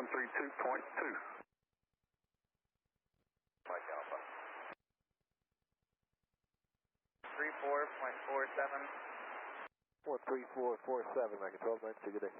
132.2. Mike Alpha. 34.47. 13447, I can 1292, good day.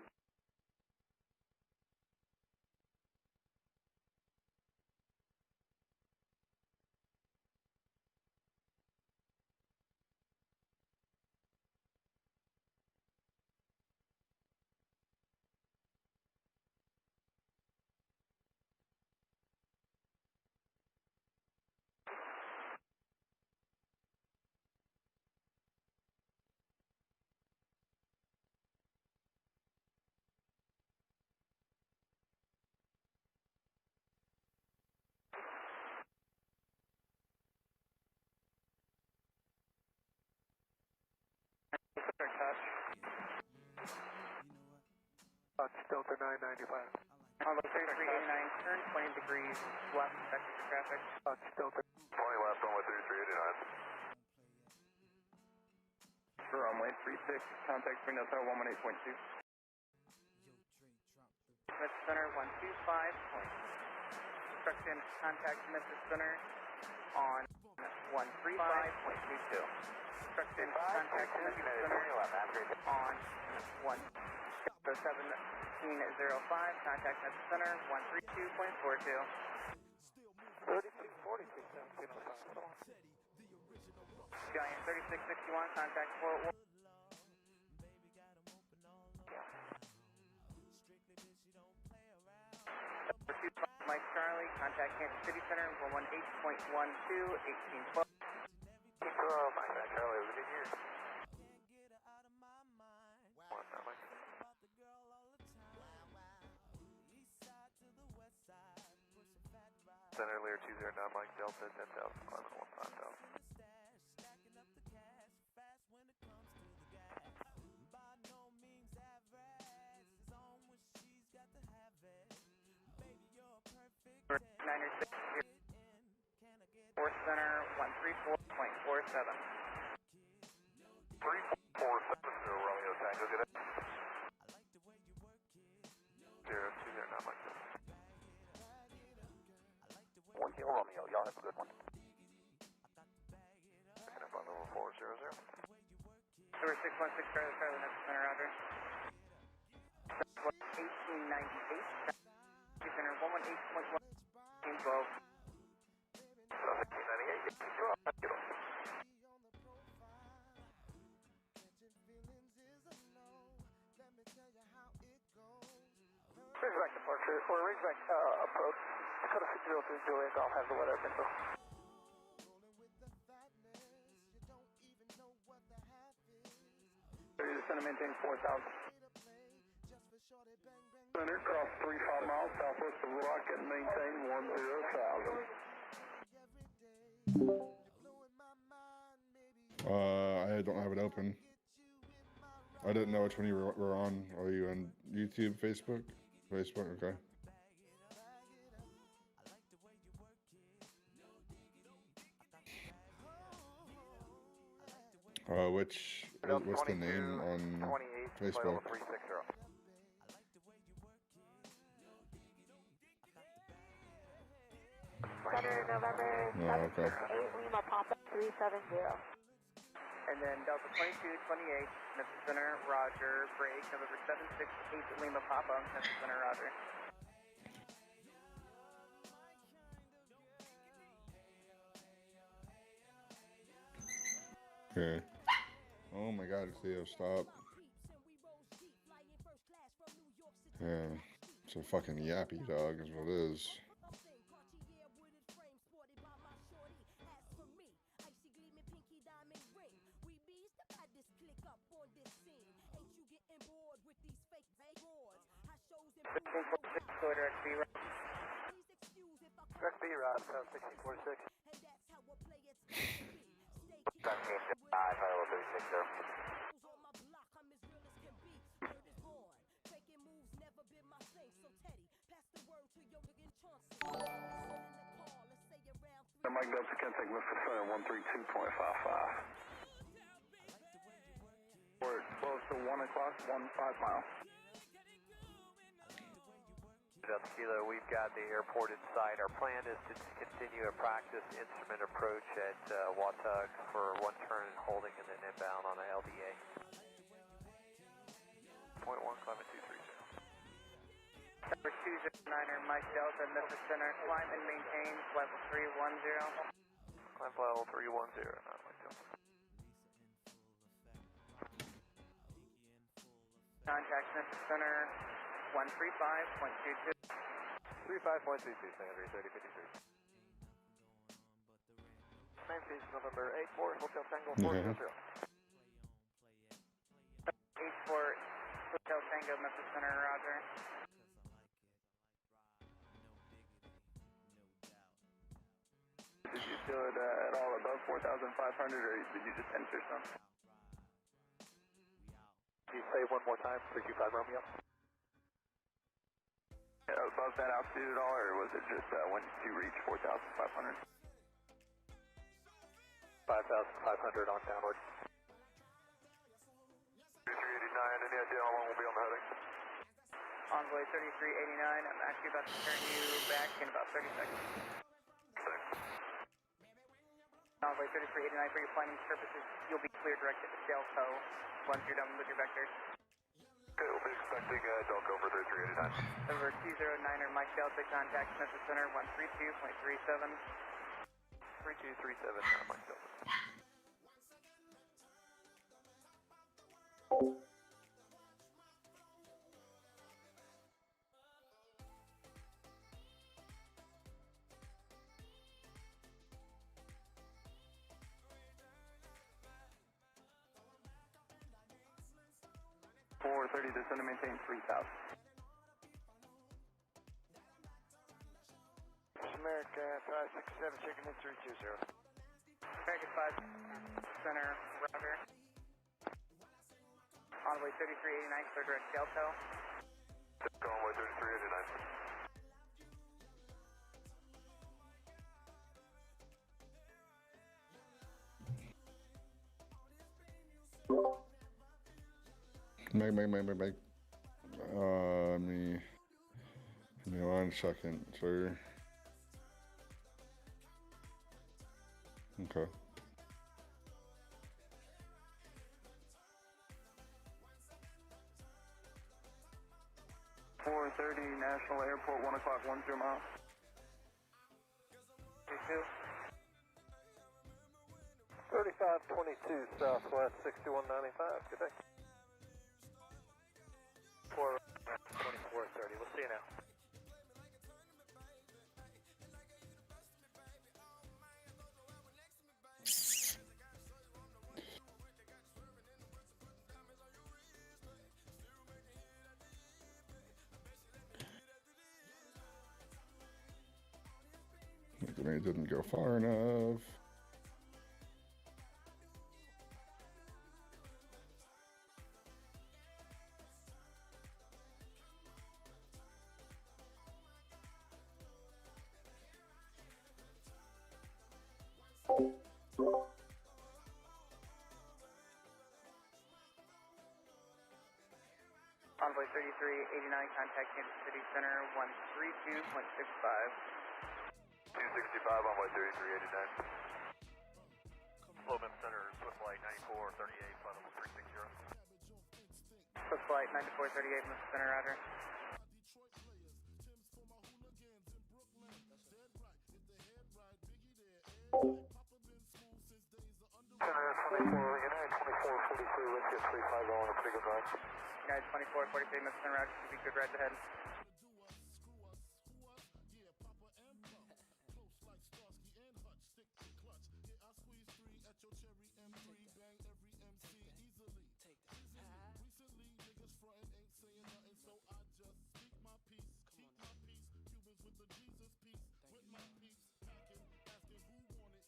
Delta 995. On the 3389, turn 20 degrees left, sector traffic. Delta 20 left, runway 3389. For runway 36, contact Reno Tower 118.2. Memphis Center 125. Construction, contact Memphis Center on 135.22. Construction, contact Memphis Center on 1705, contact Memphis Center 132.42. 3246, Giant 3661, contact 401. Mike Charlie, contact Kansas City Center 118.12, 1812. Mike Charlie, over to here. Sent earlier 209 Mike Delta 10,000, 15,000. Force Center 134.47. 3447 Romeo Tango, get it? 0209 Mike Delta. 1 Kilo Romeo, y'all have a good one. Picking up on level 400. 616 Charlie, Charlie, Memphis Center, roger. 1898, Center 118.1, 1812. 1898, 1812. Ridgeback departure, or Ridgeback approach. Dakota 603 Juliet, I'll have the weather info. Center maintain 4,000. Center, cross 35 miles southwest of Rock and maintain 10,000. I don't have it open. I didn't know which one you were on. Are you on YouTube, Facebook? Facebook, okay. What's the name on Facebook? Center, November 768, Lima, Papa 370. And then Delta 2228, Memphis Center, roger, break, November 768, Lima Papa, Memphis Center, roger. Okay. Oh my god, Cleo, stop. Yeah, it's a fucking yappy dog is what it is. Direct B, Rod, 1646. 1755, level 360. Mike Delta, contact Memphis Center 132.55. We're close to 1 o'clock, 15 miles. Delta Kilo, we've got the airport in sight. Our plan is to continue a practice instrument approach at Watug for one turn and holding and then inbound on the LDA. 0.1, climate 230. Number 209er, Mike Delta, Memphis Center, climb and maintain level 310. Climb level 310, not Mike Delta. Contact Memphis Center, 135.22. 35.22, Sandra, 3053. Same piece, November 84, Hotel Tango 400. 84, Hotel Tango, Memphis Center, roger. Did you feel it at all above 4,500, or did you just enter some? Can you say one more time, 325 Romeo? Above that altitude at all, or was it just once you reach 4,500? 5,500 on downward. 3389, any idea how long we'll be on the heading? Envoy 3389, I'm actually about to turn you back in about 30 seconds. Envoy 3389, for your planning purposes, you'll be clear directed to Delco once you're done with your vectors. Okay, we'll be expecting Delco for 3389. Number 209er, Mike Delta, contact Memphis Center, 132.37. 3237, Mike Delta. Descend to maintain 3,000. America 567, checking in 320. America 5 Center, roger. Envoy 3389, clear direct Delco. Envoy 3389. Meg. Give me 1 second, sir. Okay. National Airport, 1 o'clock, 10 miles. 22. 3522 Southwest 6195, good day. 2430, we'll see you now. It didn't go far enough. Envoy 3389, contact Kansas City Center, 132.65. 265, Envoy 3389. Flowman Center, Swift Flight 9438, flight level 360. Swift Flight 9438, Memphis Center, roger. Center 24, United 2442, let's get 350 on a pretty good ride. United 2443, Memphis Center, roger, should be good rides ahead.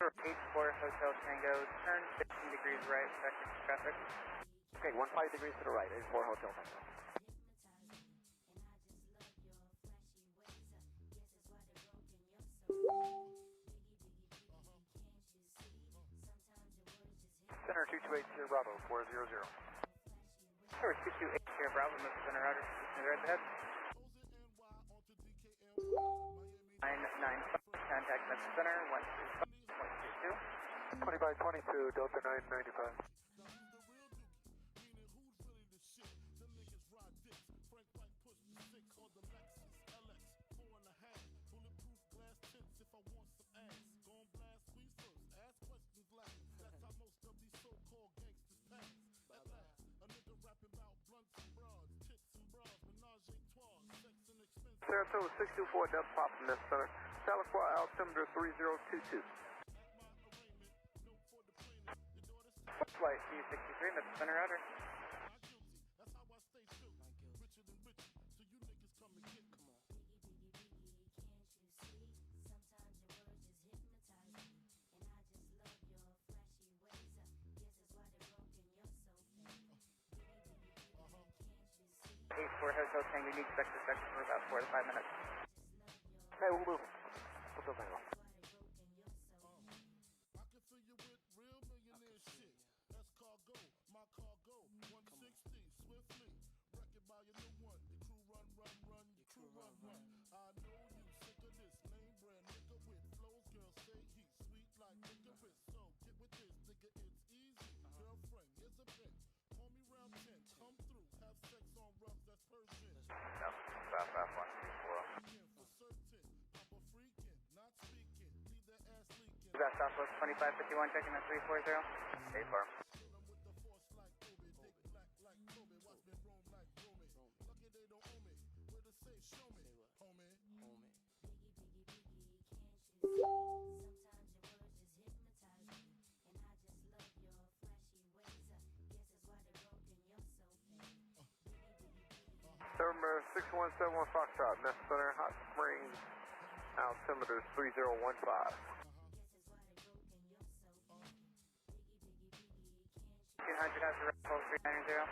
H4 Hotel Tango, turn 15 degrees right, vector traffic. Okay, 15 degrees to the right, 84 Hotel Tango. Center 2280 Bravo 400. Center 2280 Bravo, Memphis Center, roger, right ahead. Memphis Center, 125.22. 20 by 22, Delta 995. Saratoga 624 Delta Papa Memphis Center, Salacroix altimeter 3022. Flight C63, Memphis Center, Roger. Hotel Tango, you need to expect this section for about 4 to 5 minutes. Okay, we'll move. Hotel Tango. That's Southwest 2551, checking at 340. Hey, farm. November 6171 Foxtrot, Memphis Center, Hot Springs, altimeter 3015. 200 after Red 390.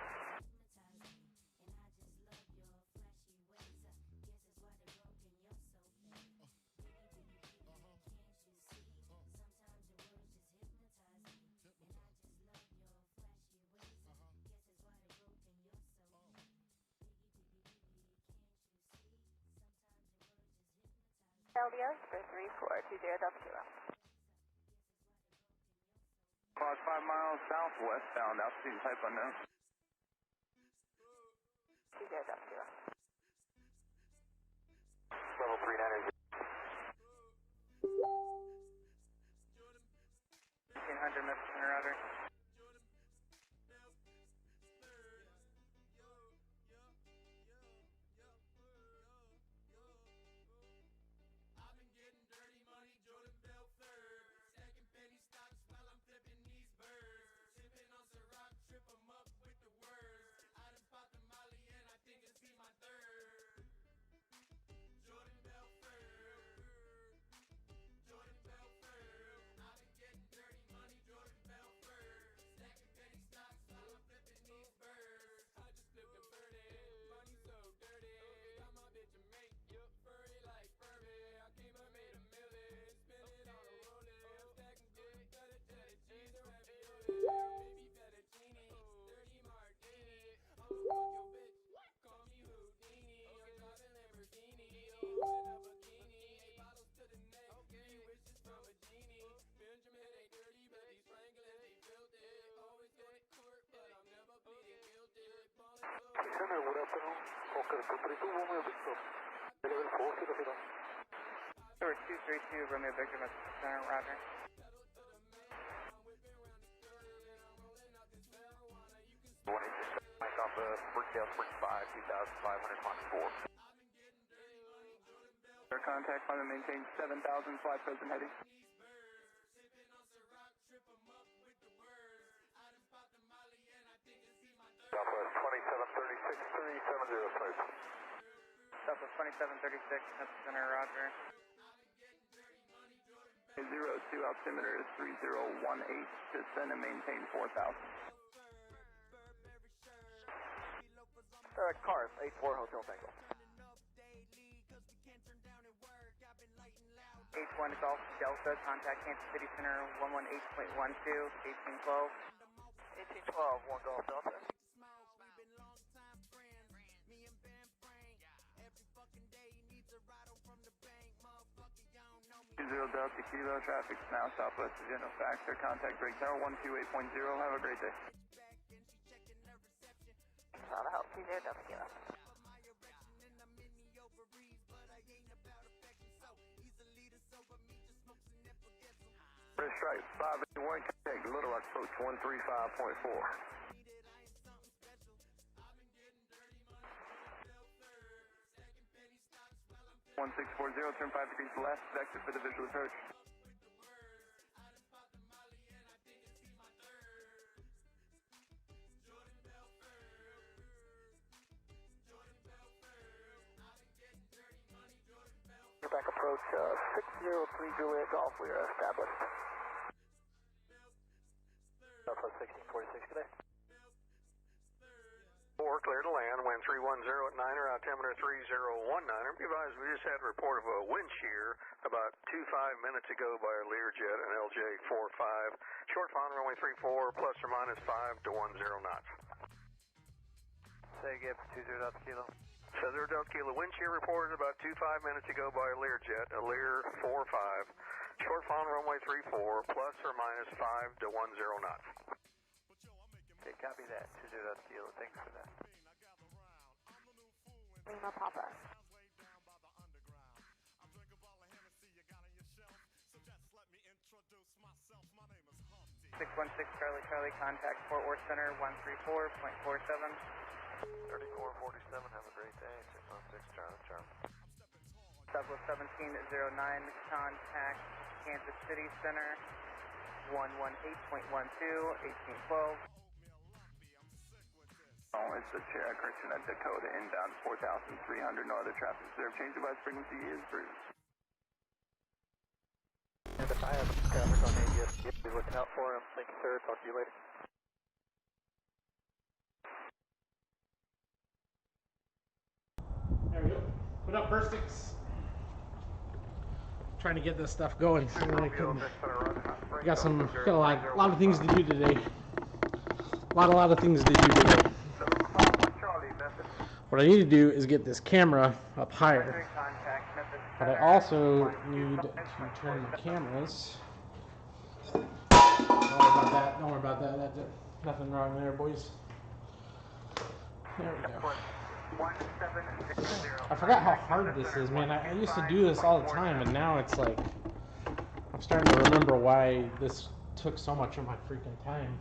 LDS for 3420W. About 5 miles southwestbound, altitude type unknown. 20W. Level 390. 1800 Memphis Center, Roger. Number 232 Romeo Victor, Memphis Center, Roger. Mike off of Brookdale Spring 5, 2,500 Mach 4. Air contact, climb and maintain 7,000, fly present heading. Southwest 2736, 370, please. Southwest 2736, Memphis Center, Roger. 02, altimeter is 3018, descend and maintain 4,000. Cars, 84 Hotel Tango. H1 is off Delta, contact Kansas City Center 118.12, 1812. 1812, 1 Golf Delta. Delta Kilo, traffic's now southwest of General Factor, contact break tower 128.0, have a great day. Toronto Health, 20 Delta Kilo. Red Stripe 581, contact Little Rock approach 135.4. Turn 5 degrees left, vector for the visual approach. Back approach 603 Juliet Golf, we are established. Southwest 1646 today. 4, clear to land, wind 310 at 9er, altimeter 3019. Be advised, we just had a report of a wind shear about 25 minutes ago by our Learjet and LJ45. Short final runway 34, plus or minus 5 to 10 knots. Say again, 20 Delta Kilo. 20 Delta Kilo, wind shear reported about 25 minutes ago by a Learjet, a Lear 45. Short final runway 34, plus or minus 5 to 10 knots. Okay, copy that, 20 Delta Kilo, thanks for that. Lima Papa. 616 Charlie Charlie, contact Fort Worth Center 134.47. 3447, have a great day, 616 Charlie Charlie. Southwest 1709, contact Kansas City Center 118.12, 1812. Oh, it's the Cherokee Christian at Dakota, inbound 4,300, no other traffic observed. Change device frequency is Bruce. And if I have traffic on AGS, be looking out for him. Thank you, sir. Talk to you later. There we go. What up, Burstix? Trying to get this stuff going so that I can. Got a lot of things to do today. A lot of things to do today. What I need to do is get this camera up higher. But I also need to turn the cameras. Don't worry about that. That's nothing wrong there, boys. There we go. I forgot how hard this is, man. I used to do this all the time, and now it's like I'm starting to remember why this took so much of my freaking time.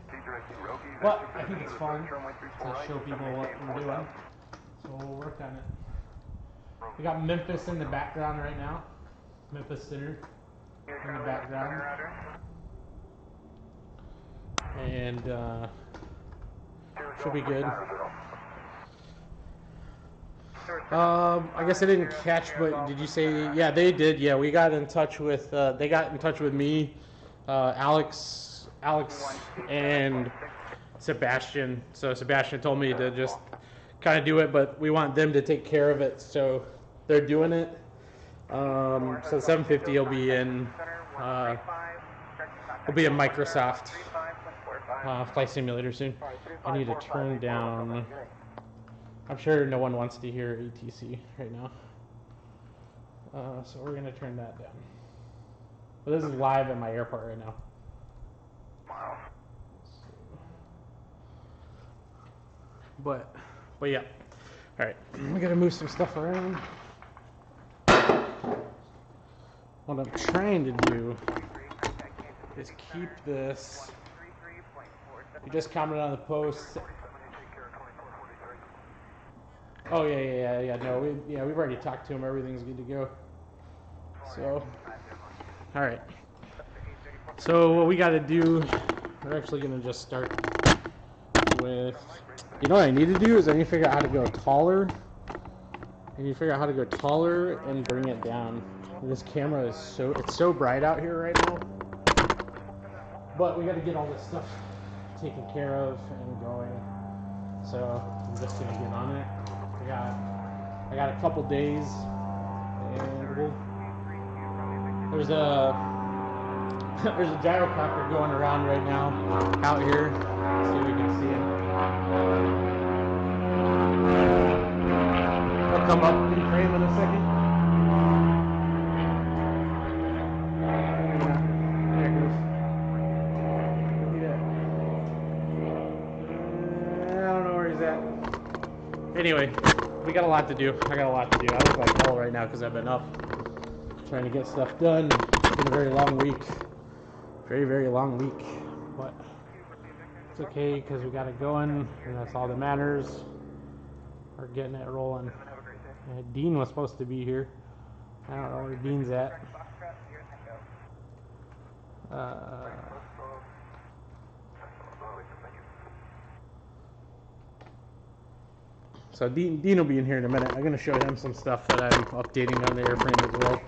But I think it's fun to show people what we're doing, so we'll work on it. We got Memphis in the background right now. Memphis Center in the background. And should be good. I guess I didn't catch, but did you say, yeah, they did. Yeah, we got in touch with, they got in touch with me, Alex, and Sebastian. So Sebastian told me to just kind of do it, but we want them to take care of it. So they're doing it. So 750 will be in Microsoft Flight Simulator soon. I need to turn down. I'm sure no one wants to hear ATC right now. So we're gonna turn that down. But this is live at my airport right now. But yeah. All right, we gotta move some stuff around. What I'm trying to do is keep this. You just commented on the post. Oh yeah. No, we've already talked to him. Everything's good to go. So, all right. So what we got to do, we're actually gonna just start with. You know what I need to do is I need to figure out how to go taller. And bring it down. This camera is so bright out here right now. But we got to get all this stuff taken care of and going. So I'm just gonna get on it. I got a couple days, and there's a gyrocopter going around right now out here. Let's see if we can see him. He'll come up in frame in a second. Anyway, we got a lot to do. I got a lot to do. I look like hell right now because I've been up trying to get stuff done. It's been a very long week. Very, very long week. But it's okay because we got it going, and that's all that matters. We're getting it rolling. Dean was supposed to be here. I don't know where Dean's at. So Dean will be in here in a minute. I'm going to show him some stuff that I'm updating on the airframe as well.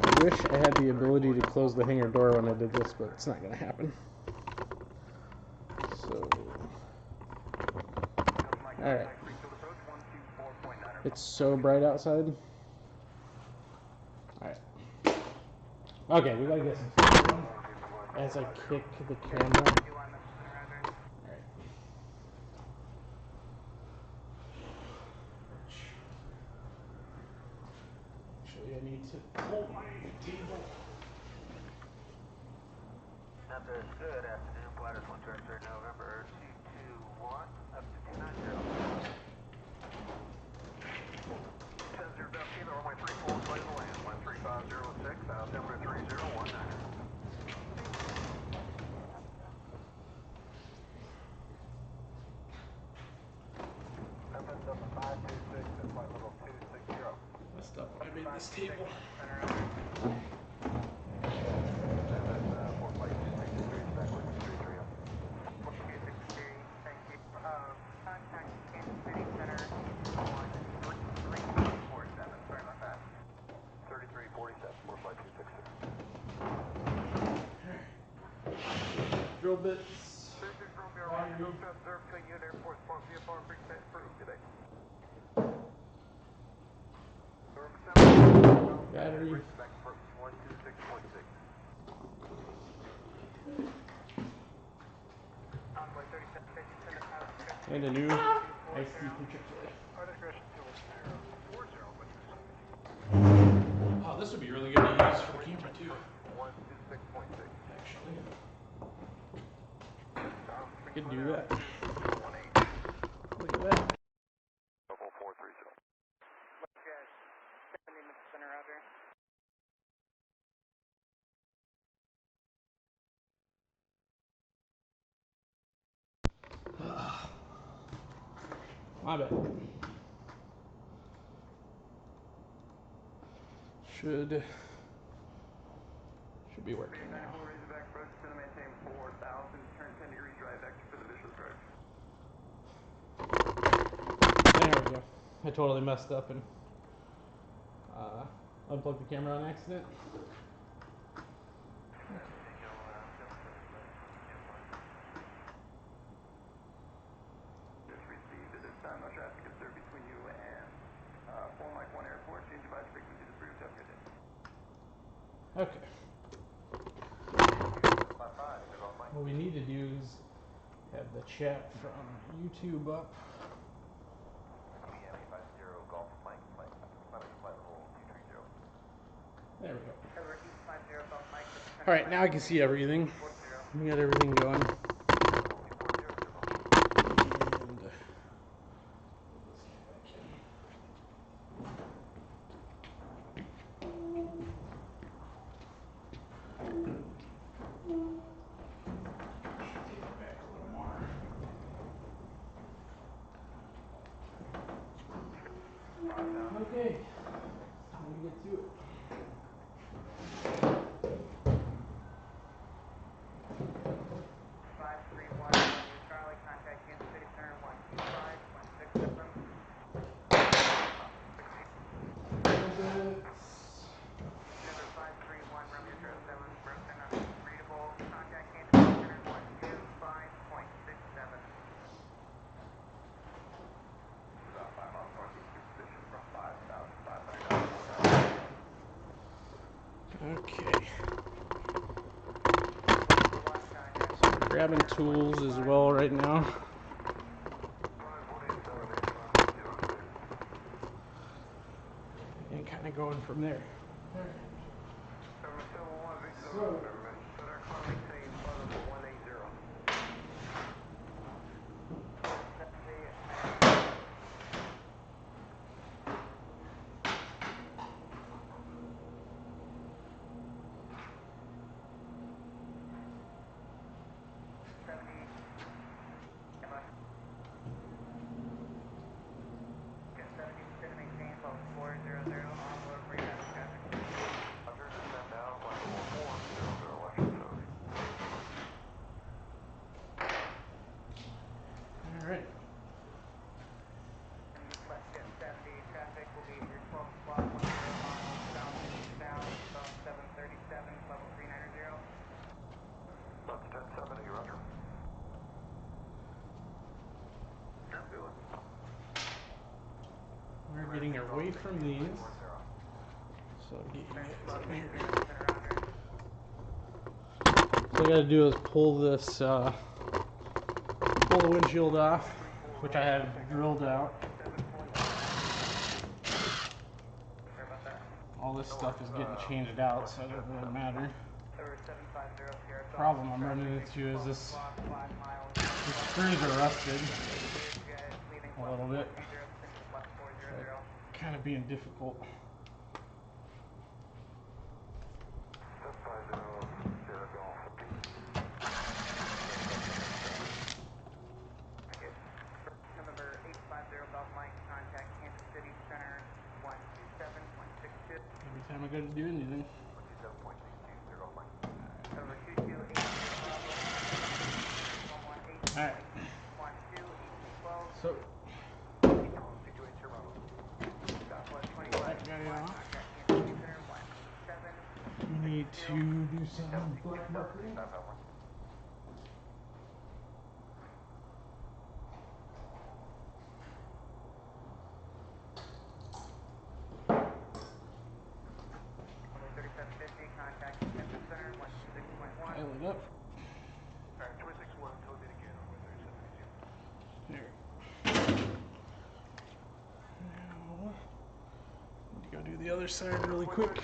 I wish I had the ability to close the hangar door when I did this, but it's not going to happen. So, alright. It's so bright outside. Alright. Okay, we gotta get some stuff done as I kick the camera. Alright. Actually, I need to pull my table. Another good afternoon, Bladders 133 November 221 up to 290. 10-0 Delta Kilo, runway 34, clear to land, 13506, altimeter 3019. Delta 526 at flight level 260. Messed up when I made this table. Drill bits. Battery. And a new IC controller. Oh, this would be really good to use for the camera too. Actually. I could do that. Look at that. My bad. Should be working now. There we go. I totally messed up and unplugged the camera on accident. Okay. What we need to do is have the chat from YouTube up. There we go. Alright, now I can see everything. We got everything going. Okay, let me get to it. Okay. So I'm grabbing tools as well right now. And kind of going from there. So, we're getting away from these. So get you guys in here. So what I gotta do is pull this, pull the windshield off, which I have drilled out. All this stuff is getting changed out, so it doesn't really matter. Problem I'm running into is these screws are rusted a little bit. Kind of being difficult. Number 850 Golf Mike, contact Kansas City Center 127.62. Every time I go to do anything. Over 2280 Alright. 12. So That guy off. contact Kansas City Center 127. We need to do some bookmarking. Contact Kansas Center 126.1. Dial it up. There. Now, need to go do the other side really quick.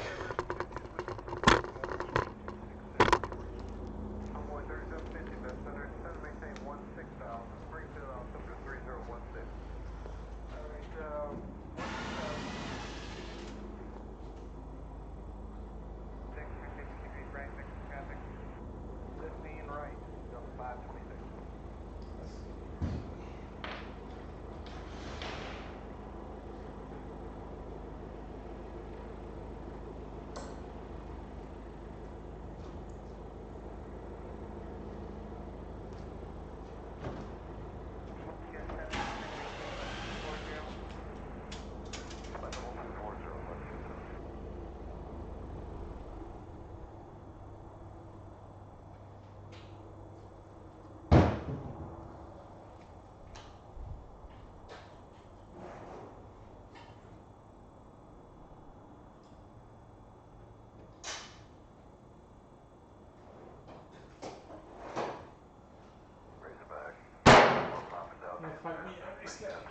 Fight me every step.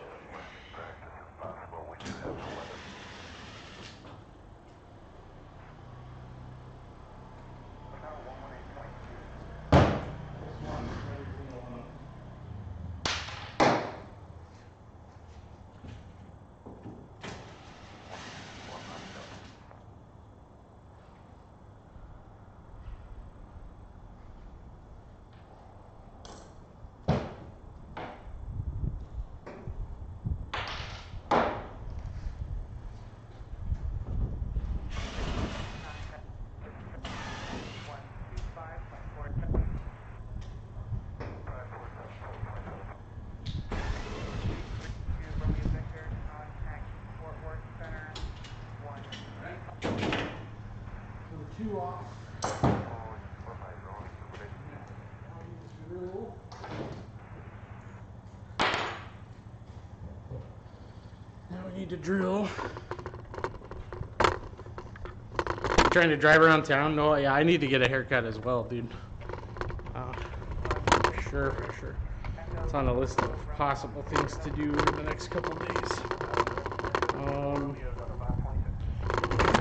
Two off. Now we need to drill. Trying to drive around town? No, yeah, I need to get a haircut as well, dude. For sure. It's on the list of possible things to do in the next couple days.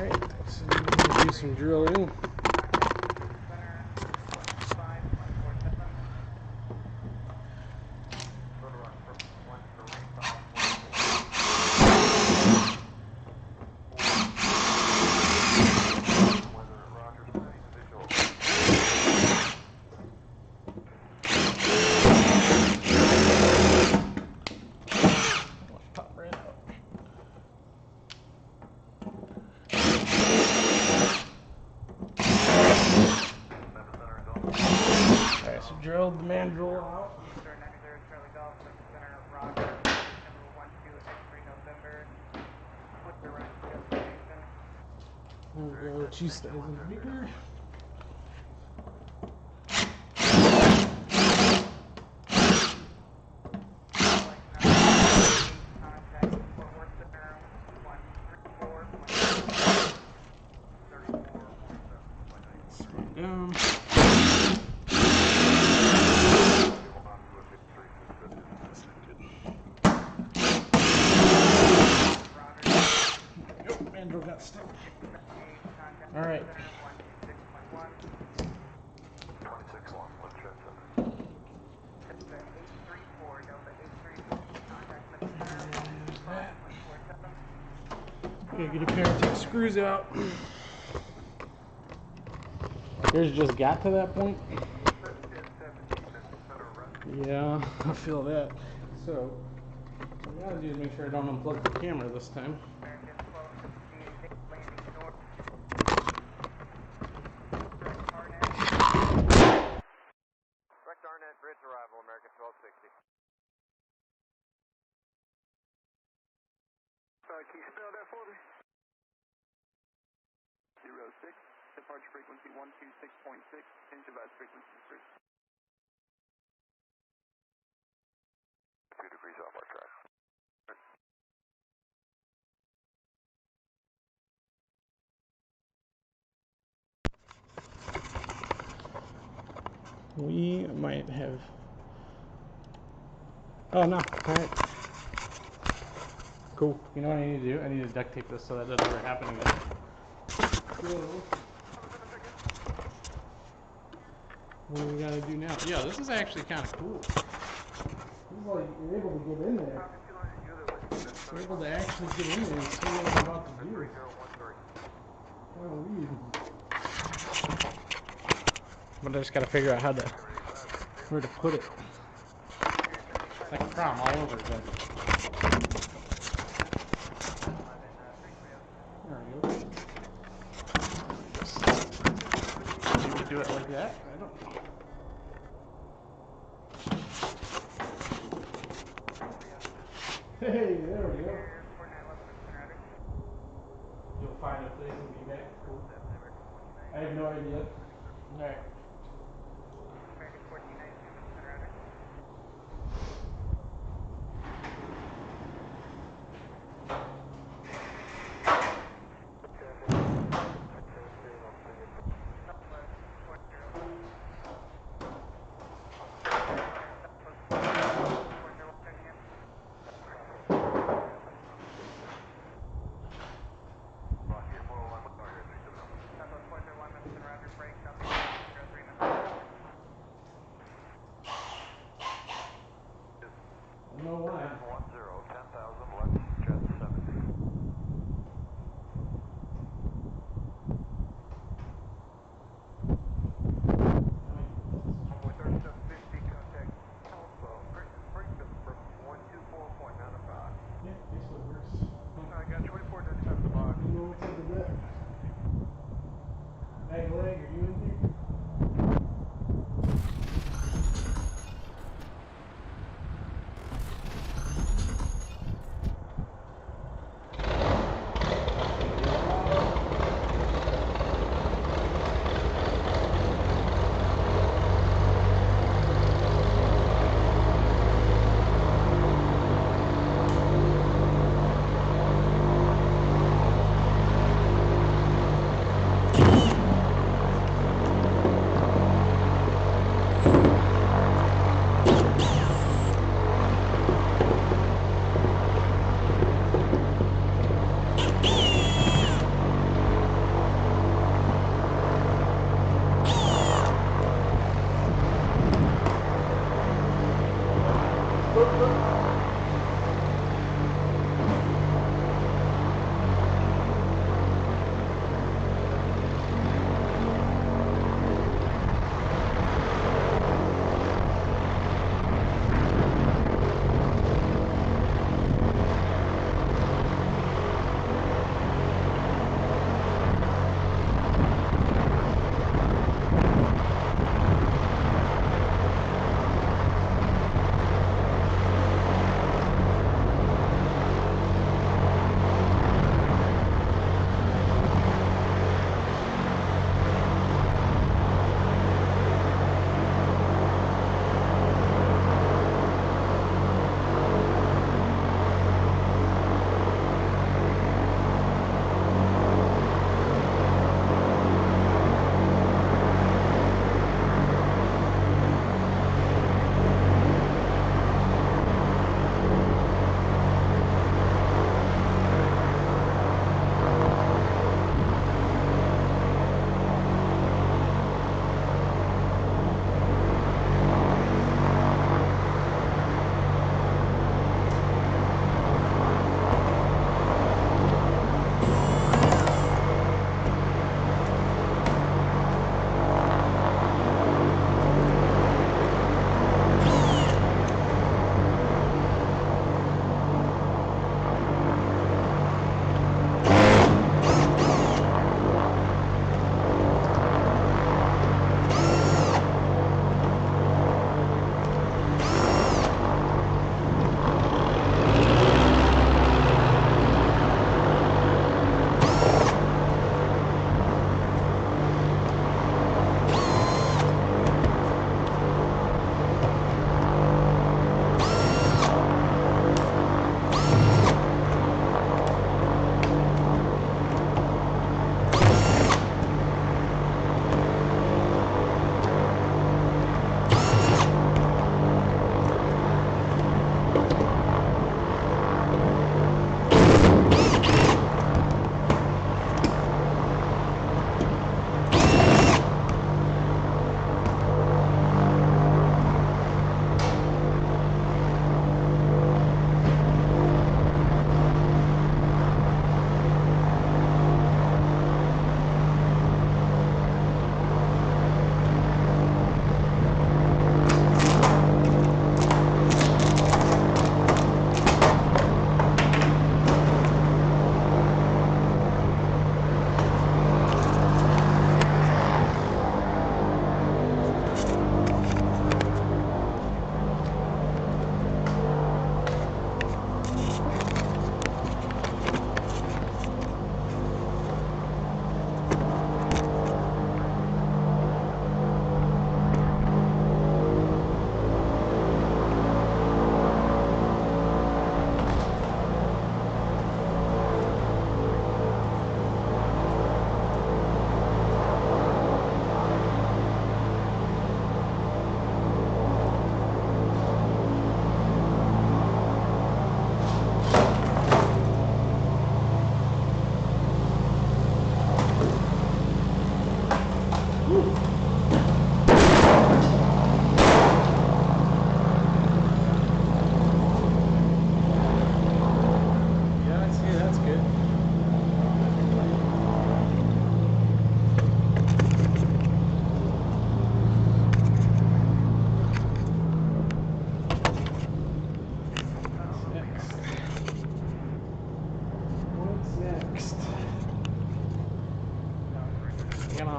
Alright, so we're gonna do some drilling. Drilled the mandrel out. There we go, cheese size is bigger. that stuff. All right. 26-1, let's try Okay, get a pair of take screws out. Yours just got to that point? Yeah, I feel that. So, what I gotta do is make sure I don't unplug the camera this time. Correct Arnett, bridge arrival, American 1260. Can you spell that for me? 06, departure frequency 126.6, change device frequency 3. 2 degrees off our track. We might have. Oh no! Alright. Cool. You know what I need to do? I need to duct tape this so that doesn't ever happen again. Cool. What do we gotta do now? Yeah, this is actually kind of cool. This is like you're able to get in there. You're able to actually get in there and see what I'm about to do. Oh, weird. But I just gotta figure out where to put it. It's like a problem all over again. There we go. Maybe do it like that? I don't know. Hey, there we go. You'll find a place and be back. Cool. I have no idea. Alright. No why. 10,000, let's jet 70. With our 750 contact telephone, Brixton from 124.95. Yeah, this one works. I got 24.95 o'clock. You know what's under that? Hey, leg, are you in here?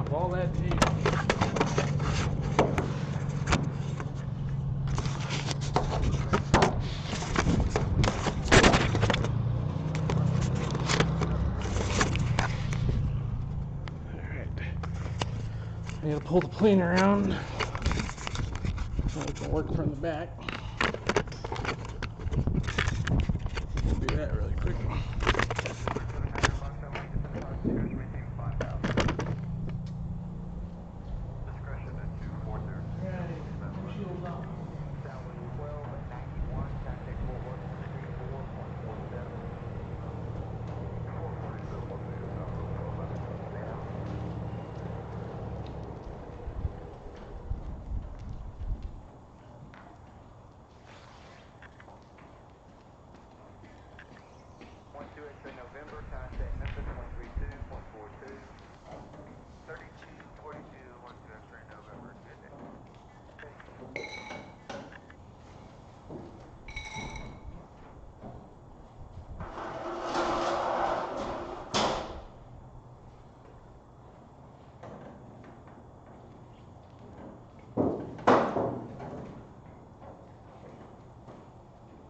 off all that tape. I gotta pull the plane around so it can work from the back. Do that really quick. November, contact Memphis 132.42. 3242, 12 X-ray November. Good day.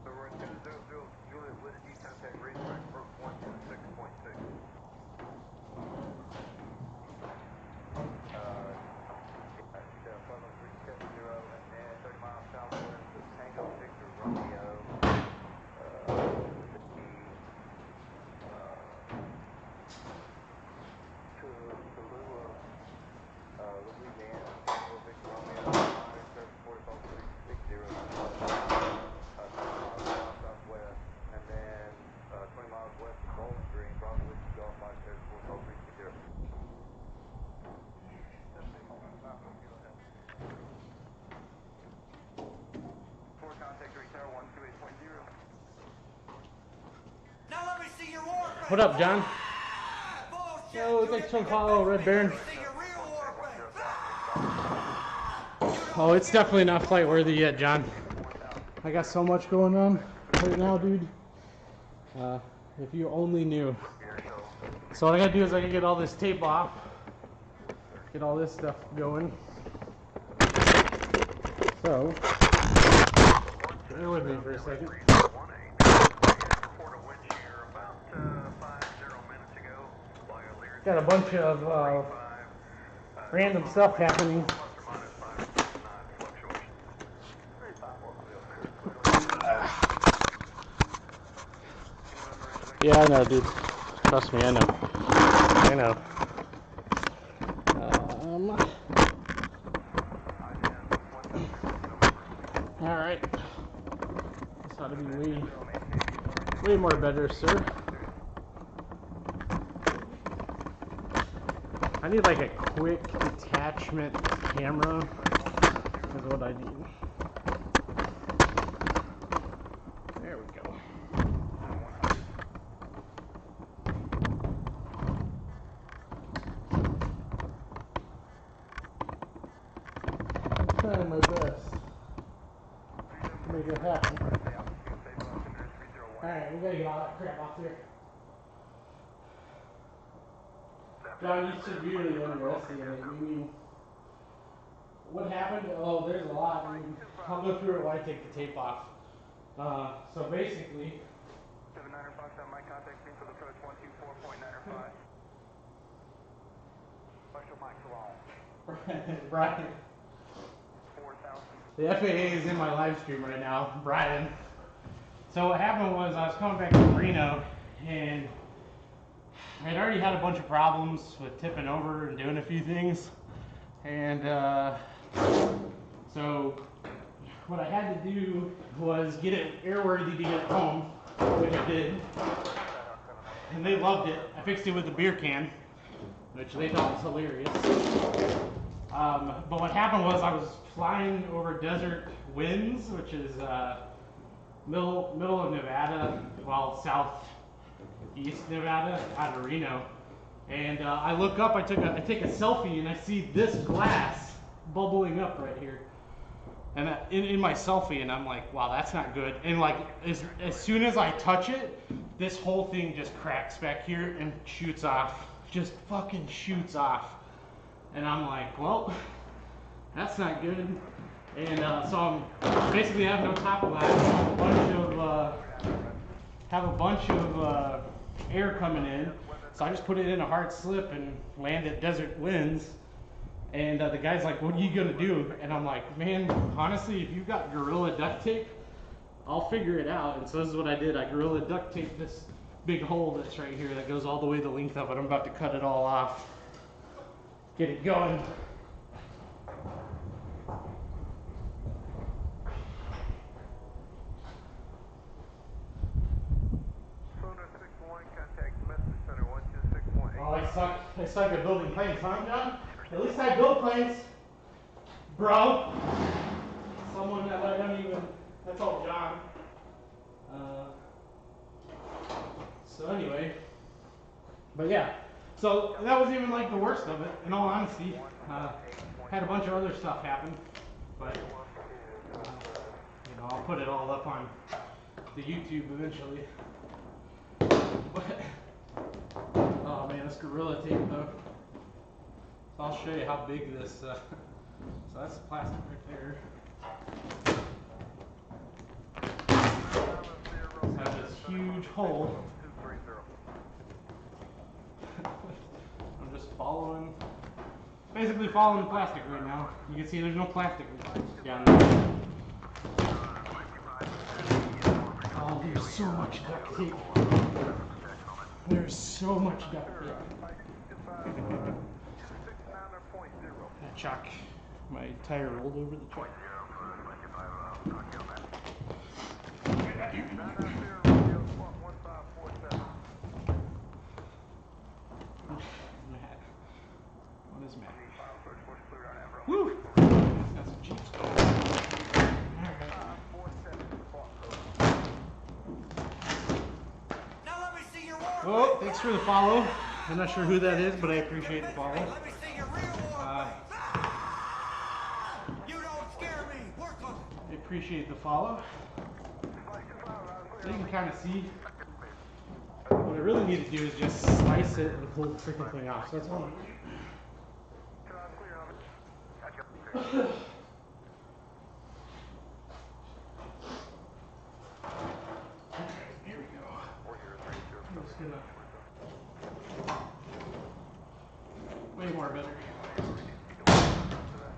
So we're in 200 Juliet Whiskey, contact Razorback Brook 126.6. Funnel 370 and then 30 miles southwest of Tango Victor Romeo. To Louisiana, Tango Victor Romeo, service 44360. Southwest, and then 20 miles west of Bowling Green, Bravo Whiskey Golf 534 For contact retail 128.0. Now let me see your war face. What up, John? Bullshit. Yo, thanks for following, Red Baron. See your real war face. Oh, it's definitely not flight worthy yet, John. I got so much going on right now, dude. If you only knew. So what I gotta do is I gotta get all this tape off, get all this stuff going. So, bear with me for a second. Got a bunch of random stuff happening. Yeah, I know, dude. Trust me, I know. I know. Alright. This ought to be way more better, sir. I need like a quick detachment camera is what I need. There we go. Trying my best to make it happen. Alright, we gotta get all that crap off there. John, you severely underestimated it. I mean, what happened? Oh, there's a lot. I mean, I'll go through it while I take the tape off. So basically, 79er Fox on my contact screen for the approach 124.95. Special Mike's wrong. Brian. 4,000. The FAA is in my live stream right now, Brian. So what happened was I was coming back from Reno, and I'd already had a bunch of problems with tipping over and doing a few things. And so what I had to do was get it airworthy to get it home, which I did. And they loved it. I fixed it with a beer can, which they thought was hilarious. But what happened was I was flying over desert winds, which is middle of Nevada, well, southeast Nevada, out of Reno. And I look up, I take a selfie, and I see this glass bubbling up right here. And in my selfie, and I'm like, wow, that's not good. And like, as soon as I touch it, this whole thing just cracks back here and shoots off. Just fucking shoots off. And I'm like, well, that's not good. And so I'm basically having no top glass, have a bunch of air coming in. So I just put it in a hard slip and land at desert winds. And the guy's like, what are you gonna do? And I'm like, man, honestly, if you got Gorilla duct tape, I'll figure it out. And so this is what I did. I Gorilla duct taped this big hole that's right here that goes all the way the length of it. I'm about to cut it all off. Get it going. Oh, I suck at building planes, huh, John? At least I build planes, bro. Someone that I don't even, I told John. So anyway, but yeah, so that wasn't even like the worst of it, in all honesty. Had a bunch of other stuff happen, but you know, I'll put it all up on the YouTube eventually. But, oh man, this Gorilla tape though. So I'll show you how big this, so that's plastic right there. Just have this huge hole. I'm just basically following the plastic right now. You can see there's no plastic down there. Oh, there's so much duct tape. There's so much duct tape. That chuck, my tire rolled over the truck. Matt. What is Matt? Woo! That's some cheap stuff. Now let me see your war. Oh, thanks for the follow. I'm not sure who that is, but I appreciate the follow. Let me see your real war. You don't scare me. Work on it. I appreciate the follow. So you can kind of see. What I really need to do is just slice it and pull the freaking thing off. So that's all I'm going to do. Here we go. I'm just gonna. Way more better.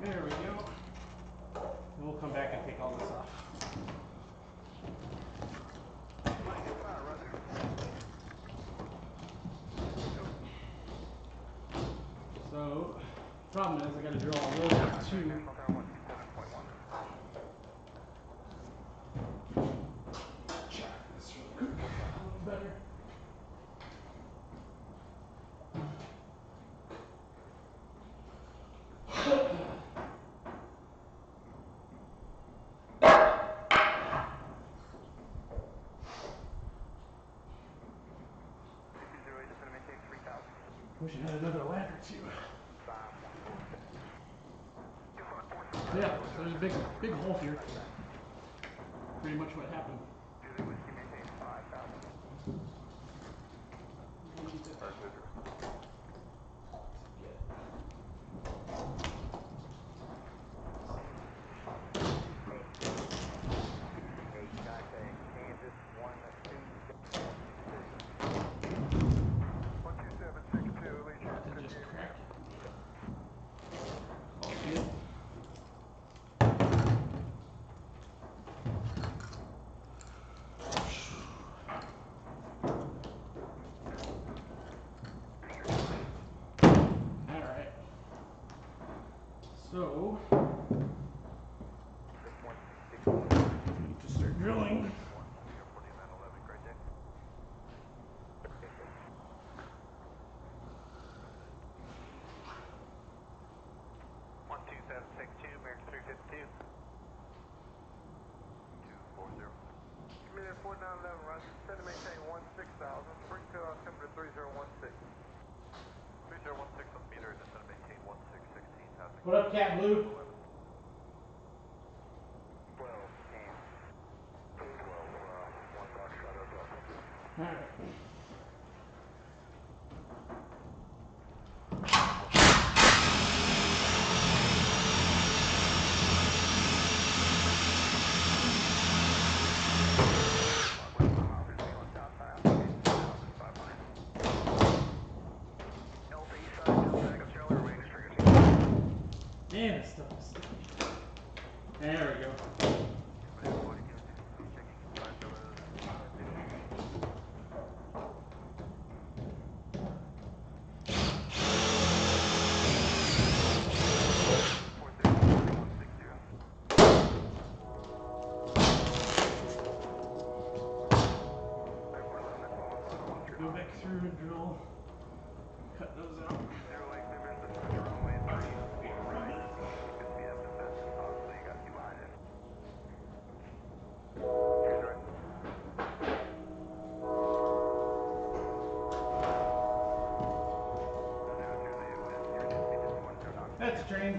There we go. And we'll come back and take all this off. So, problem is I gotta drill a little bit too. Check this real quick. A little better. Wish I had another ladder too. Yeah, there's a big hole here. Pretty much what happened. So, need to start drilling. What up, Cat Blue? All right. go back through and drill, cut those out. Zero eight, clear system to runway 34 right. Good speed up as fast as possible. You got two behind it. That's a train.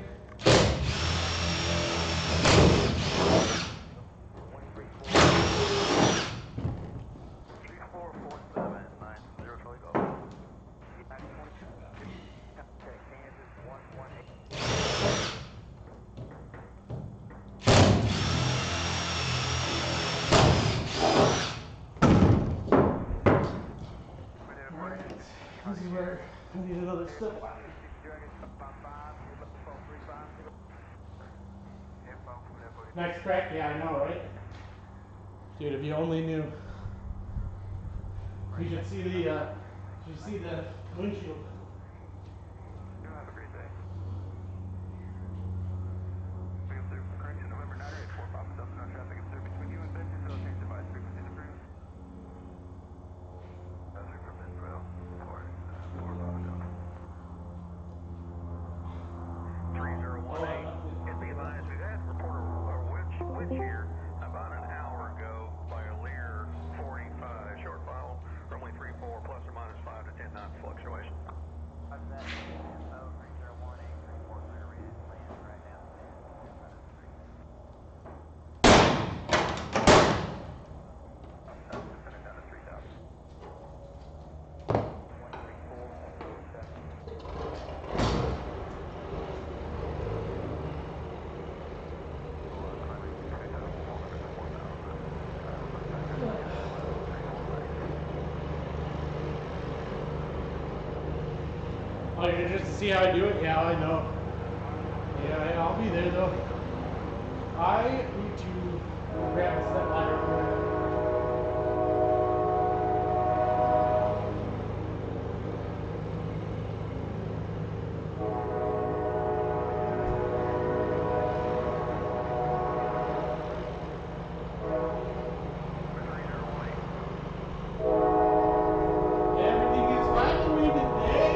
This is where I need another step ladder. Nice crack, yeah, I know, right? Dude, if you only knew. You should see the windshield. Have a great day. We observe correction November 984, Papa Delta, no traffic observed between you and Benton, so change device frequency approved. Traffic from Israel, 4 Papa Delta. 3018, and be advised, we've had a report of a wind shear about an hour ago by a Lear 45, short final, runway 34, plus or minus 5 to 10 knot fluctuation. After that, info 3018, 34 clear rated, land right now, stand 10 out of 3. Descending down to 3000. 134. Oh, you're just to see how I do it? Yeah, I know. Yeah, I'll be there though. I need to grab a step ladder. Everything is fine with me today.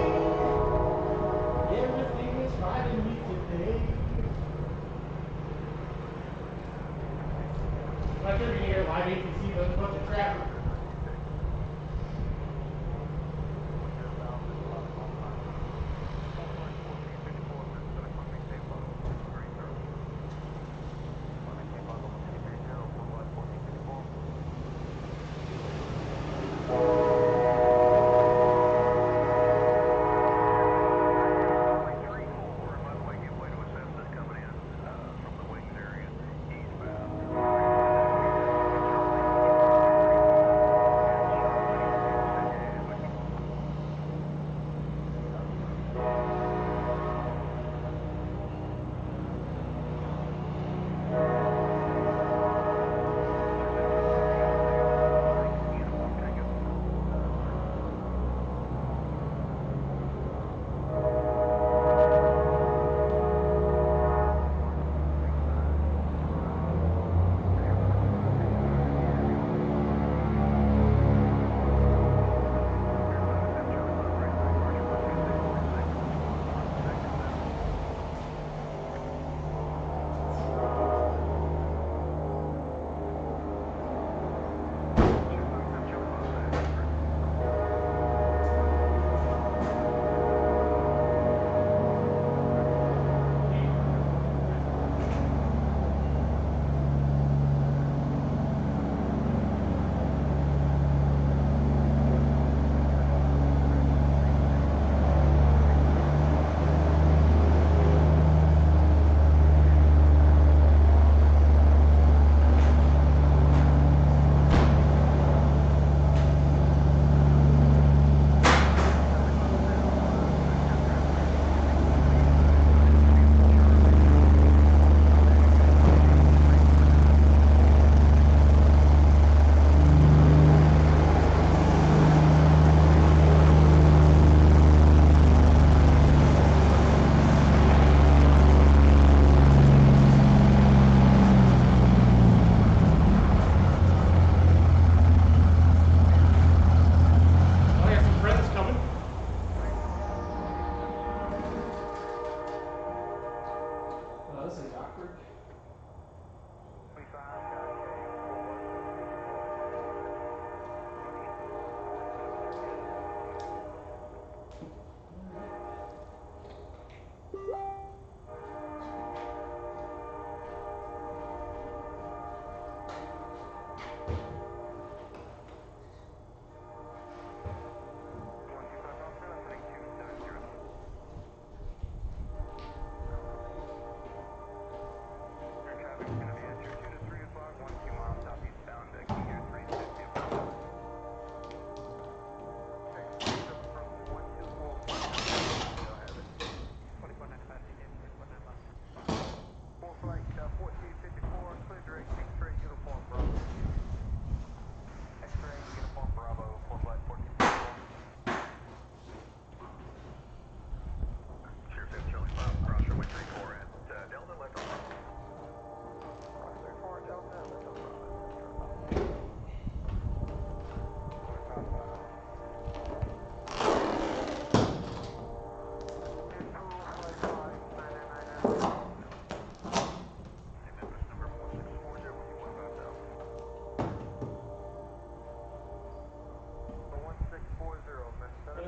Everything is fine with me today. I'm sure you can hear live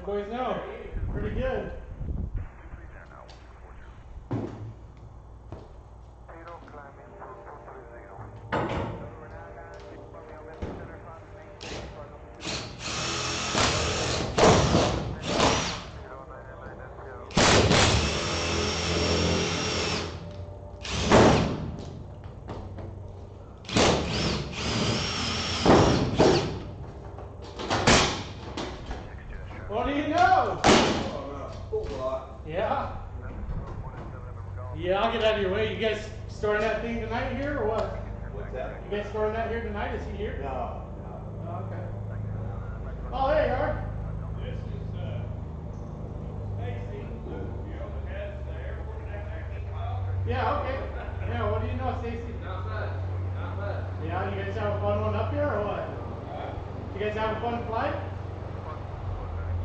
let boys know. Pretty good. What do you know? Yeah? Yeah, I'll get out of your way. You guys storing that thing tonight here or what? What's that? You guys storing that here tonight? Is he here? No. Oh, okay. Oh, there you are. This is Stacy, you know, that has the airport down there, King Kong. Yeah, okay. Yeah, what do you know, Stacy? Not much, not much. Yeah, you guys have a fun one up here or what? You guys have a fun flight?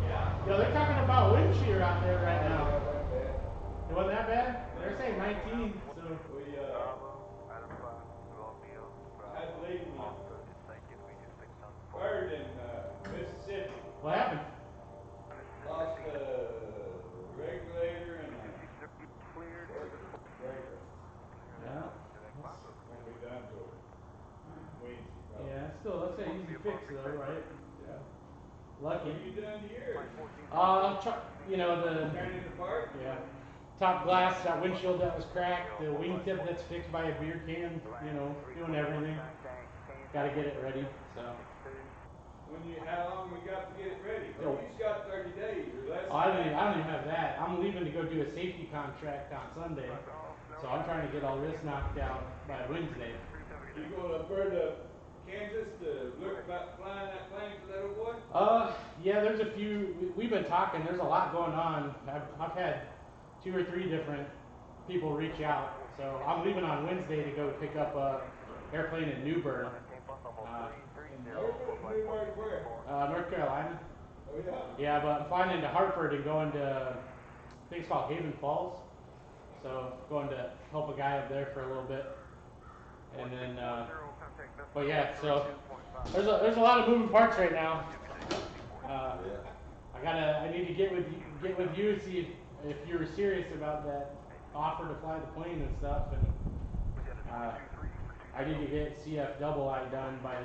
Yeah. Yo, they're talking about wind shear out there right now. It wasn't that bad? They're saying 19, so. We had to leave fired in Mississippi. What happened? Lost a regulator and a breaker. Yeah. Won't be done till Wednesday. Yeah, still, that's an easy fix though, right? Yeah. Lucky. What are you doing to yours? You know, Turning it apart? yeah. Top glass, that windshield that was cracked, the wingtip that's fixed by a beer can, you know, doing everything. Gotta get it ready, so. How long you got to get it ready? Yo. Well, you've got 30 days or less. I don't even have that. I'm leaving to go do a safety contract on Sunday. So I'm trying to get all this knocked out by Wednesday. You going up there to Kansas to look about flying that plane for that old boy? Yeah, there's a few, we've been talking, there's a lot going on. I've had 2 or 3 different people reach out. So I'm leaving on Wednesday to go pick up a airplane in New Bern. Where? North Carolina. Oh, yeah. Yeah, but I'm flying into Hartford and going to, I think it's called Haven Falls. So going to help a guy up there for a little bit. And then, but yeah, so there's a lot of moving parts right now. I need to get with you and see if you were serious about that offer to fly the plane and stuff. And I need to get CF double I done by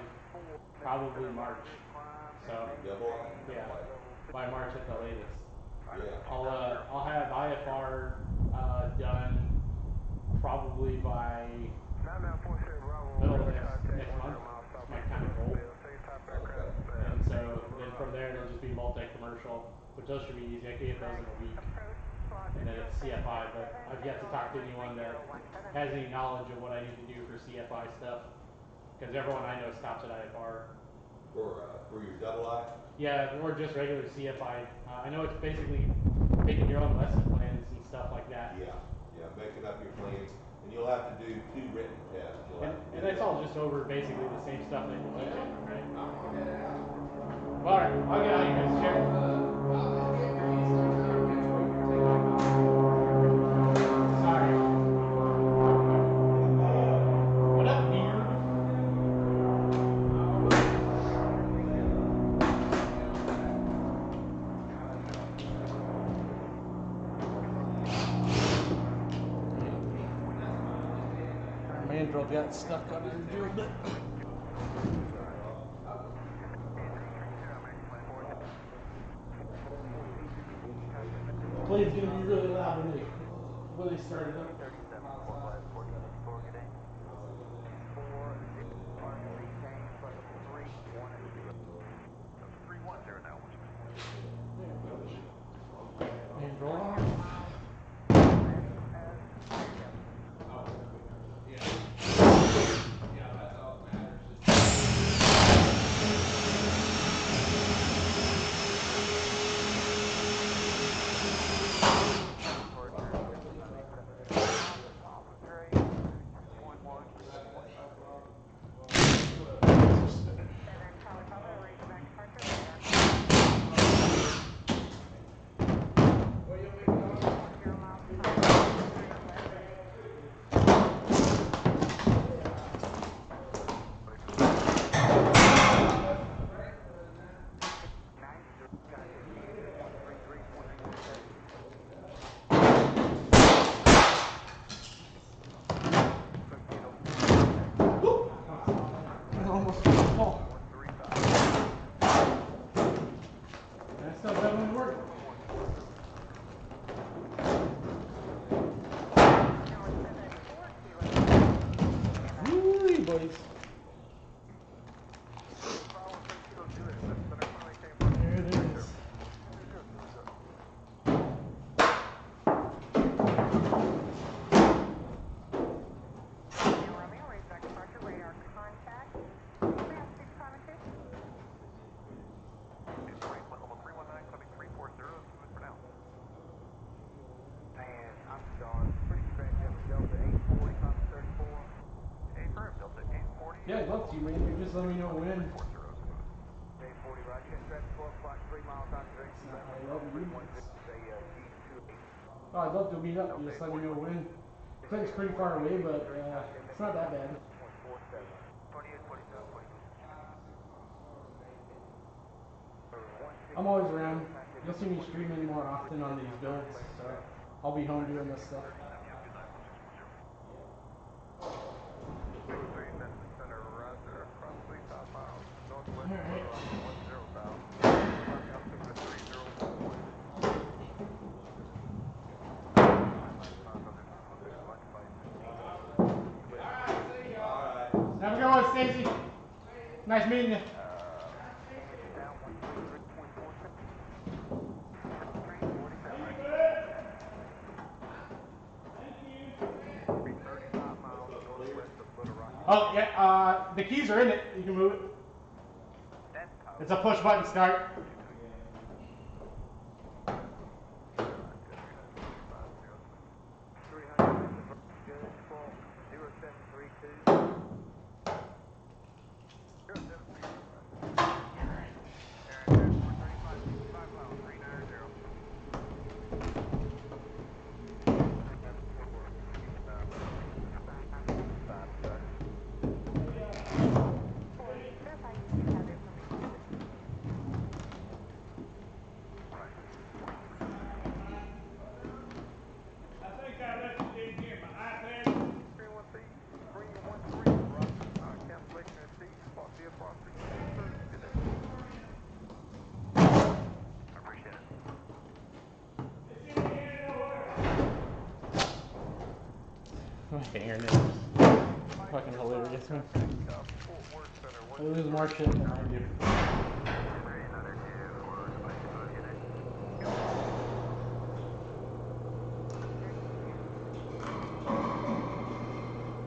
probably March. So yeah, by March at the latest. Yeah. I'll have IFR done probably by middle of next month. That's my kind of goal. And so then from there it'll just be multi-commercial, which those should be easy. I can get those in a week. And then it's CFI, but I've yet to talk to anyone that has any knowledge of what I need to do for CFI stuff. Because everyone I know stops at IFR. For your double I? Yeah, or just regular CFI. I know it's basically making your own lesson plans and stuff like that. Yeah, making up your plans. And you'll have to do 2 written tests. And that's all just over basically the same stuff that you're teaching, right? Alright, I'll get out of you guys, check. Sorry. What up, beard? Mandrel got stuck on his drill bit. Plane's gonna be really loud when they start it up. Mandrel. thought that wouldn't work. Woo, boys. There it is. Yeah, I'd love to, man. You just let me know when. Oh, I'd love to meet up. You just let me know when. Clinton's pretty far away, but it's not that bad. I'm always around. You'll see me streaming more often on these builds, so I'll be home doing this stuff. Alright. Have a good one, Stacy. Nice meeting you. Oh, yeah, the keys are in it. You can move it. It's a push button start. My fingernails. Fucking hilarious, man. They lose more shit than I do.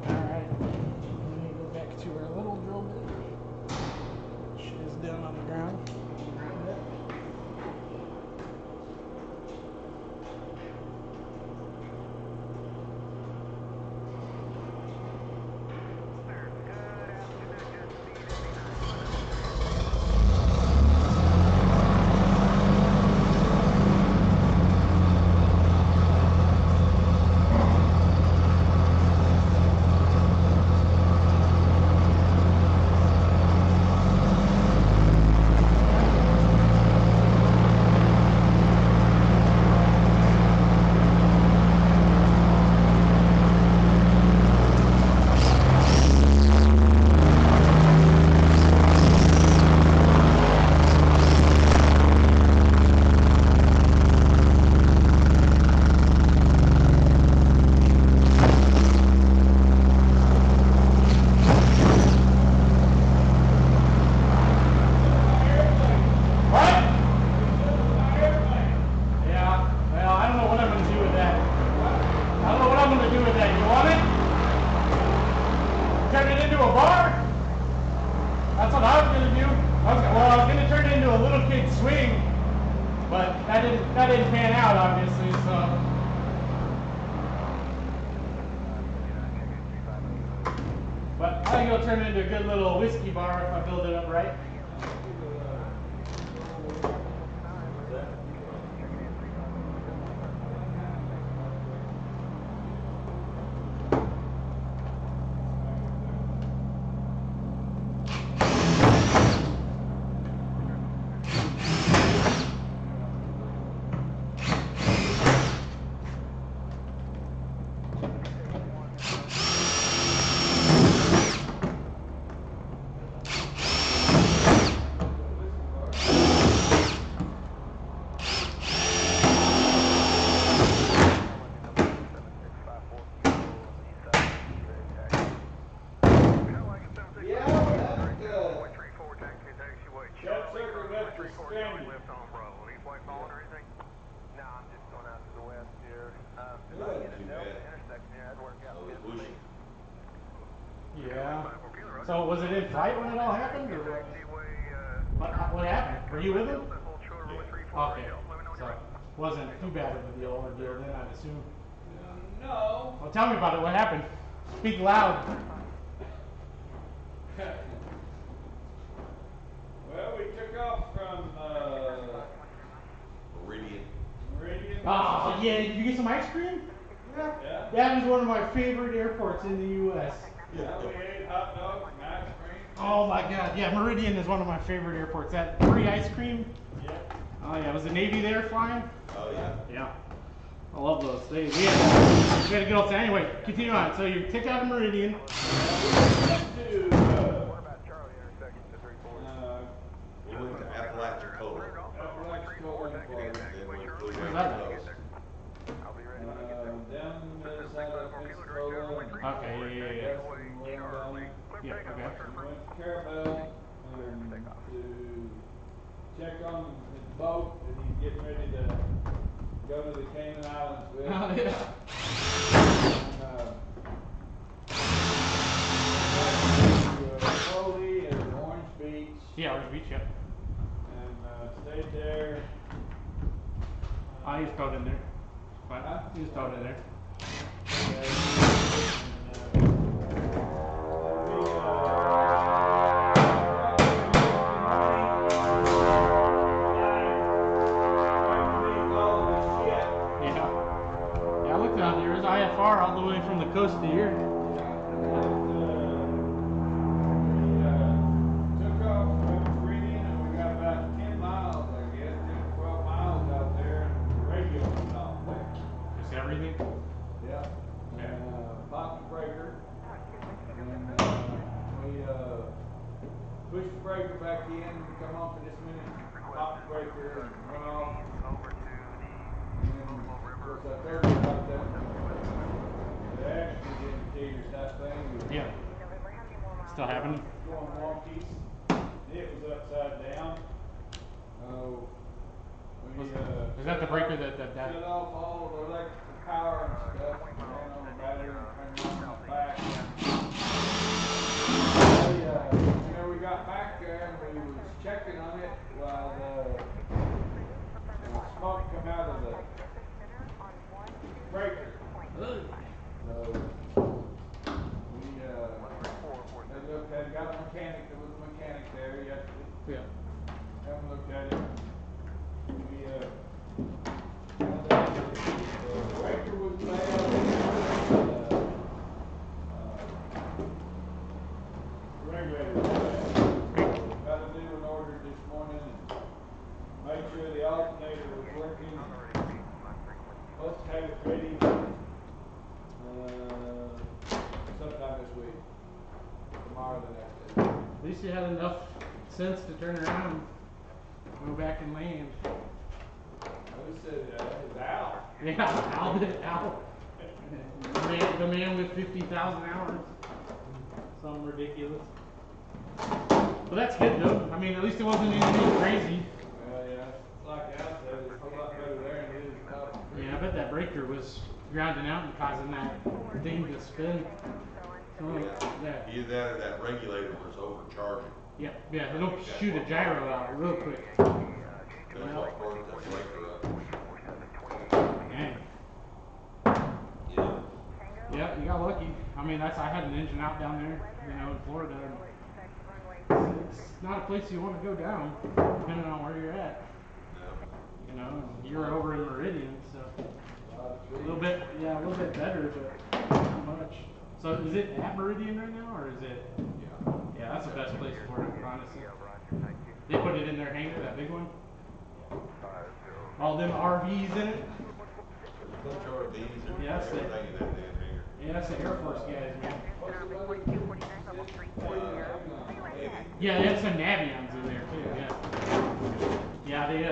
Alright. We need to go back to our little drill bit. Shit is down on the ground. That didn't pan out, obviously, so. But I think it'll turn into a good little whiskey bar if I build it up right. left us stranded. Lift on Bravo. Any flight following or anything? No, I'm just going out to the west here. If I get a Too Delta bad. intersection here, I'd work out I was good for me. wishing. Yeah. So was it in flight when it all happened, or what? What happened? Were you with him? Okay. So wasn't too bad of a deal then, I'd assume. No. Well, tell me about it. What happened? Speak loud. Well, we took off from Meridian. Meridian. Oh yeah, did you get some ice cream? Yeah. That is one of my favorite airports in the U.S. Yeah, we ate hot dogs and ice cream. Oh my God, yeah, Meridian is one of my favorite airports. That free ice cream. Yeah. Oh yeah, was the Navy there flying? Oh yeah. Yeah. I love those. We had a good old time. Anyway, continue on. So you took out of Meridian. To, What about Charlie intersection to 340? We went to Appalachian Total. Appalachian Toll Then we flew Where's down that the at? coast. I'll be ready when I get there. down the other side of Pensacola. Okay, yeah. Yeah, okay. We went to Carabel to check on his boat that he's getting ready to go to the Cayman Islands with. Oh, yeah. To Foley and Orange Beach. Yeah, Orange Beach, yep. And stayed there. I used to in there. But he was towed in there. Yeah, I looked out there. There's IFR all the way from the coast to here. Took off from Meridian and we got about 10 miles, I guess, 10 or 12 miles out there, and the radio was off there. Just everything? Yeah. And popped the breaker. And we pushed the breaker back in, come on for this minute, popped the breaker and went off. And of course I told you about that. The accident indicators, that thing. Yeah. Still happening? Going wonkies. It was upside down. Oh. Is that the breaker that Shut off all the electrical power and stuff, and ran on the battery and turned it on the back. We got back there and we was checking on it while the smoke come out of the breaker. So we they looked at it, got a mechanic. There was a mechanic there yesterday. Yeah. Come looked at it. We found out that the breaker was bad. Regulator was bad. Got a new one ordered this morning and made sure the alternator was working. Supposed to have it ready sometime this week. Tomorrow, the next day. At least you had enough sense to turn around and go back and land. I said, it's Al. Yeah, Al. The man with 50,000 hours. Something ridiculous. But that's good though. I mean, at least it wasn't anything crazy. Yeah, like Al said, it's a lot better there than it is top. Yeah, I bet that breaker was grounding out and causing that thing to spin. So, yeah. Either that or that regulator was overcharging. Yeah, it'll shoot a gyro out real quick. That's what burnt the breaker up. Dang. Yeah. Yeah, you got lucky. I mean, I had an engine out down there, in Florida. And it's not a place you want to go down, depending on where you're at. No. You're over in Meridian, so a little bit better, but not much. So is it at Meridian right now, or is it? Yeah. Yeah, that's the best place for it, honestly. They put it in their hangar, that big one. All them RVs in it. There's a bunch of RVs. There's Yeah, that's it. everything in that damn hangar. Yeah, that's the Air Force guys, man. Yeah, they had some Navions in there too. Yeah. Yeah, they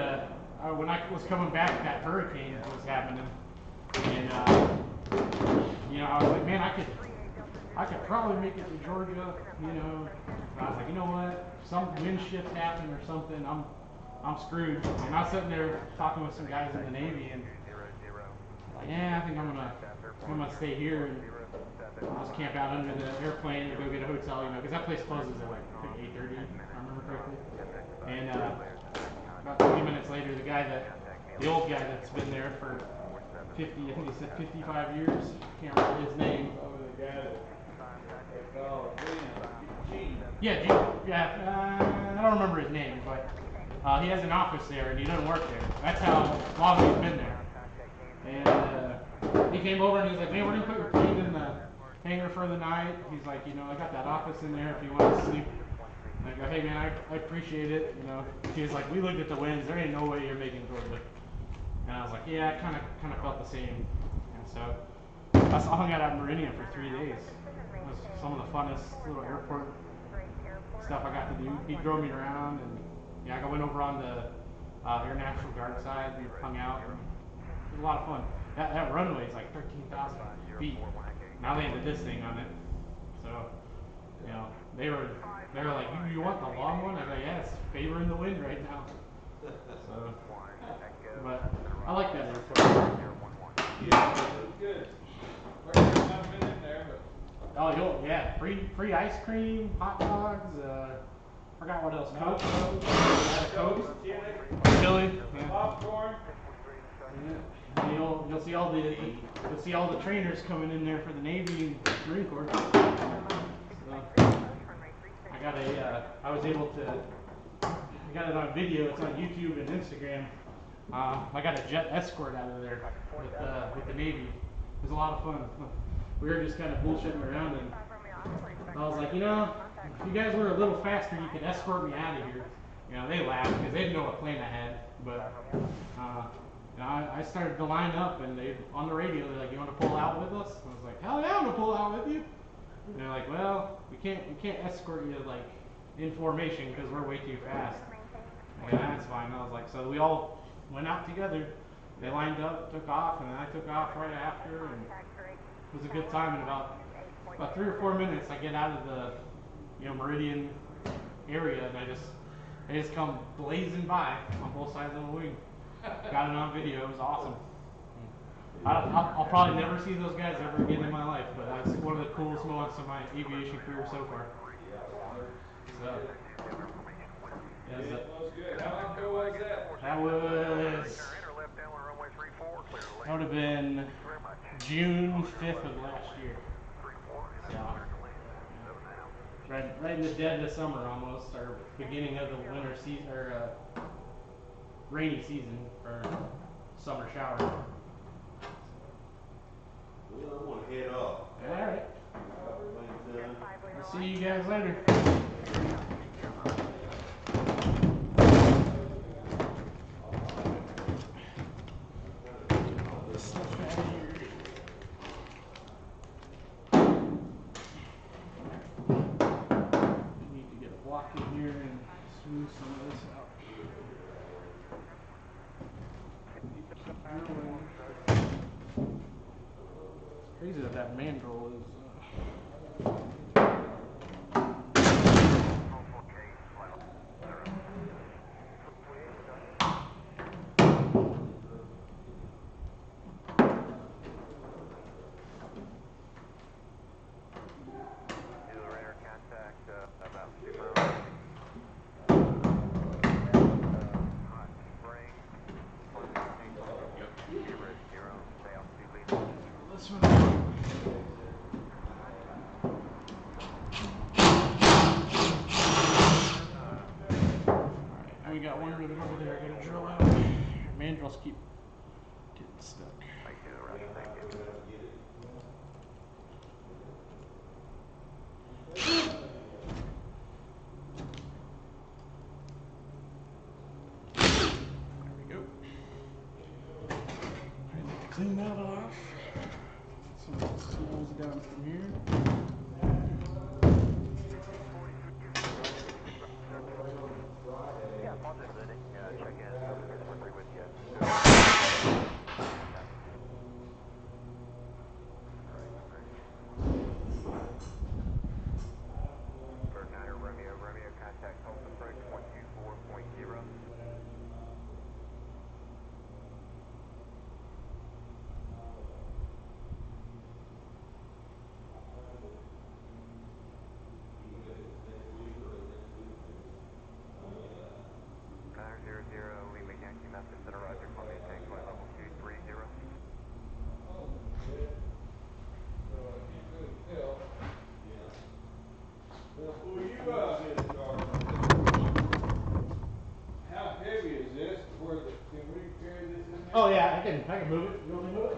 when I was coming back, that hurricane was happening, and I was like, man, I could probably make it to Georgia, I was like, you know what? Some wind shift happened or something. I'm screwed. And I was sitting there talking with some guys in the Navy, and like, yeah, I think I'm gonna stay here and just camp out under the airplane and go get a hotel, you know, because that place closes at like I think 8:30, if I remember correctly. And about 20 minutes later, the old guy that's been there for 50, I think he said 55 years, can't remember his name. Oh, the guy that Gene. Yeah, I don't remember his name, but he has an office there and he doesn't work there. That's how long he's been there. And he came over and he's like, man, we're gonna put your plane in the hangar for the night. He's like, you know, I got that office in there if you want to sleep. And I go, hey man, I appreciate it, you know. He's like, we looked at the winds, there ain't no way you're making Georgia. And I was like, yeah, I kind of felt the same. And so I hung out at Meridian for 3 days. It was some of the funnest little airport stuff I got to do. He drove me around, and yeah, I went over on the Air National Guard side. We hung out. And it was a lot of fun. That runway is like 13,000 feet. And I landed this thing on it. So, you know, they were like, you want the long one? I go, yeah, it's favoring the wind right now. So, but I like that airport. Yeah, it was good. First time I've been in there, but. Oh, yeah, free ice cream, hot dogs, forgot what else, Coke, chili, yeah. Popcorn. Yeah. You'll see all the trainers coming in there for the Navy and Marine Corps. So, I got it on video. It's on YouTube and Instagram. I got a jet escort out of there with the Navy. It was a lot of fun. We were just kind of bullshitting around, and I was like, you know, if you guys were a little faster, you could escort me out of here. You know, they laughed because they didn't know what plane I had. But you know, I started to line up, and they on the radio they're like, "You want to pull out with us?" I was like, "Hell yeah, I'm gonna pull out with you." And they're like, "Well, we can't escort you like in formation because we're way too fast." I go, that's fine. I was like, so we all went out together. They lined up, took off, and then I took off right after, and it was a good time. In about 3 or 4 minutes, I get out of the Meridian area, and I just come blazing by on both sides of the wing. Got it on video. It was awesome. I'll probably never see those guys ever again in my life, but that's one of the coolest moments of my aviation career so far. So, It was good. How long ago was that? That would have been June 5th of last year. So, right in the dead of summer almost, or beginning of the winter season, or rainy season, or summer shower. Well, I'm gonna head off. Alright. I'll see you guys later. Need to get a block in here and smooth some of this out. It's crazy that mandrel is. This one. Alright, we got one rivet over there I gotta drill out. Mandrels keep getting stuck. Clean that off. Some of the tools down from here. Oh yeah, I can move it. You want me to move it?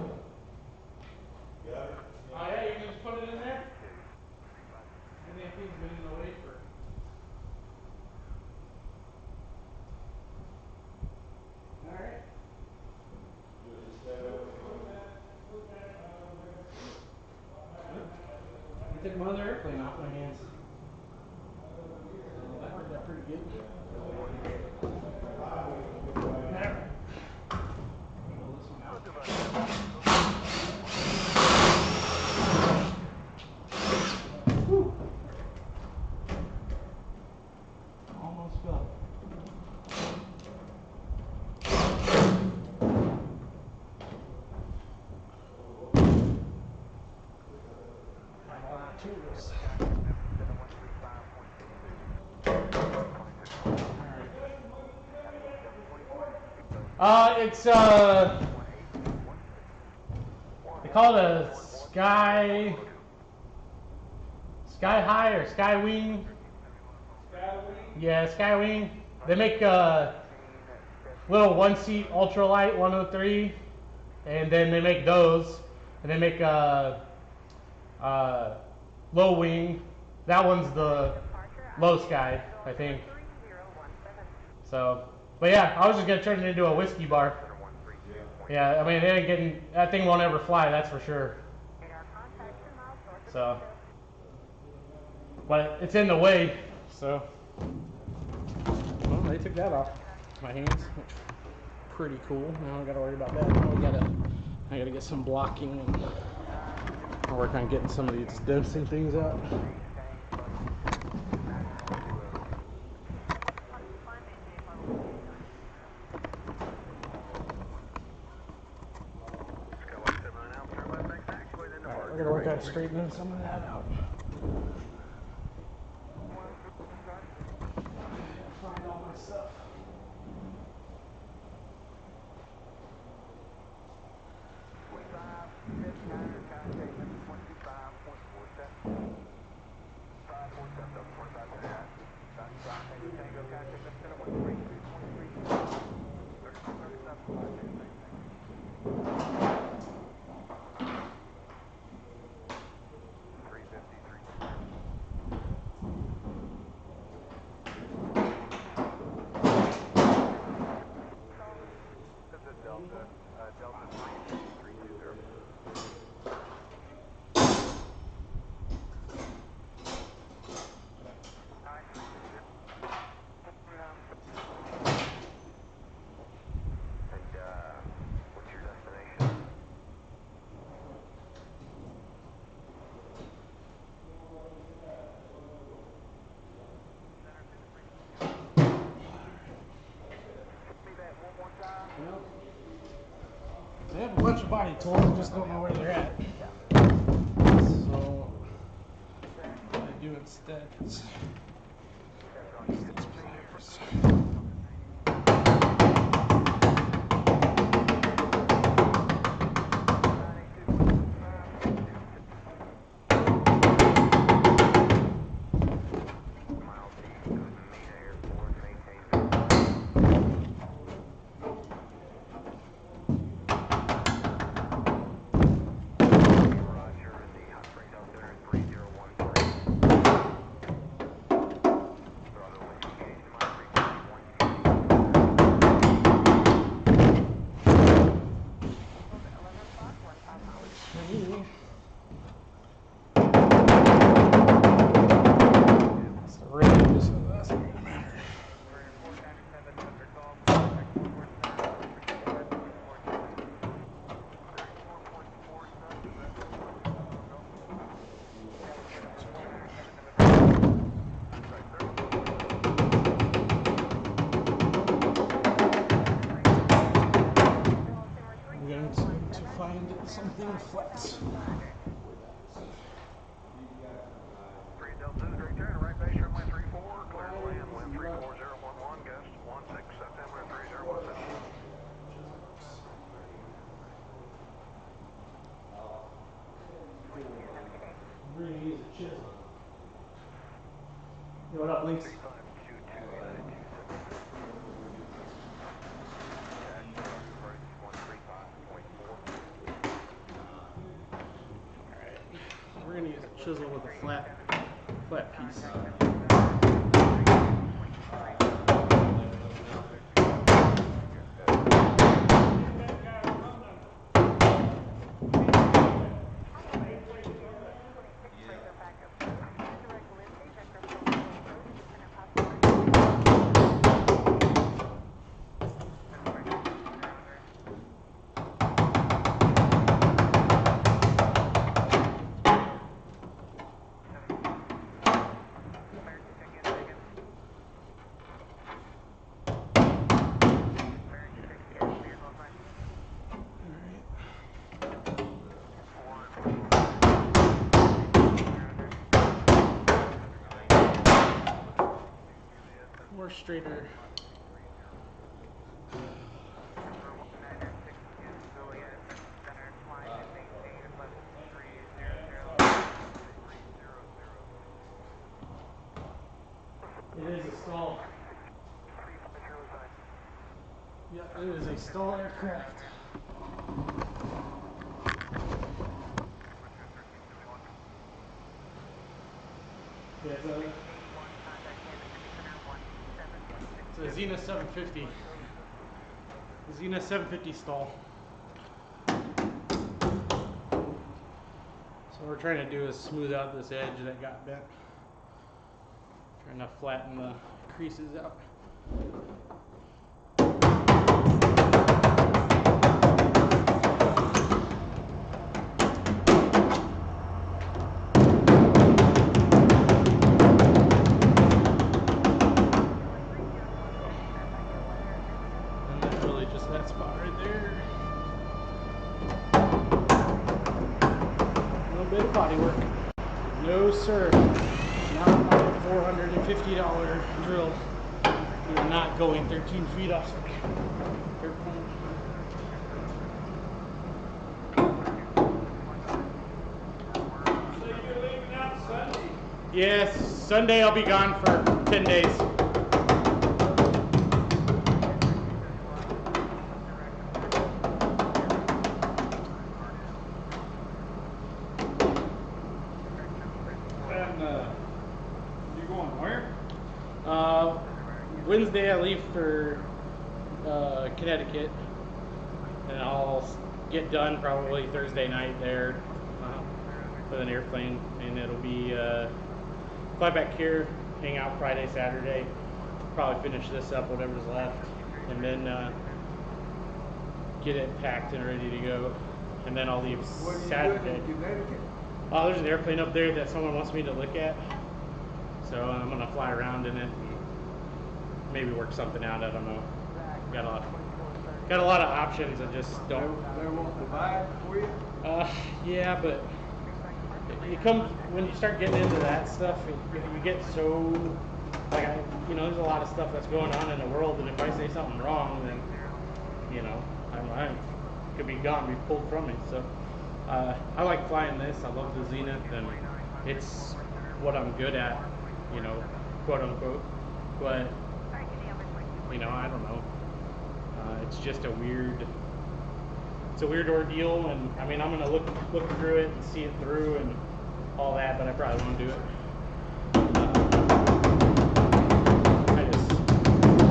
Got it? Oh yeah, you can just put it in there. And that thing's been in the way for. All right. I took my other airplane off my hands. That worked out pretty good. Alright. Pull this one out. Whew. Almost got it. Tools. It's they call it a sky high or sky wing. Yeah, sky wing. They make little one-seat ultralight 103, and then they make those, and they make low wing. That one's the low sky, I think. So, but yeah, I was just gonna turn it into a whiskey bar. Yeah, I mean, it ain't getting, that thing won't ever fly, that's for sure. So, but it's in the way, so. Well, they took that off my hands, which pretty cool. Now I gotta worry about that. Now I gotta get some blocking and I'll work on getting some of these dosing things out. I gotta work on straightening some of that out. Find all my stuff. They have a bunch of body tools, I just don't know where they're at. So, what I do instead is use these pliers. Find something flat. 3 Delta 2, return, right base, runway 34, clear to land, wind 34011, gust 16, September 3017. I'm going to use a chisel. Yo, what up, Links? chisel with a flat piece. More straighter. It is a stall. Yeah, it is a stall aircraft. Yeah, it's a Xena 750. Xena 750 stall. So what we're trying to do is smooth out this edge that got bent. Trying to flatten the creases out. Body work. No sir, not a $450 drill. You're not going 13 feet off the airplane. So you're leaving out Sunday? Yes, Sunday I'll be gone for 10 days. Wednesday I leave for Connecticut, and I'll get done probably Thursday night there with an airplane, and it'll be fly back here, hang out Friday, Saturday, probably finish this up, whatever's left, and then get it packed and ready to go, and then I'll leave Saturday. Oh, there's an airplane up there that someone wants me to look at, so I'm gonna fly around in it. Maybe work something out. I don't know. Got a lot of options. I just don't. They won't provide for you. Yeah, but you come when you start getting into that stuff, you get so like there's a lot of stuff that's going on in the world, and if I say something wrong, then I could be gone, be pulled from me. So I like flying this. I love the Zenith, and it's what I'm good at, quote unquote. But I don't know. It's just a weird ordeal, and I mean, I'm gonna look through it and see it through and all that, but I probably won't do it.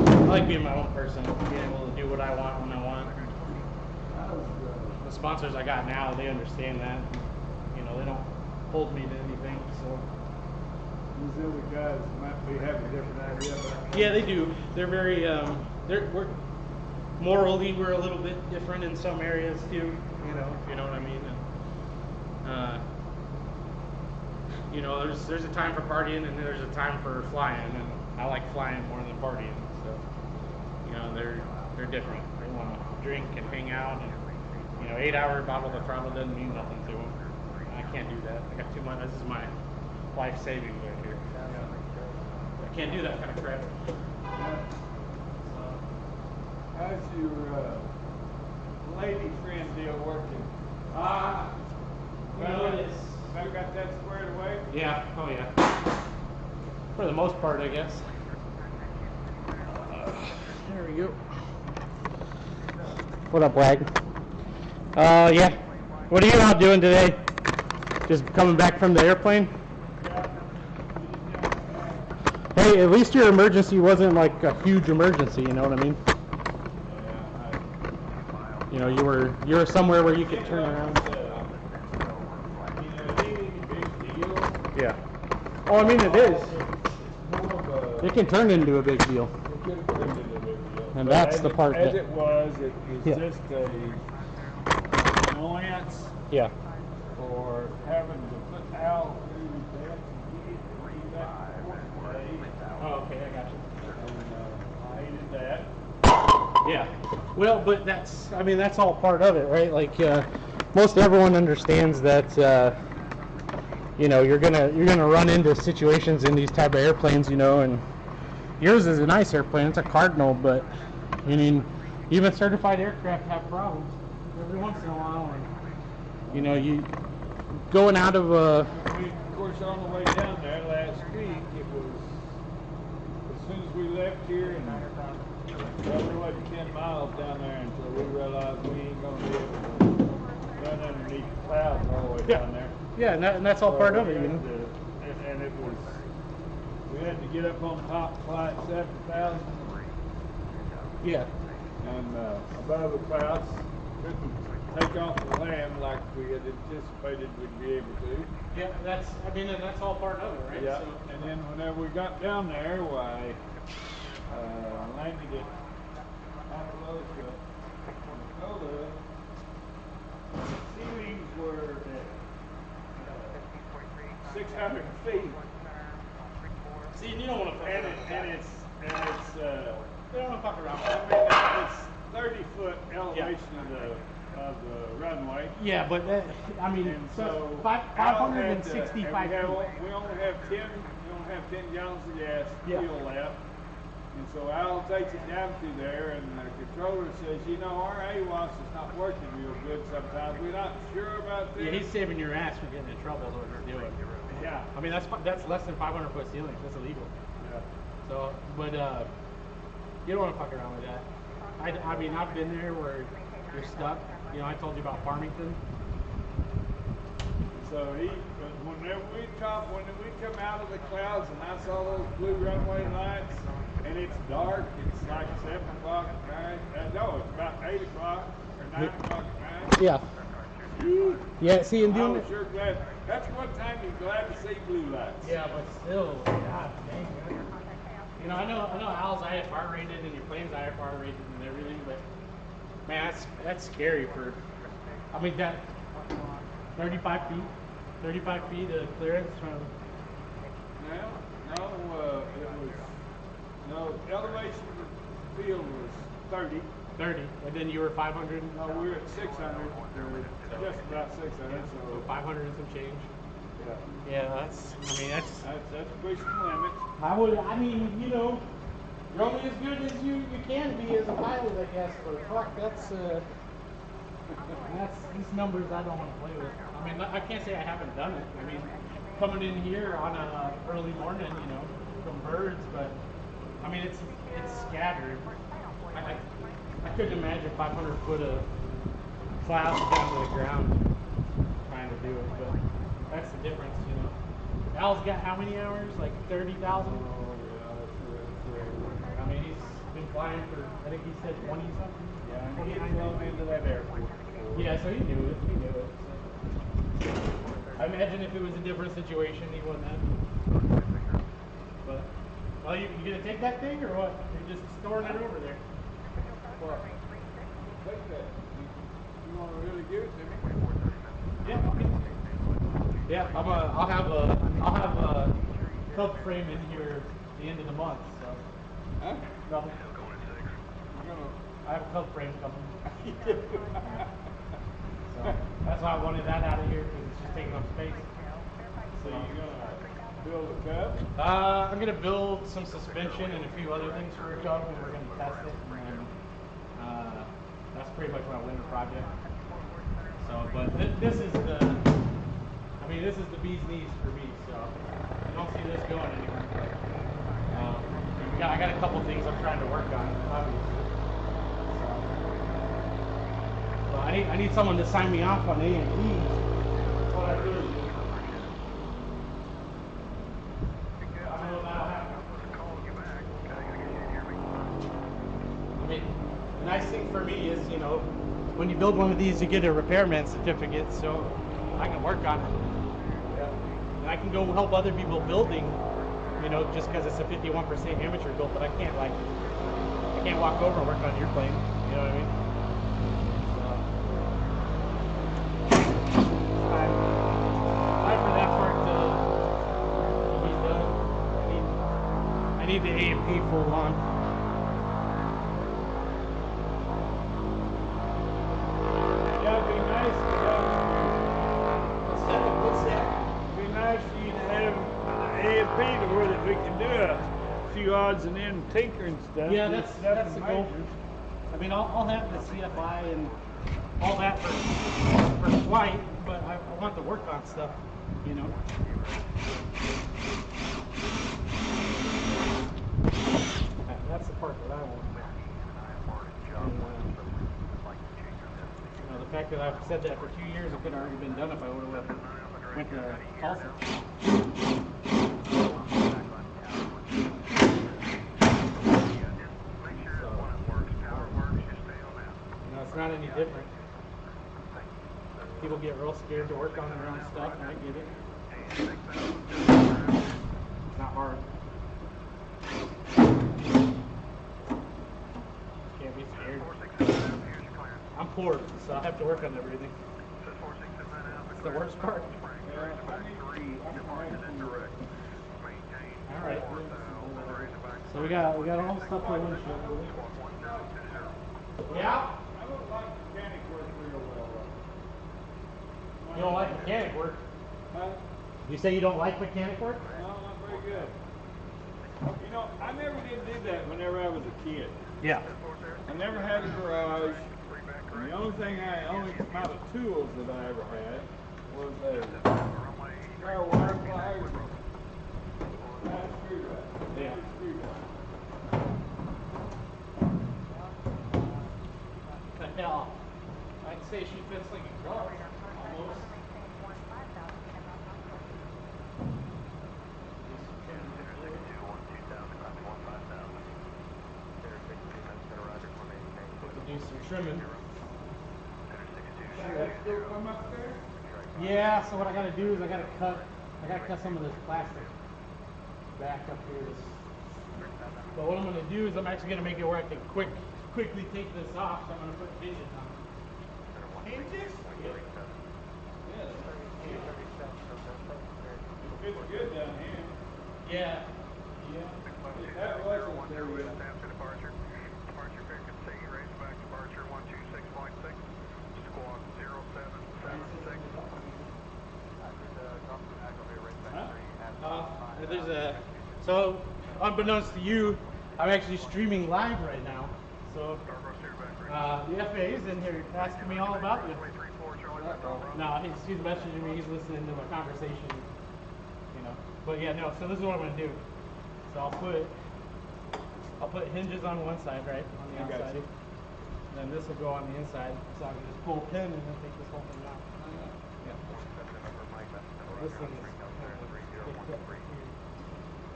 I like being my own person, being able to do what I want when I want. The sponsors I got now, they understand that. They don't hold me to anything, so. These other guys might be having a different idea about that. Yeah, they do. They're very, we're morally, we're a little bit different in some areas too, if you know what I mean. And, there's a time for partying and there's a time for flying, and I like flying more than partying. So, they're different. They want to drink and hang out, and 8-hour bottle of throttle doesn't mean nothing to them. I can't do that. I got too much. This is my life savings right here. I can't do that kind of crap. How's your lady friend deal working? It is. I've got that squared away? Yeah, oh yeah. For the most part, I guess. There we go. What up, Wag? Yeah. What are you out doing today? Just coming back from the airplane? Hey, at least your emergency wasn't like a huge emergency, you know what I mean? You know, you were somewhere where you could turn around. Yeah. Oh, I mean it is. It can turn into a big deal. And that's the part as that... it was Yeah. just a annoyance Yeah. for having to put Al through that to get back to work today. Oh, okay, I got you. And I hated that. Yeah. Well, but that's, I mean, that's all part of it, right? Like, most everyone understands that, you know, you're gonna run into situations in these type of airplanes, you know, and yours is a nice airplane. It's a Cardinal, but I mean, even certified aircraft have problems every once in a while, and you know, you going out of a. Of course, on the way down there last week, it was as soon as we left here, and well, we went 10 miles down there until we realized we ain't gonna be able to run underneath the clouds all the way down there. Yeah, and that's all part of it, you know. And it was, we had to get up on top flight 7,000. Yeah. And above the clouds, couldn't take off the land like we had anticipated we'd be able to. Yeah, that's, I mean, and that's all part of it, right? Yeah. So, And then whenever we got down there, why, landed at Appalachia, Minnesota, ceilings were at 600 feet. see, you don't want to fuck And around. it's You don't want to fuck around. I mean, it's 30-foot elevation of the runway. Yeah, but that, I mean, And so so 565 feet. we only have 10 gallons of gas Yeah. fuel left. And so Al takes it down through there, and the controller says, you know, our AWAS is not working real good sometimes. We're not sure about this. Yeah, he's saving your ass from getting in trouble is what he's doing. Yeah. I mean, that's less than 500 foot ceilings. That's illegal. Yeah. So, but you don't want to fuck around with that. I mean, I've been there where you're stuck. You know, I told you about Farmington. So whenever we come out of the clouds and I saw those blue runway lights, and it's dark, it's like 7 o'clock at night. No, it's about 8 o'clock or 9 o'clock at night. Yeah. Yeah, see, and I doing was it. sure glad. That's one time you're glad to see blue lights. Yeah, but still, god dang. You know, I know Al's IFR rated and your plane's IFR rated and everything, but man, that's scary for. I mean, that 35 feet of clearance from. No, elevation of the field was 30. 30, and then you were 500. No, we were at 600. Just about 600. So 500 and some change. Yeah. Yeah, that's That's pushing the limits. I mean, you know, you're only as good as you can be as a pilot, I guess, but fuck, that's these numbers I don't want to play with. I mean, I can't say I haven't done it. I mean, coming in here on a early morning, you know, from birds, but I mean, it's scattered. I couldn't imagine 500 foot of clouds down to the ground trying to do it, but that's the difference, you know. Al's got how many hours? Like 30,000? Oh, yeah, that's I mean, he's been flying for, I think he said 20 something? Yeah, and he had flown into that airport before. Yeah, so he knew it. So. I imagine if it was a different situation, he wouldn't have. But, well, you gonna take that thing or what? You're just storing it over there. Well, take that. You want to really give it to me? Yeah. Yeah, I'll have a club frame in here at the end of the month. So. Huh? Nothing. I have a club frame coming. So that's why I wanted that out of here because it's just taking up space. So you're gonna build a Cub? I'm gonna build some suspension and a few other things for a Cub, and we're gonna test it, and then that's pretty much my winter project. So, but this is the bee's knees for me. So I don't see this going anywhere. But I got a couple things I'm trying to work on, obviously. So, I need someone to sign me off on A&P. That's what I really do. nice thing for me is, you know, when you build one of these, you get a repairman certificate, so I can work on it. Yeah. And I can go help other people building, you know, just because it's a 51% amateur build, but I can't like, I can't walk over and work on your plane, you know what I mean? Time for that part to be done. I need the A&P full on. Yeah, it'd be nice to have. What's that? It'd be nice for you to have an A&P to where that we can do a few odds and ends tinkering stuff. Yeah, that's the goal. I mean, I'll have the CFI and all that for flight, but I want to work on stuff, you know. That's the part that I want. You know, the fact that I've said that for 2 years, it could have already been done if I would have went to Tulsa. No, it's not any different. People get real scared to work on their own stuff, and I get it. It's not hard. Can't be scared. I'm poor, so I have to work on everything. It's the worst part. Alright. So we got all the stuff for windshield. Yeah? I don't like mechanic work real well. You don't like mechanic work? Huh? You say you don't like mechanic work? No, not very good. You know, I never did do that whenever I was a kid. Yeah. I never had a garage. And the only amount of tools that I ever had was a spare wire pliers, and a screwdriver. Yeah. Hell, I'd say she fits like a glove, almost. Do some trimming. Come up there? Yeah, so what I gotta do is I gotta cut some of this plastic back up here. But what I'm gonna do is I'm actually gonna make it where I can quickly take this off, so I'm gonna put hinges on it. Hinges? Yeah. It fits good down here. Yeah. If that wasn't there yet. So unbeknownst to you, I'm actually streaming live right now. So the FAA is in here asking me all about you. No, he's messaging me. He's listening to my conversation. You know, but yeah, no. So this is what I'm gonna do. So I'll put hinges on one side, right, on the outside. And then this will go on the inside, so I can just pull a pin and then take this whole thing out. Yeah. This thing is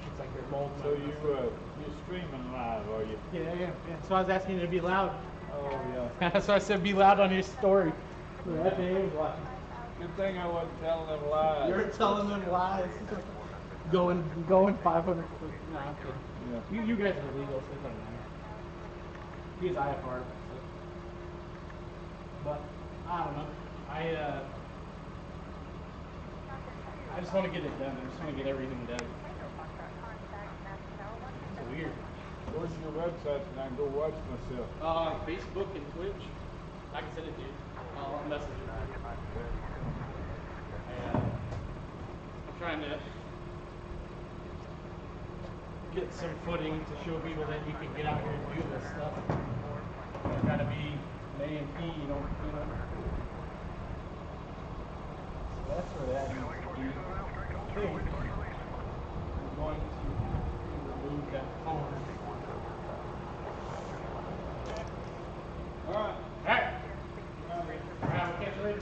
it's like they're molding. So you're streaming live, are you? Yeah. So I was asking you to be loud. Oh yeah. So I said be loud on your story. The FAA was watching. Good thing I wasn't telling them lies. You're telling them lies. going 500 foot. No, I'm kidding. Yeah. You guys are legal, so it doesn't matter. He's IFR. So. But I don't know. I just want to get it done. I just want to get everything done. It's weird. Where's your website and I can go watch myself? Facebook and Twitch. I can send it to you. I'll message you. I'm trying to get some footing to show people that you can get out here and do this stuff. You don't gotta be an A&P, you know. So that's where that needs to be. I think I'm going to remove that phone. Alright. Alright. Alright, we'll catch you later.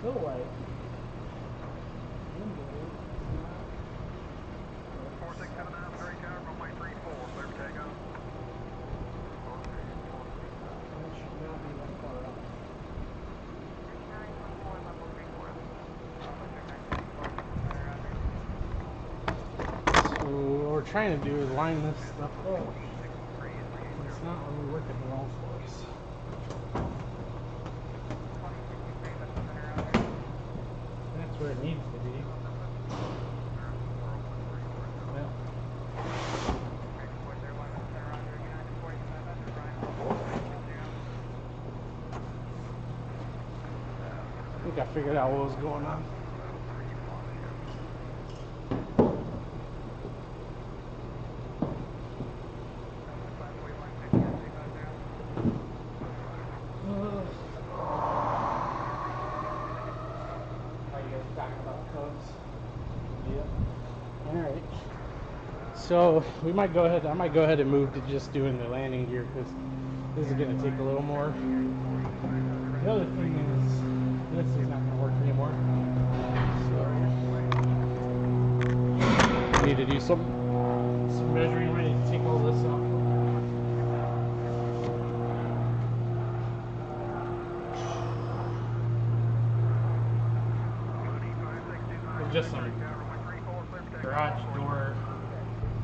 Feel like. 4679, Missouri Tower, runway 34, clear for takeoff. That should not be that far up. So what we're trying to do is line this stuff up. It's not really working well for us. That's where it needs to be. Well, I think I figured out what was going on. Alright. So we might go ahead, I might go ahead and move to just doing the landing gear because this is going to take a little more. The other thing is this is not going to work anymore. So I need to do some measuring. I need to take all this off. Just some garage door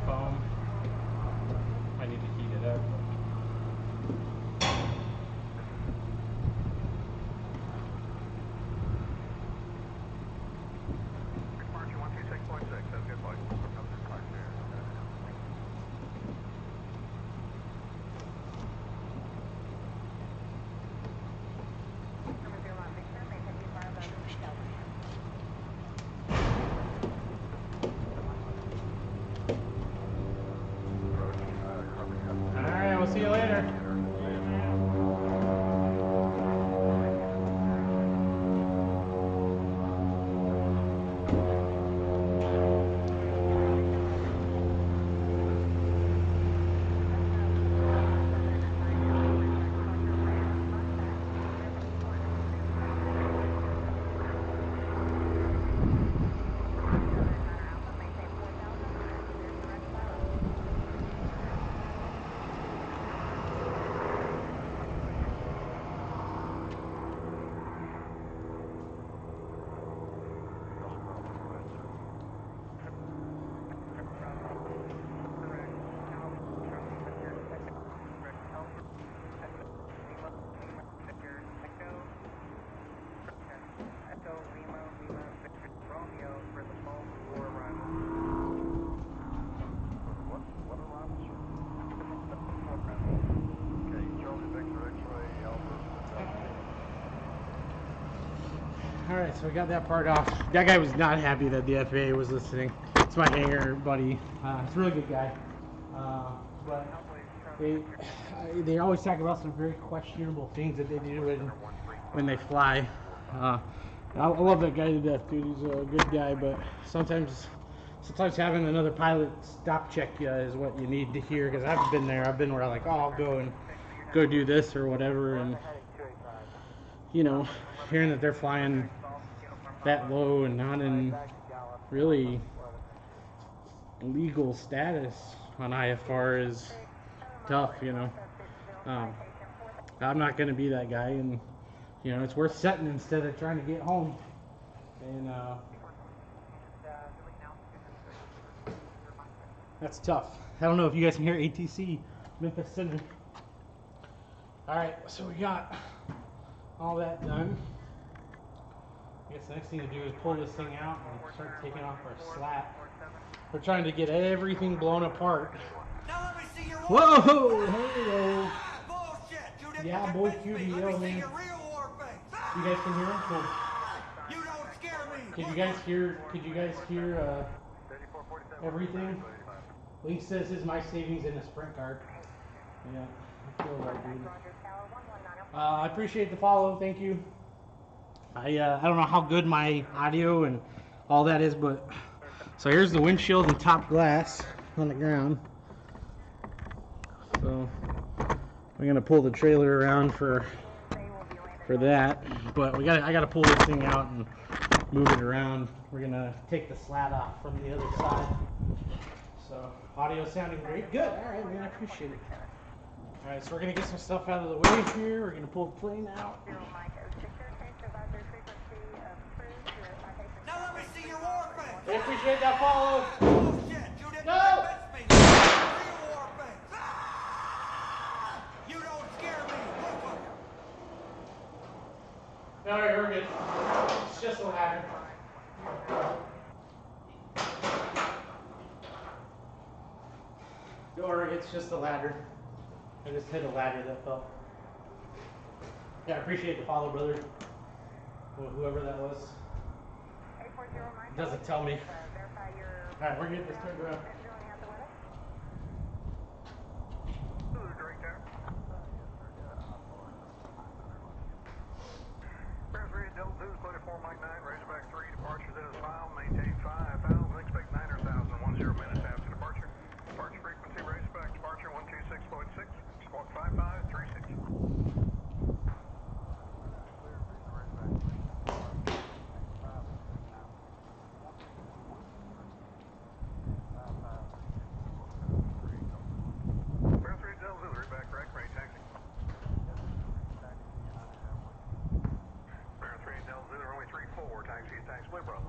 foam. I need to heat it up. Departure 126.6, that's good flight. Alright, we'll see you later. Alright, so we got that part off. That guy was not happy that the FAA was listening. It's my hangar buddy. He's a really good guy. But they always talk about some very questionable things that they do when they fly. I love that guy to death, dude. He's a good guy, but sometimes having another pilot stop check you is what you need to hear, because I've been there. I've been where I'm like, oh, I'll go do this or whatever, and you know, hearing that they're flying that low and not in really legal status on IFR is tough, you know. I'm not going to be that guy, and you know, it's worth setting instead of trying to get home. And that's tough. I don't know if you guys can hear ATC Memphis Center. Alright, so we got all that done. I guess the next thing to do is pull this thing out and start taking off our slat. We're trying to get everything blown apart. Now let me see your Whoa! Hello! bullshit! Yeah, boy, QBL, man. You guys can hear him? Cool. You don't scare me! Could you guys hear everything? Link says his my savings in a sprint card. Yeah, I feel that, dude. I appreciate the follow, thank you. I don't know how good my audio and all that is, but so here's the windshield and top glass on the ground. So we're gonna pull the trailer around for for that. But I gotta pull this thing out and move it around. We're gonna take the slat off from the other side. So audio sounding great. Good. All right, man. I appreciate it. All right, so we're gonna get some stuff out of the way here. We're gonna pull the plane out. Now let me see your war face. I appreciate that follow. Bullshit. You didn't Go. convince me. Let me see your war face. Ah! You don't scare me. All right, we're good. It's just a ladder. Don't worry, it's just a ladder. I just hit a ladder that fell. Yeah, I appreciate the follow, brother. Well, whoever that was. It doesn't tell me. Alright, we're getting this turned around. Razorback 3, departure that is filed, maintain 5,000, expect 9,000, 10 minutes after departure. Departure frequency, Razorback, departure 126.6, squawk 5536. Bear 3 Delta Zulu, back correct, ready taxi. Bear 3 Delta Zulu, runway 34, taxi, Blue Bravo.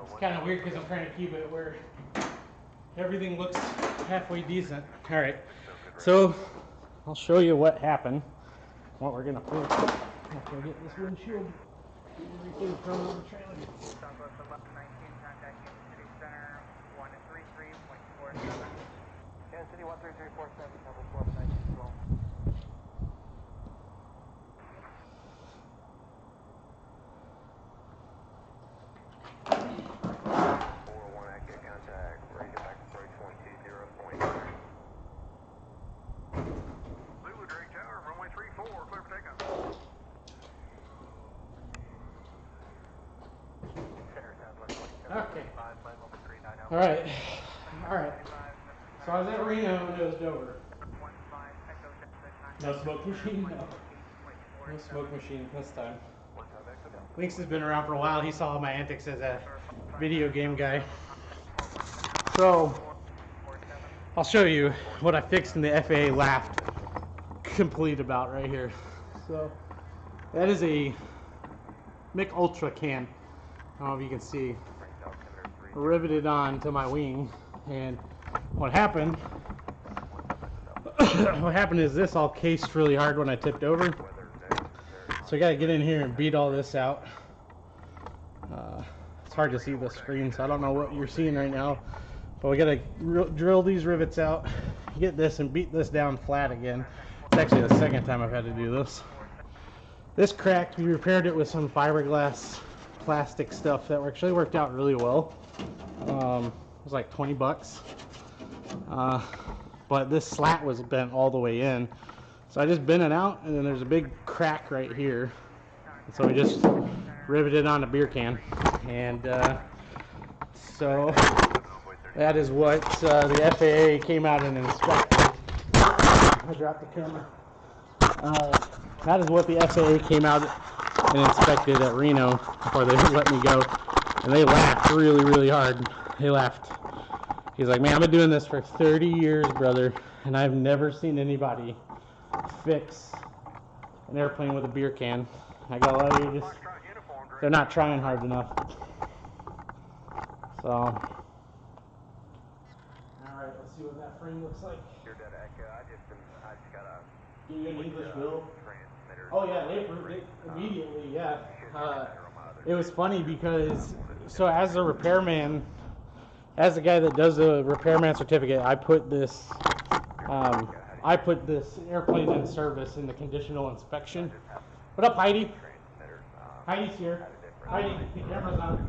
It's kind of weird because I'm trying to keep it where everything looks halfway decent. All right, so I'll show you what happened. What we're gonna put after I get this windshield. Everything from the trailer. Southwest 1119, contacting City Center 133.47. Kansas City 13347, Southwest 1119 control. 401 active contact, Razorback approach 120.9. Zulu Drake Tower, runway 34, clear for takeoff. Okay. All right. All right. So I was at Reno and nosed over. No smoke machine. No smoke machine this time. Lynx has been around for a while. He saw my antics as a video game guy. So I'll show you what I fixed and the FAA laughed complete about right here. So that is a Mick Ultra can. I don't know if you can see. Riveted on to my wing, and what happened is this all cased really hard when I tipped over. So I got to get in here and beat all this out. It's hard to see the screen, so I don't know what you're seeing right now. But we got to drill these rivets out, get this, and beat this down flat again. It's actually the second time I've had to do this. This cracked. We repaired it with some fiberglass plastic stuff that actually worked out really well. It was like 20 bucks. But this slat was bent all the way in. So I just bent it out, and then there's a big crack right here. And so we just riveted on a beer can. And so that is what the FAA came out and inspected. I dropped the camera. That is what the FAA came out and inspected at Reno before they let me go. And they laughed really, really hard. They laughed. He's like, man, I've been doing this for 30 years, brother, and I've never seen anybody fix an airplane with a beer can. I go, oh, they're not trying hard enough. So, all right, let's see what that frame looks like. Your data echo, I just got a... Give you an English bill? Oh yeah, they approved it immediately, yeah. It was funny because, so as a repairman, as the guy that does the repairman certificate, I put this airplane in service in the conditional inspection. What up, Heidi? Heidi's here. Heidi, the camera's on.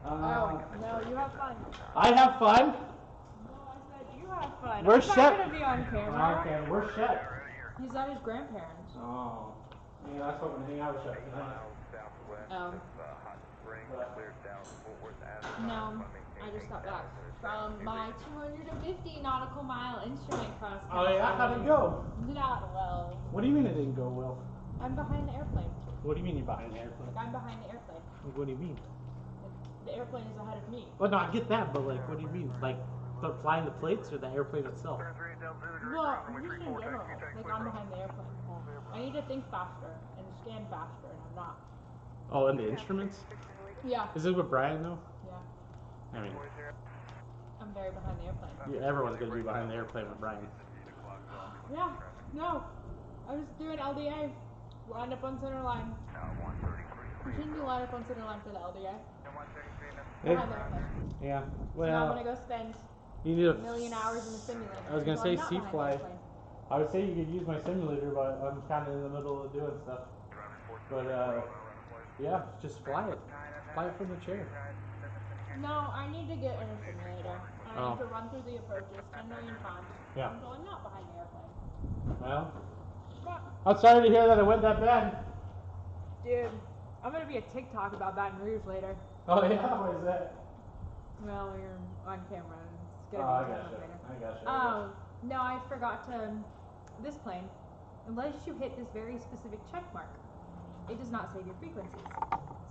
No, you have fun. I have fun? No, I said you have fun. Where's I'm Shep? not gonna be on camera. Okay, where's Shep? He's at his grandparents. Oh. Yeah, I was hoping to hang out with Shep tonight. No, I just got back from my 250 nautical mile instrument cross country. Oh yeah, how'd it go? Not well. What do you mean it didn't go well? I'm behind the airplane. What do you mean you're behind the airplane? Like I'm behind the airplane. Like, what do you mean? The airplane is ahead of me. Well, no, I get that, but like, what do you mean? Like, flying the plates or the airplane itself? Well, just in general. Like I'm behind the airplane. I need to think faster and scan faster, and I'm not. Oh, and the instruments? Yeah. Is this with Brian though? Yeah. I mean, I'm very behind the airplane. yeah, everyone's gonna be behind the airplane with Brian. Yeah. No. I was doing LDA. Lined up on center line. Shouldn't you line up on center line for the LDA? Behind the airplane. Yeah. So now I'm Well, gonna go spend you need a million hours in the simulator. I was gonna say I'm not behind the C-Fly. airplane. I would say you could use my simulator, but I'm kind of in the middle of doing stuff. But yeah, just fly it. Fly it from the chair. No, I need to get in a simulator. I Oh. need to run through the approaches 10 million times. Yeah. So I'm not behind the airplane. Well, But, I'm sorry to hear that it went that bad. dude, I'm gonna be a TikTok about Baton Rouge later. Oh yeah, what is that? Well, you're on camera. It's Oh, gonna I be a gotcha. TikTok later. I gotcha. No, I forgot to. This plane, unless you hit this very specific check mark, it does not save your frequencies.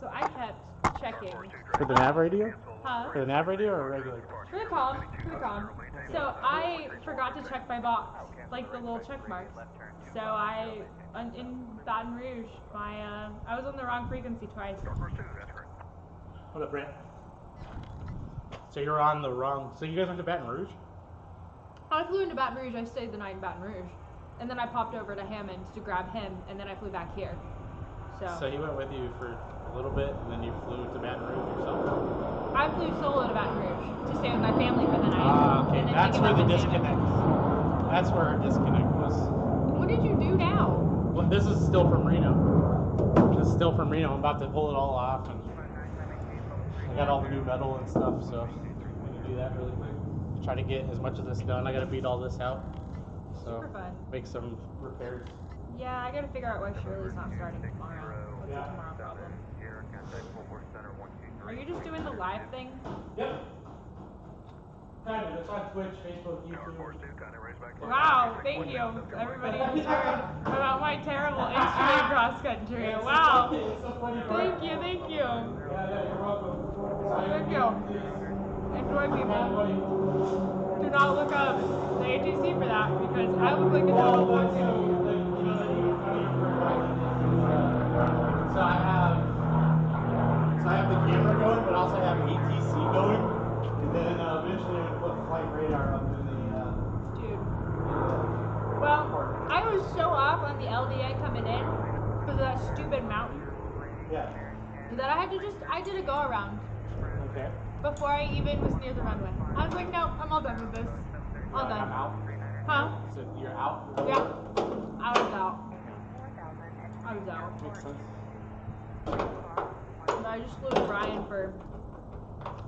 So I kept checking. For the nav radio? Huh? For the nav radio or regular? For the comm, for the comm. So I forgot to check my box, like the little check marks. So in Baton Rouge, I was on the wrong frequency twice. What up, Brent? So you're on the wrong. So you guys went to Baton Rouge? I flew into Baton Rouge. I stayed the night in Baton Rouge, and then I popped over to Hammond to grab him, and then I flew back here. So he went with you for a little bit, and then you flew to BatonRouge yourself? I flew solo to Baton Rouge to stay with my family for the night. Ah, okay. And then That's pick where him the up in disconnect. That's where our disconnect was. What did you do now? Well, this is still from Reno. This is still from Reno. I'm about to pull it all off, and I got all the new metal and stuff, so I'm gonna do that really quick. Try to get as much of this done. I gotta beat all this out. So Super fun. make some repairs. Yeah, I gotta figure out why Shirley's not starting tomorrow. What's Yeah. the tomorrow problem? Are you just doing the live thing? Yep. Kind of. It's on Twitch, Facebook, YouTube. Wow, thank you. Everybody has heard about my terrible instrument cross country. Wow. It's so funny. Thank you, thank you. Yeah, you're welcome. Thank you. Enjoy, people. Do not look up the ATC for that because I look like a total bullshit. So I have the camera going, but also have ATC going, and then eventually I'm gonna put flight radar up in the. Dude. Well, I was so off on the LDA coming in because of that stupid mountain Yeah. that I did a go around Okay. before I even was near the runway. I was like, no, I'm all done with this. All I'm done. out. Huh? So you're out. Yeah. I was out. I was out. Makes sense. And I just flew with Brian for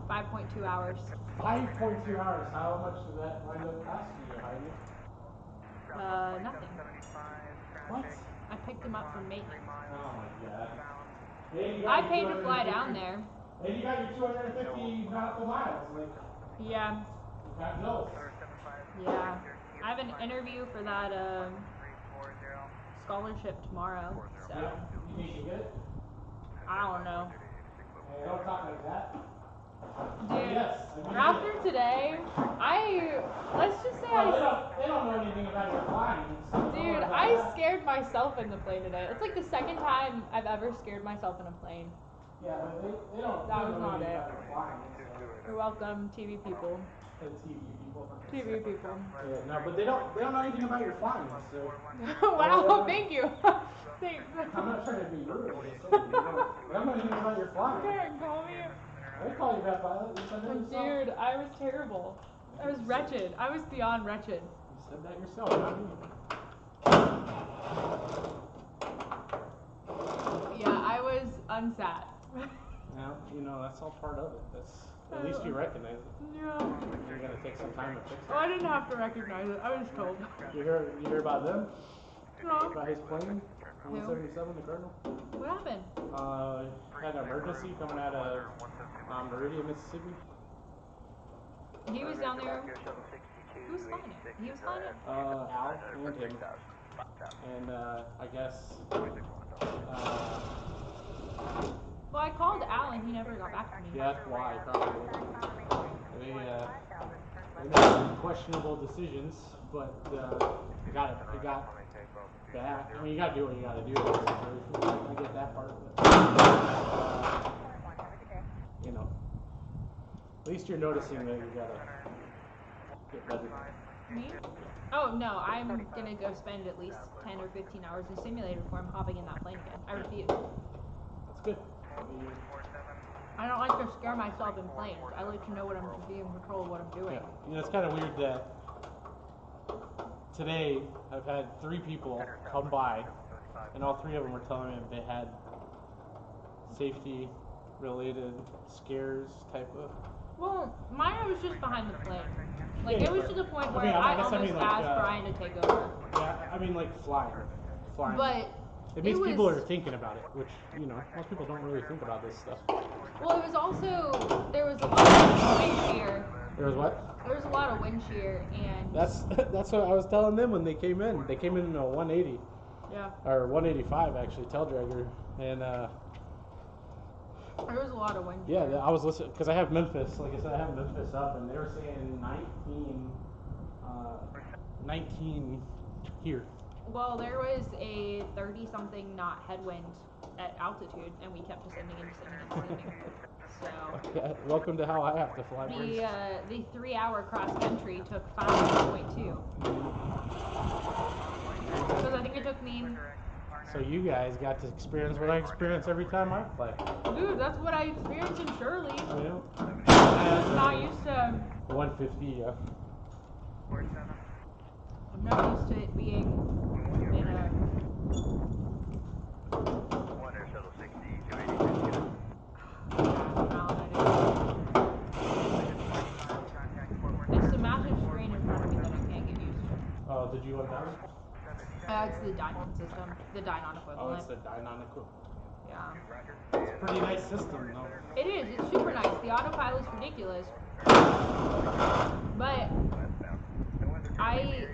5.2 hours. 5.2 hours. How much did that wind up costing you, Heidi? Nothing. What? I picked him up from maintenance. Oh my god. And you got I your paid to fly 250 down there. And you got your 250 nautical miles. Like, Yeah. got jealous. Yeah. I have an interview for that scholarship tomorrow. So Yeah. You think you get it? I don't know. Hey, don't talk like that. Dude, Yes, I mean, after today, let's just say they don't know anything about your flying. So don't worry dude, about I that. scared myself in the plane today. It's like the second time I've ever scared myself in a plane. Yeah, but they don't. That they was don't not know anything it. about your flying. So. You're welcome, TV people. The TV people. TV people. Yeah, no, but they don't know anything about your flying. So. Wow, thank you. Thanks. I'm not trying to be rude. I'm just saying, they don't know anything about your flying. Karen, call me. They call you that pilot. You said that yourself. Dude, I was terrible. I was wretched. I was beyond wretched. You said that yourself, not me. Yeah, I was unsat. Now, you know, that's all part of it. That's At least you recognize it. Yeah. You're gonna take some time to fix it. Oh, I didn't have to recognize it. I was told. You hear about them? No. About his plane? 177, the Cardinal? What happened? Had an emergency coming out of Meridian, Mississippi. He was down there. Who was flying it? He was flying it? Al and him. And I guess well, I called Al and he never got back to me. yeah, that's why probably. They made some questionable decisions, but it got back. I mean, you gotta do what you gotta do in this situation. I get that part of it. You know, at least you're noticing that you gotta get better. Me? Oh no, I'm gonna go spend at least 10 or 15 hours in simulator before I'm hopping in that plane again. I refuse. That's good. I don't like to scare myself in planes. I like to know what I'm being in control of what I'm doing. Yeah. You know, it's kind of weird that today I've had 3 people come by, and all 3 of them were telling me they had safety-related scares type of. Well, mine was just behind the plane. Like, Yeah, it was but- to the point I where mean, I guess almost like, asked Brian to take over. Yeah, I mean like flying. But it means it was, people are thinking about it, which, you know, most people don't really think about this stuff. well, it was also, there was a lot of wind shear. There was what? There was a lot of wind shear, and That's what I was telling them when they came in. They came in a 180. Yeah. Or 185 actually, tail dragger, and there was a lot of wind. yeah, I was listening because I have Memphis. Like I said, I have Memphis up, and they were saying 19 here. Well, there was a 30-something knot headwind at altitude, and we kept descending and descending and descending. So Welcome to how I have to fly. the 3-hour cross country took 5.2. Because I think it took me. So you guys got to experience what I experience every time I fly. Dude, that's what I experienced in Shirley. Yeah. I'm not used to. 150. Yeah. I'm not used to it being in a. It's the massive screen in front of me that I can't get used to. Oh, did you 1000? It's the Dynon system, the Dynon equivalent. Oh, it's the Dynon equivalent. Yeah. It's a pretty nice system, though. It is. It's super nice. The autopilot's ridiculous. But I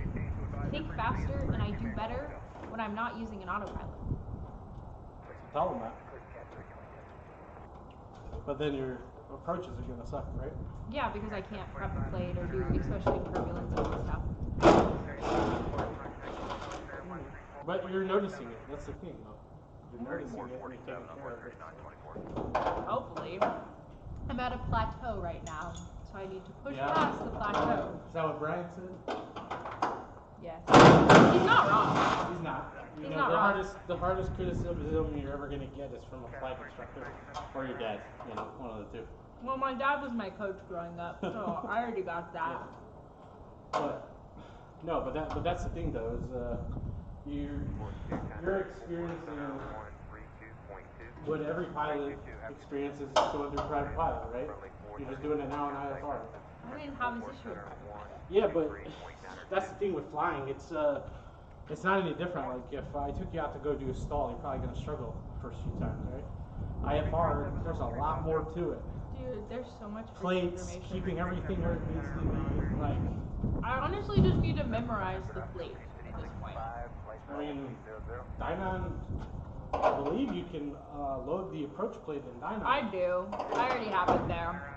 think faster and I do better when I'm not using an autopilot. Tell them that. But then your approaches are gonna suck, right? Yeah, because I can't prep a plate or do, especially in turbulence and stuff. But you're noticing it. That's the thing, though. You're noticing it and you're taking care of it. Hopefully. I'm at a plateau right now, so I need to push Yeah. past the plateau. Is that what Brian said? Yes. He's not wrong. He's not. You He's know, not the wrong. hardest criticism you're ever gonna get is from a flight instructor or your dad. You know, one of the two. Well, my dad was my coach growing up, so I already got that. But no, but that's the thing though is you're experiencing what every pilot experiences going through private pilot, right? You're just doing it now in IFR. I didn't have this issue. Yeah, but that's the thing with flying. It's not any different. Like if I took you out to go do a stall, you're probably gonna struggle the first few times, right? IFR, there's a lot more to it. Dude, there's so much Plates, information. keeping everything where it needs to be. Like, I honestly just need to memorize the plate at this point. I mean, Dynon, I believe you can load the approach plate in Dynon. I do. I already have it there.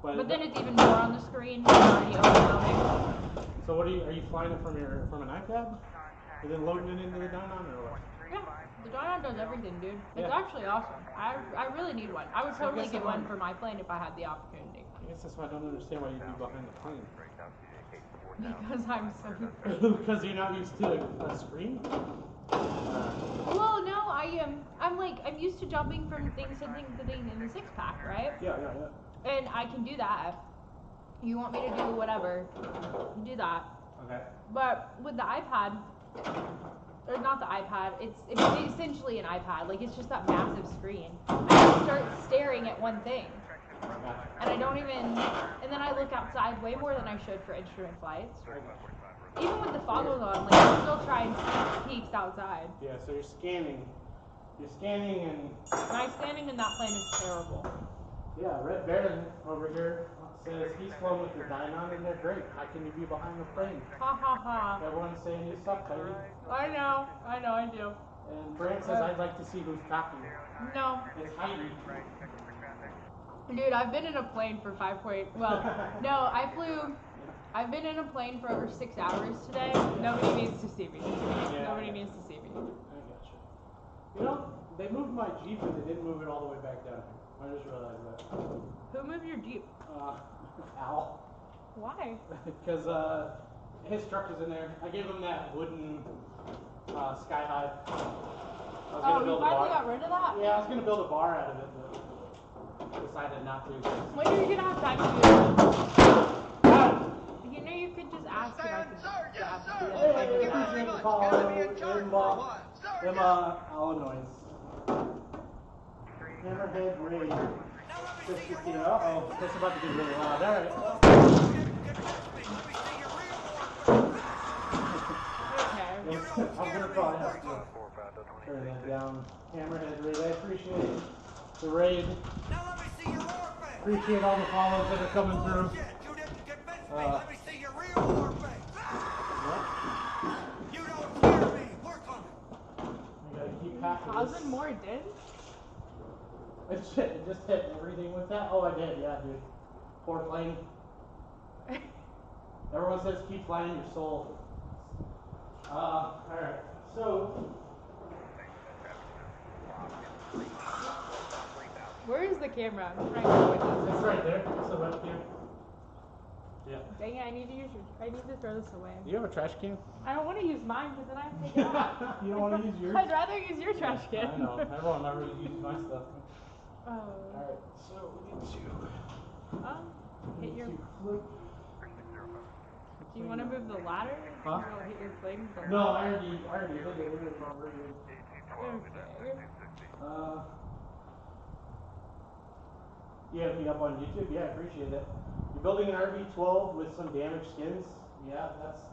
But then it's even more on the screen. It's already overwhelming. So what are you flying it from an iPad? And then loading it into the Dynon or what? Yeah, the Dynon does everything, dude. It's Yeah. actually awesome. I really need one. I would So I totally guess get I'm one on- for my plane if I had the opportunity. I guess that's why I don't understand why you'd be behind the plane. Because I'm so. Because you're not used to a screen? Well, no, I'm used to jumping from thing to thing to thing in the 6-pack, right? Yeah. And I can do that. You want me to do whatever, do that. Okay. But with the iPad, or not the iPad, it's essentially an iPad. Like, it's just that massive screen. I can start staring at one thing. And I don't even, and then I look outside way more than I should for instrument flights. Even with the foggles on, like, I still try and see peaks outside. Yeah, so you're scanning. You're scanning and... My scanning in that plane is terrible. Yeah, Red Baron over here says he's flown with the Dynon and they're great. How can you be behind the plane? Ha ha ha. Everyone's saying you suck, baby. I know, I do. And Brant says I'd like to see who's talking. No. It's Heidi. Dude, I've been in a plane for 5 point, well, no, I've been in a plane for over 6 hours today. Nobody needs to see me. Nobody needs to see me. I got you. You know, they moved my Jeep, but they didn't move it all the way back down. I just realized that. Who moved your Jeep? Al. Why? Because his truck was in there. I gave him that wooden sky high. Oh, you finally got rid of that? Yeah, I was going to build a bar out of it, but decided not to. When are you going to have time to do that? You know, you could just ask if I could grab the other Hey, appreciate the call. Emma Illinois. Hammerhead Ray. Uh-oh, that's about to get really loud. Alright. I'm going to probably have to turn that down. Hammerhead Raid, I appreciate the raid. Appreciate all the follows that are coming through. Let me see your real war face. You don't scare me. Work on it. I gotta keep half of this. 1,000 more did? It just hit everything with that. Oh, I did, yeah, dude. Poor plane. Everyone says keep flying your soul. Alright, so. Where is the camera? I'm trying to go with this. It's right there. It's the webcam. Yeah. Dang it, I need to throw this away. Do you have a trash can? I don't want to use mine because then I have to take it out. You don't want to use yours? I'd rather use your trash can. I know. Everyone never uses my stuff. Oh. Alright, so we need to hit your. Flip. Do you want to move the ladder? Huh? You want to hit your plane? No, I already hit it. Okay. You have me up on YouTube? Yeah, I appreciate it. You're building an RV-12 with some damaged skins? Yeah, that's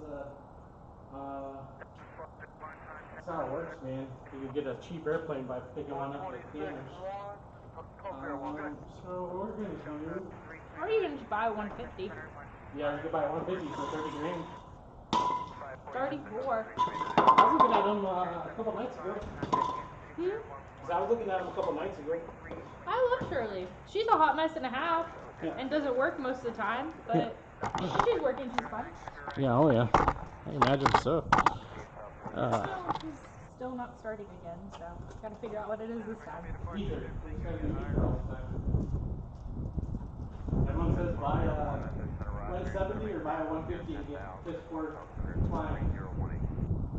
how it works, man. You can get a cheap airplane by picking one up that's damaged. So we're gonna do. Or you can just buy 150. Yeah, you can buy 150 for 30 grand. 34. I was looking at them a couple nights ago. Hmm? I was looking at them a couple nights ago. I love Shirley. She's a hot mess and a half, and doesn't work most of the time, but when she's working, she's fun. Yeah, oh yeah. I imagine so. She's still not starting again, so gotta figure out what it is this time. Either. It's gotta be either all the time. Everyone says buy a 170 or buy a 150 and get Pittsburgh flying.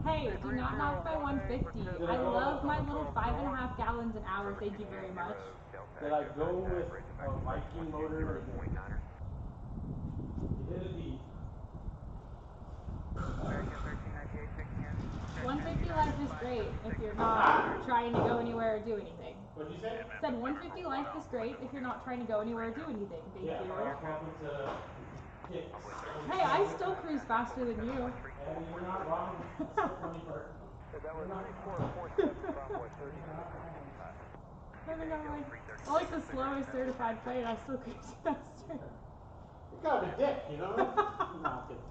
Hey, do not knock my 150. I love my little 5.5 gallons an hour. Thank you very much. Did I go with a Viking motor or you did a D? 150 life is great if you're not trying to go anywhere or do anything. What'd you say? Said 150 life is great if you're not trying to go anywhere or do anything. Thank you. Hey, Hey, I still cruise faster than you. and you're not wrong. That's the funny part. I like the slowest certified plane. I still cruise faster. You're kind of a dick, you know? No, I'm kidding.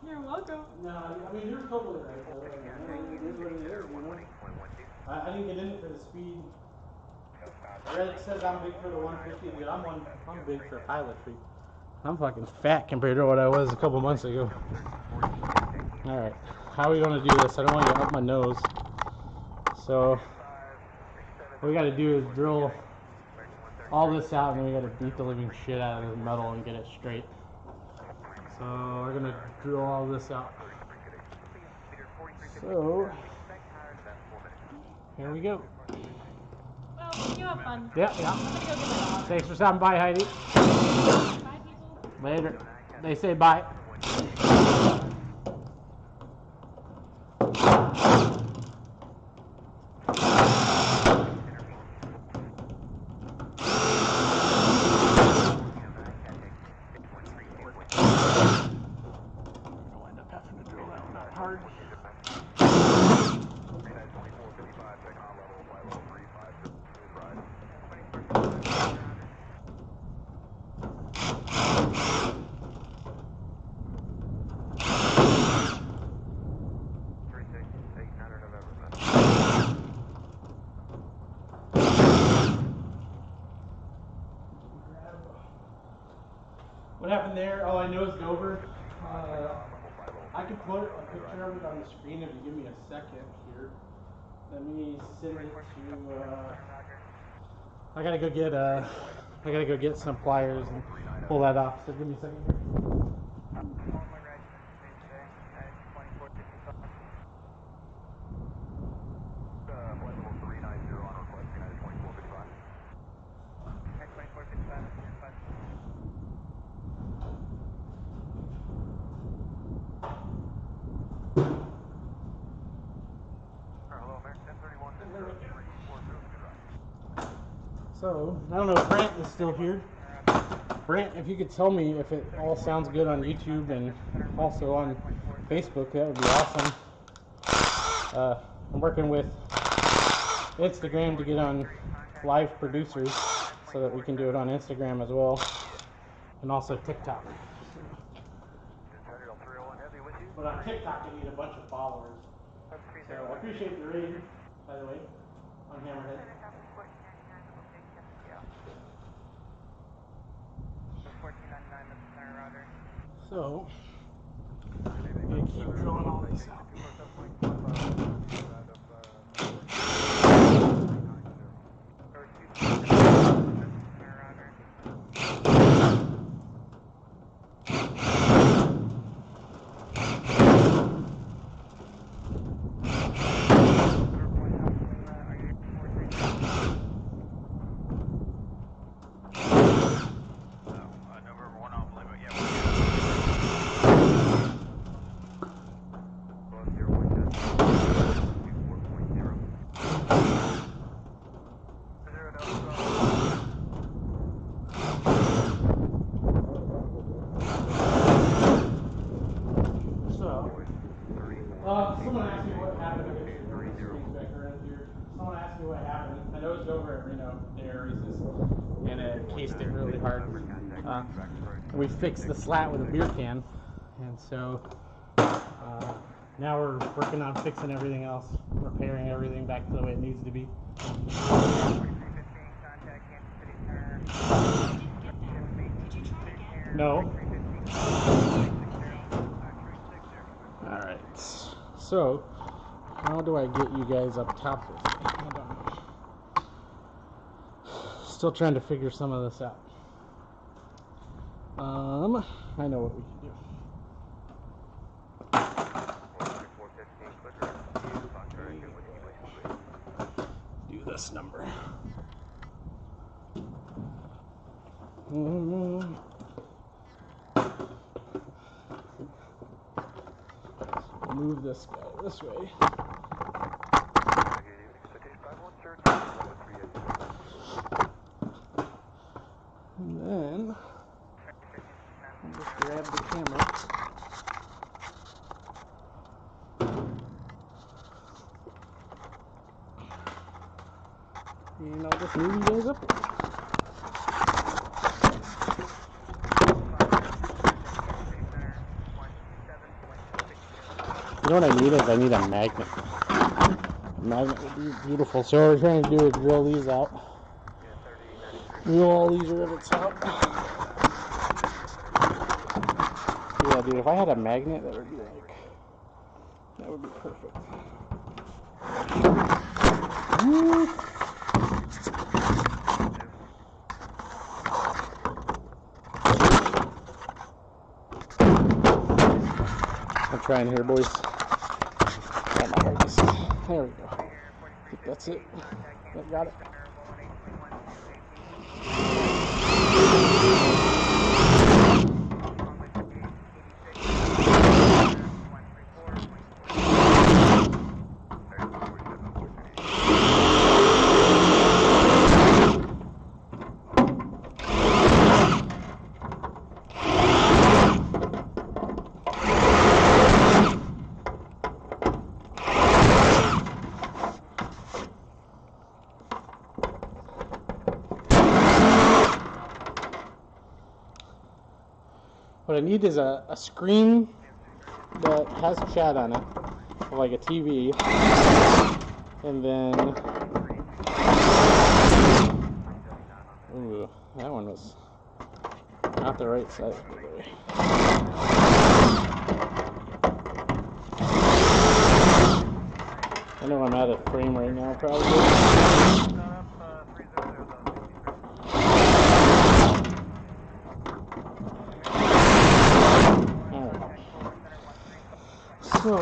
You're welcome. No, I mean, you're totally right, though. It is what it is, you know? I didn't get in it for the speed. Red says I'm big for the 150, dude. I'm big for pilotry. I'm fucking fat compared to what I was a couple months ago. Alright, how are we going to do this? I don't want to get up my nose. So, what we got to do is drill all this out, and then we got to beat the living shit out of the metal and get it straight. So, we're going to drill all this out. So, here we go. Well, you have fun. Yeah. I'm gonna go get the dog. Thanks for stopping by, Heidi. Bye, people. Later. They say bye. happened there? Oh, I nosed over. I could put a picture of it on the screen if you give me a second here. Let me send it to. I gotta go get some pliers and pull that off. So give me a second here. So, I don't know if Brant is still here. Brant, if you could tell me if it all sounds good on YouTube and also on Facebook, that would be awesome. I'm working with Instagram to get on live producers so that we can do it on Instagram as well, and also TikTok. But on TikTok, I need a bunch of followers. So I appreciate the raid, by the way, on Hammerhead. So, I'm going to keep drilling all this out. Someone asked me what happened. Someone asked me what happened. I nosed over at Reno air races, and it cased it really hard. We fixed the slat with a beer can, and so now we're working on fixing everything else, repairing everything back to the way it needs to be. No. Alright, so how do I get you guys up top with me? I don't know. Still trying to figure some of this out. I know what we can do. Do this number. Move this guy this way. And then I'll just grab the camera. And I'll just move you guys up. You know what I need is I need a magnet. A magnet would be beautiful. So what we're trying to do is drill these out. Drill all these rivets out. Yeah, dude, if I had a magnet, that would be like, that would be perfect. Woo. I'm trying here, boys. Got my hardest. There we go. I think that's it. I got it. What I need is a screen that has chat on it, like a TV, and then, ooh, that one was Not the right side. I know I'm out of frame right now, probably. Alright. So,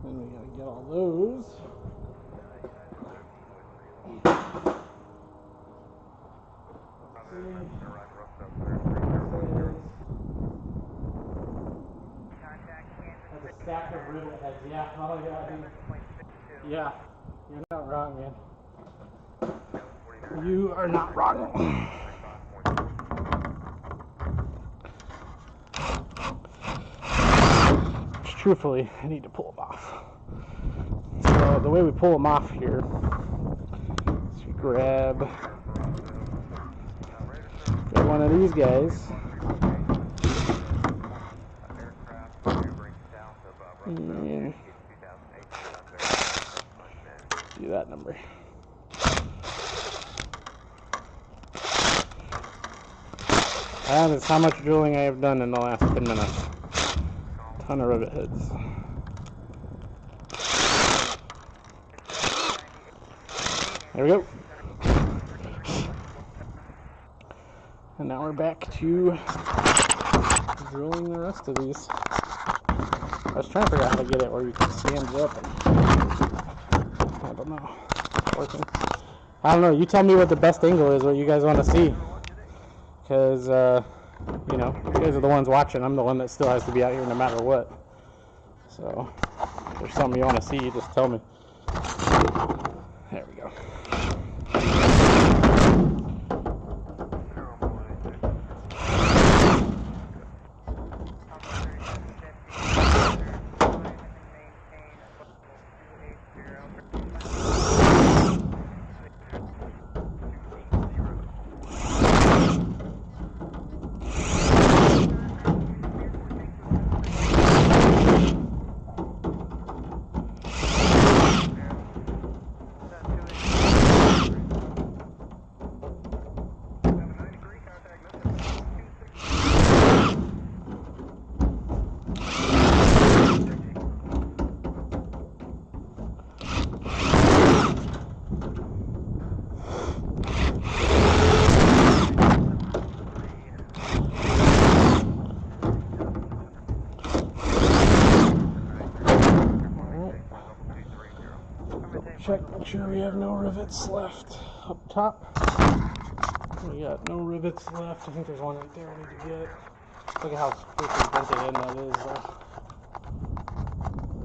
then we gotta get all those. That's a stack of rivet heads, yeah. Oh, yeah, dude. Yeah, you're not wrong, man. You are not wrong. Truthfully, I need to pull them off. So the way we pull them off here is we grab one of these guys. And do that number. That is how much drilling I have done in the last 10 minutes. Ton of rivet heads. There we go. And now we're back to drilling the rest of these. I was trying to figure out how to get it where you can stand up and I don't know. It's working. I don't know, you tell me what the best angle is, what you guys want to see. Because, you know, you guys are the ones watching. I'm the one that still has to be out here no matter what. So, if there's something you want to see, you just tell me. There we go. Check, make sure we have no rivets left up top. We got no rivets left. I think there's one right there I need to get. Look at how quickly dented in that is.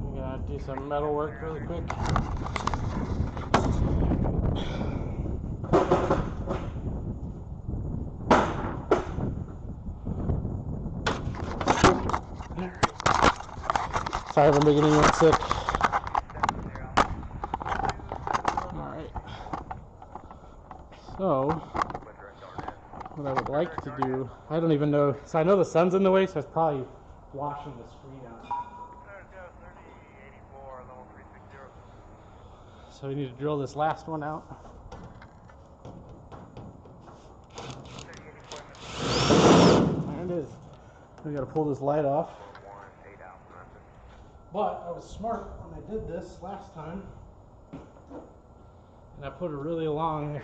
We gotta do some metal work really quick. Sorry if I'm making anyone sick. So, what I would like to do, I don't even know, so I know the sun's in the way, so it's probably washing the screen out. So we need to drill this last one out. There it is. We gotta pull this light off. But I was smart when I did this last time. And I put a really long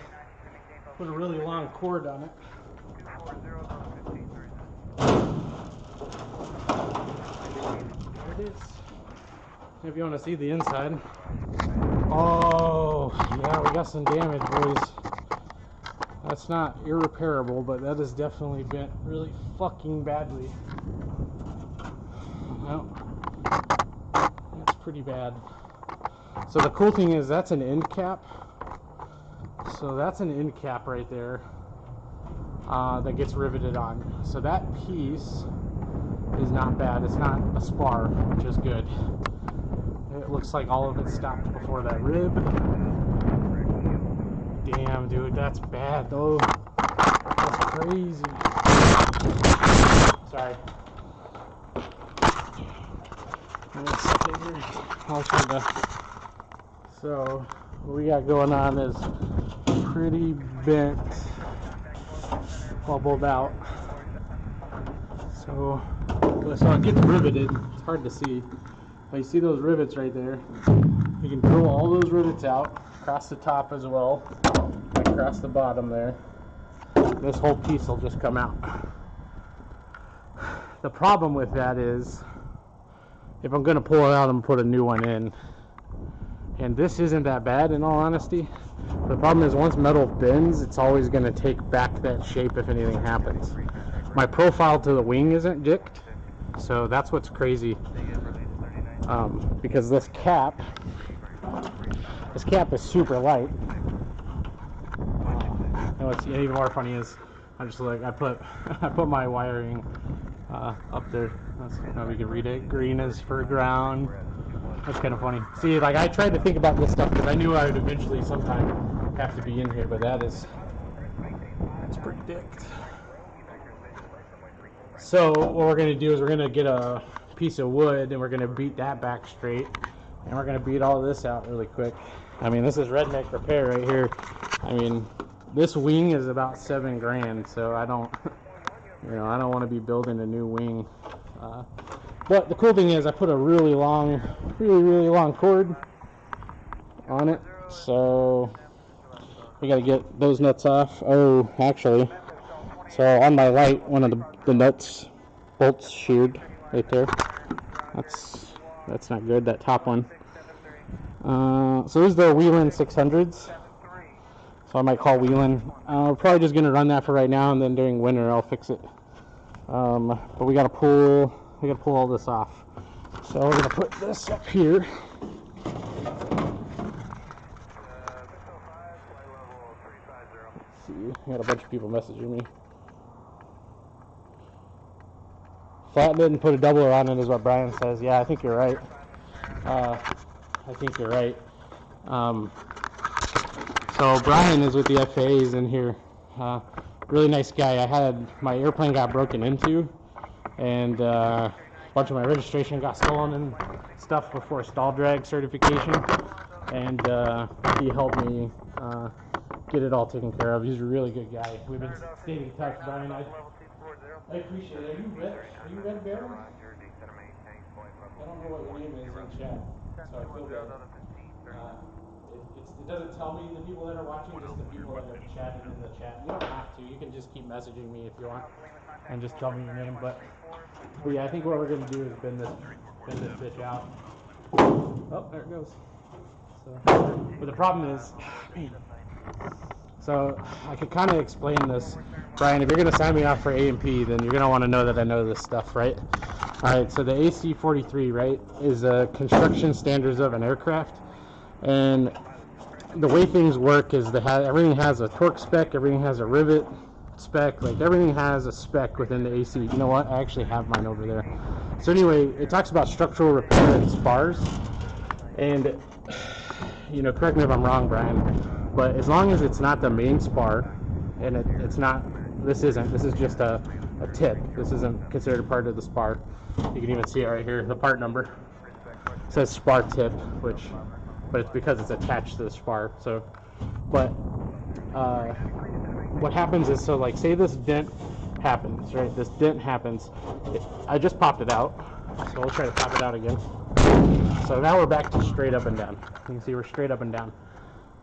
cord on it. There it is. If you want to see the inside. Oh, yeah, we got some damage, boys. That's not irreparable, but that is definitely bent really fucking badly. Well, that's pretty bad. So the cool thing is that's an end cap. So that's an end cap right there that gets riveted on. So that piece is not bad. It's not a spar, which is good. It looks like all of it stopped before that rib. Damn, dude, that's bad though. That's crazy. Sorry. I'll try to. So what we got going on is pretty bent bubbled out. So it gets riveted. It's hard to see. But you see those rivets right there? You can drill all those rivets out across the top as well, across the bottom there. This whole piece will just come out. The problem with that is, if I'm going to pull it out and put a new one in, and this isn't that bad in all honesty, the problem is once metal bends, it's always going to take back that shape if anything happens. My profile to the wing isn't dicked, so that's what's crazy. Because this cap is super light. And what's even more funny is I put my wiring up there. That's how we can read it. Green is for ground. That's kind of funny. See, like I tried to think about this stuff because I knew I would eventually sometime have to be in here, but that's pretty dicked. So what we're gonna do is we're gonna get a piece of wood and we're gonna beat that back straight, and we're gonna beat all this out really quick. I mean, this is redneck repair right here. I mean, this wing is about $7 grand, so I don't want to be building a new wing. But the cool thing is I put a really long cord on it, so we got to get those nuts off. Oh, actually, so on my light, one of the bolts sheared right there. That's not good, that top one. So this is the Wheelan 600s. So I might call Wheelan. We're probably just gonna run that for right now, and then during winter I'll fix it. But we gotta pull all this off. So we're gonna put this up here. See, I got a bunch of people messaging me. Flatten it and put a doubler on it is what Brian says. Yeah, I think you're right. So Brian is with the FAAs in here. Really nice guy. My airplane got broken into, and a bunch of my registration got stolen and stuff before stall drag certification, and he helped me get it all taken care of. He's a really good guy. We've been staying in touch, Brian. I appreciate it. Are you Red Bear? I don't know what your name is in chat, so I feel bad. It doesn't tell me the people that are watching, just the people that have chatted in the chat. You don't have to. You can just keep messaging me if you want, and just tell me your name. But yeah, I think what we're gonna do is bend this bitch out. Oh, there it goes. So, but the problem is, man. So I could kind of explain this, Brian. If you're gonna sign me off for A&P, then you're gonna want to know that I know this stuff, right? All right. So the AC-43, right, is a construction standards of an aircraft, and the way things work is everything has a torque spec, everything has a rivet spec, like everything has a spec within the AC. You know what? I actually have mine over there. So anyway, it talks about structural repair and spars, and correct me if I'm wrong, Brian, but as long as it's not the main spar, and this is just a tip. This isn't considered a part of the spar. You can even see it right here, the part number. It says spar tip, but it's because it's attached to the spar. So, but what happens is, so like say this dent happens, right? This dent happens. I just popped it out, so we'll try to pop it out again. So now we're back to straight up and down. You can see we're straight up and down.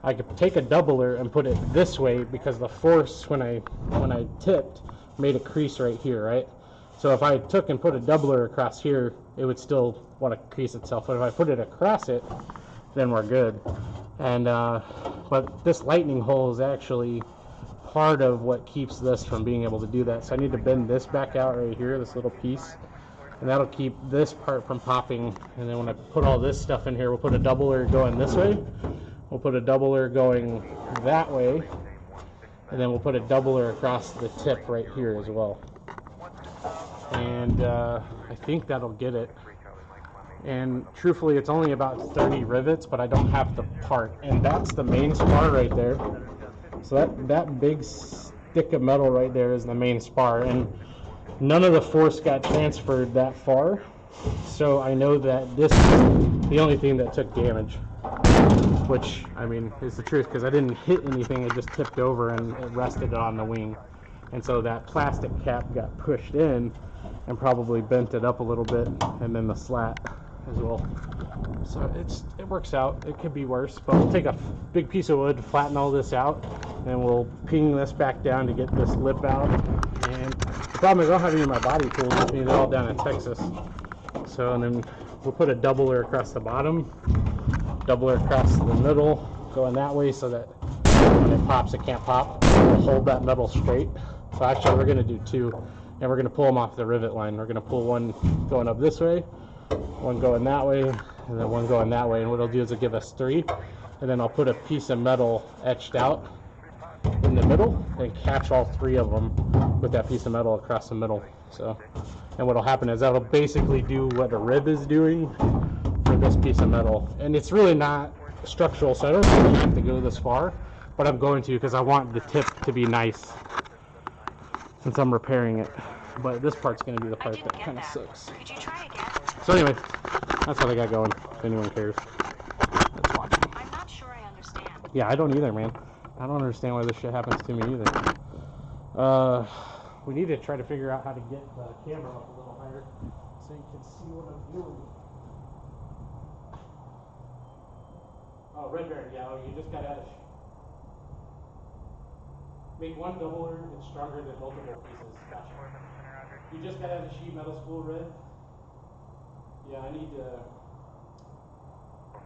I could take a doubler and put it this way because the force when I tipped made a crease right here, right? So if I took and put a doubler across here, it would still want to crease itself. But if I put it across it, then we're good. And but this lightning hole is actually part of what keeps this from being able to do that. So I need to bend this back out right here, this little piece, and that'll keep this part from popping. And then when I put all this stuff in here, we'll put a doubler going this way, we'll put a doubler going that way, and then we'll put a doubler across the tip right here as well. And I think that'll get it. And truthfully, it's only about 30 rivets, but I don't have the part. And that's the main spar right there. So that big stick of metal right there is the main spar. And none of the force got transferred that far. So I know that this is the only thing that took damage. Which, I mean, is the truth, because I didn't hit anything. It just tipped over and it rested on the wing. and so that plastic cap got pushed in and probably bent it up a little bit, and then the slat as well. So it works out. It could be worse, but we'll take a big piece of wood, flatten all this out, and we'll ping this back down to get this lip out. And the problem is I don't have any of my body tools with me. They're all down in Texas. So, and then we'll put a doubler across the bottom, doubler across the middle, going that way so that when it pops, it can't pop. We'll hold that metal straight. So actually we're going to do two, and we're going to pull them off the rivet line. We're going to pull one going up this way, one going that way, and then one going that way. And what it'll do is it'll give us three, and then I'll put a piece of metal etched out in the middle and catch all three of them with that piece of metal across the middle. So, and what'll happen is that'll basically do what a rib is doing for this piece of metal. And it's really not structural, so I don't really have to go this far, but I'm going to because I want the tip to be nice since I'm repairing it. But this part's going to be the part that kind of sucks. Could you try again? So anyway, that's what I got going, if anyone cares. That's watching. I'm not sure I understand. Yeah, I don't either, man. I don't understand why this shit happens to me either. We need to try to figure out how to get the camera up a little higher so you can see what I'm doing. Oh, red bearing, yeah, you just got to make one doubler, it's stronger than multiple pieces. Gotcha. You just got out of sheet metal school, red? Yeah, I need to.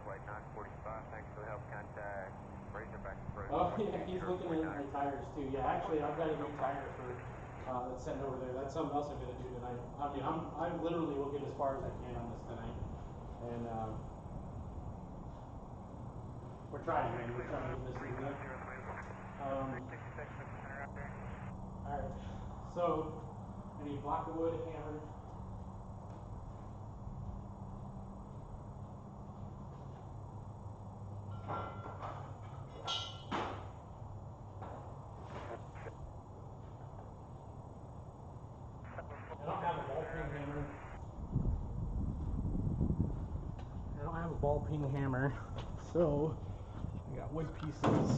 Flight 945, thanks for the help. Contact Razorback Approach. Oh, yeah, he's looking at my tires too. Yeah, actually, I've got a new tire for that's sitting over there. That's something else I'm gonna do tonight. I mean, I literally will get as far as I can on this tonight, and we're trying, man. We're trying to get this thing done. All right. So, I need a block of wood, hammer. I don't have a ball peen hammer, so I got wood pieces.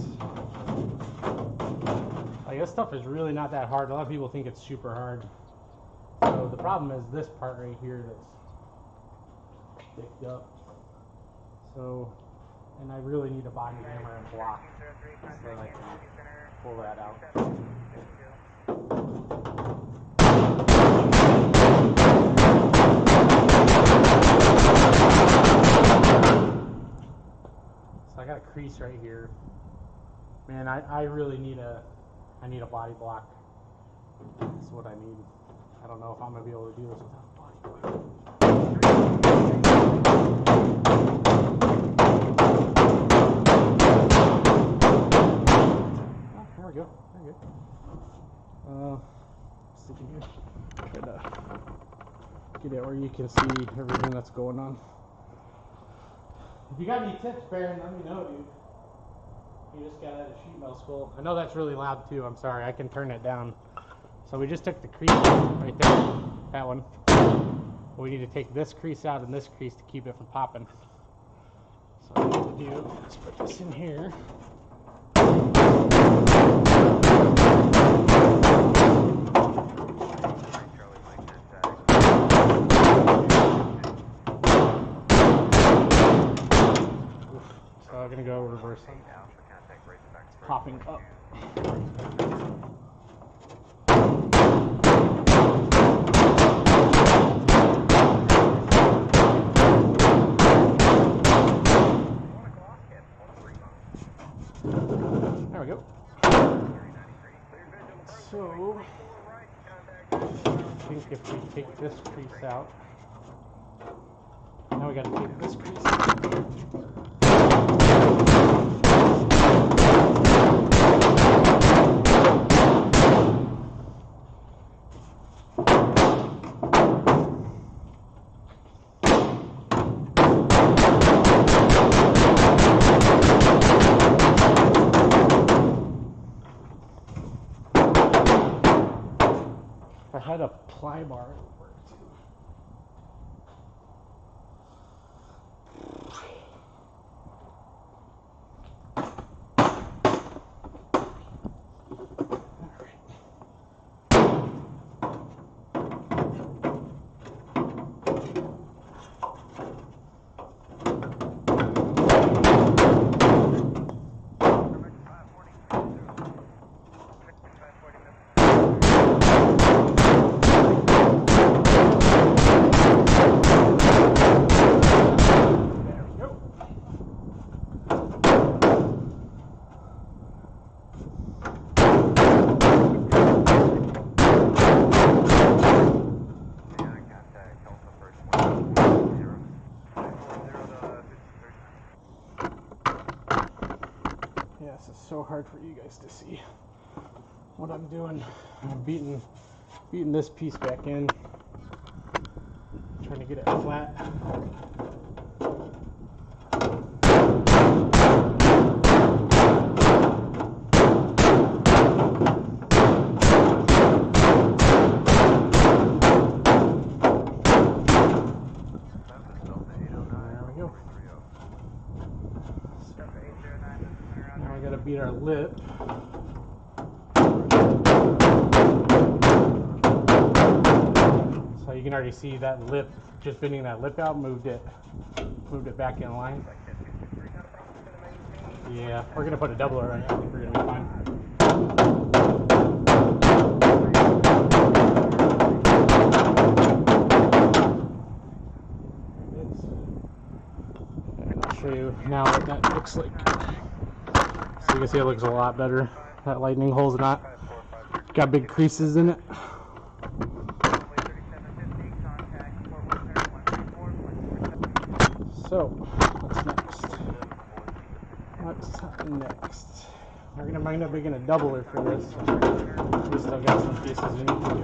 Like, this stuff is really not that hard. A lot of people think it's super hard. So the problem is this part right here that's sticked up. So, and I really need a body hammer and block so that I can pull that out. So I got a crease right here. Man, I really need a body block. That's what I need. I don't know if I'm gonna be able to do this without a body block. Oh, there we go. There we go. Sticking here. Try to get it where you can see everything that's going on. If you got any tips, Baron, let me know, dude. You just got out of sheet metal school. I know that's really loud too. I'm sorry. I can turn it down. So we just took the crease right there. That one. We need to take this crease out and this crease to keep it from popping. So what I'm going to do is put this in here. So I'm going to go reverse it. Popping up. There we go. So, I think if we take this crease out, now we got to take this crease out. If I had a ply bar, it would work too. is so hard for you guys to see what I'm doing. I'm beating this piece back in, trying to get it flat. Now we gotta beat our lip. So you can already see that lip, just bending that lip out, moved it back in line. Yeah, we're gonna put a doubler on it. I think we're gonna be fine. I'll show you now what that looks like. So you can see it looks a lot better. That lightning hole's not got big creases in it. So what's next? We're gonna wind up making a doubler for this. We still got some pieces we need to do.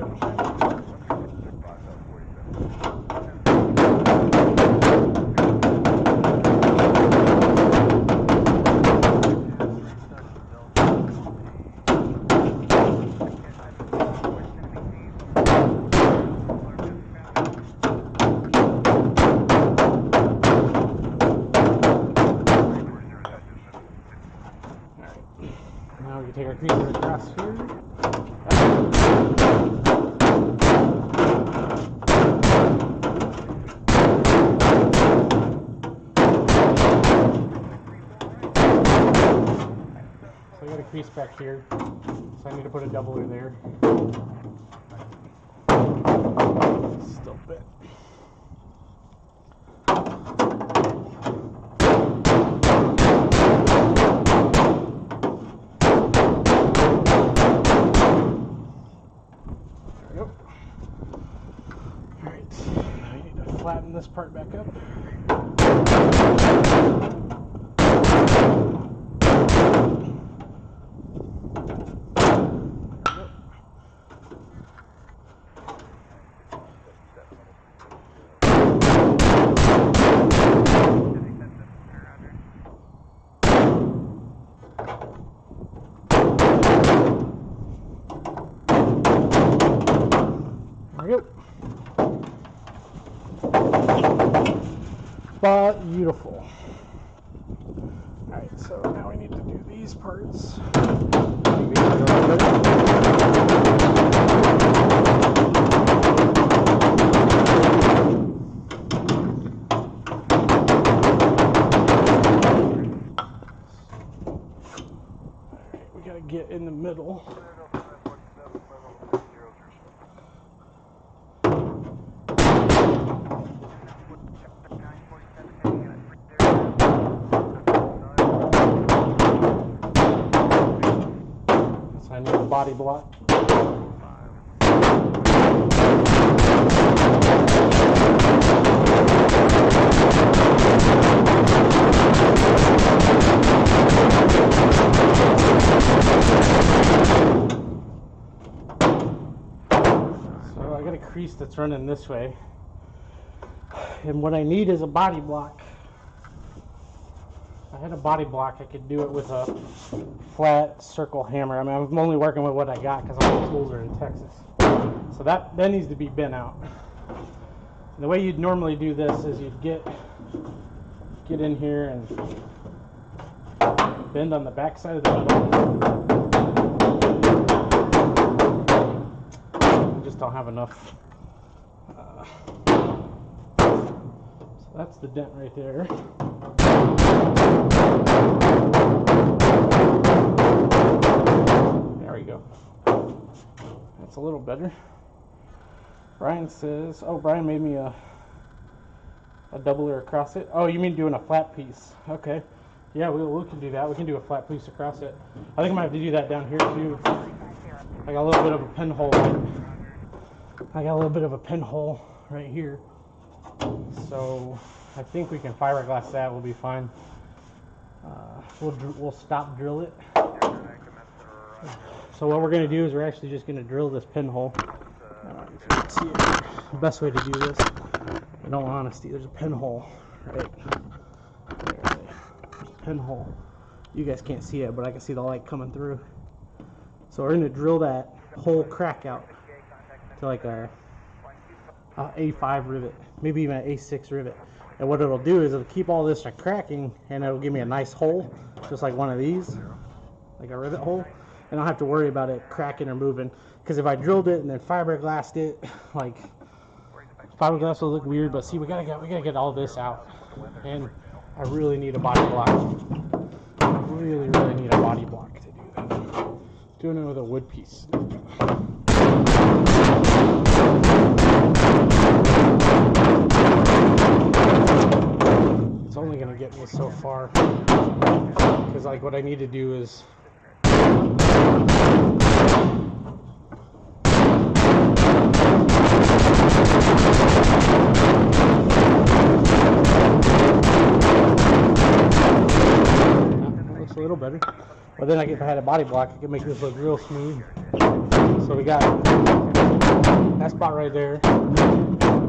Now we can take our creaser across here. So I got a crease back here, so I need to put a doubler there. Still bent. Flatten this part back up. There we go. Beautiful. Alright, so now we need to do these parts. Alright, we gotta get in the middle. I need a body block. So I got a crease that's running this way. And what I need is a body block. If I had a body block, I could do it with a flat circle hammer. I mean, I'm only working with what I got because all the tools are in Texas. So that needs to be bent out. And the way you'd normally do this is you'd get in here and bend on the back side of the metal. I just don't have enough. So that's the dent right there. There we go. That's a little better. Brian says, oh, Brian made me a doubler across it. Oh, you mean doing a flat piece? Okay. Yeah, we can do that. We can do a flat piece across it. I think I might have to do that down here too. I got a little bit of a pinhole. I got a little bit of a pinhole right here. So I think we can fiberglass that. We'll be fine. we'll stop drill it. So what we're going to do is we're actually just going to drill this pinhole. If you can see it, the best way to do this, in all honesty, there's a pinhole right there. There's a pinhole. You guys can't see it, but I can see the light coming through. So we're going to drill that whole crack out to like a A5 rivet, maybe even an A6 rivet. And what it'll do is it'll keep all this from cracking, and it'll give me a nice hole, just like one of these, like a rivet hole. And I don't have to worry about it cracking or moving. Because if I drilled it and then fiberglassed it, like fiberglass will look weird. But see, we gotta get all this out, and I really need a body block. I really need a body block to do that. Doing it with a wood piece. It's only gonna get me so far. Because like what I need to do is a little better, but then if I had a body block, I could make this look real smooth. So we got that spot right there.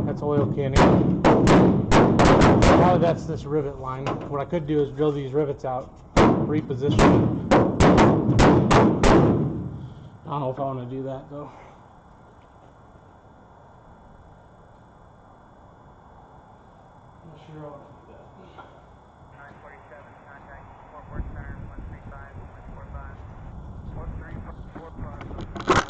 That's oil canning. Probably that's this rivet line. What I could do is drill these rivets out, reposition. I don't know if I want to do that though. I'm not sure I want to do that. 947, contact Fort Worth Center, 135, 145, 13445.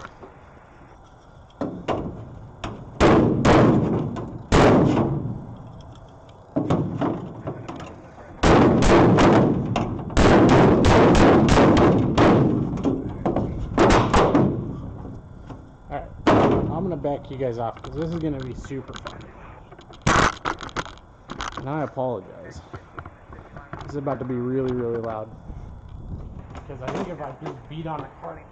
Alright, I'm going to back you guys off because this is going to be super fun. And I apologize. This is about to be really, really loud. Because I think if I do beat on a cart.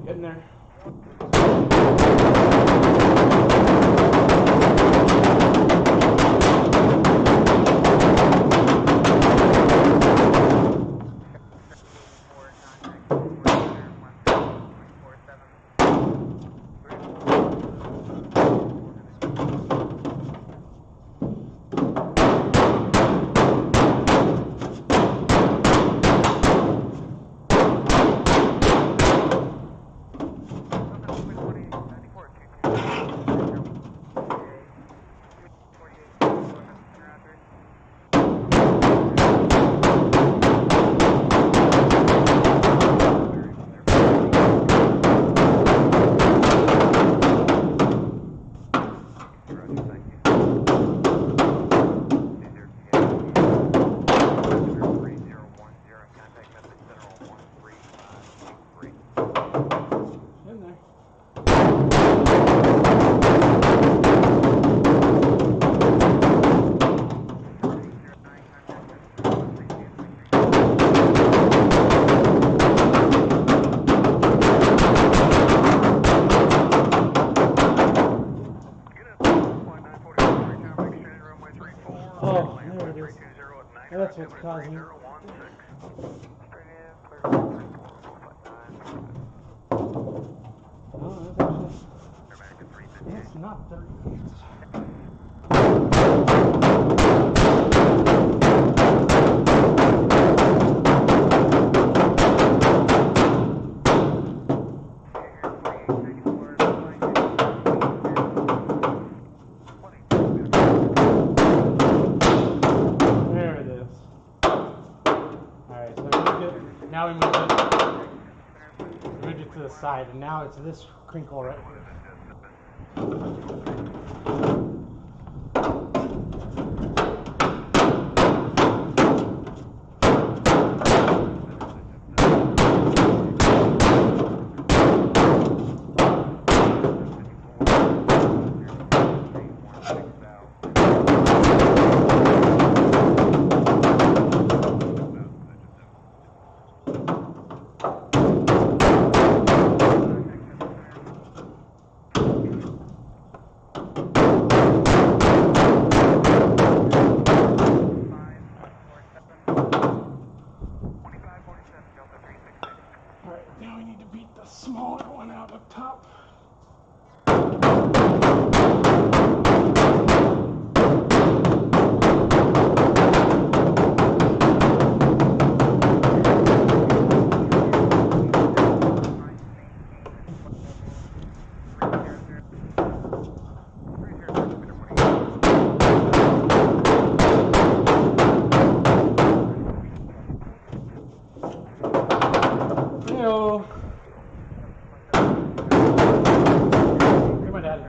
Getting there. Oh, there it is. That's what's causing it. Oh, that's not 30 minutes. Now we moved it to the side, and now it's this crinkle right here. Now we need to beat the smaller one out up top.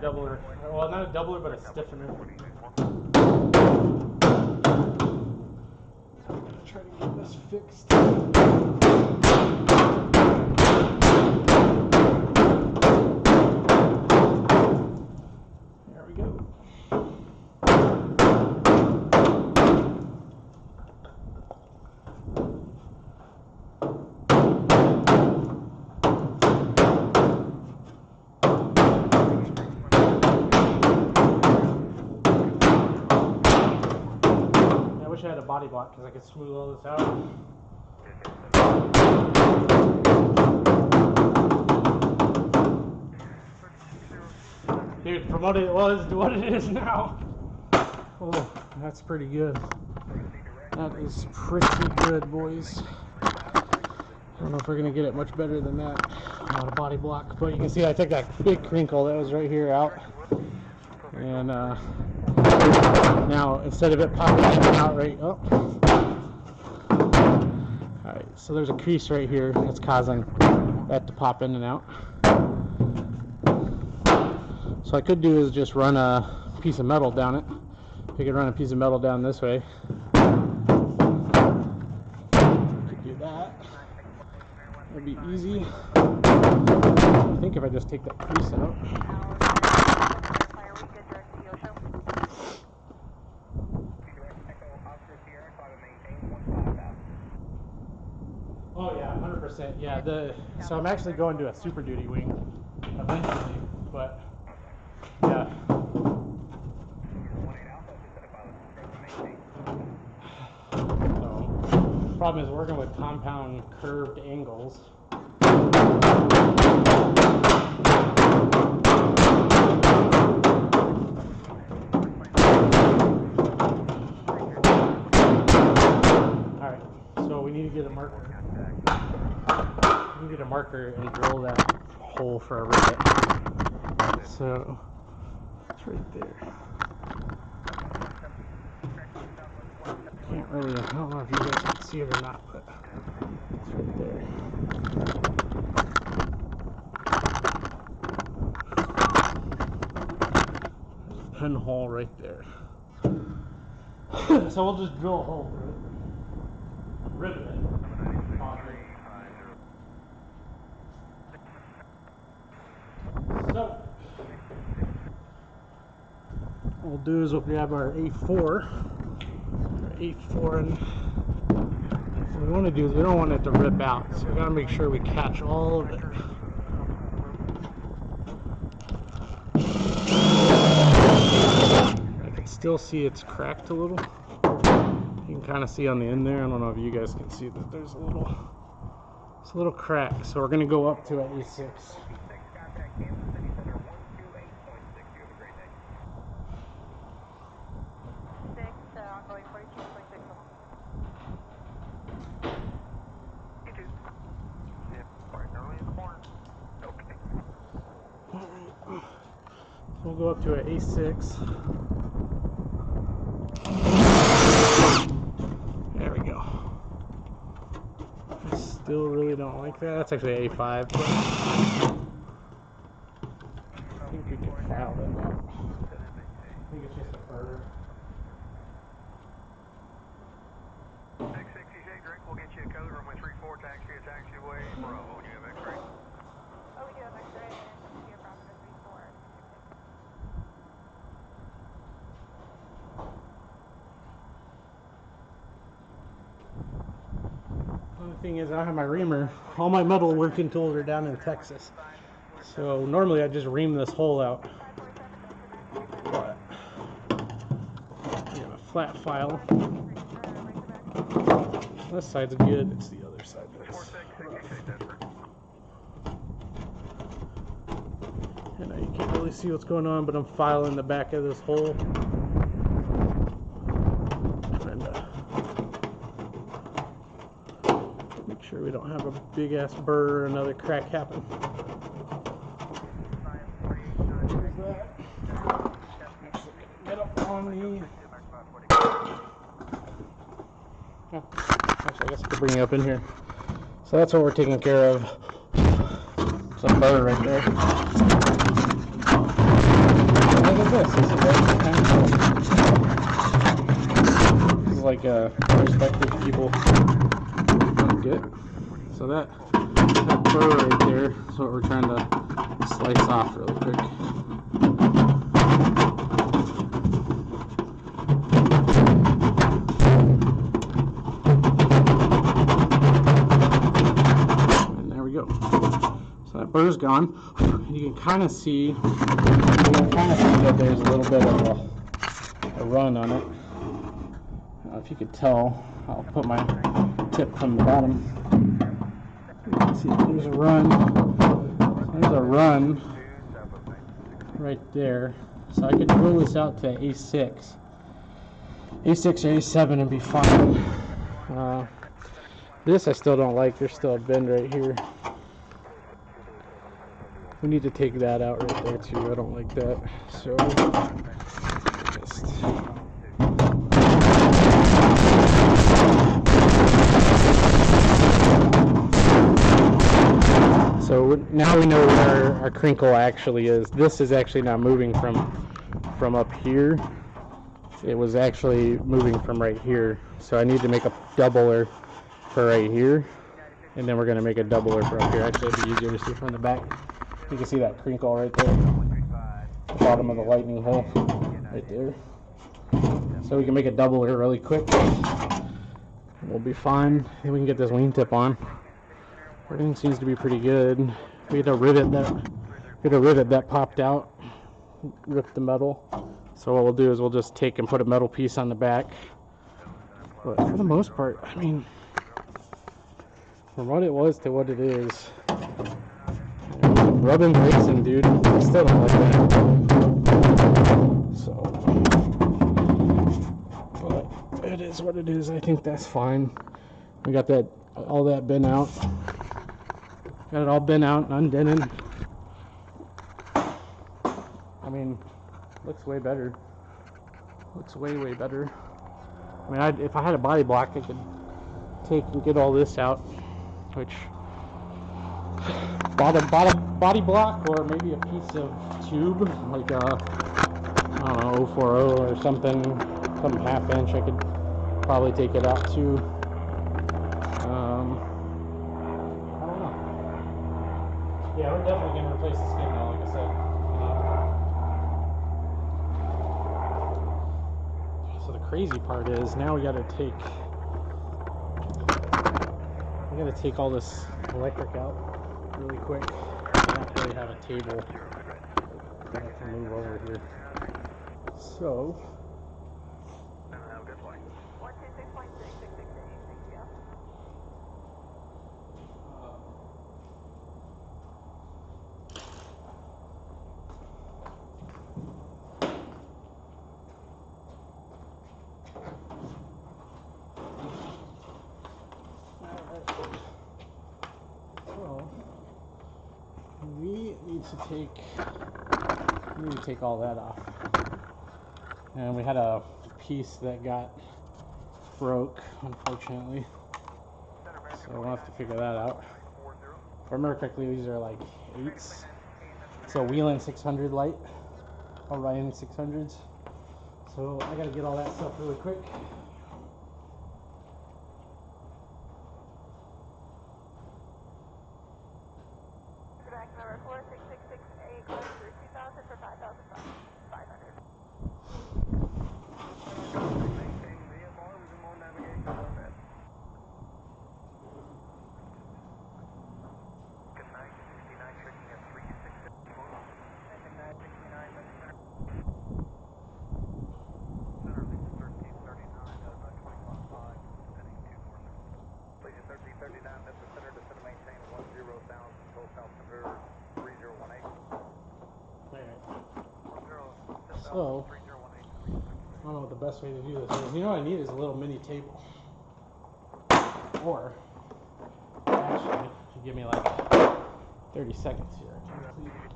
Doubler. Well, not a doubler, but a stiffener. So I'm going to try to get this fixed. There we go. I wish I had a body block because I could smooth all this out. Dude, promote it was what it is now. Oh, that's pretty good. That is pretty good, boys. I don't know if we're going to get it much better than that on a body block, but you can see I took that big crinkle that was right here out. And now instead of it popping out right up, alright, so there's a crease right here that's causing that to pop in and out. So what I could do is just run a piece of metal down it. I could run a piece of metal down this way. Could do that. That'd be easy. I think if I just take that crease out. Oh yeah, 100%. Yeah, so I'm actually going to a Super Duty wing eventually, but yeah. So, problem is working with compound curved angles. Alright, so we need to get a marker. We need to get a marker and drill that hole for a rivet. So it's right there. Can't really, I don't know if you guys can see it or not, but it's right there. There's a pinhole right there. So we'll just drill a hole through it. Rivet it. So what we'll do is we'll grab our A4, and what we want to do is we don't want it to rip out, so we got to make sure we catch all of it. I can still see it's cracked a little. You can kind of see on the end there. I don't know if you guys can see that there's a little crack, so we're going to go up to an A6. We'll go up to an A6. There we go. I still really don't like that. That's actually an A5. But I think we can file that out. I think it's just a burr. 660 J drink, we'll get you a code runway 34, taxi to taxiway Bravo. Do you have X-ray? Oh, we do have X-ray and we have Bravo 34. The thing is, I have my reamer. All my metal working tools are down in Texas. So normally I just ream this hole out. But we have a flat file. This side's good, it's the other side that's rough. Can't really see what's going on, but I'm filing the back of this hole. Trying to make sure we don't have a big ass burr or another crack happen. Get up on the. Oh, actually, I guess I could bring you up in here. So that's what we're taking care of. Some burr right there. Look at this. This is actually kind of cool. This is like a perspective people don't get. So that burr right there is what we're trying to slice off really quick. And there we go. So that burr's gone. You can kind of see, that there's a little bit of a run on it. If you could tell, I'll put my tip from the bottom. You can see there's a run. There's a run right there. So I could drill this out to A6 or A7 and be fine. This I still don't like. There's still a bend right here. We need to take that out right there too. I don't like that. So now we know where our crinkle actually is. This is actually not moving from up here. It was actually moving from right here. So I need to make a doubler for right here, and then we're going to make a doubler for up here. Actually, it'd be easier to see from the back. You can see that crinkle right there, the bottom of the lightning hole right there. So we can make a doubler really quick. We'll be fine. And we can get this wingtip on. Everything seems to be pretty good. We had a rivet that popped out, ripped the metal. So what we'll do is we'll just take and put a metal piece on the back. But for the most part, I mean, from what it was to what it is, rubbing racing, dude. I still don't like that. So, but it is what it is. I think that's fine. We got that all that bent out. Got it all bent out and undented. I mean, looks way better. Looks way better. I mean, if I had a body block, I could take and get all this out, which body block or maybe a piece of tube, like a, I don't know, 040 or something half inch. I could probably take it out too. I don't know. Yeah, we're definitely gonna replace the skin now, like I said. So the crazy part is now we gotta take all this electric out really quick. I don't really have a table to move over here. So Have a good flight. 126.668, thank you. We need to take all that off. And we had a piece that got broke, unfortunately. So we'll have to figure that out. If I remember correctly, these are like 8s. It's a Wheeling 600 light, Orion 600s. So I gotta get all that stuff really quick. Back number 46668, going through 2000 for 5,500. Maintain VFR, resume on navigation, go ahead. Good night, 69 tricking at 366. Good night, 69, center. Center, lead 1339, 25.5, heading 246. Lead 1339, that's the center, descend to maintain 10,000, total south center 3018. Alright. So, I don't know what the best way to do this is. You know what I need is a little mini table. Or, actually, if you give me like 30 seconds here, I can complete it.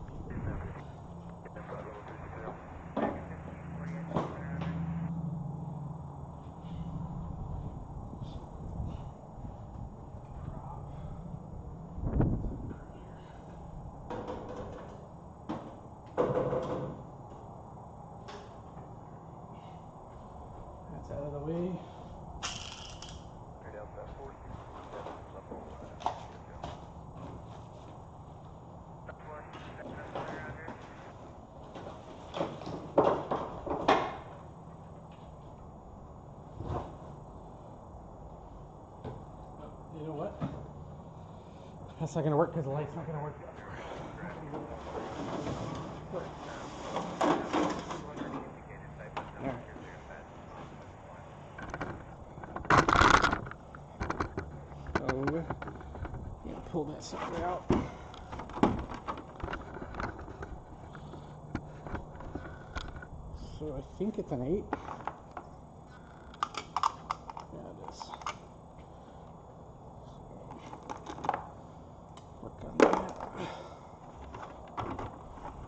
That's out of the way. You know what? That's not going to work because the light's not going to work. So, I'm going to pull that sucker out. So I think it's an 8. Yeah, it is. Work on that.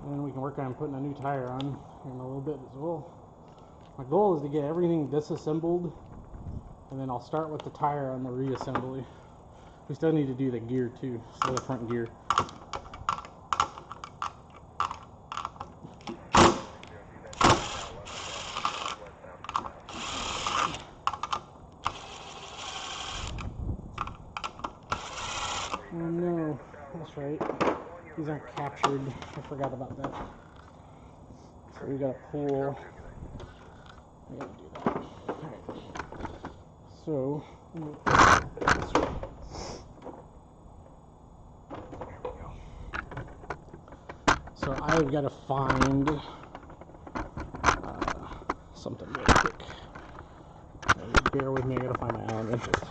And then we can work on putting a new tire on here in a little bit as well. My goal is to get everything disassembled, and then I'll start with the tire on the reassembly. We still need to do the gear too, so the front gear. Oh no, that's right. These aren't captured. I forgot about that. So we gotta pull. We gotta do that. Alright. So, so I've got to find something real quick. Bear with me, I gotta find my Allen wrenches.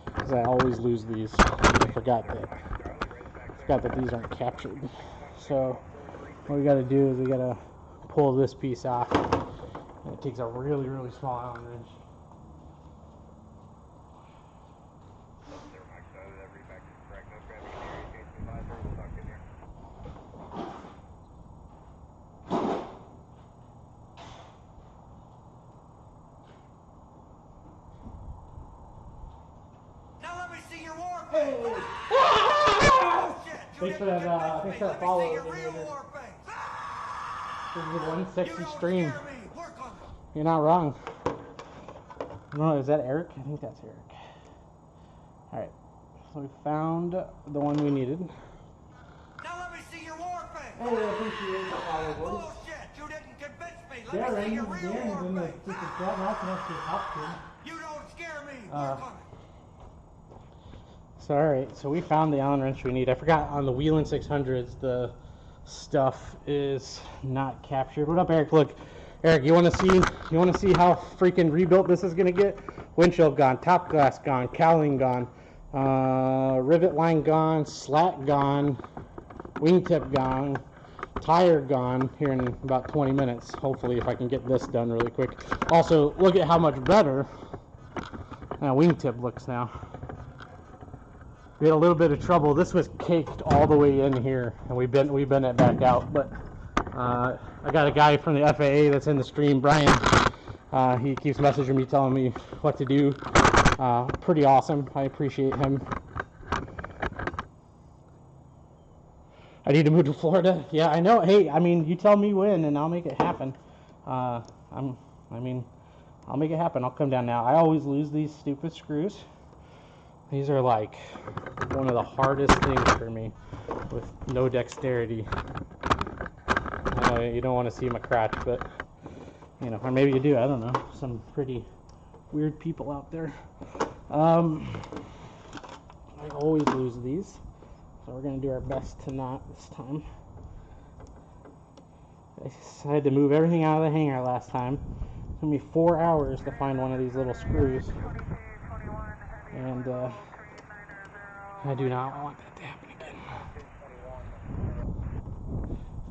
Because I always lose these. I forgot that these aren't captured. So what we got to do is we got to pull this piece off. And it takes a really, really small Allen wrench. Thanks for that follow. This is a 160 stream. You're not wrong. No, is that Eric? I think that's Eric. Alright, so we found the one we needed. Now let me see your war face. Hey, I appreciate the follow, boys. Bullshit, you didn't convince me. Let me see your real war face. You don't scare me. Work on it. So, alright, so we found the Allen wrench we need. I forgot on the Wheelin' 600s, the stuff is not captured. What up, Eric? Look, Eric, you want to see how freaking rebuilt this is gonna get? Windshield gone, top glass gone, cowling gone, rivet line gone, slat gone, wingtip gone, tire gone here in about 20 minutes. Hopefully, if I can get this done really quick. Also, look at how much better wingtip looks now. We had a little bit of trouble. This was caked all the way in here, and we bent it back out. But I got a guy from the FAA that's in the stream, Brian. He keeps messaging me, telling me what to do. Pretty awesome. I appreciate him. I need to move to Florida. Yeah, I know. Hey, I mean, you tell me when, and I'll make it happen. I'll make it happen. I'll come down now. I always lose these stupid screws. These are like one of the hardest things for me with no dexterity. I know you don't want to see my crotch, but you know, or maybe you do. I don't know. Some pretty weird people out there. I always lose these, so we're gonna do our best to not this time. I decided to move everything out of the hangar last time. It took me 4 hours to find one of these little screws. And I do not want that to happen again.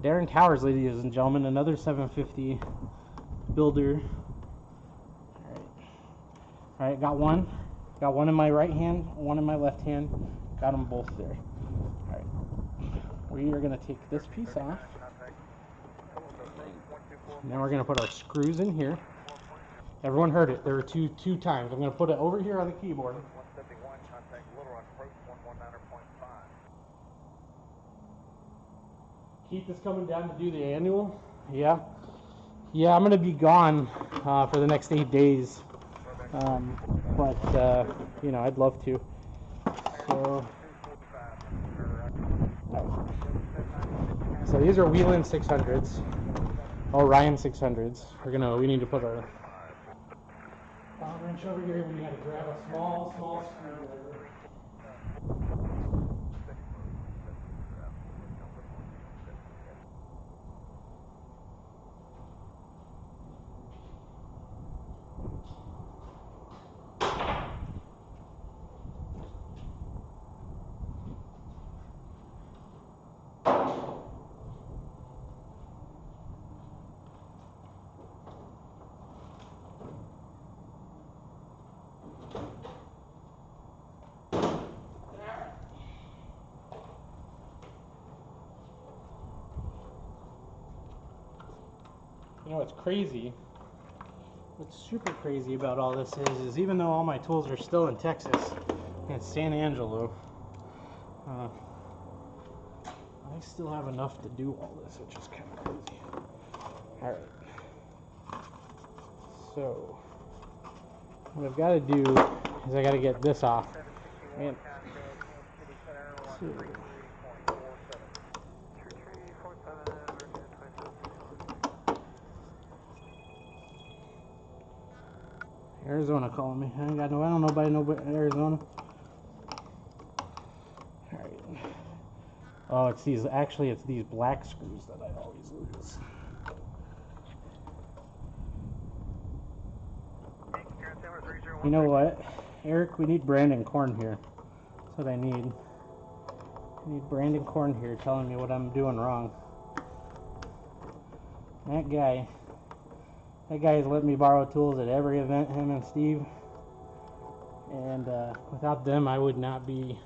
Darren Towers, ladies and gentlemen, another 750 builder. All right, got one in my right hand, one in my left hand. Got them both there. All right, we are gonna take this piece off, and then we're gonna put our screws in here. Everyone heard it. There were two times. I'm gonna put it over here on the keyboard. Keith is coming down to do the annual. Yeah, I'm gonna be gone for the next 8 days, but you know, I'd love to. So these are Wheeland 600s, Orion 600s. We need to put our wrench over here. We got to grab a small screwdriver. You know what's crazy? What's super crazy about all this is even though all my tools are still in Texas and San Angelo, I still have enough to do all this, which is kind of crazy. All right. So what I've got to do is I got to get this off. Man. Arizona calling me. I don't know nobody Arizona. Alright. Oh, it's these black screws that I always lose. You know what? Eric, we need Brandon Korn here. That's what I need. I need Brandon Korn here telling me what I'm doing wrong. That guy has let me borrow tools at every event, him and Steve. And without them, I would not be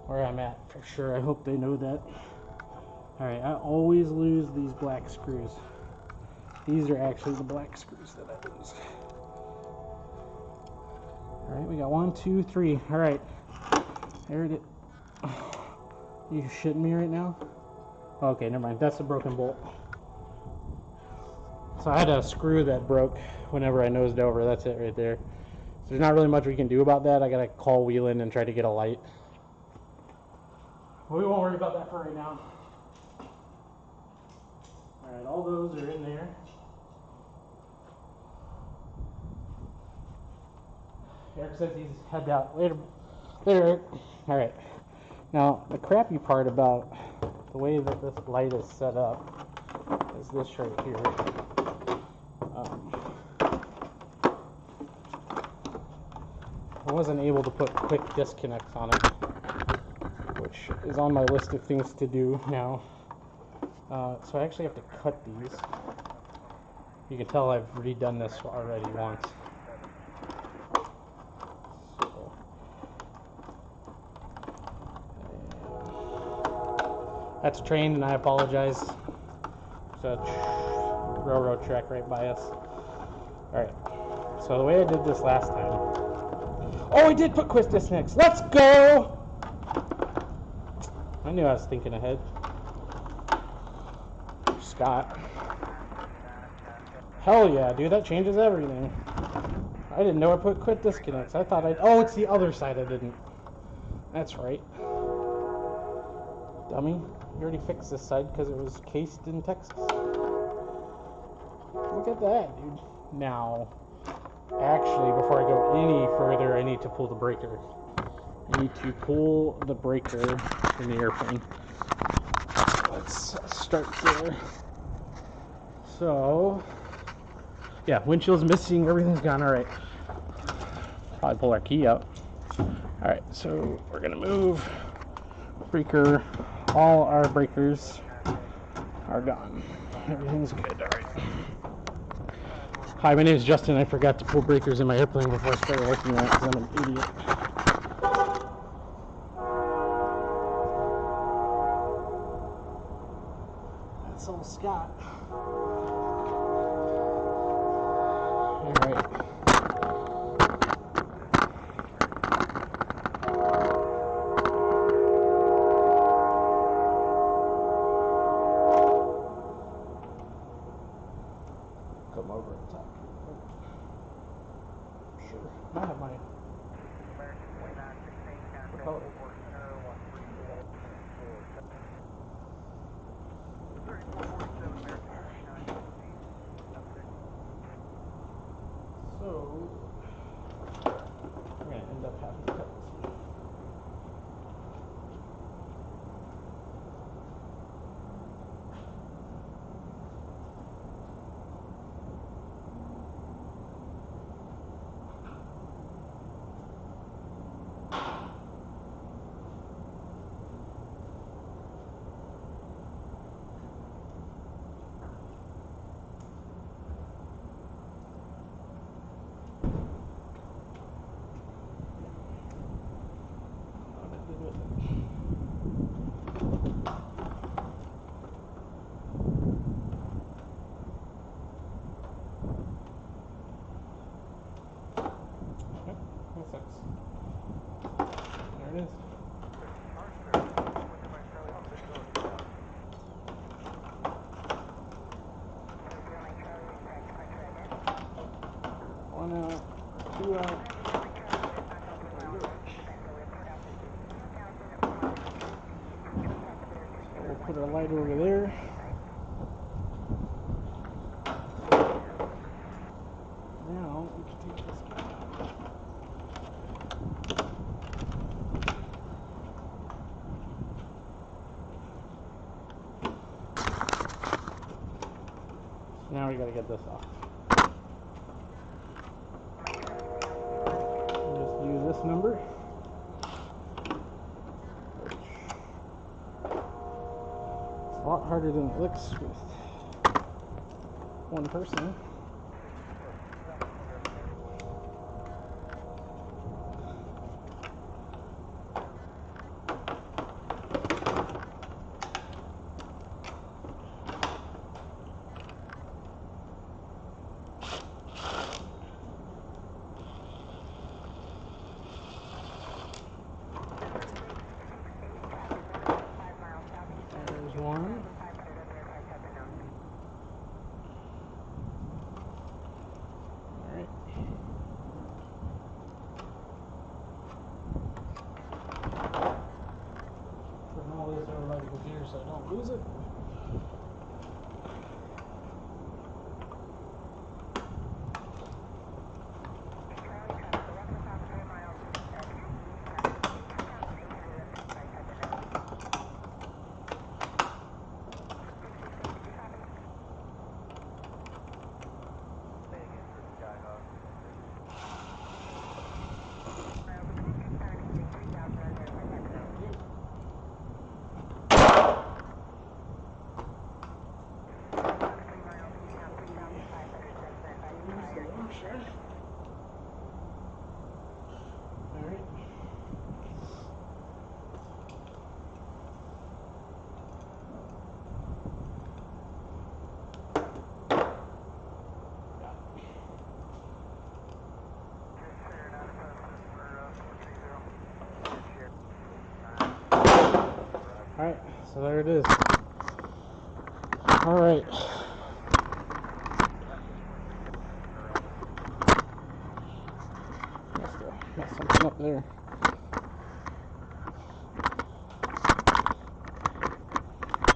where I'm at for sure. I hope they know that. Alright, I always lose these black screws. These are actually the black screws that I lose. Alright, we got 1, 2, 3. Alright. There it is. You shitting me right now? Okay, never mind. That's a broken bolt. So I had a screw that broke whenever I nosed over. That's it right there. So there's not really much we can do about that. I gotta call Wheeland and try to get a light. But we won't worry about that for right now. Alright, all those are in there. Eric says he's head out. Later, Eric. Alright. Now, the crappy part about the way that this light is set up is this right here. I wasn't able to put quick disconnects on it, which is on my list of things to do now. So I actually have to cut these. You can tell I've redone this already once. That's a train, and I apologize. There's a railroad track right by us. Alright, so the way I did this last time... Oh, I did put quick disconnects! Let's go! I knew I was thinking ahead. Scott. Hell yeah, dude, that changes everything. I didn't know I put quick disconnects. I thought I'd... Oh, it's the other side I didn't. That's right. Dummy. You already fixed this side because it was cased in Texas. Look at that, dude. Now, actually, before I go any further, I need to pull the breaker. I need to pull the breaker in the airplane. Let's start there. So, yeah, windshield's missing, everything's gone. Alright. Probably pull our key out. Alright, so we're gonna move breaker, all our breakers are gone. Everything's good. All right. Hi, my name is Justin. I forgot to pull breakers in my airplane before I started working on it because I'm an idiot. That's old Scott. All right. Come over and talk. Sure. I have my propeller. So, we're going to end up having to cut this one. There it is. One out, two out. So we'll put our light over there. Now we can take this guy. Now we gotta get this off. We'll just use this number. It's a lot harder than it looks with one person. There's one. Alright. Putting all this over by the computer so I don't lose it. Alright. Alright, so there it is. Alright. Mess something up there.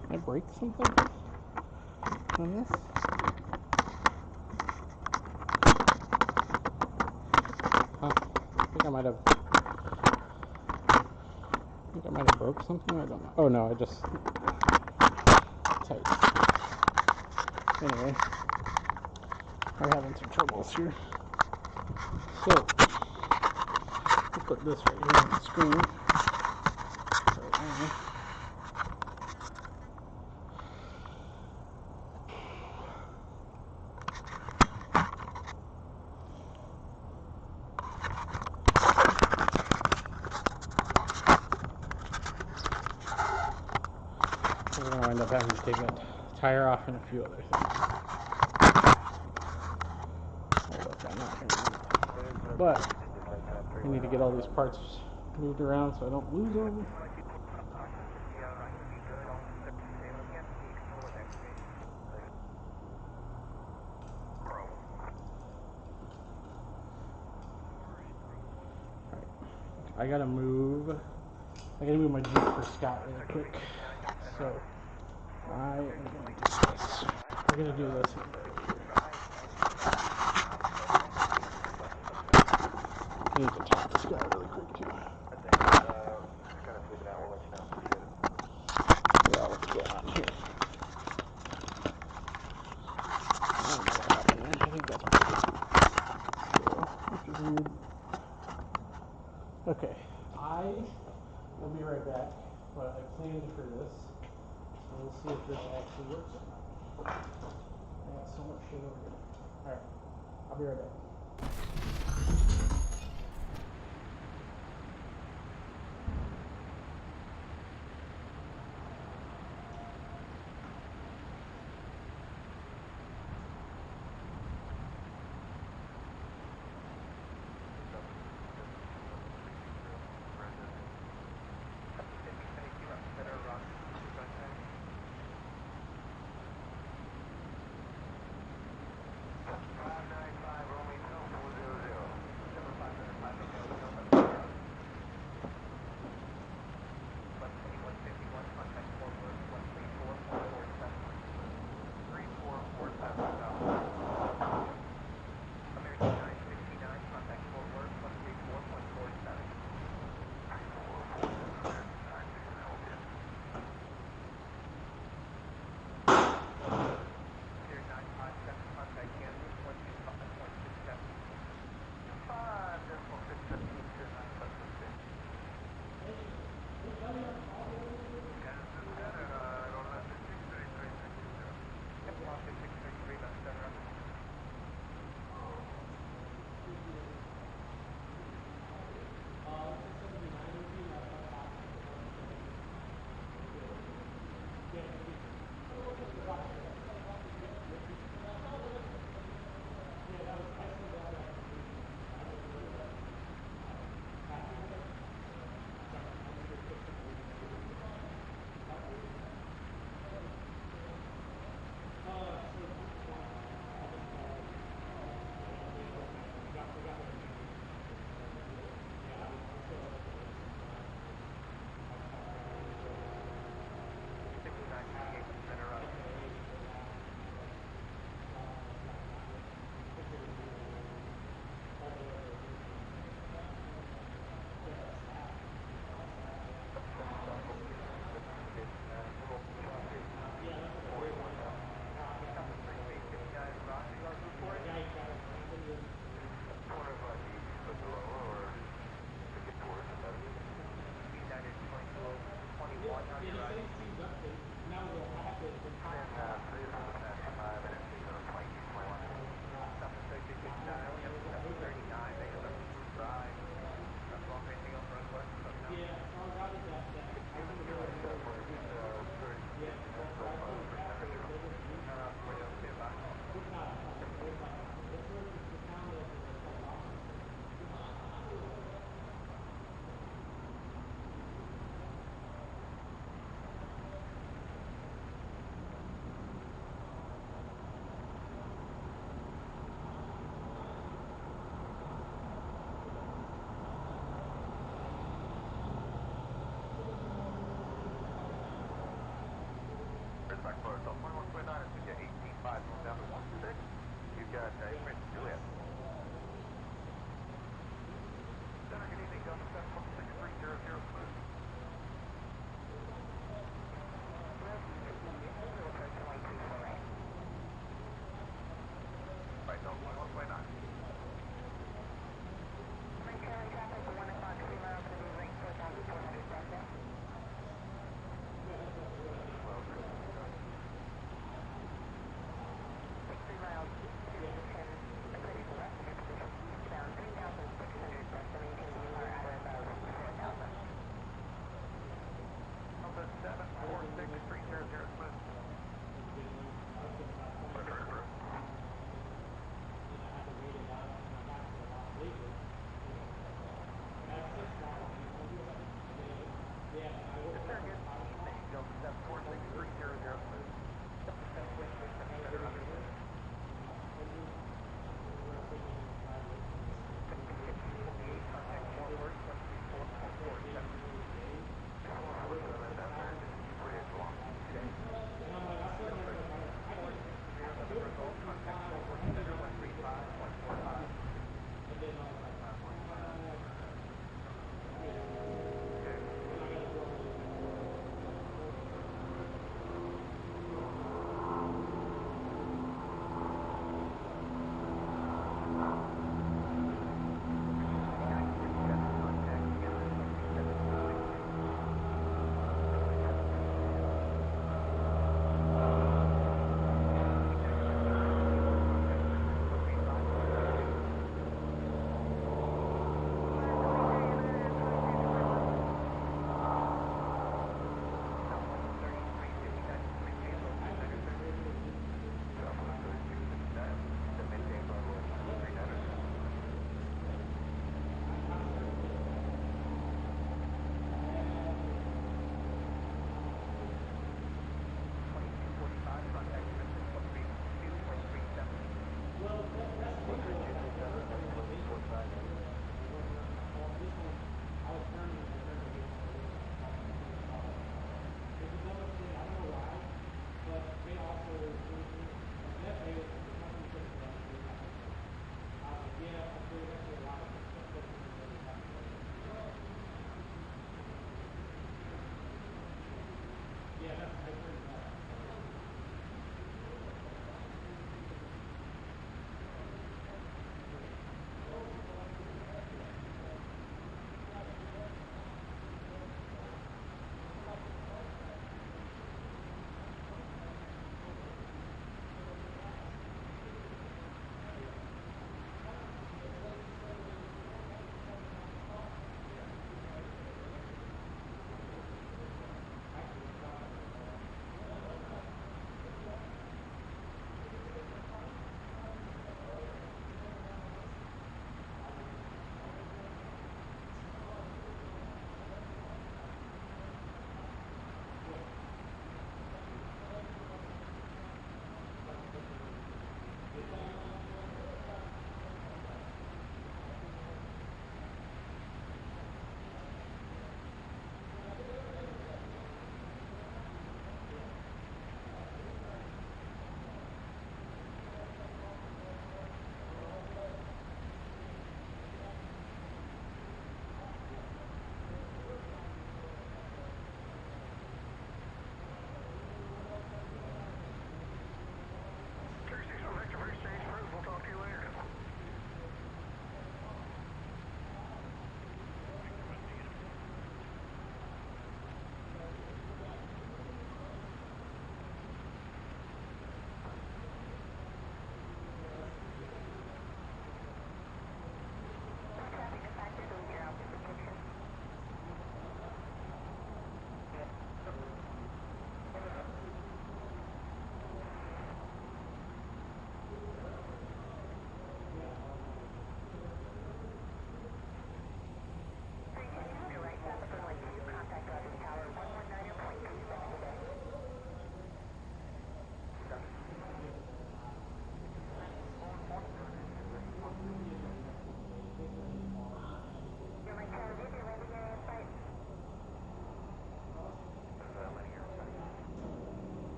Did I break something on this? Huh. I think I might have broke something. I don't know. Oh no, I just tight. Anyway, we're having some troubles here. So we'll put this right here on the screen. gonna wind up having to take that tire off and a few other things. Hold up, I'm not gonna, but I need to get all these parts moved around so I don't lose them. I gotta move my Jeep for Scott really quick. So I am gonna do this. We're gonna do this. I need to talk to Scott really quick too. Yeah, what's going on here? I don't know what happened there. I think that's which is weird. Okay, I will be right back, but I planned for this, so we'll see if this actually works or not. I got so much shit over here. Alright, I'll be right back.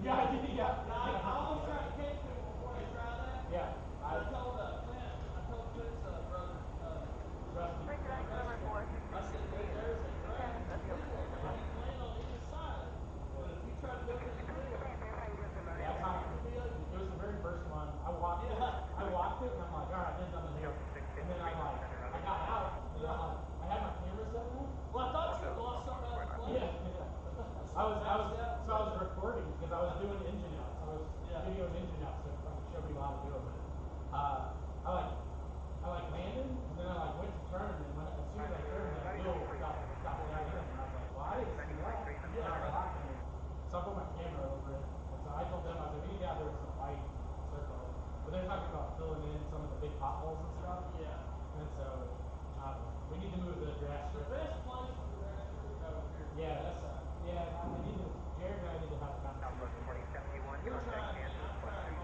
Yeah, I did. Yeah. I always try to catch people before they try that. Yeah. I told Clint's brother, Rusty. I said, dude, there's a draft in the middle of it. You can land on either side of it. But if you try to go through the middle, That's how it was the very first one. I walked it, and I'm like, all right, here's on the hill. And then I'm like, I got out, and I'm like, I had my camera set up. Well, I thought you had lost something out of the plane. Yeah. I was recording because I was doing engine outs. I was videoing engine outs to fucking show people how to do it. But I landed, and then I went to turn, and as soon as I turned, that wheel got down in, and I was like, well, I didn't see that. So I put my camera over it, and so I told them, I was like, we need to have there some white circle. But they're talking about filling in some of the big potholes and stuff. Yeah. And so we need to move the grass strip. The best place for the grass strip is over here. Yeah, Jared and I need to have a conversation. We're trying, man. I'm trying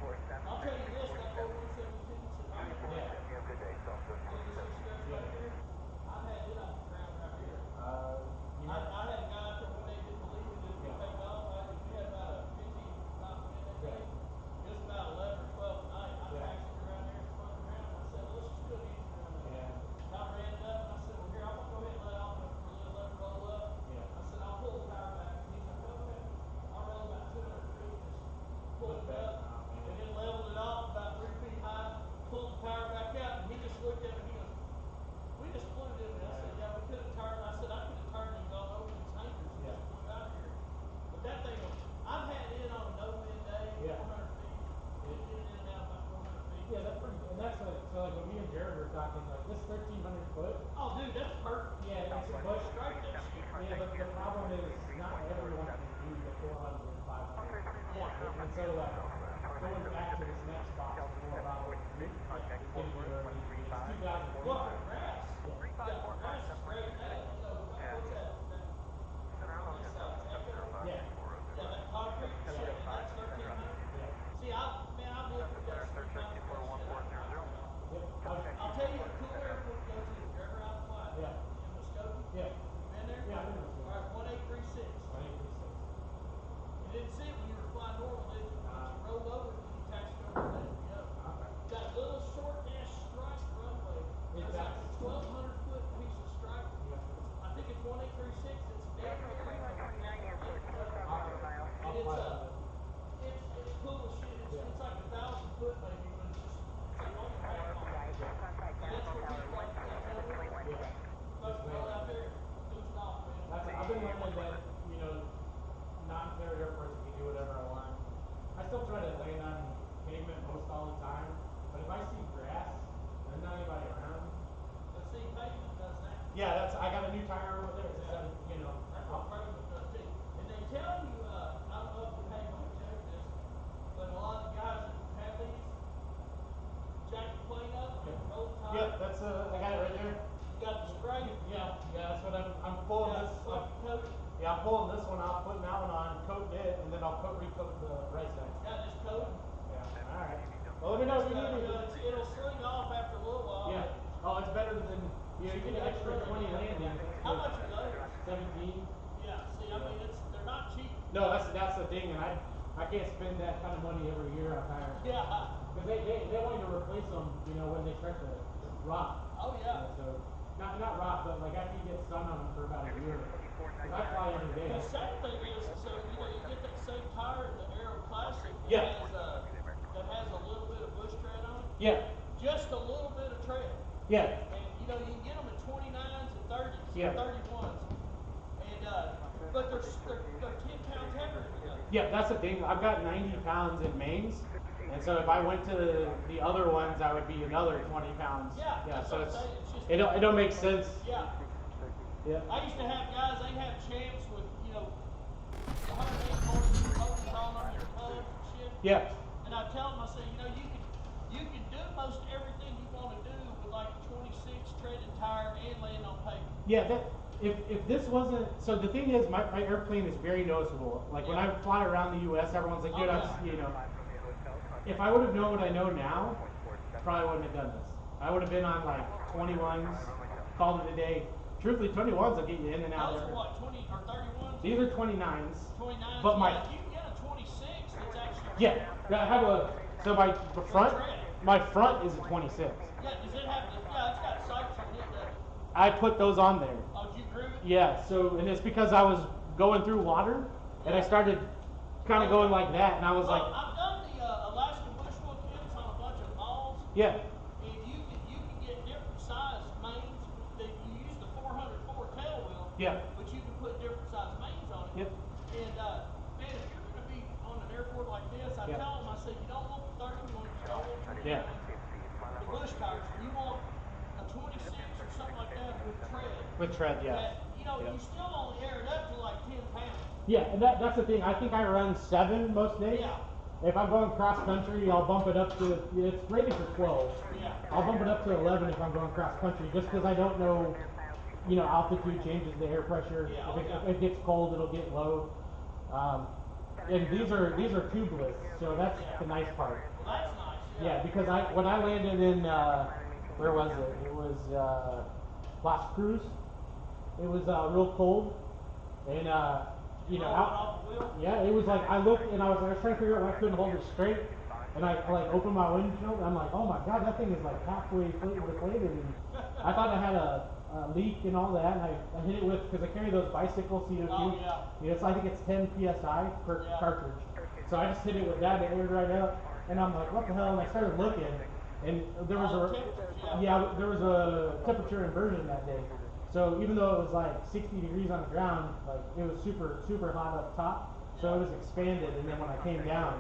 hard. I'll tell you this, that boy 117 said, I'm going to Good day, so this stretch back here. I've had it off the ground right here. You I had a guy out there one day didn't believe me, didn't take off. We had about a 15 knot wind that day. It was about 11 or 12 at night. I taxied around there and spun around. I said, well, let's just do an engine run there. And I ran it up and I said, well, here, I'm going to go ahead and let off for a little, let it roll up. I said, I'll pull the power back. And he's like, okay. I rolled about 200 feet, just pulled it up, and then leveled it off about 3 feet high, pulled the power back out, and he just looked at me and he goes, we just flew, didn't we? I said, yeah, we could have turned. I said, I could have turned and gone over these hangers and just flew out of here. But that thing, I've had it on a no-wind day, 400 feet. We get it in and out about 400 feet. Yeah, that's pretty good. And that's like, so like when me and Jared were talking, like this 1,300 foot. Oh, dude, that's perfect. Yeah, it's a bush straight that shit. Yeah, but the problem is not everyone can do the 400, 500. Yeah. And so like going back to this next box, the 4 Bravo 3, it's going to be where we need to be. It's 2,000 feet. Well, for grass, yeah, for grass is great. That, what's that? On this side, Echo? Yeah. Yeah, that concrete shit, and that's 1,300. Yeah. See, I've looked at that 3 times plus shit. I'll tell you a cool airport to go to if you're ever out flying. Yeah. In Muskogee. Yeah. You been there? Yeah, I've been there. All right, 1836. 1836. You didn't see it when you were flying normal, did you? But you rolled over when you taxied over the day. Okay. That little short ass striped runway. It's like a 1,200 foot piece of stripe. Yeah. I think it's 1836. It's damn near it's cool as shit. It's like 1,000 foot maybe, but it's just on the ramp on it. And that's where people like to take over. Yeah. Fucking go out there and boost off, man. I've been learning that, non-carrier airports I can do whatever I want. I still try to land on pavement most all the time, but if I see grass and there's not anybody around. But see, pavement does that. Yeah, I got a new tire over there. It's That's what pavement does too. And they tell you, I don't know if you had Mike check this, but a lot of the guys that have these jack the plane up and roll the tire. Yeah, that's I got it right there. You got the spray? Yeah, that's what I'm pulling this. Yeah, I'm pulling this one off, putting that one on, coating it, and then I'll recoat the right side. Yeah, just coat it. Yeah. All right. Well, let me know if you need it. It'll swing off after a little while. Yeah. Oh, it's better than you get an extra 20 landings. How much are those? 17. Yeah. See, I mean, they're not cheap. No, that's the thing, and I can't spend that kind of money every year on tires. Yeah. Because they want you to replace them, when they start to rot. Oh yeah. So not rot, but like after you get sun on them for about a year. Because I fly every day. The sad thing is, so you get that same tire in the Aero Classic Yeah. that has a little bit of bush tread on it. Yeah. Just a little bit of tread. Yeah. And you can get them at 29s and 30s, Yeah. 31s. And but they're 10 pounds heavier than the others. Yeah, that's the thing. I've got 90 pounds in mains, and so if I went to the other ones, I would be another 20 pounds. Yeah. That's So what I'm saying. It's just it don't make sense. Yeah. Yeah. I used to have guys, they have champs with, 108 motors on them and hubs and shit. Yeah. And I tell them, I say, you can do most everything you want to do with like a 26 treaded tire and land on pavement. Yeah, if this wasn't, so the thing is, my airplane is very noticeable. Like when I fly around the U.S., everyone's like, dude, if I would have known what I know now, probably wouldn't have done this. I would have been on like 21s, called it a day. Truthfully, 21s will get you in and out. Those are what, 20 or 31s? These are 29s. 29s. But You can get a 29 Yeah, I have a, so my front is a 26. Yeah, does it have, yeah, it's got sights on it, doesn't it? I put those on there. Oh, did you groove it? Yeah, so, and it's because I was going through water, and I started kind of going like that, and I was Well, like, I've done the Alaska bushwheel kits on a bunch of balls. yeah, And you can get different size mains. That you use the 404 tail wheel. Yeah. But you can put different size mains on it. Yep. And man, if you're going to be on an airport like this, I Yep. tell them, I say, you don't want the 30 ones, you don't want the 20 Yeah. ones, the bush tires. You want a 26 or something like that with tread. With tread, yeah. That, you know, Yep. you still only air it up to like 10 pounds. Yeah, and that's the thing. I think I run 7 most days. Yeah. If I'm going cross country, I'll bump it up to, it's rated for 12. Yeah. I'll bump it up to 11 if I'm going cross country, just because I don't know, you know, altitude changes the air pressure. Yeah, If it gets cold, it'll get low. And these are tubeless, so that's the nice part. Well, that's nice. Yeah, because when I landed in, where was it? It was Las Cruz. It was real cold, and you know, yeah, it was like I looked and I was trying to figure out why I couldn't hold it straight, and I like opened my windshield. And I'm like, oh my god, that thing is like halfway deflated, and I thought I had a leak and all that, and I hit it with, because I carry those bicycle CO2. Oh, yeah. You know, I think it's 10 psi per cartridge. So I just hit it with that, and it aired right up, and I'm like, what the hell? And I started looking, and there was there was a temperature inversion that day. So even though it was like 60 degrees on the ground, like it was super hot up top, so it was expanded, and then when I came down,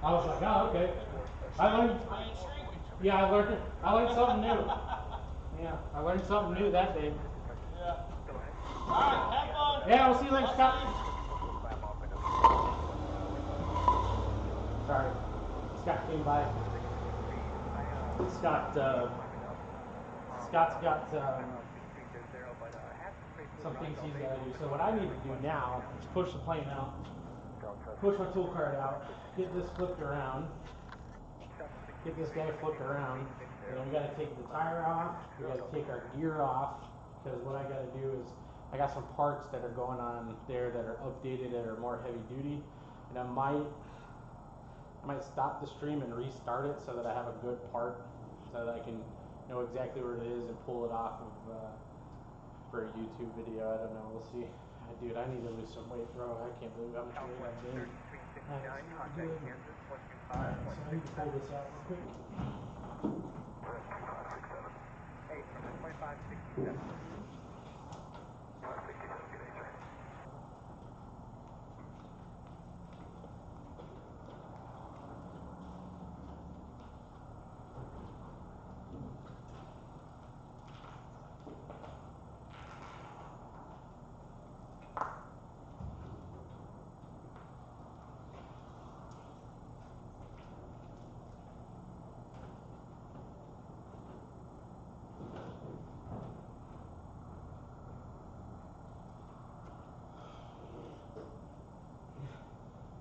I was like, oh, okay. I learned something new. Yeah, I learned something new that day. Yeah. All right, have fun. Yeah, we'll see you later, Scott. Sorry, Scott came by. Scott's got some things he's got to do. So what I need to do now is push the plane out, push my tool cart out, get this flipped around, get this guy flipped around, and then we got to take the tire off, we got to take our gear off, because what I got to do is I got some parts that are going on there that are updated, that are more heavy duty, and I might stop the stream and restart it so that I have a good part, so that I can know exactly where it is and pull it off of for a YouTube video. I don't know, we'll see. Dude, I need to lose some weight, bro. I can't believe how much weight I've gained. Alright, so I need to pull this out real quick. Hey, from the 2567.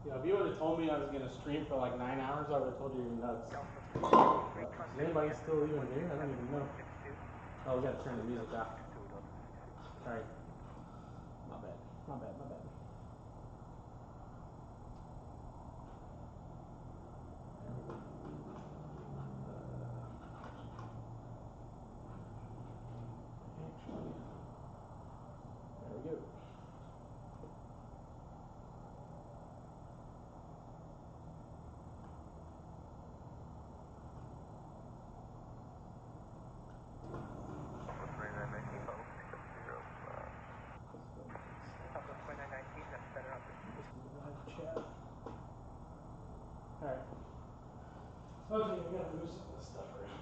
You know, if you would have told me I was going to stream for like 9 hours, I would have told you you're nuts. Is anybody still even here? I don't even know. Oh, we got to turn the music off. Sorry. My bad. There we go. Alright. Okay, we gotta move some of this stuff around.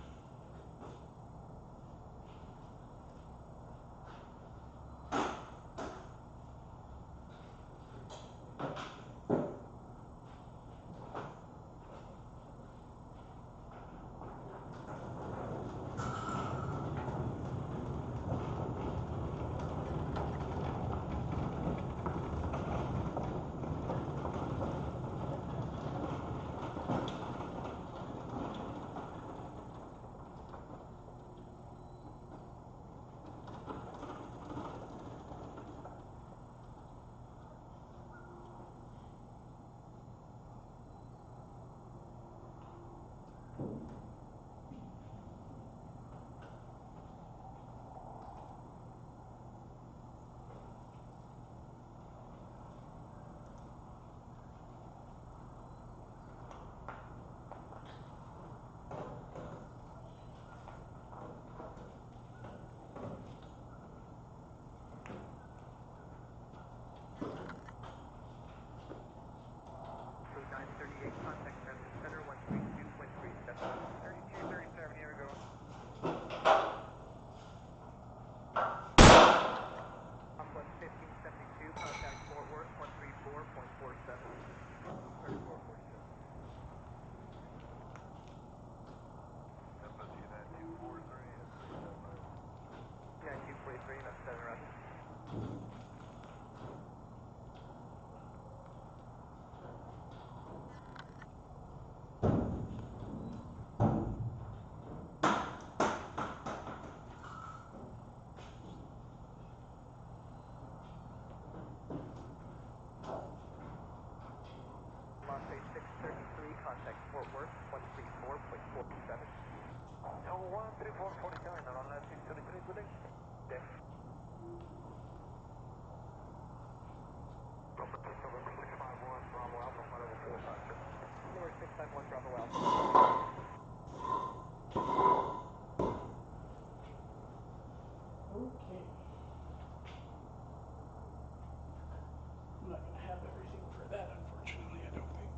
contact Fort Worth, 134.47. No, 134.49, on left 623, good day. Day. Number 651, Bravo Alpha, flight over 456. Number 651, Bravo Alpha. Okay. I'm not gonna have everything for that, unfortunately, I don't think.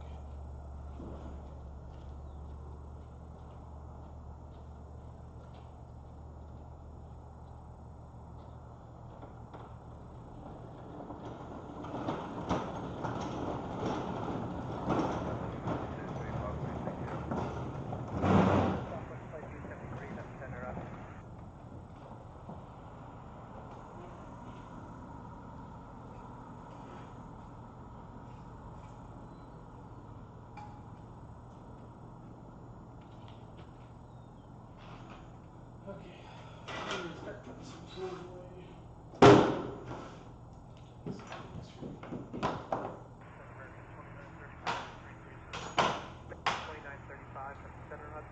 Southwest flight 273, that's center up. Okay. I'm gonna start putting some tools away. American 2935, 2935, that's center up.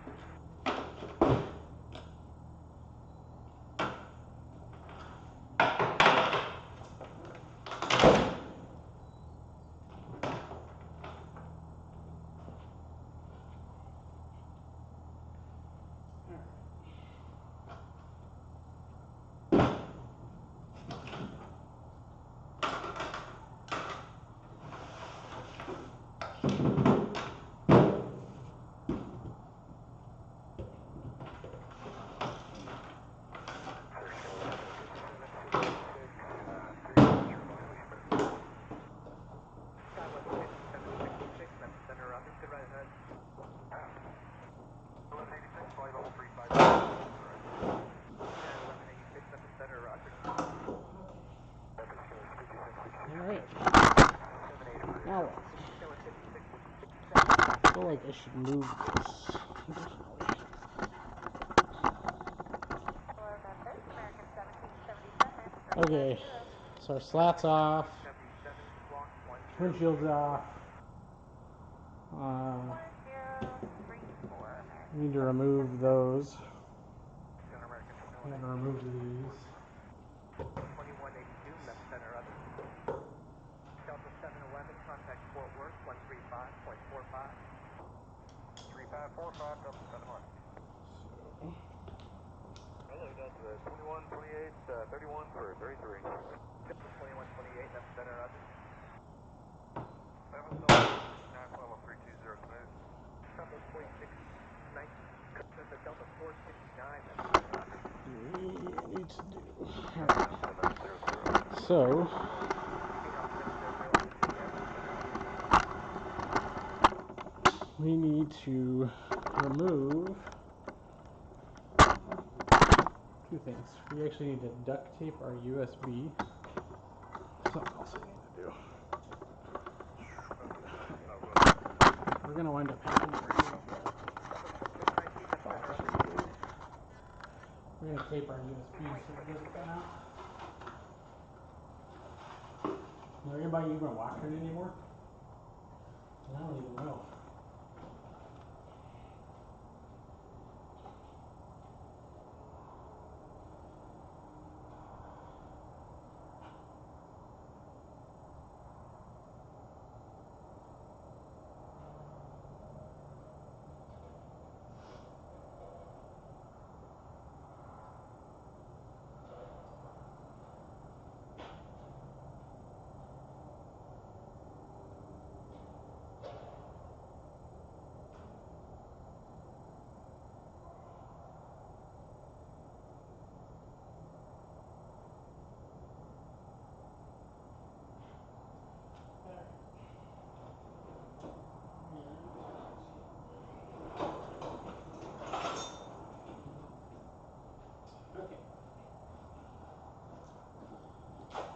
Skywest wind 766, that's center up. Good right ahead. 1186, flight level 355. 1186, that's center roger. Alright. Now what? I feel like I should move this. Okay, so our slat's off, windshield's off. Need to remove those. I'm going to remove these. 2182, left center up. Delta 711, contact Fort Worth, 135.45. 3545, Delta 71. Hello, Delta 2128, 31 for 33. Delta 2128, left center up. 7 Delta level 320, smooth. Delta 469, Delta 469, that's center up. We need to do. Alright. So, we need to remove two things. We actually need to duct tape our USB. Something else I need to do. We're going to wind up having to we're going to tape our USB so it doesn't come out. Is anybody even watching anymore? I don't even know.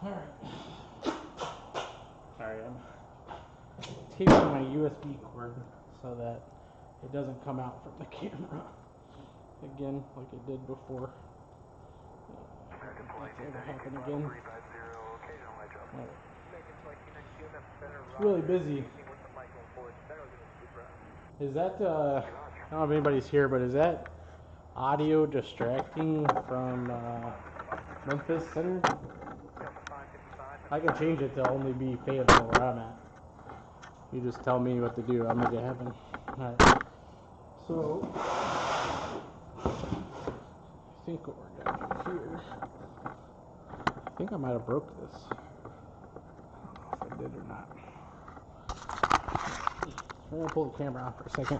Alright. Sorry, I'm taping my USB cord so that it doesn't come out from the camera again like it did before. I don't think that's ever happen again. Right. It's really busy Is that, I don't know if anybody's here, but is that audio distracting from Memphis Center? I can change it to only be Fayetteville where I'm at. You just tell me what to do, I'll make it happen. Alright. So, I think what we're going to do here, I think I might have broke this. I don't know if I did or not. I'm going to pull the camera off for a second.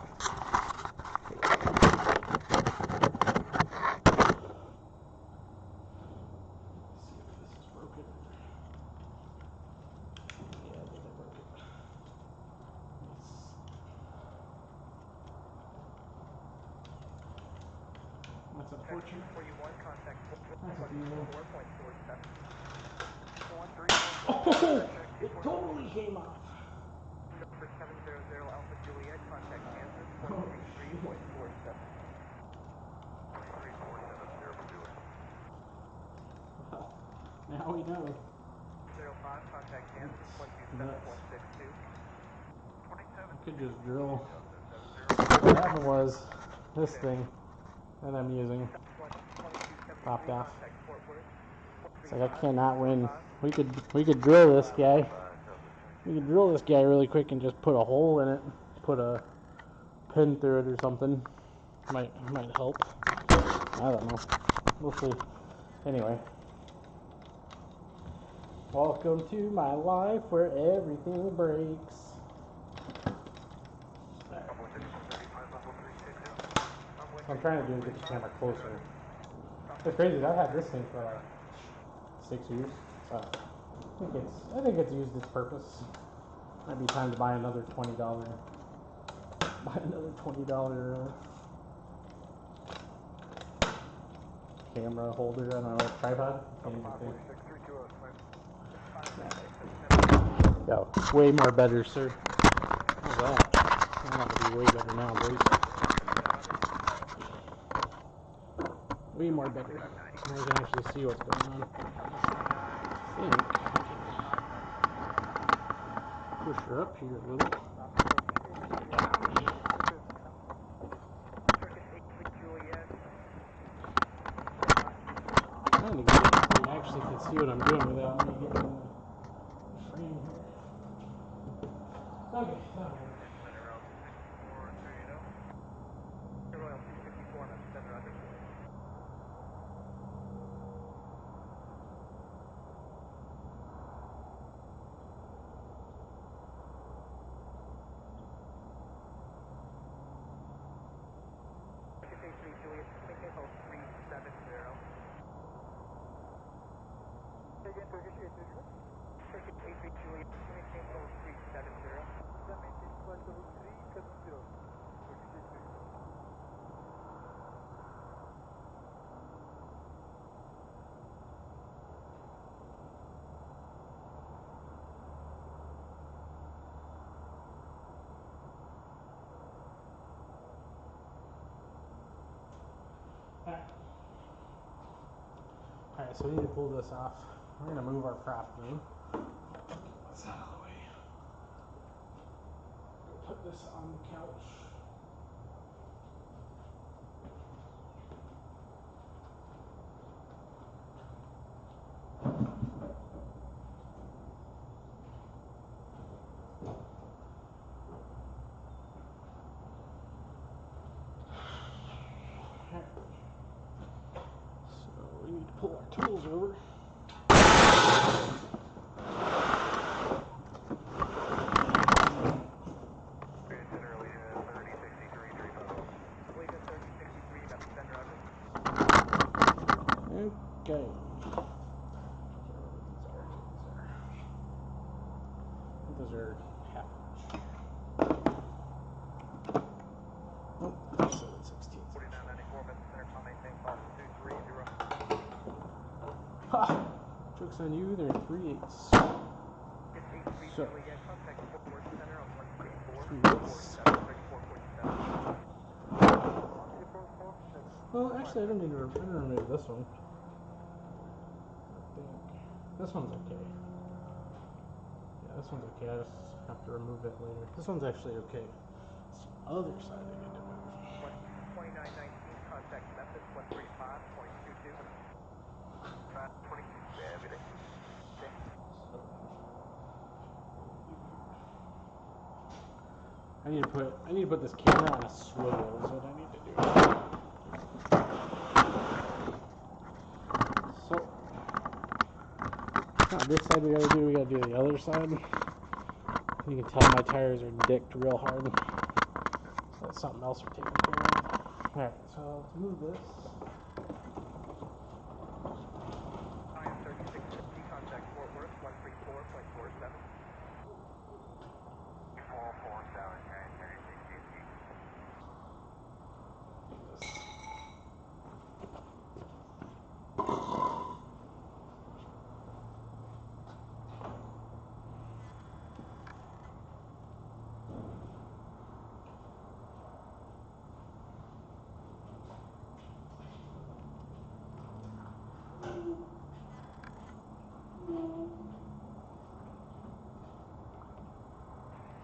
That's unfortunate. That's a deal. Oh, it totally came off. Number 700 Alpha Juliet, contact Kansas, 133.47. Now we know. 05, contact Kansas, 127.62. I could just drill. What happened was this thing that I'm using popped off. It's like I cannot win. We could drill this guy. We could drill this guy really quick and just put a hole in it, put a pin through it or something. Might help. I don't know. We'll see. Anyway. Welcome to my life where everything breaks. What I'm trying to do is get the camera closer. It's crazy. I've had this thing for like 6 years. I think it's used its purpose. Might be time to buy another $20. Buy another $20 camera holder. I don't know, tripod. Yo, way more better, sir. How's that? That would be way better now, boys. Way more better. Now you can actually see what's going on. I think push her up here a little. Trying to get it so you actually can see what I'm doing without me getting in the frame here. Okay, that'll work. Alright, so we need to pull this off. We're going to move our prop room. That's out of the way. Put this on the couch. So we need to pull our tools over. Okay. Those are half inch. Oh, 7/16. Ha! Joke's on you, they're 3/8. So, 3/8. Well, actually, I don't need to remove this one. I think this one's okay. Yeah, this one's okay. I just have to remove it later. This one's actually okay. other side they need to move. 2919, contact method 135.22. 2270. I need to put this camera on a swivel is what I need to do. So not this side we gotta do the other side. You can tell my tires are dicked real hard. So that's something else we're taking care of. Alright, so let's move this. IM 3650, contact Fort Worth 134.47. 447, carrying 3650.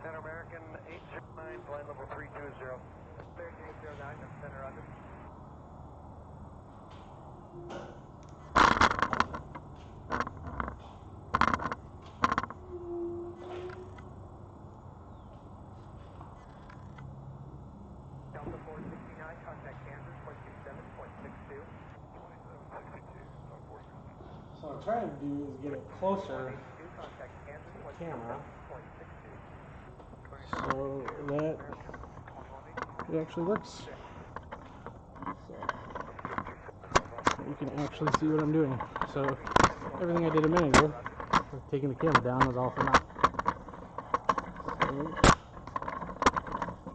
Center American 809, flight level 320. American 809, that's center under. Delta 469, contact Kansas 127.62. 2762, no 462. So what I'm trying to do is get it closer Contact Kansas camera 127.62. so that it actually works. So you can actually see what I'm doing. So everything I did a minute ago, taking the camera down, was all for naught. So, do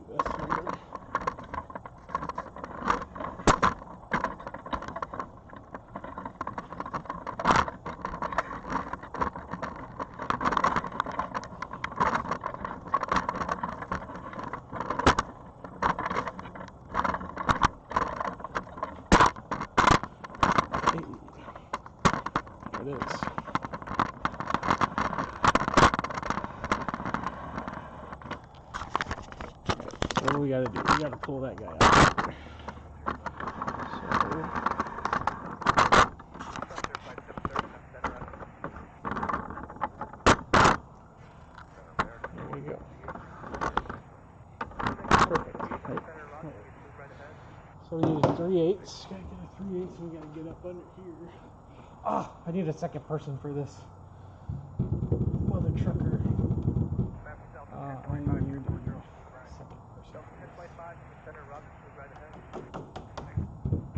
this number. There it is. So what we gotta do, we gotta pull that guy out. There we go. Perfect. Right. So we need 3/8. Gotta get a 3/8 and we gotta get up under here. Ah, I need a second person for this. Mother trucker. I need a second person.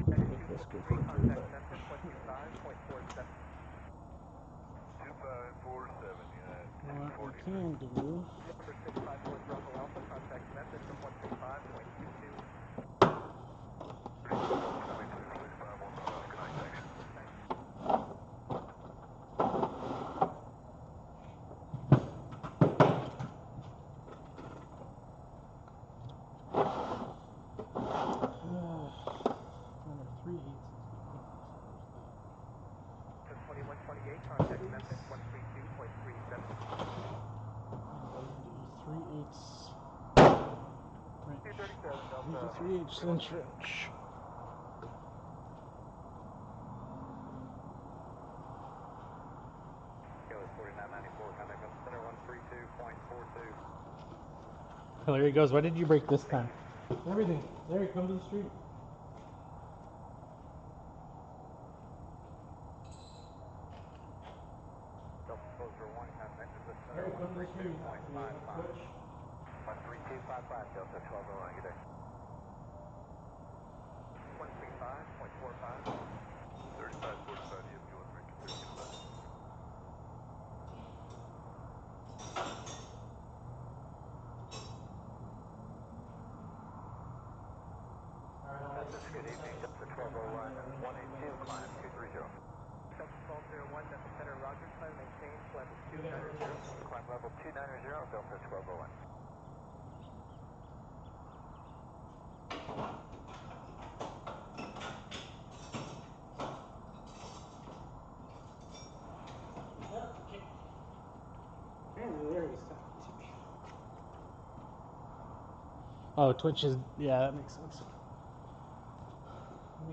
Make this go quicker, but 2547, United. what we can do. Number 3/8. 2128, contact method 132.37. 3/8. Right. Here's a 3/8 trench. Oh, there he goes. What did you break this time? Everything. There he comes to the street. There he comes to the street. 13255, Delta 1201, good day. 135.45. 3545, you have to drink 13. Good evening, Delta 1201, 182, climb 230. Delta 1201, that's center Rogers, time maintain, level 290. Climb level 290, Delta 1201. Apparently there he stopped. Oh, Twitch is, yeah, that makes sense. Let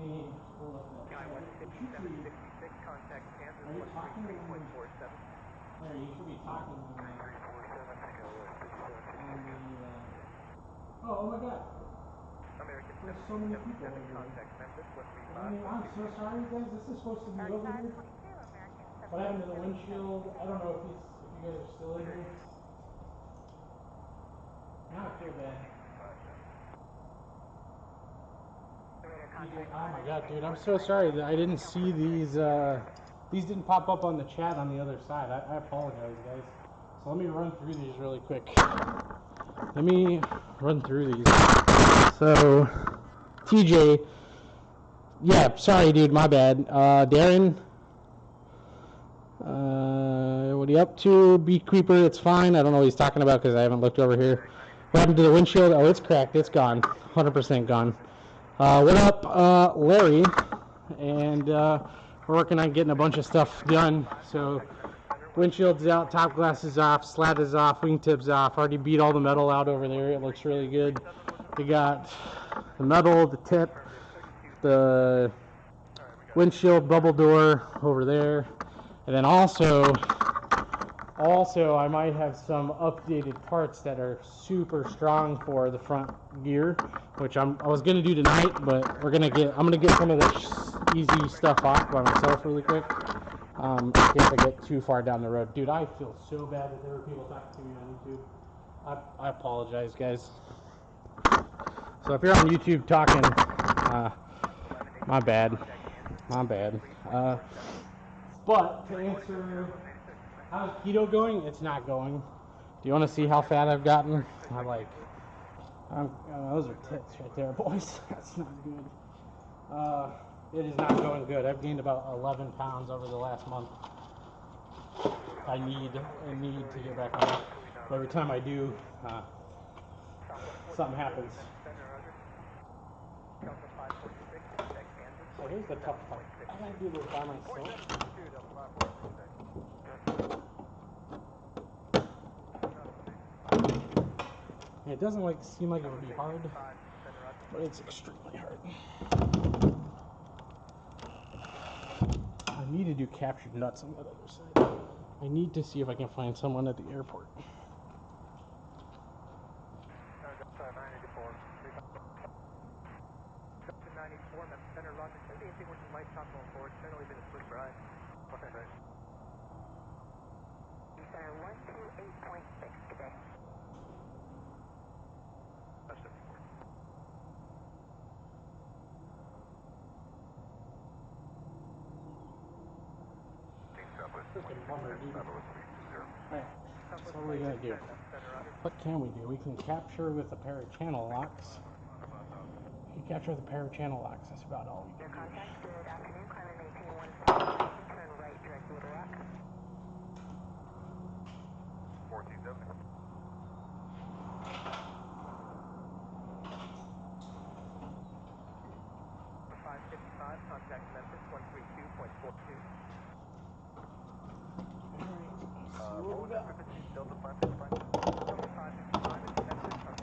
me pull up that. Sky 15766, contact Kansas 133.47. Larry, you should be talking on the, oh my God. American There's so many people over here. contact Memphis I'm so sorry, guys. This is supposed to be over here. What happened to the windshield? I don't know if you guys are still in here. Now I feel bad. Oh my God, dude! I'm so sorry that I didn't see these. These didn't pop up on the chat on the other side. I apologize, guys. So let me run through these really quick. Let me run through these. So, TJ. Yeah, sorry, dude. My bad. Darren. What are you up to? Beat Creeper, it's fine. I don't know what he's talking about because I haven't looked over here. What happened to the windshield? Oh, it's cracked. It's gone. 100% gone. What up, Larry? And we're working on getting a bunch of stuff done. So, windshield's out, top glass is off, slat is off, wingtip's off. Already beat all the metal out over there. It looks really good. We got the metal, the tip, the windshield bubble door over there. And then also I might have some updated parts that are super strong for the front gear, which I was gonna do tonight, but I'm gonna get some of the easy stuff off by myself really quick. In case I get too far down the road. Dude, I feel so bad that there were people talking to me on YouTube. I apologize, guys. So if you're on YouTube talking, my bad. But to answer, how's keto going? It's not going. Do you want to see how fat I've gotten? Those are tits right there, boys. That's not good. It is not going good. I've gained about 11 pounds over the last month. I need to get back on it. But every time I do, something happens. So here's the tough part. I gotta do this by myself. It doesn't seem like it would be hard, but it's extremely hard. I need to do captured nuts on the other side. I need to see if I can find someone at the airport. Alright, so what are we going to do? What can we do? We can capture with a pair of channel locks. We can capture with a pair of channel locks. That's about all we can do. Good afternoon, climate maintain 1 turn right direct Little Rock. 1470. 555, contact Memphis 132.42. Delta 555. Delta 555 is Memphis on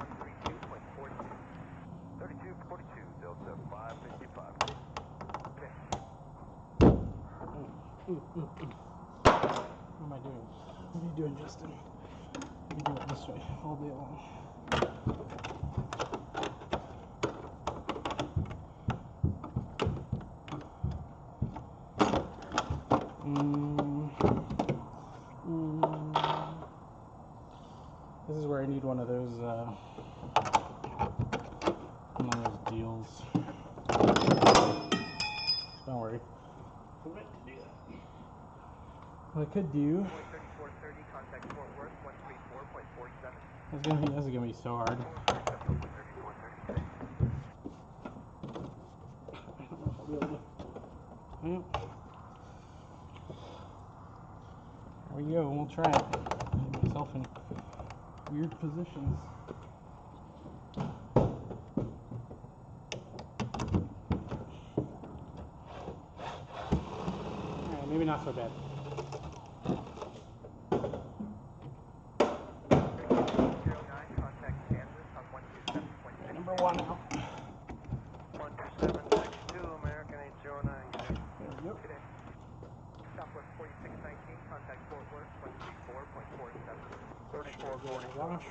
132.42. 3242, Delta 555. What am I doing? What are you doing, Justin? Let me do it this way all day long. This is where I need one of those deals. Don't worry. I meant to do that. What I could do. 3430, contact Fort Worth 134.47. This is gonna be so hard. I don't know if I'll be able to. Well, there we go. We'll try it. Get myself in weird positions. Alright, maybe not so bad. Contact Kansas on 127.7.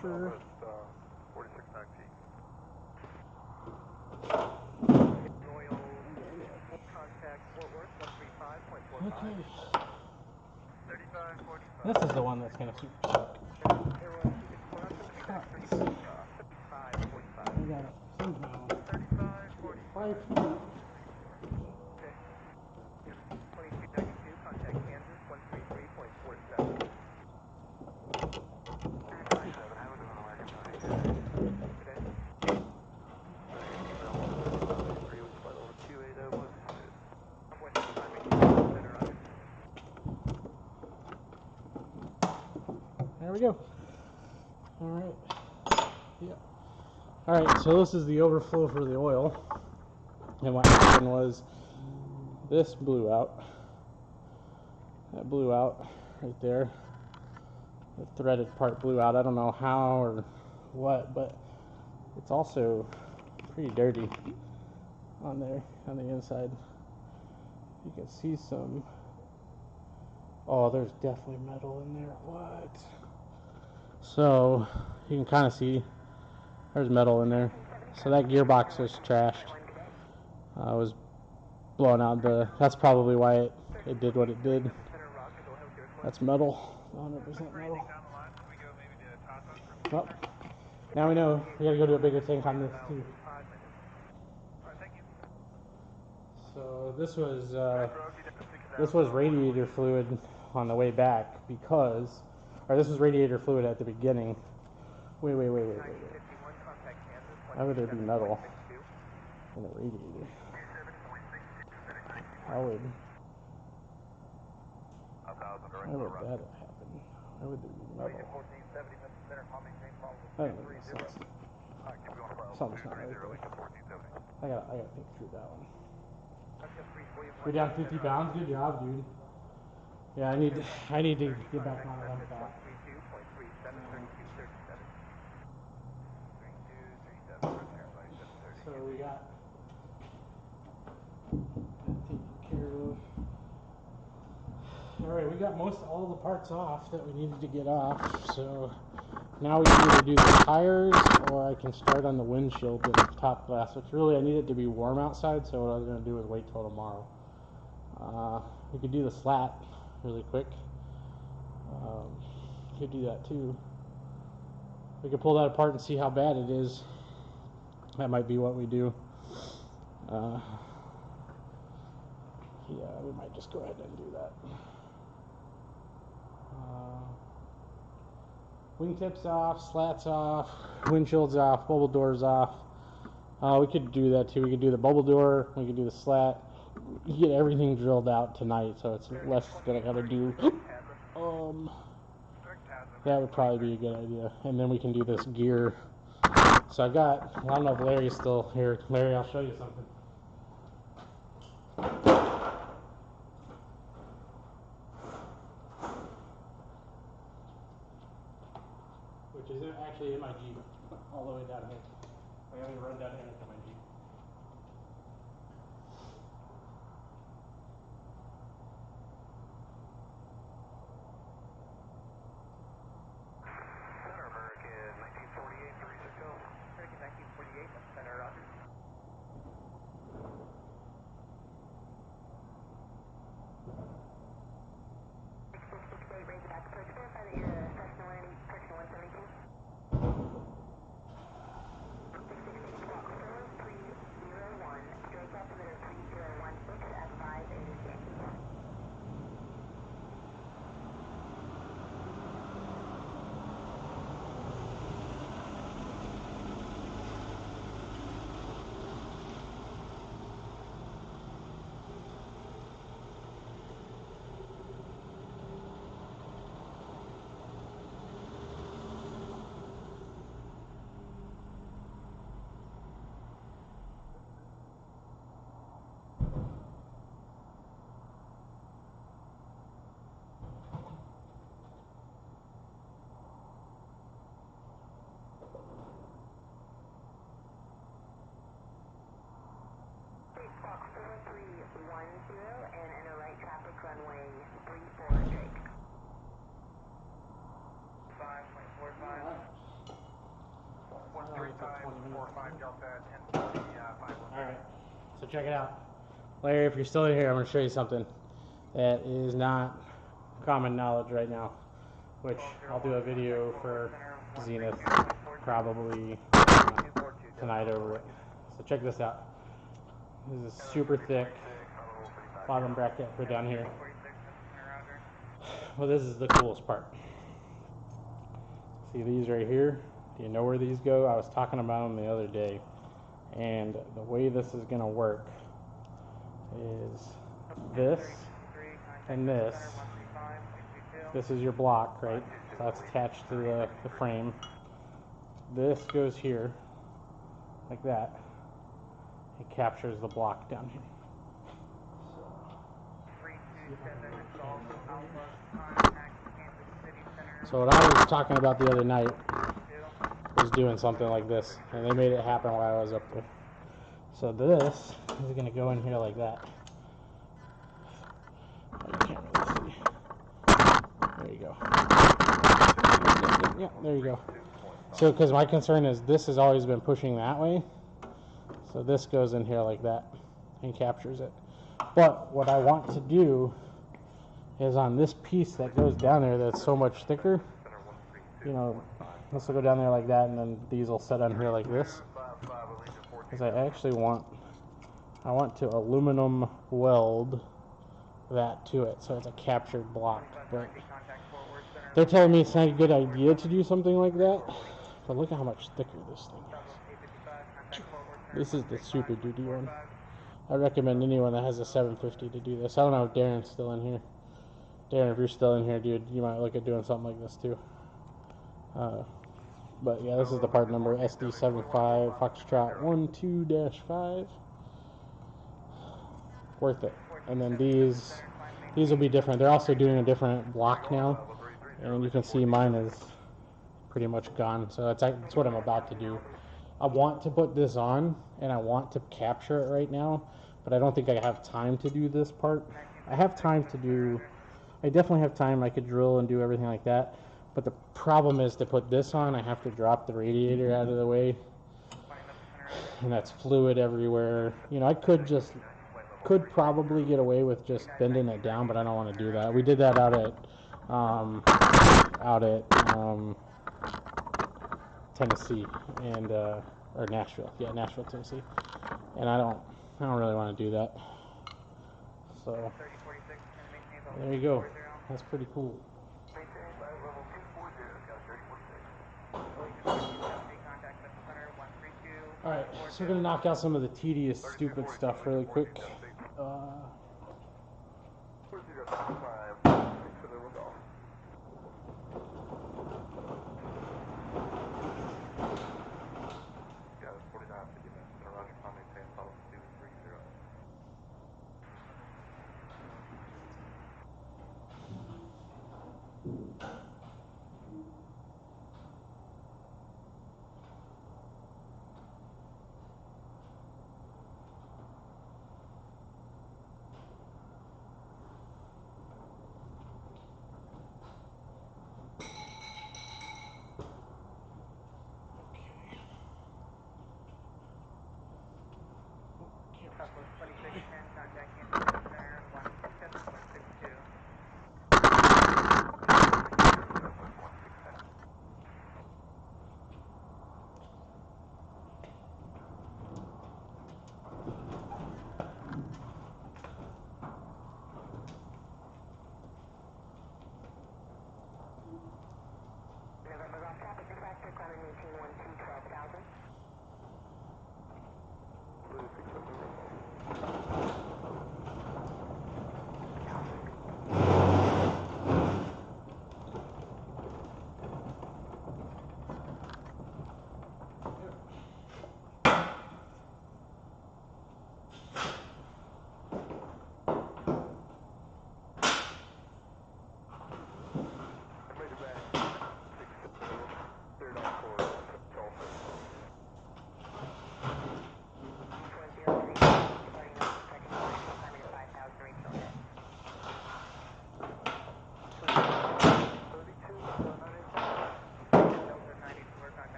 sure. 4619. Royal contact Fort Worth 135.45. Okay. 3545. This is the one that's gonna super suck. We got it somehow. 5 feet. Okay. 2292, contact Kansas 133.47. 37, how we doing on American time? Okay. There we go. Alright. Yeah. Alright, so this is the overflow for the oil. And what happened was this blew out. That blew out right there. The threaded part blew out. I don't know how or what, but it's also pretty dirty on there, on the inside. You can see some. Oh, there's definitely metal in there. What? So you can kind of see there's metal in there. So that gearbox was trashed. I was blowing out the. That's probably why it did what it did. That's metal, 100% metal. Well, now we know we gotta go to a bigger tank on this too. So this was radiator fluid on the way back because, or this was radiator fluid at the beginning. Wait. Why would there be metal in a radiator? Why would that happen? Why would there be metal? That doesn't make sense. Something's not right there. I gotta think through that one. We're down 50 pounds. Good job, dude. Yeah, I need to get back on it like that. So we got that taken care of. Alright, we got all the parts off that we needed to get off. So now we can either do the tires or I can start on the windshield and top glass, which really I need it to be warm outside, so what I was going to do is wait till tomorrow. We could do the slat really quick. Could do that too. We could pull that apart and see how bad it is. That might be what we do. Yeah, we might just go ahead and do that. Wingtips off, slats off, windshields off, bubble doors off. We could do that too. We could do the bubble door, we could do the slat. You get everything drilled out tonight, so it's less that I gotta do. That would probably be a good idea. And then we can do this gear. So I don't know if Larry's still here. Larry, I'll show you something. Which is actually in my Jeep, all the way down here. I gotta run down here into my Jeep. Center American 1948, 360. American 1948, that's center, roger. Razorback approach, verify that you're Cessna 172. 668 Squawk 4301, Drake altimeter 3016 at 586. Squawk 4310 and enter right traffic runway 34 Drake. 5.45. Alright, so check it out. Larry, if you're still in here, I'm going to show you something that is not common knowledge right now, which I'll do a video for Zenith probably tonight over it. So check this out. This is super thick bottom bracket for down here. Well, this is the coolest part. See these right here? Do you know where these go? I was talking about them the other day, and the way this is going to work is this and this. This is your block, right? So that's attached to the frame. This goes here, like that. It captures the block down here. So what I was talking about the other night was doing something like this, and they made it happen while I was up there. So this is going to go in here like that. You can't really see. There you go. Yeah, there you go. So because my concern is this has always been pushing that way, so this goes in here like that and captures it. But what I want to do is on this piece that goes down there that's so much thicker, you know, this will go down there like that, and then these will set on here like this. Because I actually want to aluminum weld that to it, so it's a captured block. But they're telling me it's not a good idea to do something like that. But look at how much thicker this thing is. This is the super duty one. I recommend anyone that has a 750 to do this. I don't know if Darren's still in here. Darren, if you're still in here, dude, you might look at doing something like this too. But yeah, this is the part number SD75 Foxtrot 12-5. Worth it. And then these will be different. They're also doing a different block now, and you can see mine is pretty much gone. So that's what I'm about to do. I want to put this on, and I want to capture it right now, but I don't think I have time to do this part. I definitely have time. I could drill and do everything like that. But the problem is to put this on, I have to drop the radiator out of the way. And that's fluid everywhere. You know, I could probably get away with just bending it down, but I don't want to do that. We did that out at Tennessee and or Nashville. Yeah, Nashville, Tennessee. And I don't really want to do that. So there you go. That's pretty cool. Alright, so we're going to knock out some of the tedious, stupid stuff really quick.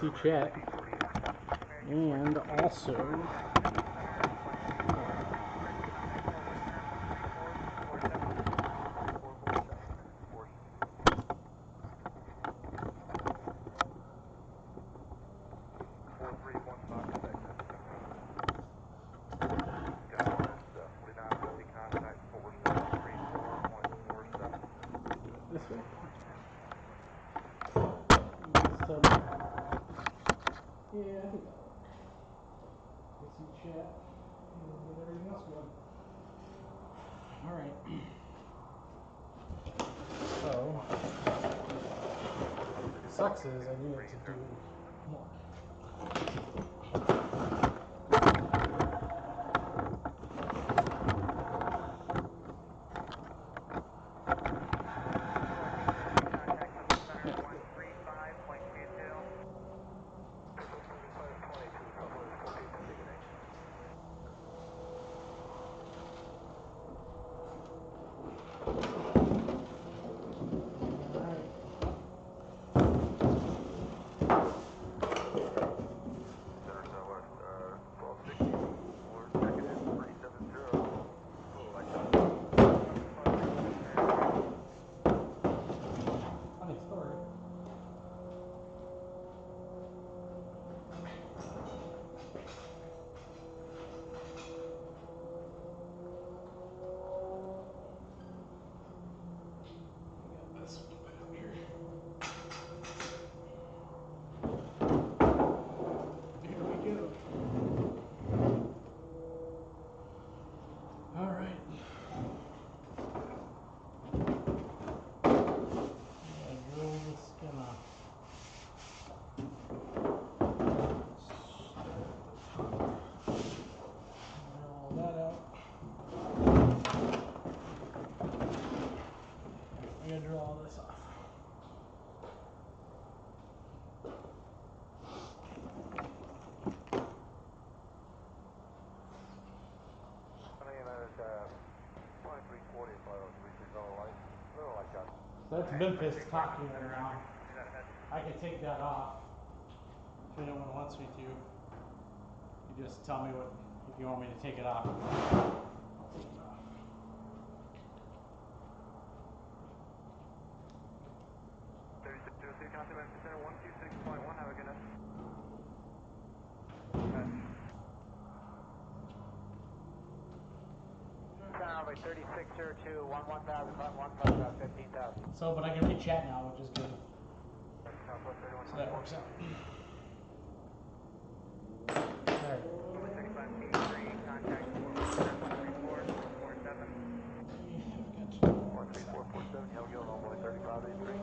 see chat. And also, this way. Yeah, I think that'll work. I see chat. And we'll get everything else going. Alright. So, sucks is I need it to do more. That's Memphis talking right now. I can take that off if anyone wants me to. You just tell me what if you want me to take it off. I'll take it off. Contact Memphis Center 126.1. Have a good night. Sound like 3602, 11,000, 1,000, about 15,000. So, but I can read chat now, which is good. So that works out. Alright. 6583, contact 13447. 13447, Hillgill, normally 3583.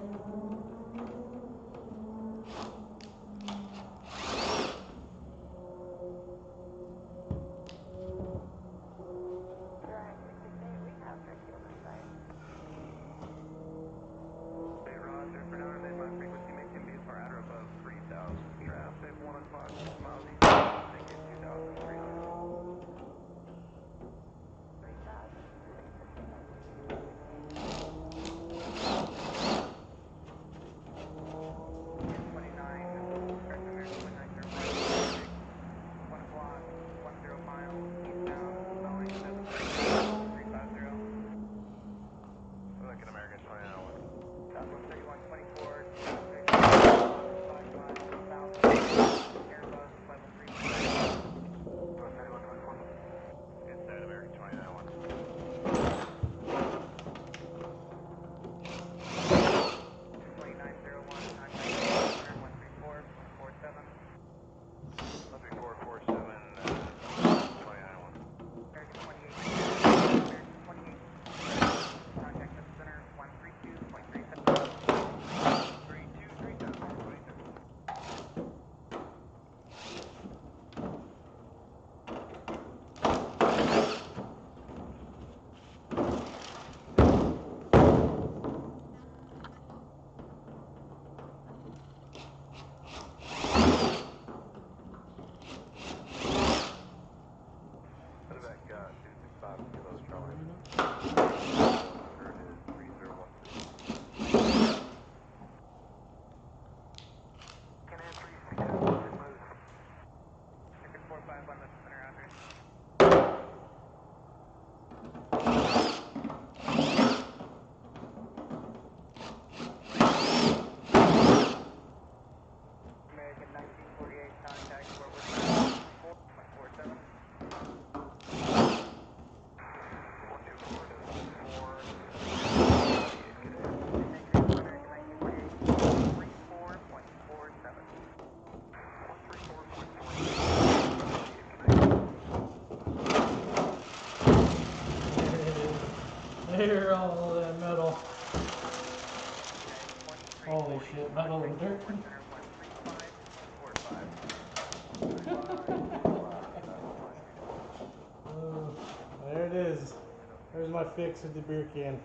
There. There it is. There's my fix with the beer can.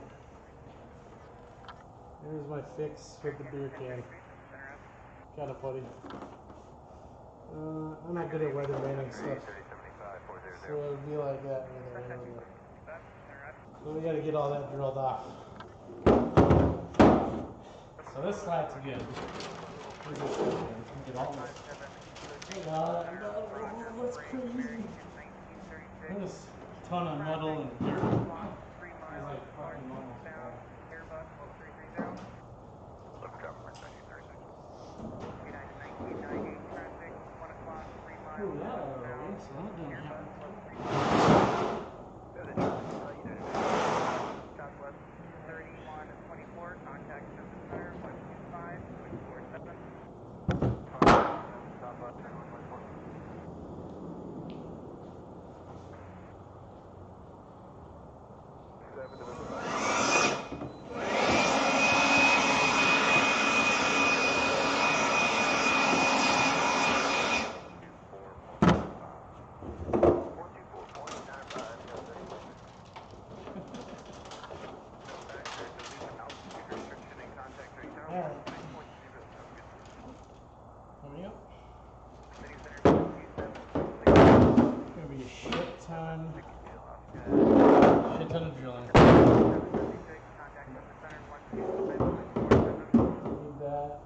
There's my fix with the beer can. Got it, buddy. I'm not good at weathermaning stuff, so it'll be like that right there. So we gotta get all that drilled off. So this slat's good. Get all this. That's crazy. There's a ton of metal and dirt. It's like fucking almost all. Oh, yeah, so that didn't happen. Southwest 3124, contact Memphis Center, 125, 647. Southwest 3124. Shit ton of drilling. Need that.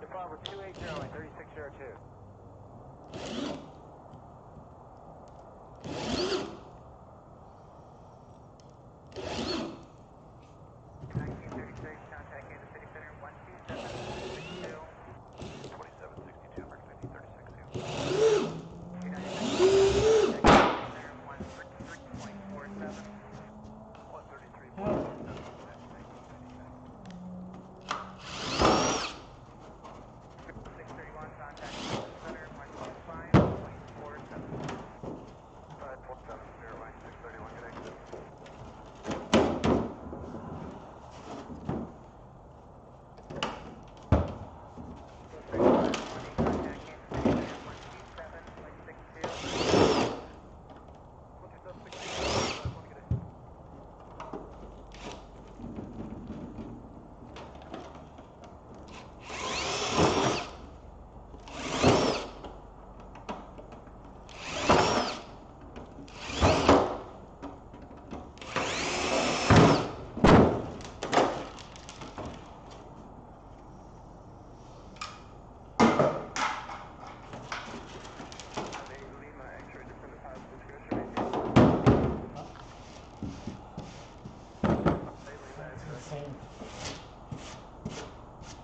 Department 280 and 3602.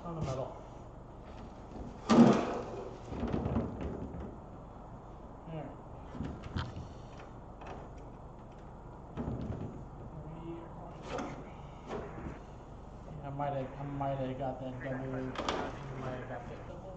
On the metal. Alright. I might have got that double. I might have got that double.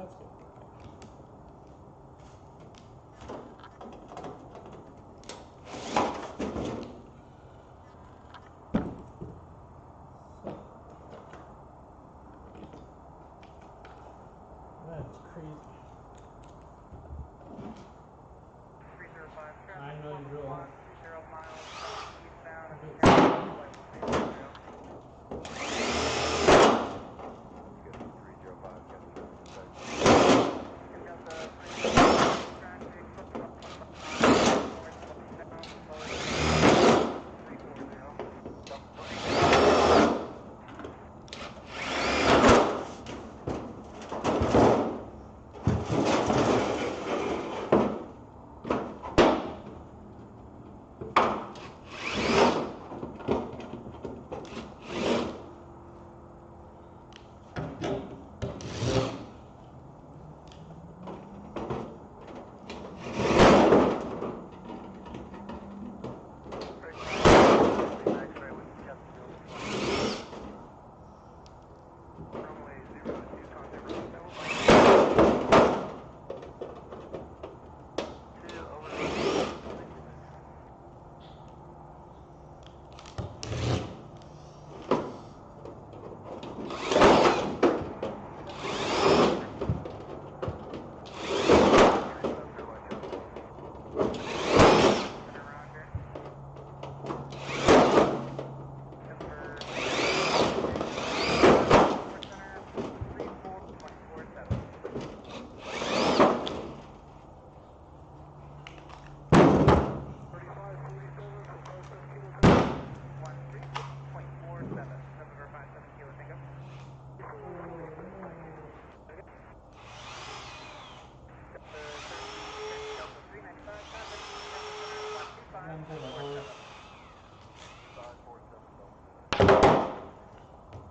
that's good. That's crazy. 305 traffic. 9 million drill. 0 miles eastbound.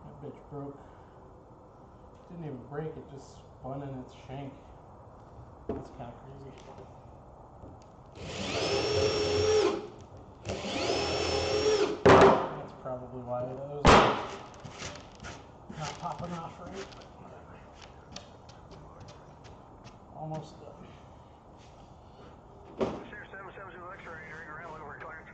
That bitch broke. Didn't even break, it just spun in its shank. That's kind of crazy. That's probably why those are not popping off right, but whatever. Almost done. Share 770 X-ray, during around over clearance.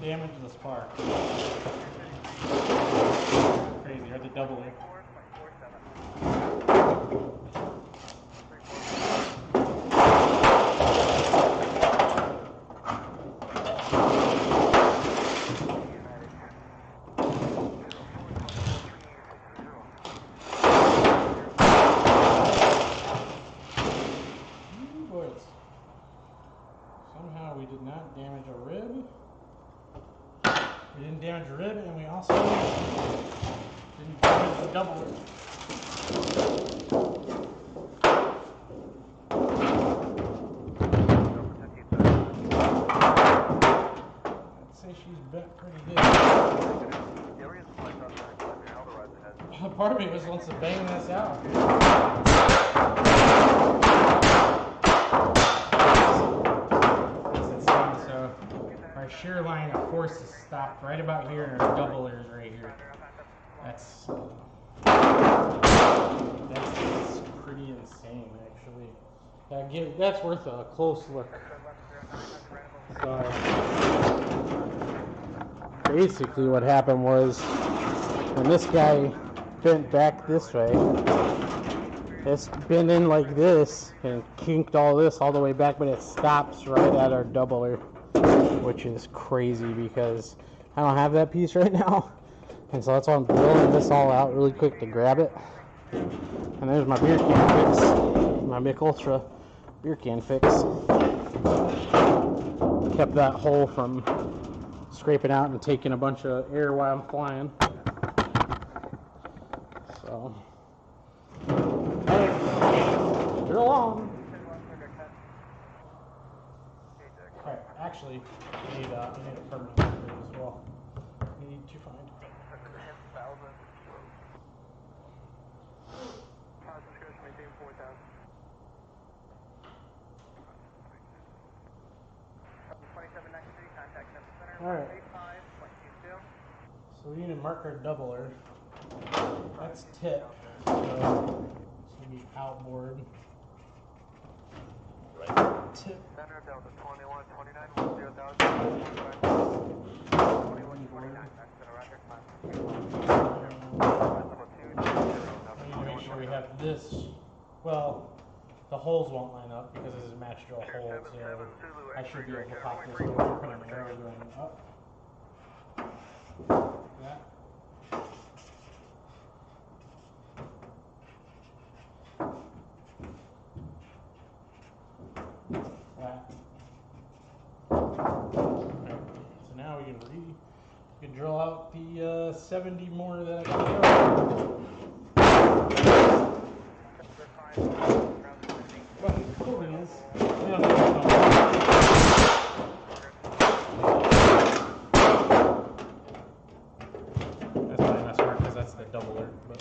Damage the spark. Crazy, hard to double it. Boys. Somehow we did not damage a rib. We didn't damage a rib, and we also didn't damage the double rib. part of me just wants to bang this out. That's insane. So our shear line of force is stopped right about here, and our doublers right here. That's pretty insane, actually. That's worth a close look. So basically what happened was when this guy bent back this way, it's bent in like this and kinked all this all the way back, but it stops right at our doubler, which is crazy because I don't have that piece right now. And so that's why I'm drilling this all out really quick to grab it. And there's my beer can fix, my Mick Ultra beer can fix. Kept that hole from scraping out and taking a bunch of air while I'm flying. So, drill on. Alright, actually, I need a permanent marker as well. I need to find a marker. Alright. So we need to mark our doubler. That's tip. So it's going to be outboard. Right tip. Center Delta 21, We need to make sure we have this. Well, the holes won't line up because this is a match drill hole, so I should be able to pop this door and put an arrow going up. That. That. Okay. So now we can drill out the 70 more that I got to go. Well, the cool thing is, we don't need to know. That's probably not smart because that's the doubler. But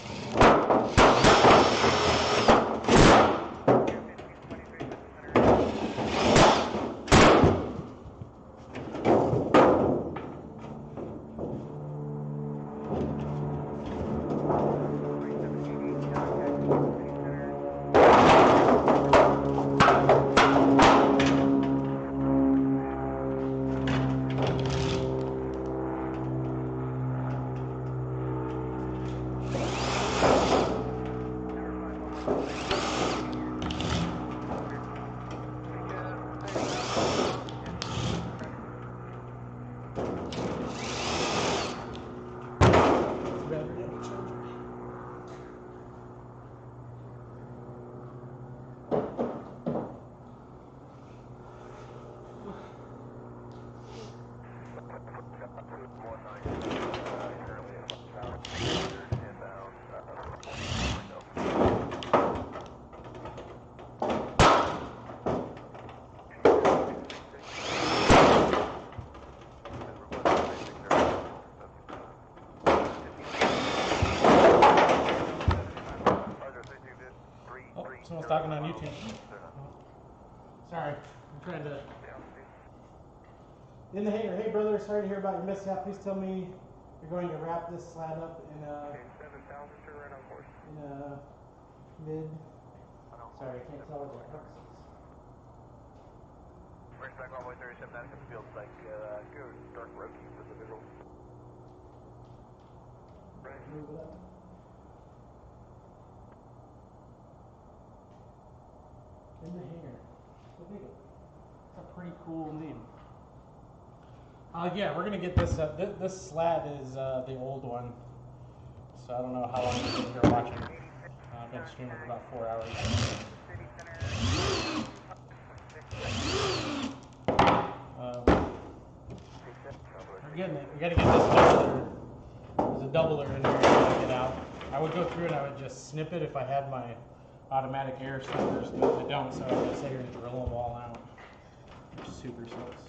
someone's talking on YouTube. Sorry, I'm trying to. In the hangar, hey brother, sorry to hear about your mishap. Please tell me you're going to wrap this slab up in a mid. Sorry, I can't tell what the crux is. Where's back all the way 37, that feels like good dark rocky for the middle. Right. Move it up. In the hangar. It's a pretty cool name. Yeah, we're gonna get this. This slab is the old one, so I don't know how long you've been here watching. I've been streaming for about 4 hours. We're getting it. We gotta get this doubler. There's a doubler in there. To get out. I would go through and I would just snip it if I had my automatic air snippers, but I don't, so I would sit here and drill them all out. Which super sucks.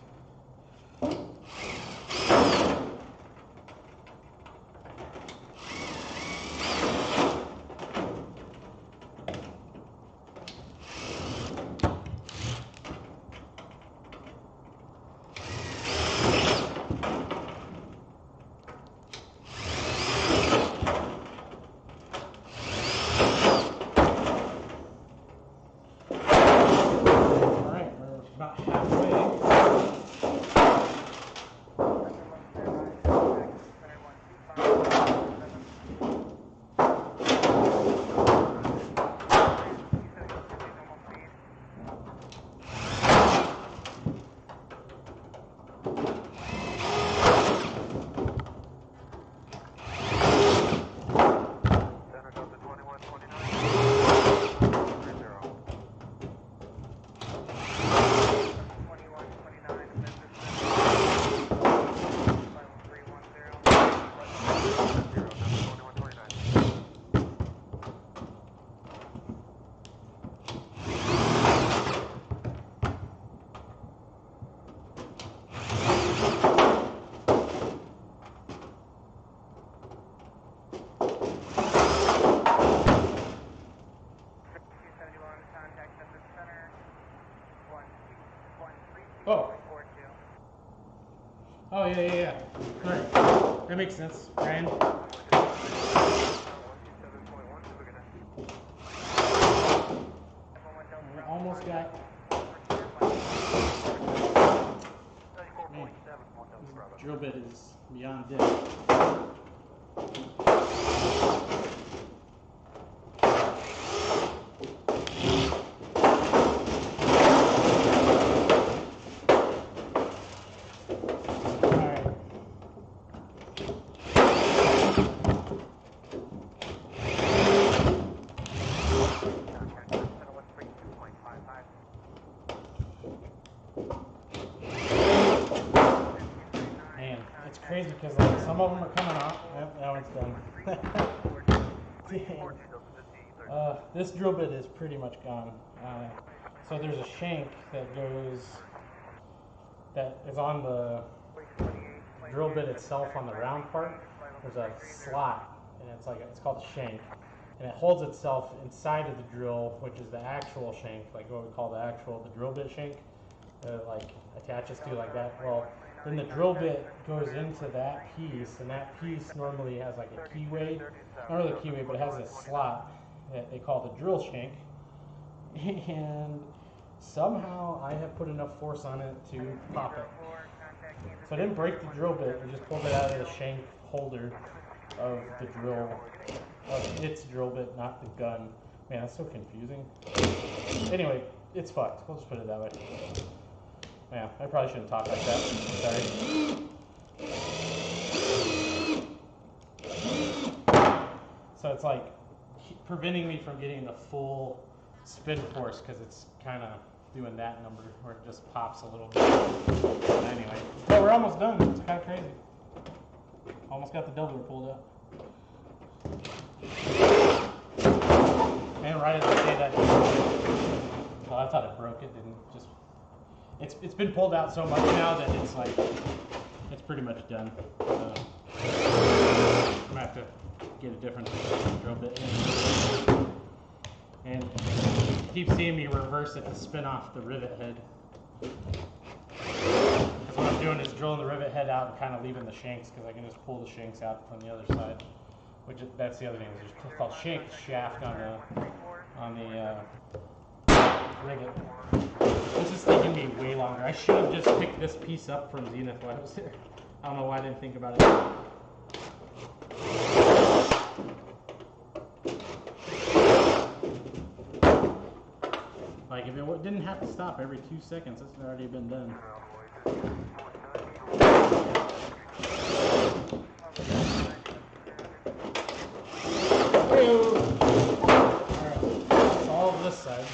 Oh. Oh, yeah. Alright. That makes sense. Ryan. We almost got... Man, this drill bit is beyond dead. Crazy because like some of them are coming off. Yep, that one's done. Dang. This drill bit is pretty much gone. So there's a shank that is on the drill bit itself on the round part. There's a slot, and it's called a shank, and it holds itself inside of the drill, which is the actual shank, like what we call the drill bit shank. Like attaches to like that. Well. Then the drill bit goes into that piece, and that piece normally has like a keyway, not really a keyway, but it has a slot that they call the drill shank. And somehow I have put enough force on it to pop it. So I didn't break the drill bit, I just pulled it out of the shank holder of the drill, of its drill bit, not the gun. Man, that's so confusing. Anyway, it's fucked. We'll just put it that way. Yeah, I probably shouldn't talk like that. Sorry. So it's like preventing me from getting the full spin force because it's kind of doing that number where it just pops a little bit. But anyway, well, we're almost done. It's kind of crazy. Almost got the doubler pulled out. And right as I say that, well, I thought it broke. It didn't. Just. It's been pulled out so much now that it's like, it's pretty much done. I'm gonna have to get a different drill bit in. And keep seeing me reverse it to spin off the rivet head. That's what I'm doing, is drilling the rivet head out and kind of leaving the shanks, because I can just pull the shanks out from the other side. That's the other thing, it's called shank shaft on the rivet. This is taking me way longer. I should have just picked this piece up from Zenith while I was there. I don't know why I didn't think about it. Like, if it didn't have to stop every 2 seconds, it's already been done. Alright, that's all of this side.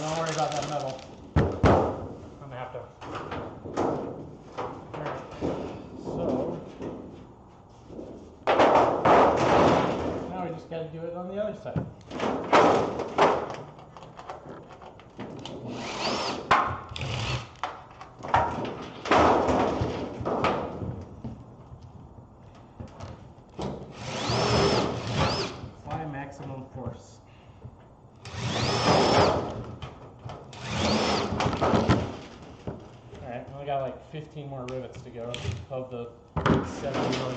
Don't worry about that metal. I'm gonna have to. Alright, so now we just gotta do it on the other side. Apply maximum force. Alright, we got like 15 more rivets to go of the 7 million.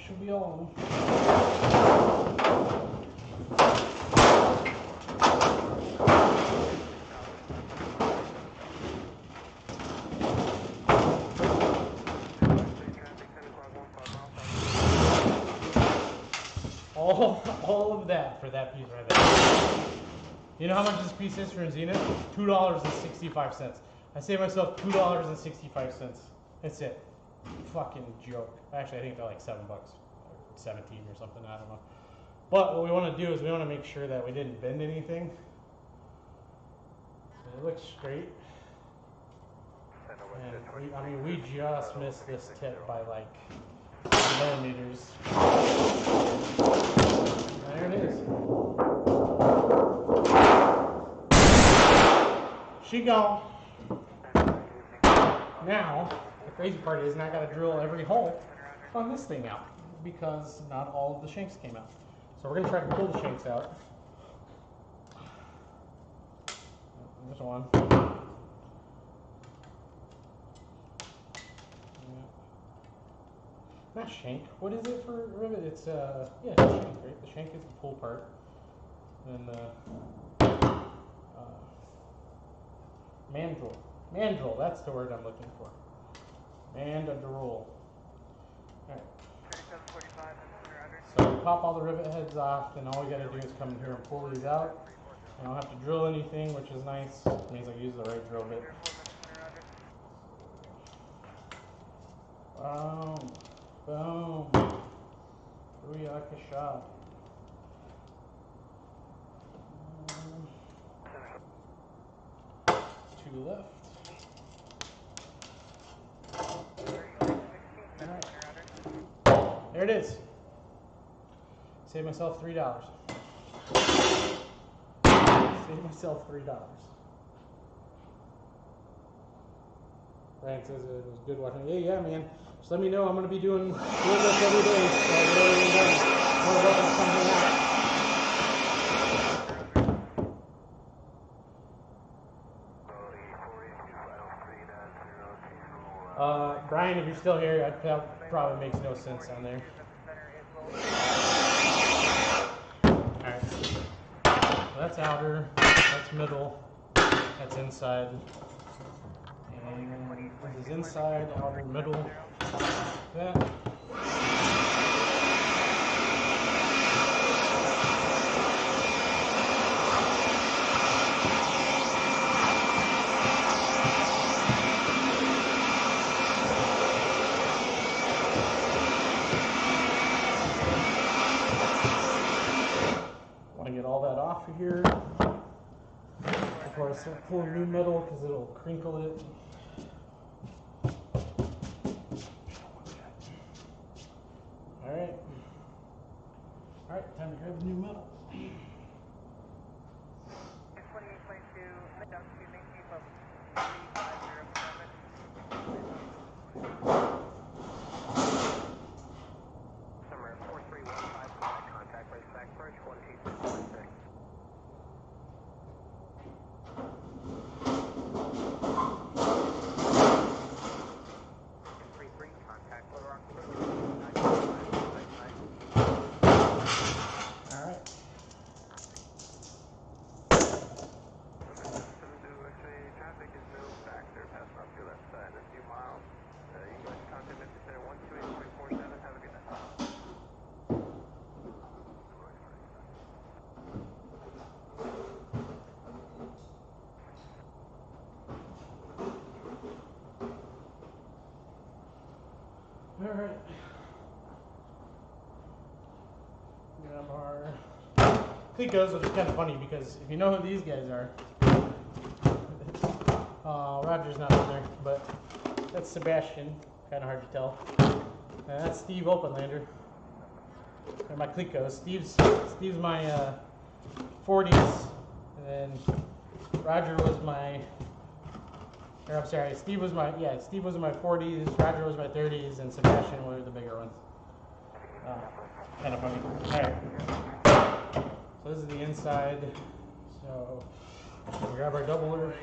Should be all of them. All of that for that piece right there. You know how much this piece is for Zenith? $2.65. I saved myself $2.65. That's it. fucking joke. Actually, I think they're like $7, or 17 or something. I don't know. But what we want to do is we want to make sure that we didn't bend anything. It looks straight. And we just missed this tip by like millimeters. There it is. She gone. Now, the crazy part is now I gotta drill every hole on this thing out because not all of the shanks came out. So we're gonna try to pull the shanks out. There's one. Not shank. What is it for rivet? It's yeah, it's a shank, right? The shank is the pull part. And the mandrel. Mandrel, that's the word I'm looking for. Mandrel. Alright. So we pop all the rivet heads off, then all we gotta do is come in here and pull these out. I don't have to drill anything, which is nice. It means I use the right drill bit. Boom. Booyakasha. 2 left. Alright. There it is. Save myself $3. Save myself $3. Ryan says it was good watching. Yeah, man. Just let me know. I'm going to be doing this every day. So more weapons coming out. Brian, if you're still here, that probably makes no sense on there. Alright. So that's outer. That's middle. That's inside. And this is inside, outer, middle. That. Want to get all that off of here before I start pulling new metal because it'll crinkle it. Alright, time to grab the new metal. 28.2, excuse me, keep up 350. Summer 4315, contact race back approach 18616. 33, contact Little Rock approach. Alright. Grab our Clicos, which is kind of funny because if you know who these guys are, Roger's not in there, but that's Sebastian, kind of hard to tell. And that's Steve Openlander. They're my Clicos. Steve's my 40s, and then Roger was my. Or I'm sorry, Steve was my 40s, Roger was my 30s, and Sebastian were the bigger ones. Kind of funny. Alright. So this is the inside. So we'll grab our doubler.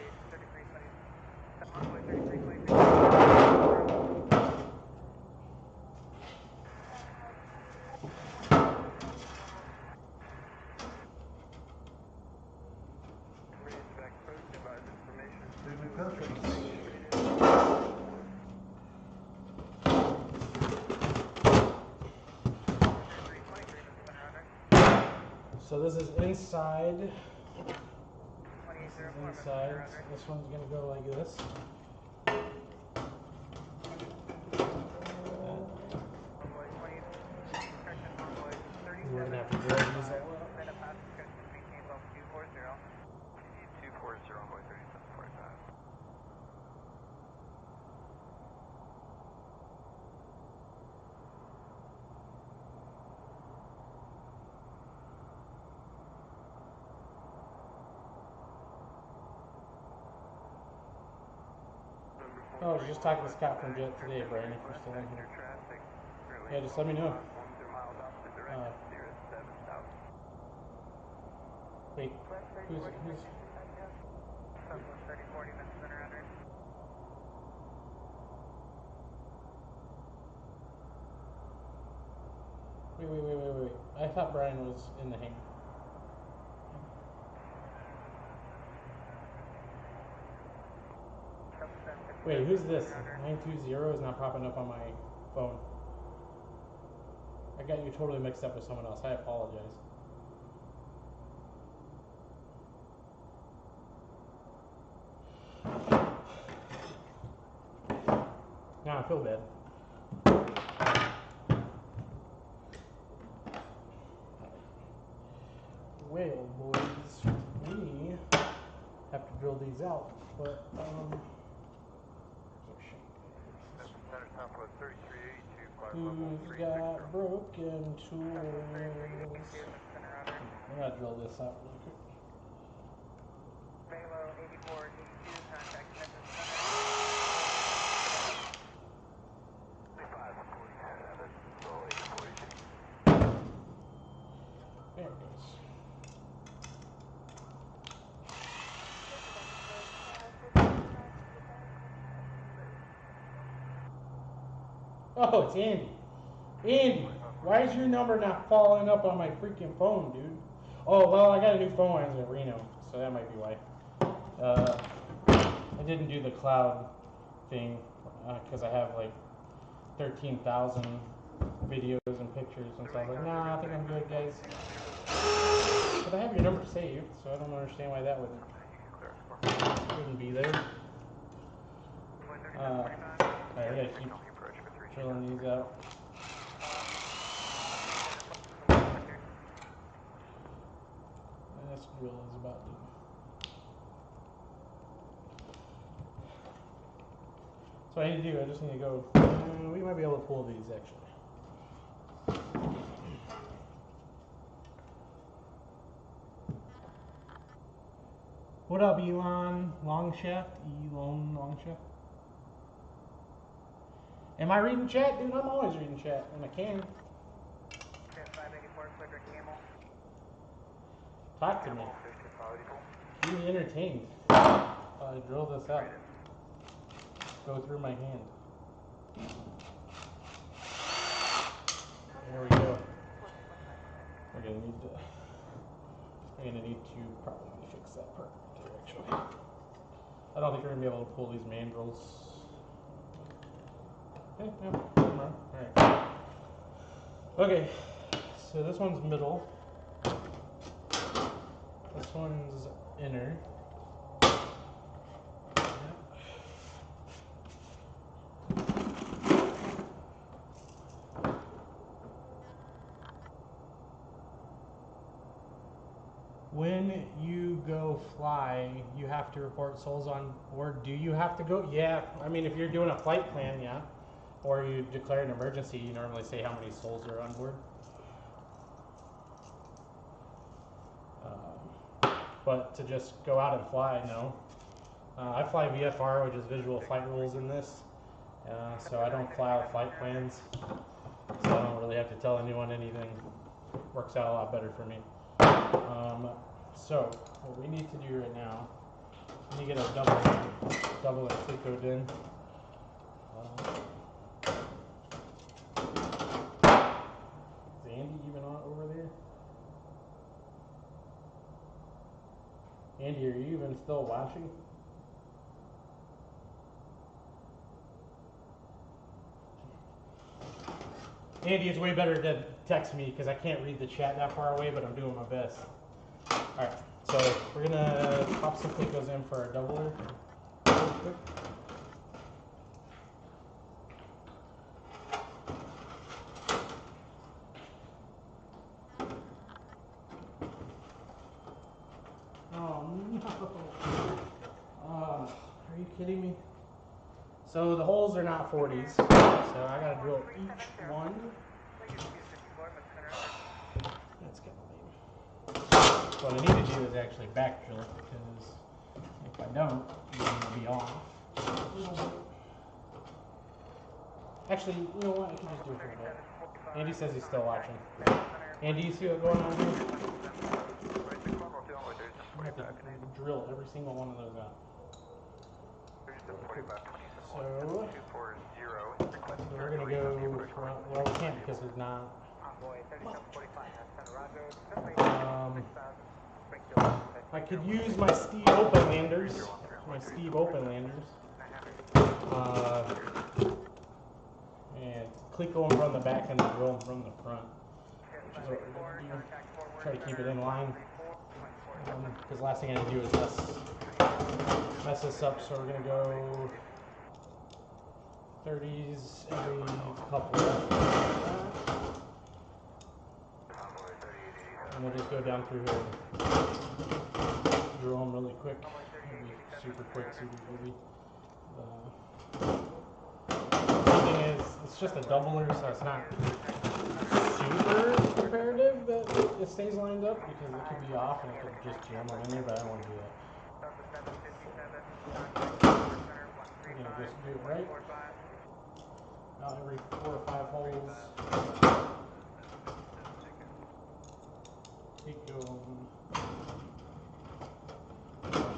So this is inside. This is inside. This one's gonna go like this. Oh, I was just talking to Scott from Jet today, Brian, if you're still in here. Yeah, just let me know. Wait, who's... Southwest 3040, Memphis Center, under. Wait. I thought Brian was in the hangar. Wait, who's this? 920 is not popping up on my phone. I got you totally mixed up with someone else. I apologize. Now I feel bad. Well, boys, we have to drill these out, but who's got broken tools? I gotta drill this out really quick. Melo 8482, contact Memphis There it goes. Oh, it's Andy. Andy, why is your number not following up on my freaking phone, dude? Oh, well, I got a new phone when I was at Reno, so that might be why. I didn't do the cloud thing because I have like 13,000 videos and pictures, and so I was like, nah, I think I'm good, guys. But I have your number saved, so I don't understand why that wouldn't be there. I gotta keep drilling these out. This drill is about done. So what I need to do, I just need to go, we might be able to pull these actually. What up, Elon Longshaft? Elon Longshaft? Am I reading chat? Dude, I'm always reading chat when I can. 584, Clicker Camel. Talk to me. Keep me entertained. I drill this out. Go through my hand. There we go. We're gonna need to probably fix that part right there, actually. I don't think we're gonna be able to pull these mandrels. Okay, yeah, come on. Alright. Okay, so this one's middle. This one's inner. When you go fly, you have to report souls on board. Do you have to go? Yeah, I mean, if you're doing a flight plan, yeah. Or you declare an emergency, you normally say how many souls are on board. But to just go out and fly, no. I fly VFR, which is visual flight rules in this. So I don't file flight plans. So I don't really have to tell anyone anything. Works out a lot better for me. So what we need to do right now, we need to get a double and flucoed in. Is Andy even on over there? Andy, are you even still watching? Andy, it's way better to text me because I can't read the chat that far away, but I'm doing my best. Alright, so we're gonna pop some flucos in for our doubler. Oh no! Are you kidding me? So the holes are not 40s, so I gotta drill each one. That's kind of lame. What I need to do is actually back drill it, because if I don't, then it'll be off a little bit. Actually, you know what? I can just do it for a bit. Andy says he's still watching. Andy, you see what's going on here? I have to drill every single one of those out. So we're gonna go. Well, we can't because there's not. I could use my Steve Openlanders. And click them from the back and drill them from the front. Which is what we're gonna do. Try to keep it in line. Because the last thing I do is mess this up. So we're gonna go 30s every couple. And we'll just go down through here. Drill them really quick. Maybe super quick, super easy. The thing is, it's just a doubler, so it's not super imperative that it stays lined up because it could be off and it could just jam them in there, but I don't want to do that. We're going to just do it right. About every 4 or 5 holes. Keep going.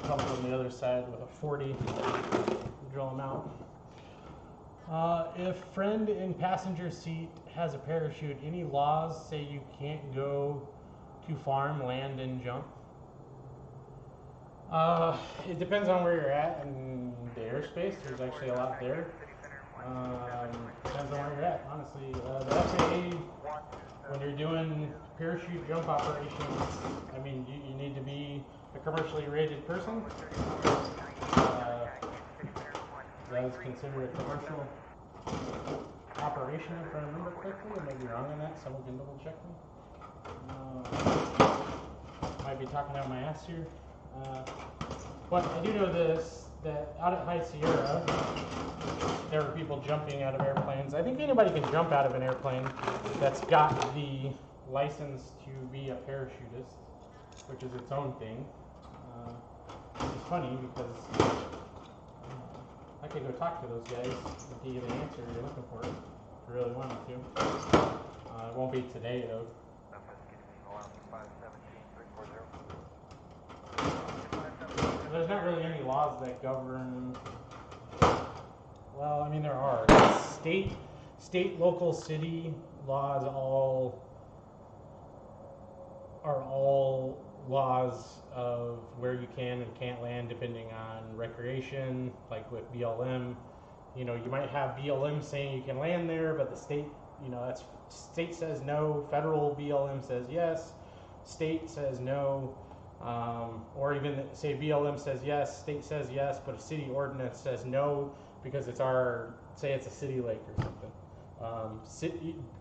Come from the other side with a 40. Drill them out. If friend in passenger seat has a parachute, any laws say you can't go to farm, land, and jump? It depends on where you're at in the airspace. There's actually a lot there. Depends on where you're at, honestly. The FAA, when you're doing parachute jump operations, I mean, you need to be a commercially rated person. That is considered a commercial operation, if I remember correctly. I may be wrong on that. Someone can double check me. Might be talking out my ass here. But I do know this, that out at High Sierra, there were people jumping out of airplanes. I think anybody can jump out of an airplane that's got the license to be a parachutist, which is its own thing. It's funny because I could go talk to those guys and give you the answer you're looking for if you really wanted to. It won't be today though. There's not really any laws that govern. Well, I mean there are. State, local, city laws are all laws of where you can and can't land depending on recreation, like with BLM. You know, you might have BLM saying you can land there, but the state, you know, that's state says no, federal BLM says yes, state says no, or even say BLM says yes, state says yes, but a city ordinance says no because it's say it's a city lake or something.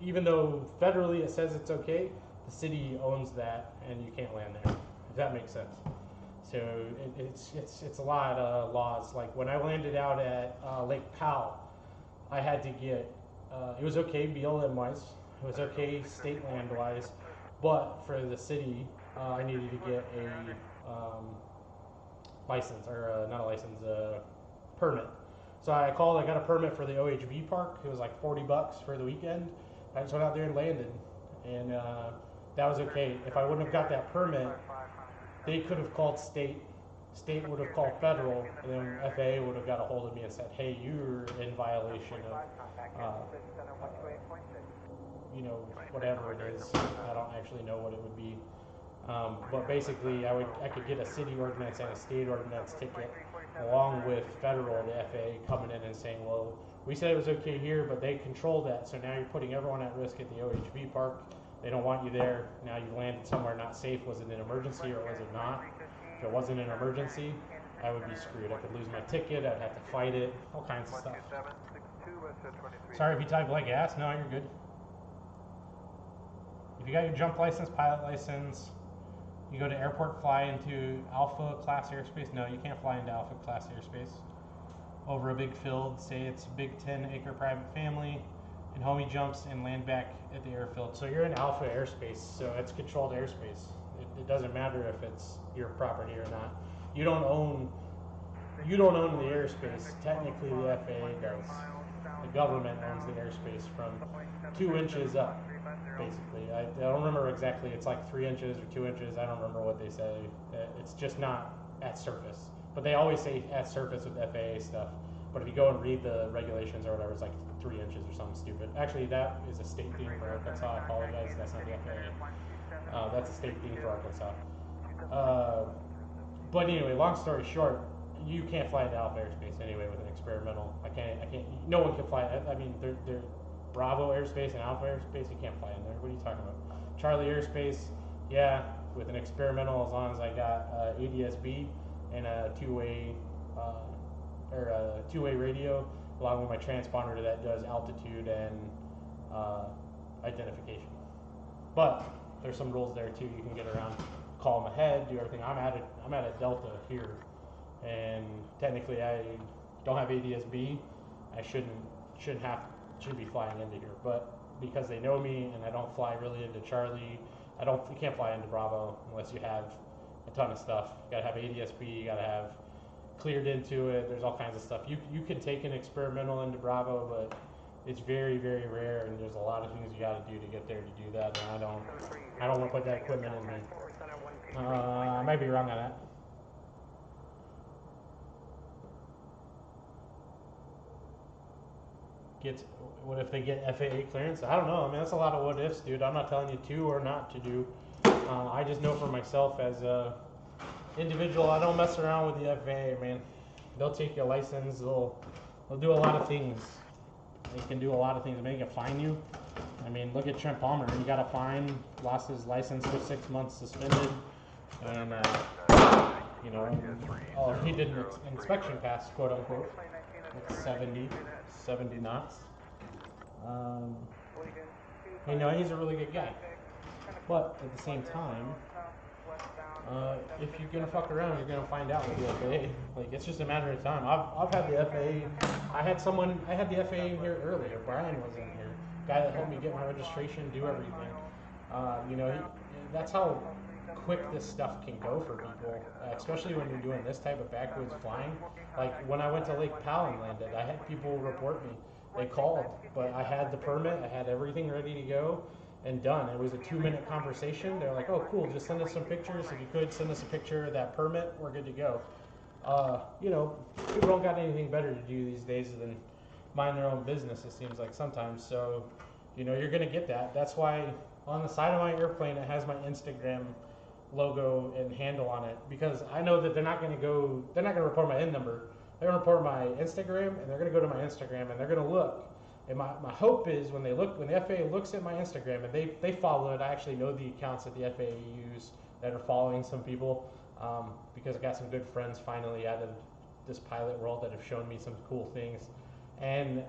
Even though federally it says it's okay, the city owns that and you can't land there, if that makes sense. So it's a lot of laws. Like when I landed out at Lake Powell, I had to get, it was okay BLM wise, it was okay state land wise, but for the city, I needed to get a license, or not a license, a permit. So I got a permit for the OHV park. It was like $40 for the weekend. I just went out there and landed, and that was okay. If I wouldn't have got that permit, they could have called state would have called federal, and then FAA would have got a hold of me and said, hey, you're in violation of, you know, whatever it is. I don't actually know what it would be. But basically, I could get a city ordinance and a state ordinance ticket along with federal, the FAA coming in and saying, well, we said it was okay here, but they controlled that, so now you're putting everyone at risk at the OHV park. They don't want you there. Now you landed somewhere not safe. Was it an emergency or was it not? If it wasn't an emergency, I would be screwed. I could lose my ticket. I'd have to fight it. All kinds of stuff. Sorry if you type like ass. No, you're good. If you got your jump license, pilot license, you go to airport, fly into Alpha class airspace. No, you can't fly into Alpha class airspace. Over a big field, say it's a big 10-acre private family, and homie jumps and land back at the airfield. So you're in Alpha airspace, so it's controlled airspace. It doesn't matter if it's your property or not. You don't own the airspace. Technically, the FAA does. The government owns the airspace from 2 inches up, basically. I don't remember exactly. It's like 3 inches or 2 inches. I don't remember what they say. It's just not at surface. But they always say at surface with FAA stuff. But if you go and read the regulations or whatever, it's like 3 inches or something stupid. Actually, that is a state thing for Arkansas. I apologize. That's not the FAA. That's a state thing for Arkansas. But anyway, long story short, you can't fly into Alpha airspace anyway with an experimental. I can't. No one can fly. I mean, they're Bravo airspace and Alpha airspace. You can't fly in there. What are you talking about? Charlie airspace, yeah, with an experimental as long as I got ADS-B and a two-way radio, along with my transponder that does altitude and identification. But there's some rules there too. You can get around, call them ahead, do everything. I'm at a Delta here, and technically I don't have ADS-B. I should be flying into here, but because they know me and I don't fly really into Charlie, you can't fly into Bravo unless you have a ton of stuff. You gotta have ADS-B, you gotta have cleared into it. There's all kinds of stuff. You can take an experimental into Bravo, but it's very, very rare, and there's a lot of things you gotta do to get there to do that, and I don't want to put that equipment in me. I might be wrong on that. What if they get FAA clearance? I don't know. I mean, that's a lot of what ifs, dude. I'm not telling you to or not to do. I just know for myself as a individual, I don't mess around with the FAA, man. They'll take your license. They'll do a lot of things. They can do a lot of things. They can fine you. I mean, look at Trent Palmer. He got a fine, lost his license for 6 months suspended, and he did an inspection pass, quote unquote. It's 70 knots. He's a really good guy. But at the same time, if you're gonna fuck around, you're gonna find out with the FAA. Like, it's just a matter of time. I've had the FAA. I had the FAA in here earlier. Brian was in here. Guy that helped me get my registration, do everything. That's how quick this stuff can go for people, especially when you're doing this type of backwoods flying. Like when I went to Lake Powell and landed, I had people report me. They called, but I had the permit, I had everything ready to go and done. It was a 2-minute conversation. They're like, oh cool, just send us some pictures. If you could send us a picture of that permit, we're good to go. People don't got anything better to do these days than mind their own business, it seems like sometimes. So, you're gonna get that. That's why on the side of my airplane it has my Instagram logo and handle on it, because I know that they're not going to report my N number. They're going to report my Instagram, and they're going to go to my Instagram and they're going to look. And my hope is when the FAA looks at my Instagram and they follow it, I actually know the accounts that the FAA use that are following some people, because I got some good friends finally out of this pilot world that have shown me some cool things, and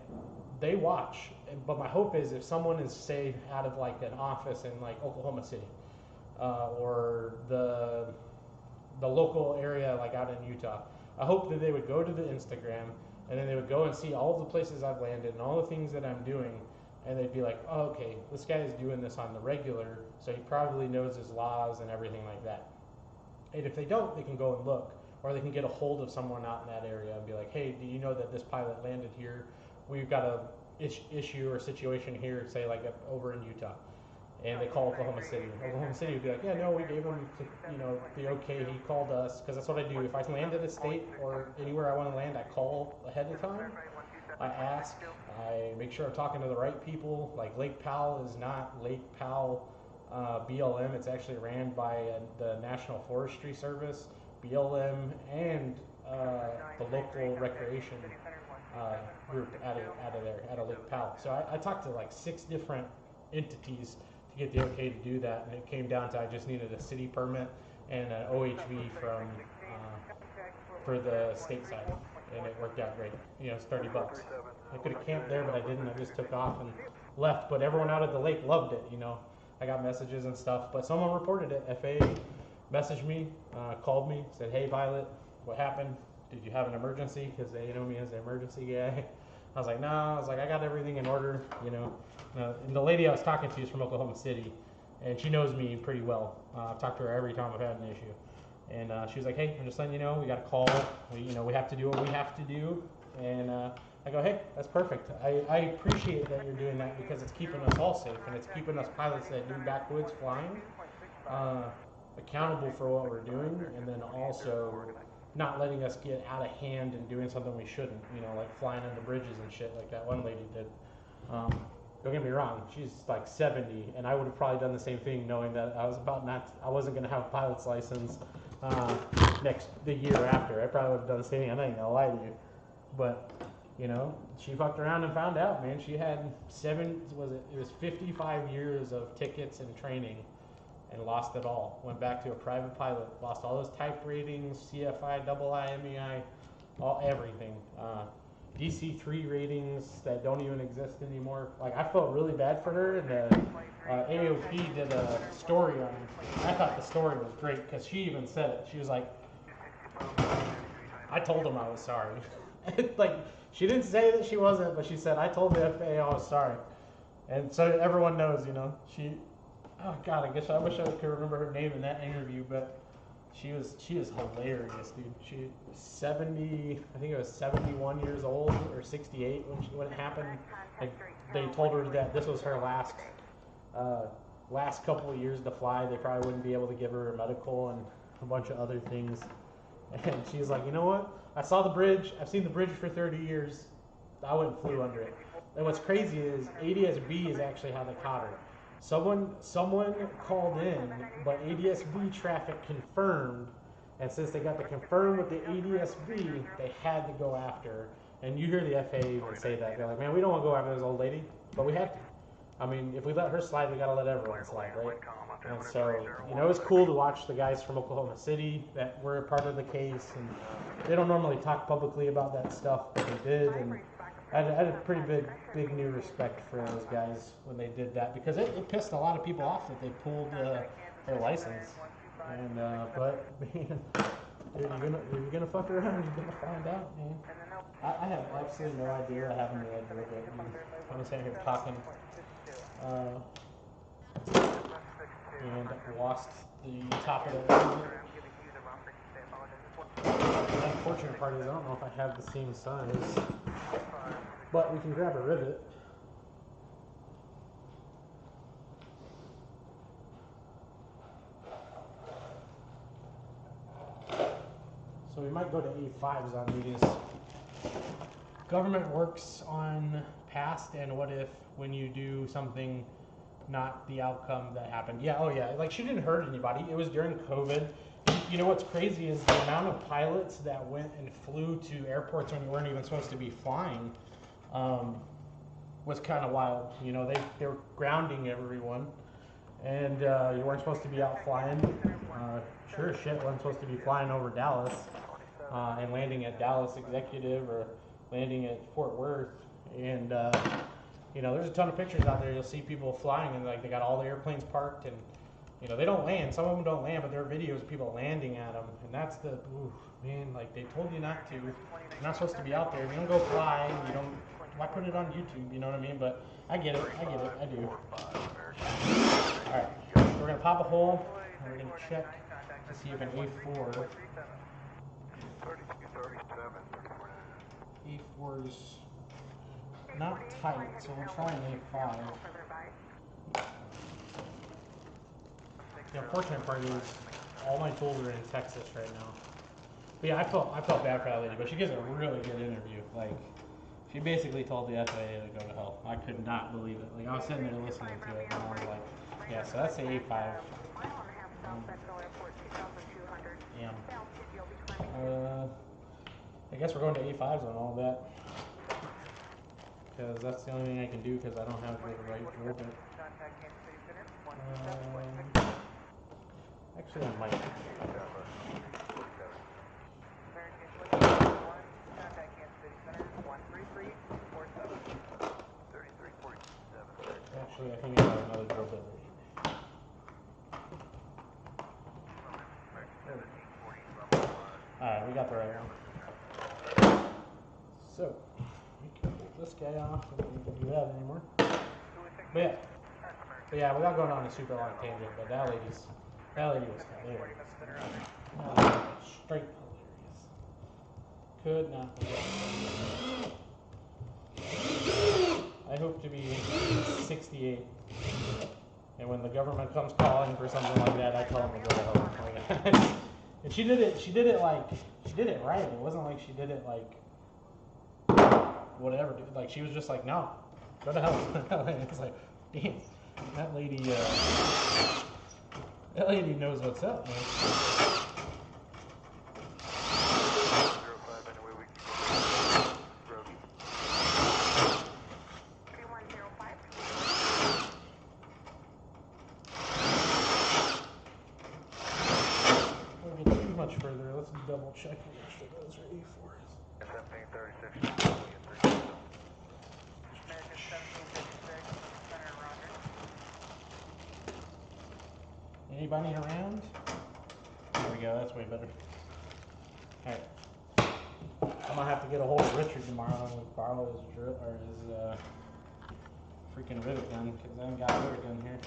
they watch. But my hope is if someone is, say, out of like an office in like Oklahoma City, or the local area like out in Utah, I hope that they would go to the Instagram and then they would go and see all of the places I've landed and all the things that I'm doing, and they'd be like, oh, okay, this guy is doing this on the regular, so he probably knows his laws and everything like that. And if they don't, they can go and look, or they can get a hold of someone out in that area and be like, hey, do you know that this pilot landed here? We've got a issue or situation here, say like over in Utah. And they call Oklahoma City. Oklahoma City would be like, yeah, no, we gave him, the okay. He called us, because that's what I do. If I land in a state or anywhere I want to land, I call ahead of time. I ask. I make sure I'm talking to the right people. Like Lake Powell is not Lake Powell BLM. It's actually ran by the National Forestry Service, BLM, and the local recreation group out of Lake Powell. So I talked to like 6 different entities to get the okay to do that, and it came down to I just needed a city permit and an OHV for the state side, and it worked out great. It's $30. I could have camped there, but I didn't. I just took off and left. But everyone out at the lake loved it. I got messages and stuff, but someone reported it. FAA messaged me, called me, said, hey pilot, what happened? Did you have an emergency? Because they know me as the emergency guy. I was like, no. I was like, I got everything in order, And the lady I was talking to is from Oklahoma City, and she knows me pretty well. I've talked to her every time I've had an issue. And she was like, hey, I'm just letting you know, we got a call. We have to do what we have to do, and I go, hey, that's perfect. I appreciate that you're doing that because it's keeping us all safe and it's keeping us pilots that do backwoods flying accountable for what we're doing, and then also not letting us get out of hand and doing something we shouldn't, you know, like flying under bridges and shit like that one lady did. Don't get me wrong, she's like 70, and I would have probably done the same thing knowing that I wasn't going to have a pilot's license the year after. I probably would have done the same thing. I'm not even going to lie to you. But, you know, she fucked around and found out, man. She had 55 years of tickets and training and lost it all. Went back to a private pilot, lost all those type ratings, CFI, IMEI, everything. DC3 ratings that don't even exist anymore. Like, I felt really bad for her, and AOP did a story on it. I thought the story was great because she even said it. She was like, I told him I was sorry. Like, she didn't say that she wasn't, but she said, I told the FAA I was sorry. And so everyone knows, you know, oh God, I wish I could remember her name in that interview, but she is hilarious, dude. She 70, I think it was 71 years old or 68 when it happened. They told her that this was her last couple of years to fly. They probably wouldn't be able to give her a medical and a bunch of other things. And she's like, you know what? I saw the bridge. I've seen the bridge for 30 years. I went and flew under it. And what's crazy is ADS-B is actually how they caught her. Someone called in, but ADS-B traffic confirmed, and since they got to confirm with the ADS-B, they had to go after her. And you hear the FAA even say that. They're like, man, we don't want to go after this old lady, but we had to. I mean, if we let her slide, we got to let everyone slide, right? And so, you know, it was cool to watch the guys from Oklahoma City that were a part of the case, and they don't normally talk publicly about that stuff, but they did, and I had a pretty big new respect for those guys when they did that, because it pissed a lot of people off that they pulled their license. And but man, dude, you're gonna fuck around. You're gonna find out, man. I have absolutely no idea what happened to that girl. But I'm sitting here talking, and lost the top of the rivet. The unfortunate part is I don't know if I have the same size. But we can grab a rivet. So we might go to A5s on these. Government works on past and what if when you do something not the outcome that happened. Yeah, oh yeah, like she didn't hurt anybody. It was during COVID. You know what's crazy is the amount of pilots that went and flew to airports when you weren't even supposed to be flying was kind of wild. You know, they were grounding everyone, and you weren't supposed to be out flying. Sure as shit wasn't supposed to be flying over Dallas and landing at Dallas Executive or landing at Fort Worth. And you know, there's a ton of pictures out there. You'll see people flying and like they got all the airplanes parked, and you know, they don't land. Some of them don't land, but there are videos of people landing at them, and that's the man. Like they told you not to. You're not supposed to be out there. You don't go fly. You don't. Why put it on YouTube? You know what I mean? But I get it. I do. All right. We're gonna pop a hole, and we're gonna check to see if an A4. A4's not tight, so we'll try an A5. The unfortunate part is all my tools are in Texas right now. But yeah, I felt bad for that lady, but she gives a really good interview. Like, she basically told the FAA to go to hell. I could not believe it. Like, I was sitting there listening to it, and I was like, yeah, so that's the A5. Yeah. I guess we're going to A5s on all that. Because that's the only thing I can do because I don't have the right drill bit. Actually, I might. Actually, I think I have another drill bit. Alright, we got the right one. So, we can take this guy off. We don't need to do that anymore. But yeah, without going on a super long tangent, but that lady was hilarious. Straight hilarious. Could not believe it. I hope to be 68. And when the government comes calling for something like that, I tell them to go to hell. And she did it right. It wasn't like she did it like whatever, dude. Like she was just like, no, go to hell. It's like, damn, that lady knows what's up, man. Much further. Let's double check and make sure that was ready for us. 1736. American 1756, center Roger. Anybody around? There we go. That's way better. Alright. I'm gonna have to get a hold of Richard tomorrow and borrow his drill or his freaking rivet gun because I haven't got a rivet gun here.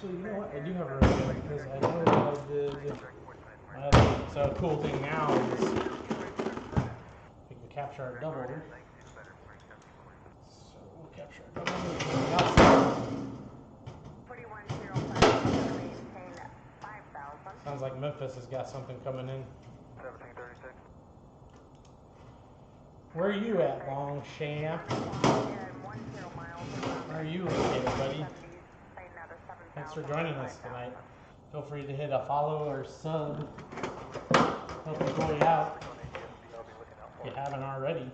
You know what? I do have a rivet gun because I know so a cool thing now is we can capture our double. So we'll capture our double. Sounds like Memphis has got something coming in. 1736. Where are you at, Longshaft? Where are you located, buddy? Thanks for joining us tonight. Feel free to hit a follow or sub. Help enjoy out. If you haven't already,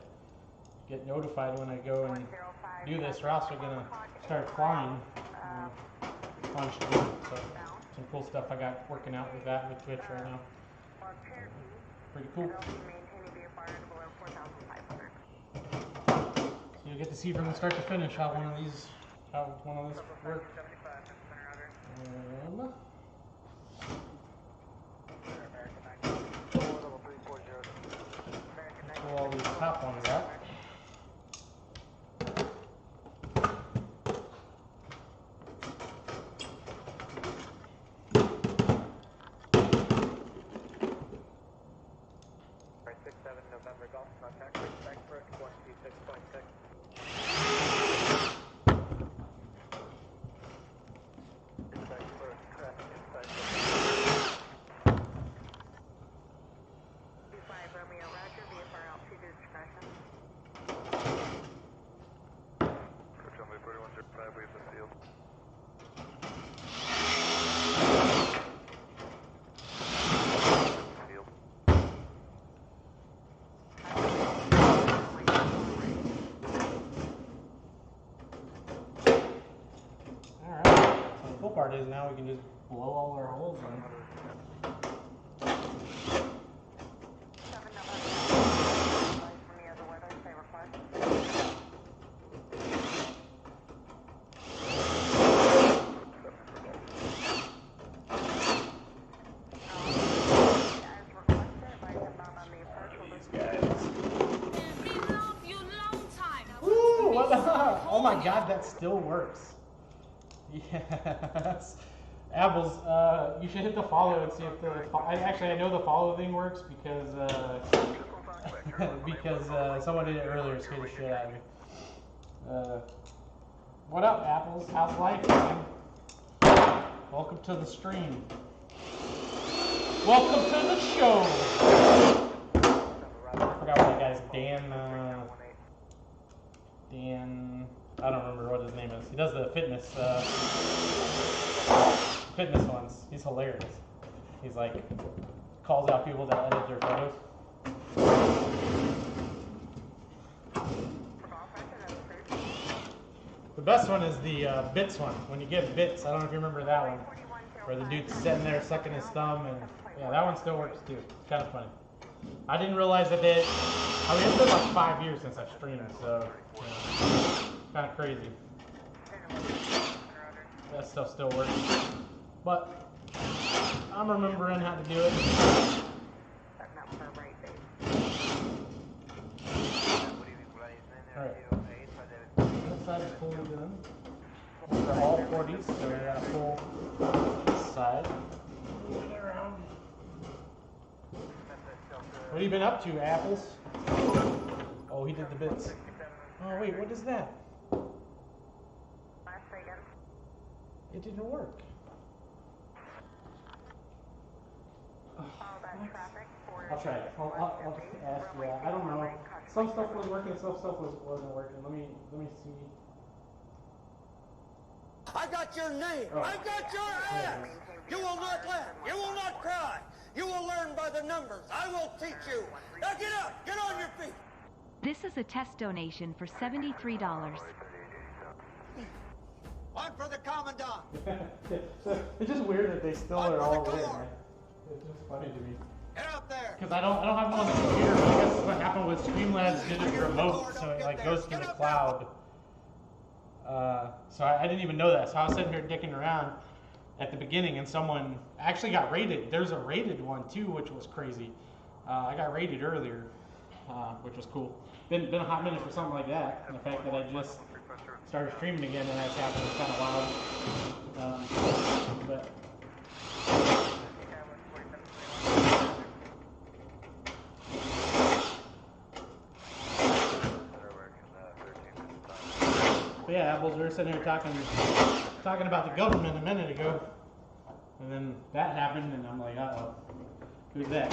get notified when I go and do this, or else we're gonna start flying. Fun shit. So some cool stuff I got working out with that with Twitch right now. Pretty cool. So you'll get to see from start to finish how one of these works. Pull all these top ones out. Alright, 67 November Golf contact, Frankfurt 126.6. Part is now we can just blow all our holes in. Woo! What the? Oh my God, that still works. Yes. Apples, you should hit the follow and see if the... Actually, I know the follow thing works because someone did it earlier and scared the shit out of me. What up, Apples? How's life, man? Welcome to the stream. Welcome to the show! I forgot what that guy's Dan... I don't remember what his name is. He does the fitness ones. He's hilarious. He's like, calls out people that edit their photos. The best one is the bits one. When you get bits, I don't know if you remember that one, where the dude's sitting there sucking his thumb, and yeah, that one still works too. It's kind of funny. I didn't realize that it's been like 5 years since I streamed, so kind of crazy. That stuff still works, but I'm remembering how to do it. Alright. This side is fully done. For all 40s, so we got a full side. Moving it around. What have you been up to, Apples? Oh, he did the bits. Oh, wait, what is that? It didn't work. I'll try it. I'll just ask. Yeah, I don't know. Some stuff was working, some stuff wasn't working. Let me see. I got your name. Oh. I got your ass. You will not laugh. You will not cry. You will learn by the numbers. I will teach you. Now get up. Get on your feet. This is a test donation for $73. One for the commandant. It's just weird that they still are all there, man. It's just funny to me. Get up there. Because I don't have them on the computer. But I guess what happened was Streamlabs did it remote, so it like goes to the cloud. So I didn't even know that. So I was sitting here dicking around at the beginning, and someone actually got rated. There's a rated one too, which was crazy. I got rated earlier, which was cool. Been a hot minute for something like that, and the fact that I just started streaming again and that's happened is kind of wild. But yeah, Apples, we were sitting here talking about the government a minute ago, and then that happened, and I'm like, uh-oh, who's that?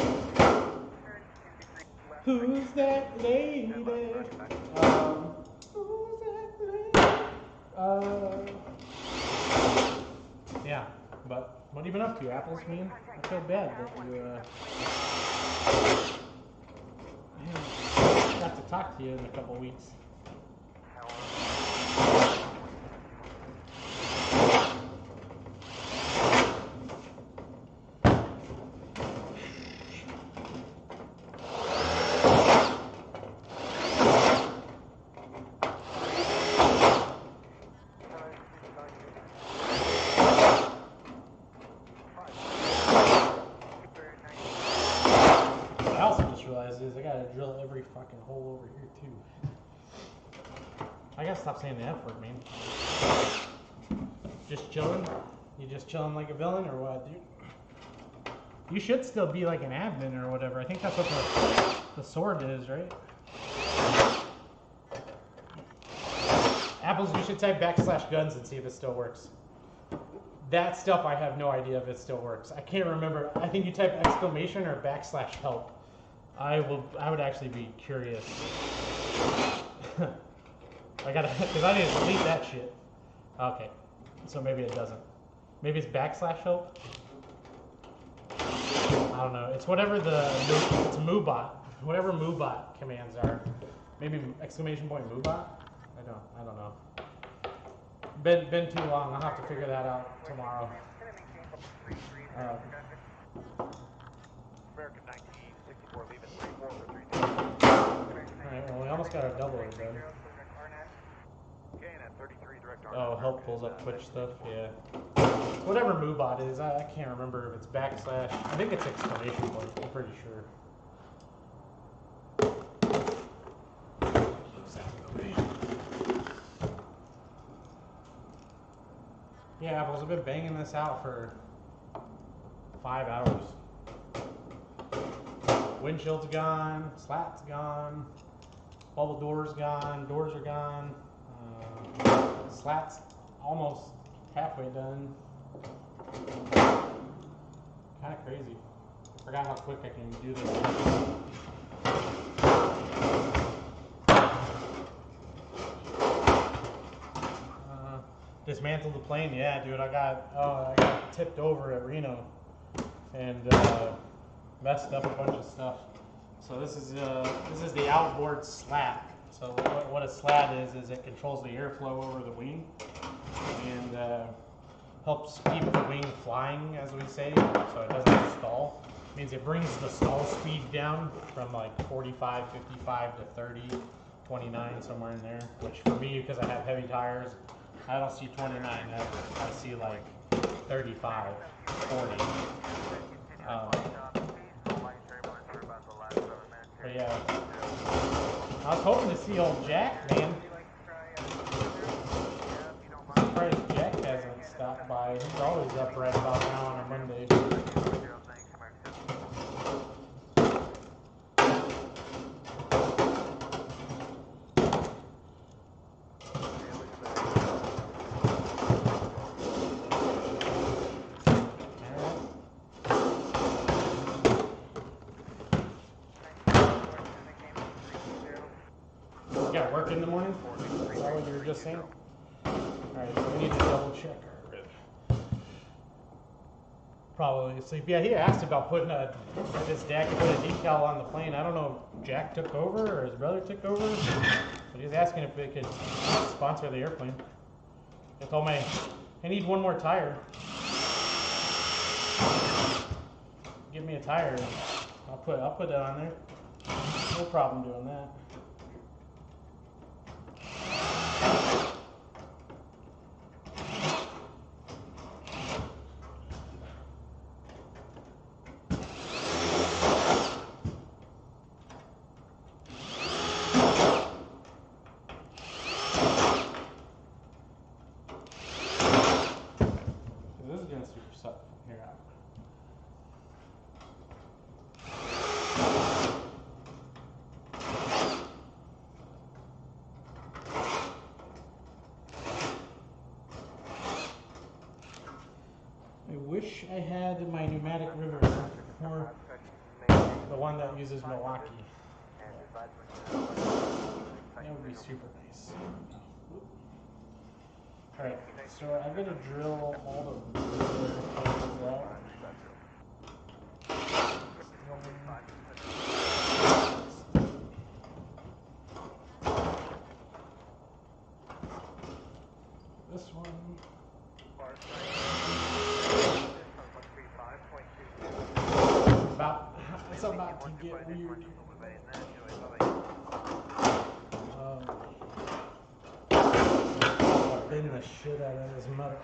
Who's that lady? Who's that lady? Yeah, but what have you been up to, Apples, man? I feel bad that you, got to talk to you in a couple weeks. I also just realized is I gotta drill every fucking hole over here too. I gotta stop saying the F word, man. Just chilling? You just chilling like a villain or what, dude? You should still be like an admin or whatever. I think that's what the sword is, right? Apples, you should type /guns and see if it still works. That stuff, I have no idea if it still works. I can't remember. I think you type exclamation or /help. I would actually be curious. I gotta, because I need to delete that shit. Okay, so maybe it doesn't. Maybe it's /help. I don't know. It's whatever it's moobot. Whatever moobot commands are. Maybe !moobot. I don't know. Been too long. I'll have to figure that out tomorrow. American 1964 leaving 34 for 3. Alright, well we almost got our double in done. Oh, help pulls up Twitch stuff, yeah. Whatever moobot is, I can't remember if it's /. I think it's exclamation point, I'm pretty sure. Yeah, Apples, I've been banging this out for 5 hours. Windshield's gone, slat's gone, bubble door's gone, doors are gone, slat's almost halfway done. Kind of crazy. I forgot how quick I can do this. Dismantled the plane, yeah, dude. I got tipped over at Reno and messed up a bunch of stuff. So this is the outboard slat. So what a slat is it controls the airflow over the wing and helps keep the wing flying, as we say, so it doesn't stall. It means it brings the stall speed down from like 45, 55 to 30, 29, somewhere in there. Which for me, because I have heavy tires, I don't see 29, I see like 35, 40. But yeah, I was hoping to see old Jack, man. I'm surprised Jack hasn't stopped by. He's always up right about now on a Monday. You got work in the morning? Is that what you were just saying? Alright, so we need to double check our rib. Probably asleep. Yeah, he asked about putting his dad could put a decal on the plane. I don't know if Jack took over or his brother took over, but he was asking if they could sponsor the airplane. I told me I need one more tire. Give me a tire. And I'll put it on there. No problem doing that. This is gonna super suck from here out. I wish I had my pneumatic river, or the one that uses Milwaukee. That would be super nice. Alright, so I'm going to drill all the holes out. This one. It's about to get weird. I'll bend the shit out of this metal.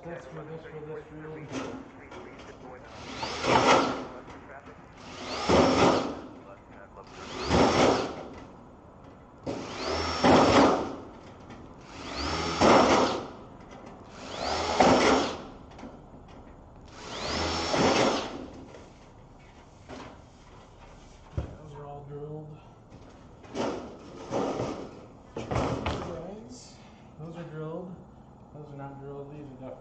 That's for this. Those are all drilled. Those are drilled. Those are not drilled. These are definitely.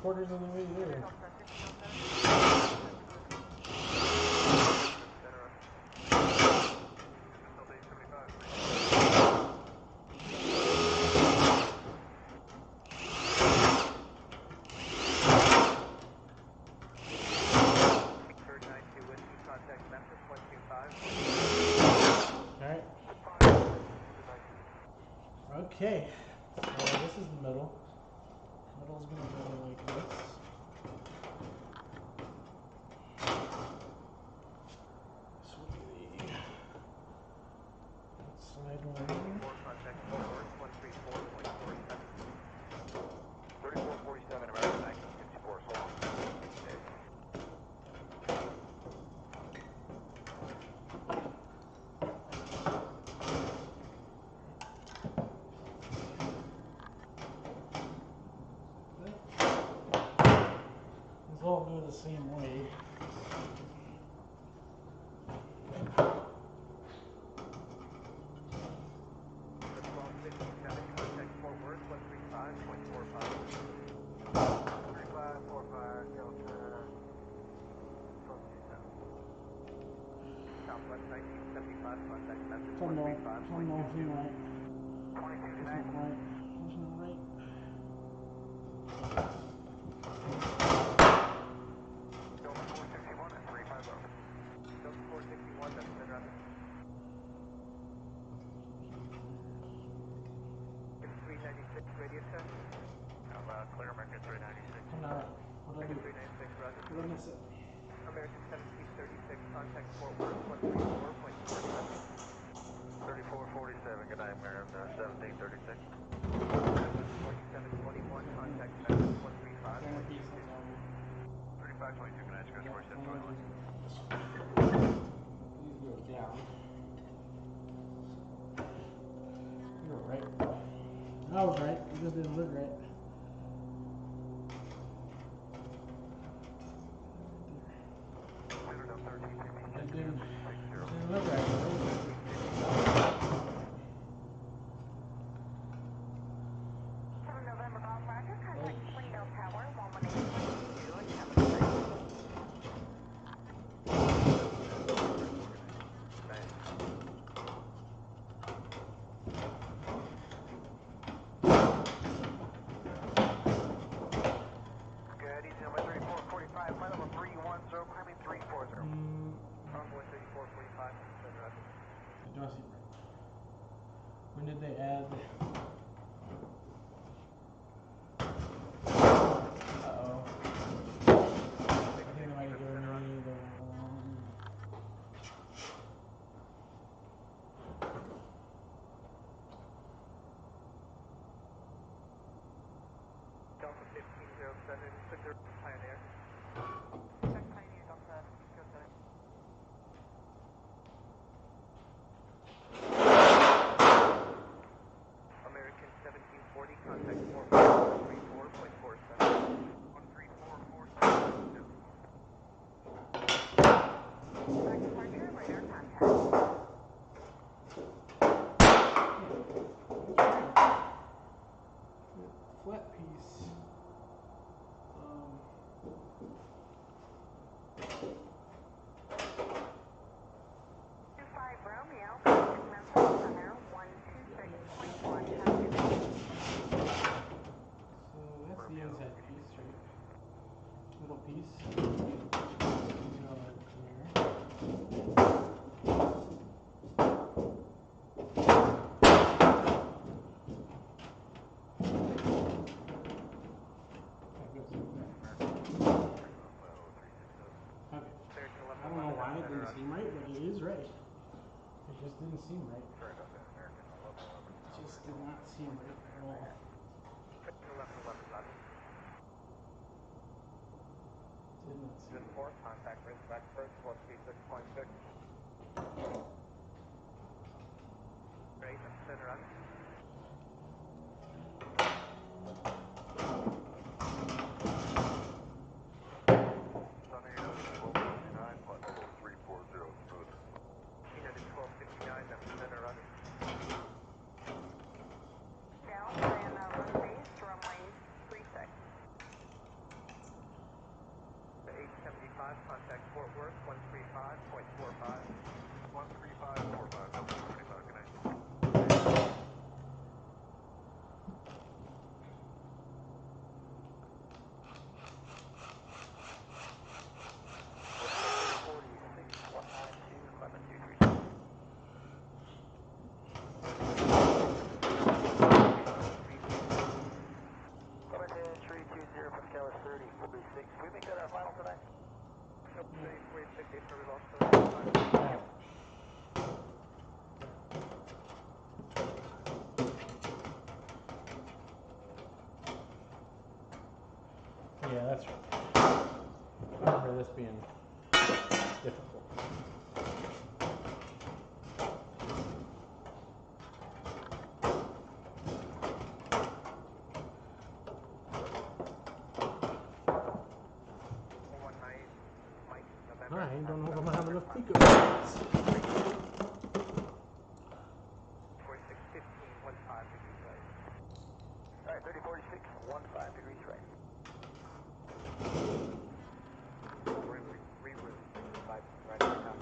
Quarters of the way there. Alright. Okay. This is the middle. Middle's gonna go like this. This will be the side one. 3447 American 1964, so long. These all go the same way. right. Something don't seem right. There's no right. There's no right. Delta 461 at 350. Delta 461, that's the runway. 396, radio check. Clear American 396. Alright. What did I do? 396, roger. What did I miss it? American 1736, contact Fort Worth 134.47. 3447, good night, American 1736. 4721, contact Memphis 135. 3522, good night, Scotia 4721. Please go down. You were right. I was right. It just didn't look right. It didn't look right. 7 November Golf Roger, contact Springdale Tower, 118.2 and have a Good, easy, number 3445, flight level 310, climbing 340. Convoy 3445, good roger. It does seem right. When did they add? Uh-oh. I think they might have given me the wrong. Delta 1507, Cinder Pioneer. Check Pioneer, Delta 1507. American 1740, contact Fort Worth 134.47. 13447. Black departure, radar contact. Flat piece. 25 Romeo, contact Memphis Center 126.1. Have a good day. So that's the inside piece, right? Little piece. I don't know why it didn't seem right, but it is right. It just didn't seem right. It just did not seem right at all. 1111. Did not seem Just right. 4, contact Ridgeback first, 136.6. Great, that's center on. Sunny, 1259, flight level 340, smooth. United 1259, that's center on. Down, land runways, runways 36. 875, contact Fort Worth 135.45. 135.45, that's 25, good night. Yeah, that's right. I remember this being difficult. I don't know if I'm gonna have enough pico. 4615, 15 degrees right. Alright, 3046, 15 degrees right. Reroute, 5 right now.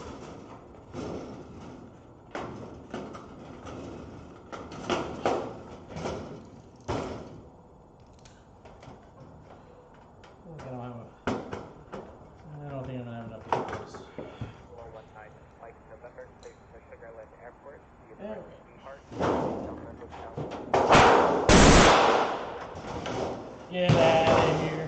Get out of here.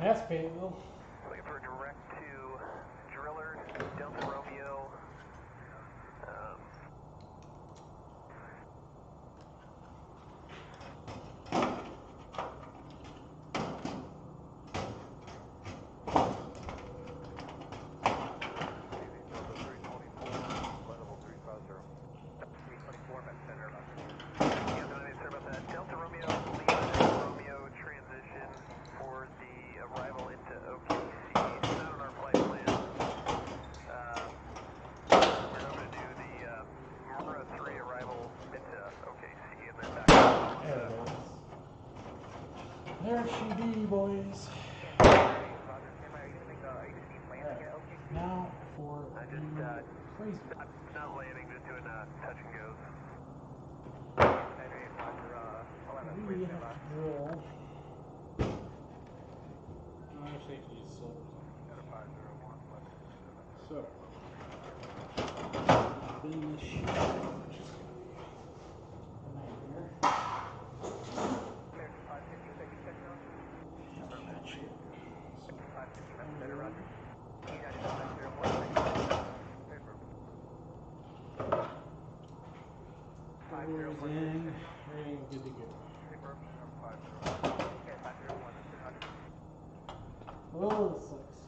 That's painful. Looking for direct to Driller, Delta Romeo. Delta Romeo, Romeo transition for the arrival into OKC. It's not on our flight plan. We're going to do the Mura 3 arrival into OKC and then back to There it is. There she be, boys. Now for the crazy. Not landing, just doing touch and goes. We have to drill. No, actually, I use silver. So, bend this shit out, which is going to be a nightmare. That shit. So, Controllers in. Everything's good to go. Oh, this sucks.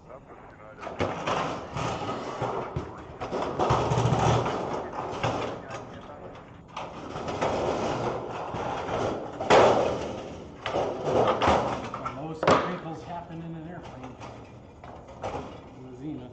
The most crinkles happen in an airplane. The Zenith.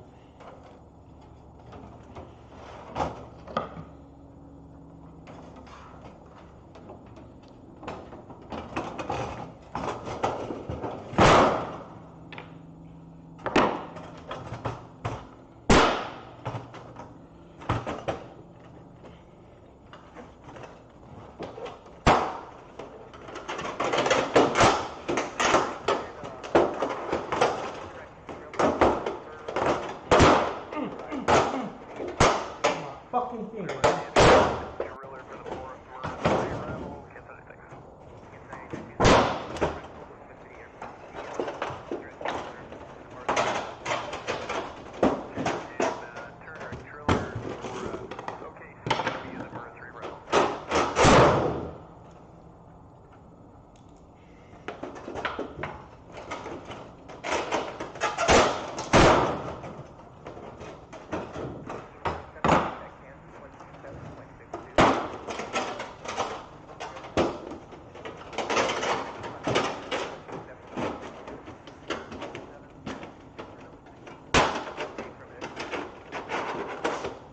Fucking finger.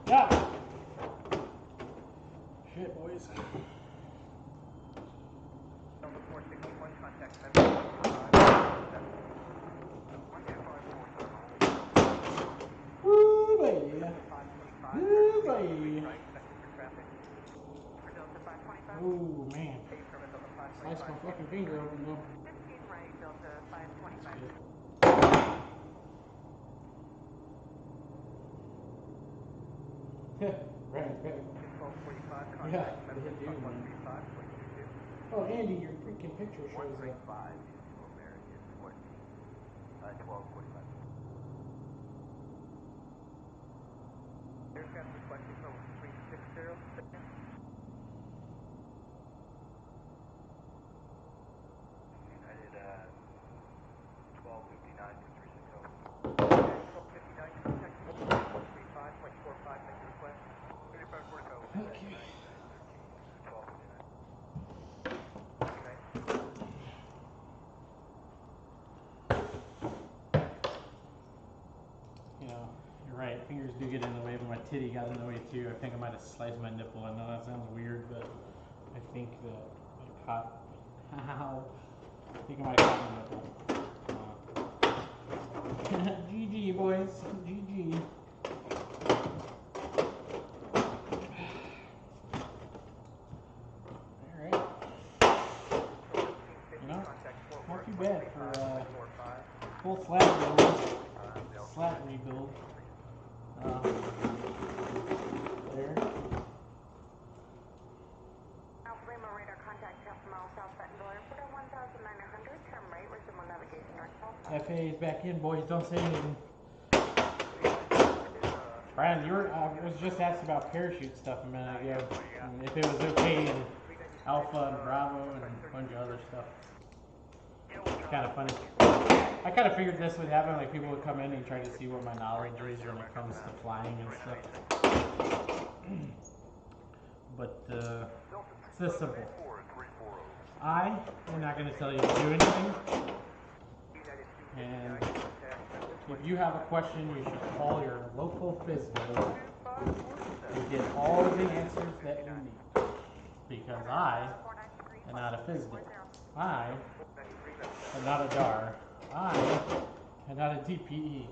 Yeah. Shit, boys. Woo, baby. Woo, baby. Oh, man. Slice my fucking finger open, though. Right. Yeah, they do, man. Oh, Andy, your freaking picture shows up. Right, fingers do get in the way, but my titty got in the way too. I think I might have sliced my nipple. I know that sounds weird, but I think that I caught. Ow! I think I might have caught my nipple. GG, boys. GG. Alright. You know, not too bad for full slab build. Slab rebuild. There. Alpha Lima radar contact half mile south Benton Boulevard, put on 1,900, turn right, resume navigation north. FA is back in, boys. Don't say anything. Brian, I was just asked about parachute stuff a minute ago. And if it was okay in Alpha and Bravo and a bunch of other stuff. Kind of funny. I kind of figured this would happen, like people would come in and try to see what my knowledge is when it comes to flying and stuff. But it's this simple. I am not going to tell you to do anything. And if you have a question, you should call your local FISBO to get all the answers that you need. Because I am not a FISBO. I am not a DAR. I am not a DPE.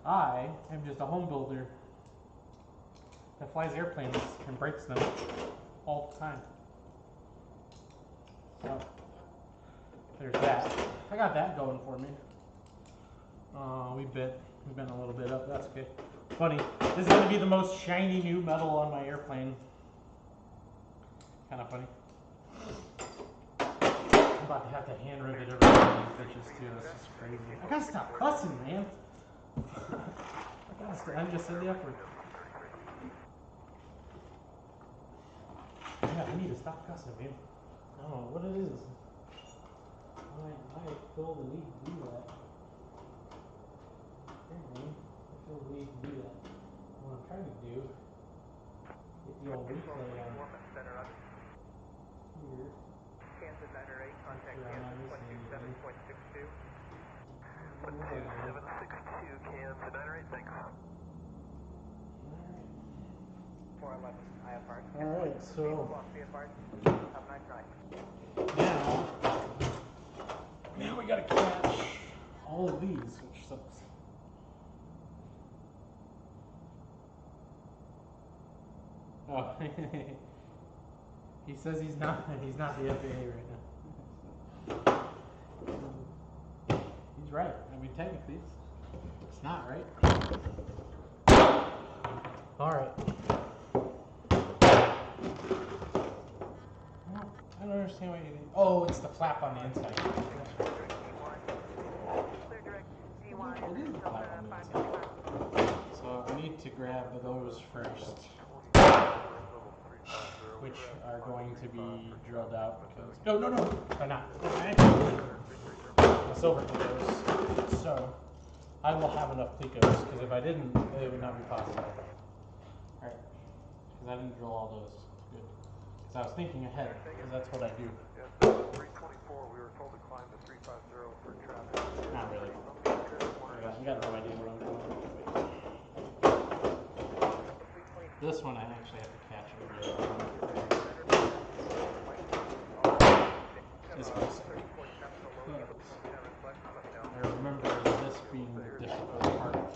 I am just a home builder that flies airplanes and breaks them all the time. So, there's that. I got that going for me. We've been a little bit up. That's okay. Funny. This is going to be the most shiny new metal on my airplane. Kind of funny. I'm about to have to hand rivet every one of these bitches too. That's just crazy. I gotta stop cussing, man. I just said the F word. Yeah, I need to stop cussing, man. I don't know what it is. I feel the need to do that. Apparently, I feel the need to do that. What I'm trying to do, get the old replay on here. Kansas 908, contact Kansas 127.62. 12762, Kansas 908, thanks. 411, IFR. Alright, so Have a nice night. now we gotta catch all of these, which sucks. Oh, he says he's not the FAA right now. He's right. I mean, technically, it's not right. All right. I don't understand why you did. Oh, it's the flap on the inside. It is the flap on the inside. So I need to grab those first, which are going to be drilled out because no, they're not. The silver plecos. So I will have enough plecos because if I didn't, it would not be possible. All right, because I didn't drill all those. Good. Because I was thinking ahead, because that's what I do. 324, we were told to climb to 350 for traffic. Not really. I got no idea what I'm doing. This one I actually have to catch it really well. This one's I remember this being the difficult part.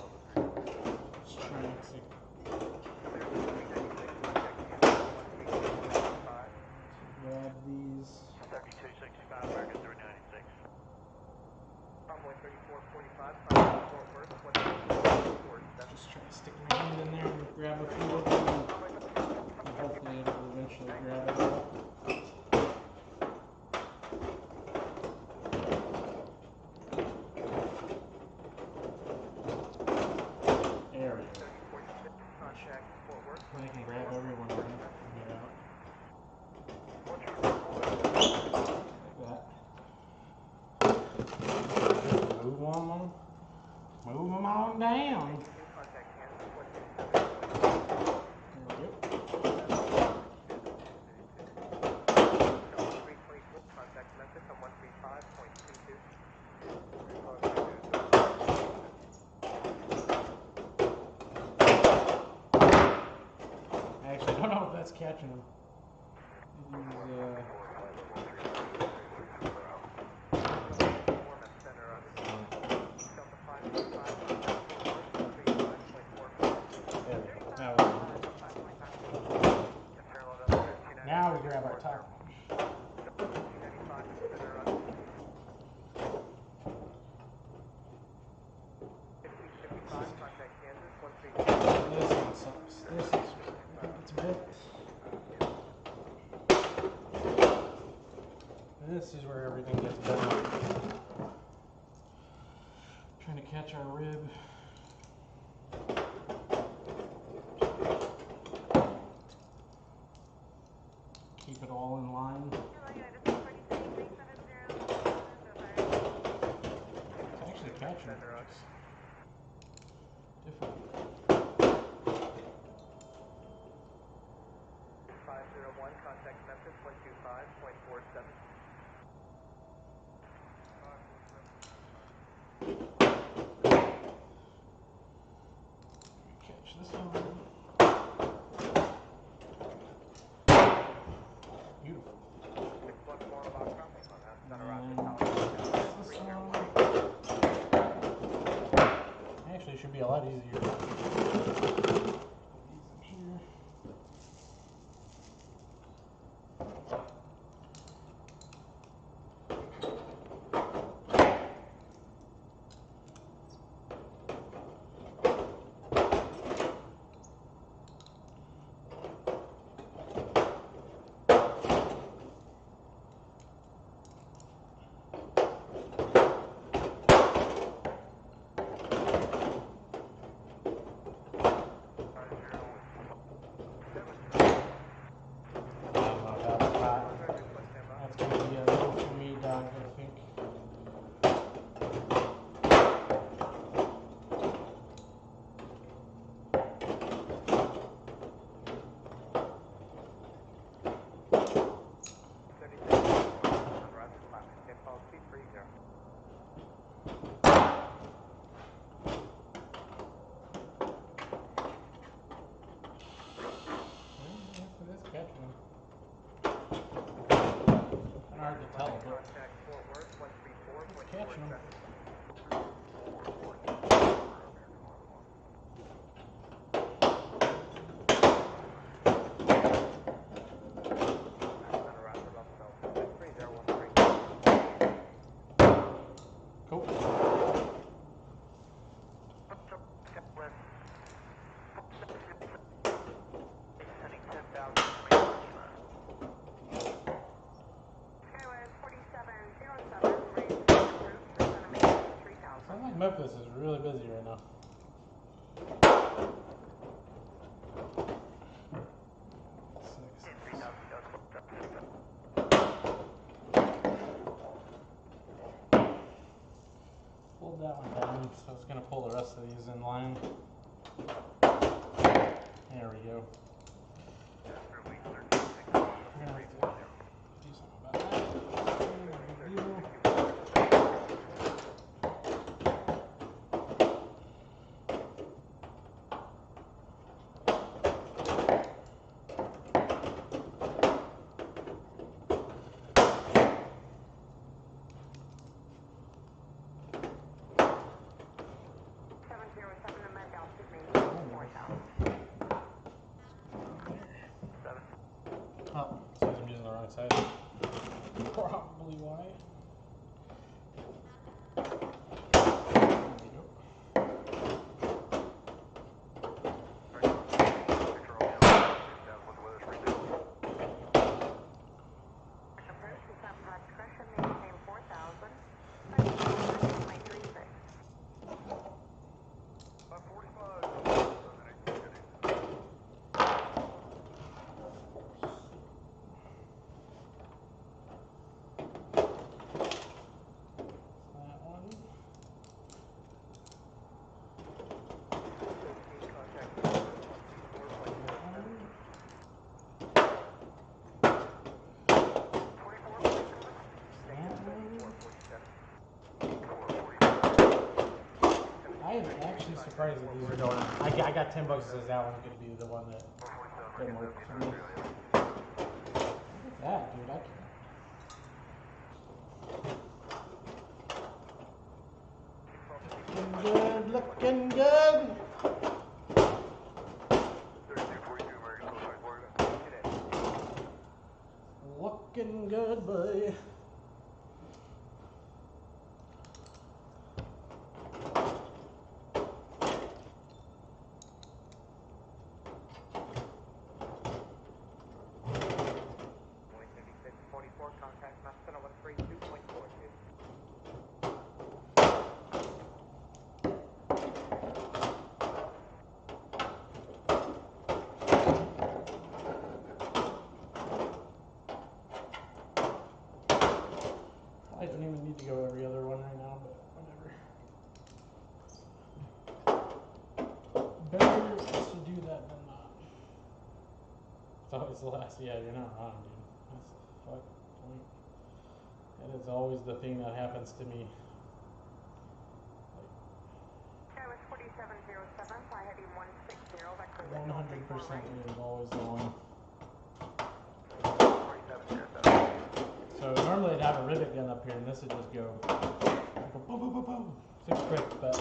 Just trying to grab these. 3265, American 396. Convoy 3445, Fort Worth, Just try to stick my hand in there and grab a few of them. And hopefully it'll eventually grab it all. There we go. I can grab everyone and get out. Move them on down. I actually don't know if that's catching them. Now we grab our top one. This one sucks. This is, I think it's bit. This is where everything gets better. Trying to catch our rib. Keep it all in line. It's actually catching it. Different. 501, contact Memphis 125.47. tell. Contact Fort Worth, 134.47. Catching them. Cool. Sending 10,000 Sounds like Memphis is really busy right now. Pulled that one down, so it's going to pull the rest of these in line. There we go. We're going to have to do something about that. Oh, so I'm using the wrong side. Probably why. I am actually surprised that these are going on. I got 10 bucks that says that one's going to be the one that didn't work for me. Look at that, dude. Looking good. Looking good, boy. I don't even need to go every other one right now, but whatever. Better to do that than not. It's always the last. Yeah, you're not wrong, dude. That's the fuck point. That is always the thing that happens to me. 100% is always the one. So normally I'd have a rivet gun up here, and this would just go boom, boom, boom, boom, 6 quick. But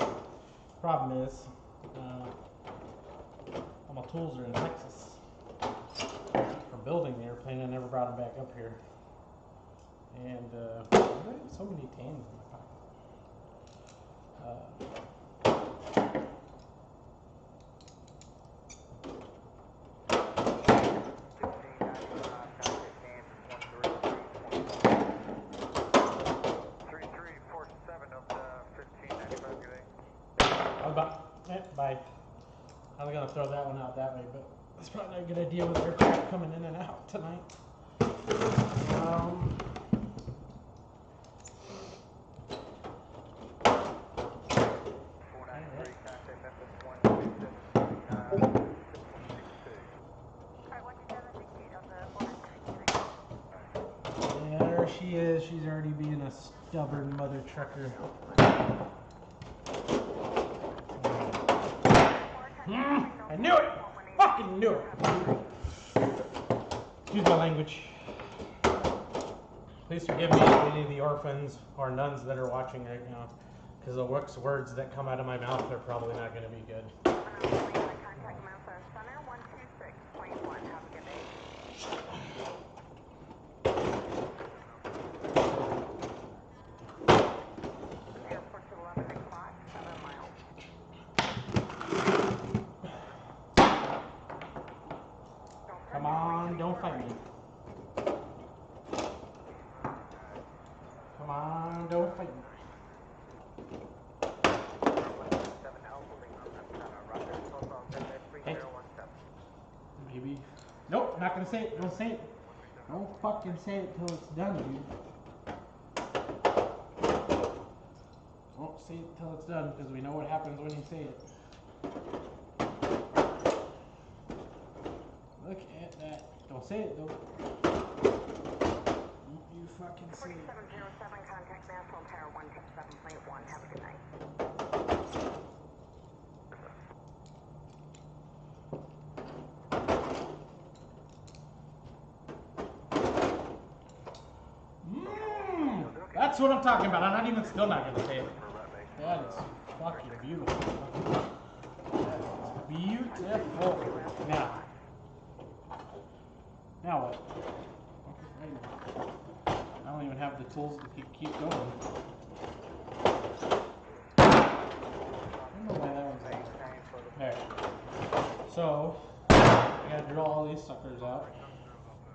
problem is, all my tools are in Texas for building the airplane. I never brought them back up here, and I have so many tans in my pocket. Bye. I was gonna throw that one out that way, but it's probably not a good idea with aircraft coming in and out tonight. Yeah, there she is. She's already being a stubborn mother trucker. I knew it! Fucking knew it! Excuse my language. Please forgive me, any of the orphans or nuns that are watching right now, because the words that come out of my mouth are probably not going to be good. Contact Mesa Center 126.1. Have a good day. Airport to 11 o'clock, 7 miles. Come on, don't fight me. Come on, don't fight me. Hey. Maybe. Nope, not gonna say it. Don't say it. Don't fucking say it till it's done, dude. Don't say it till it's done, because we know what happens when you say it. Look at that. Don't say it, though. You fucking say it. 4707, contact National Tower 127.1. Have a good night. That's what I'm talking about. I'm not even still not gonna say it. That is fucking beautiful. That is beautiful. Now what? I don't even have the tools to keep going. I don't know why that one's there. So I gotta drill all these suckers out.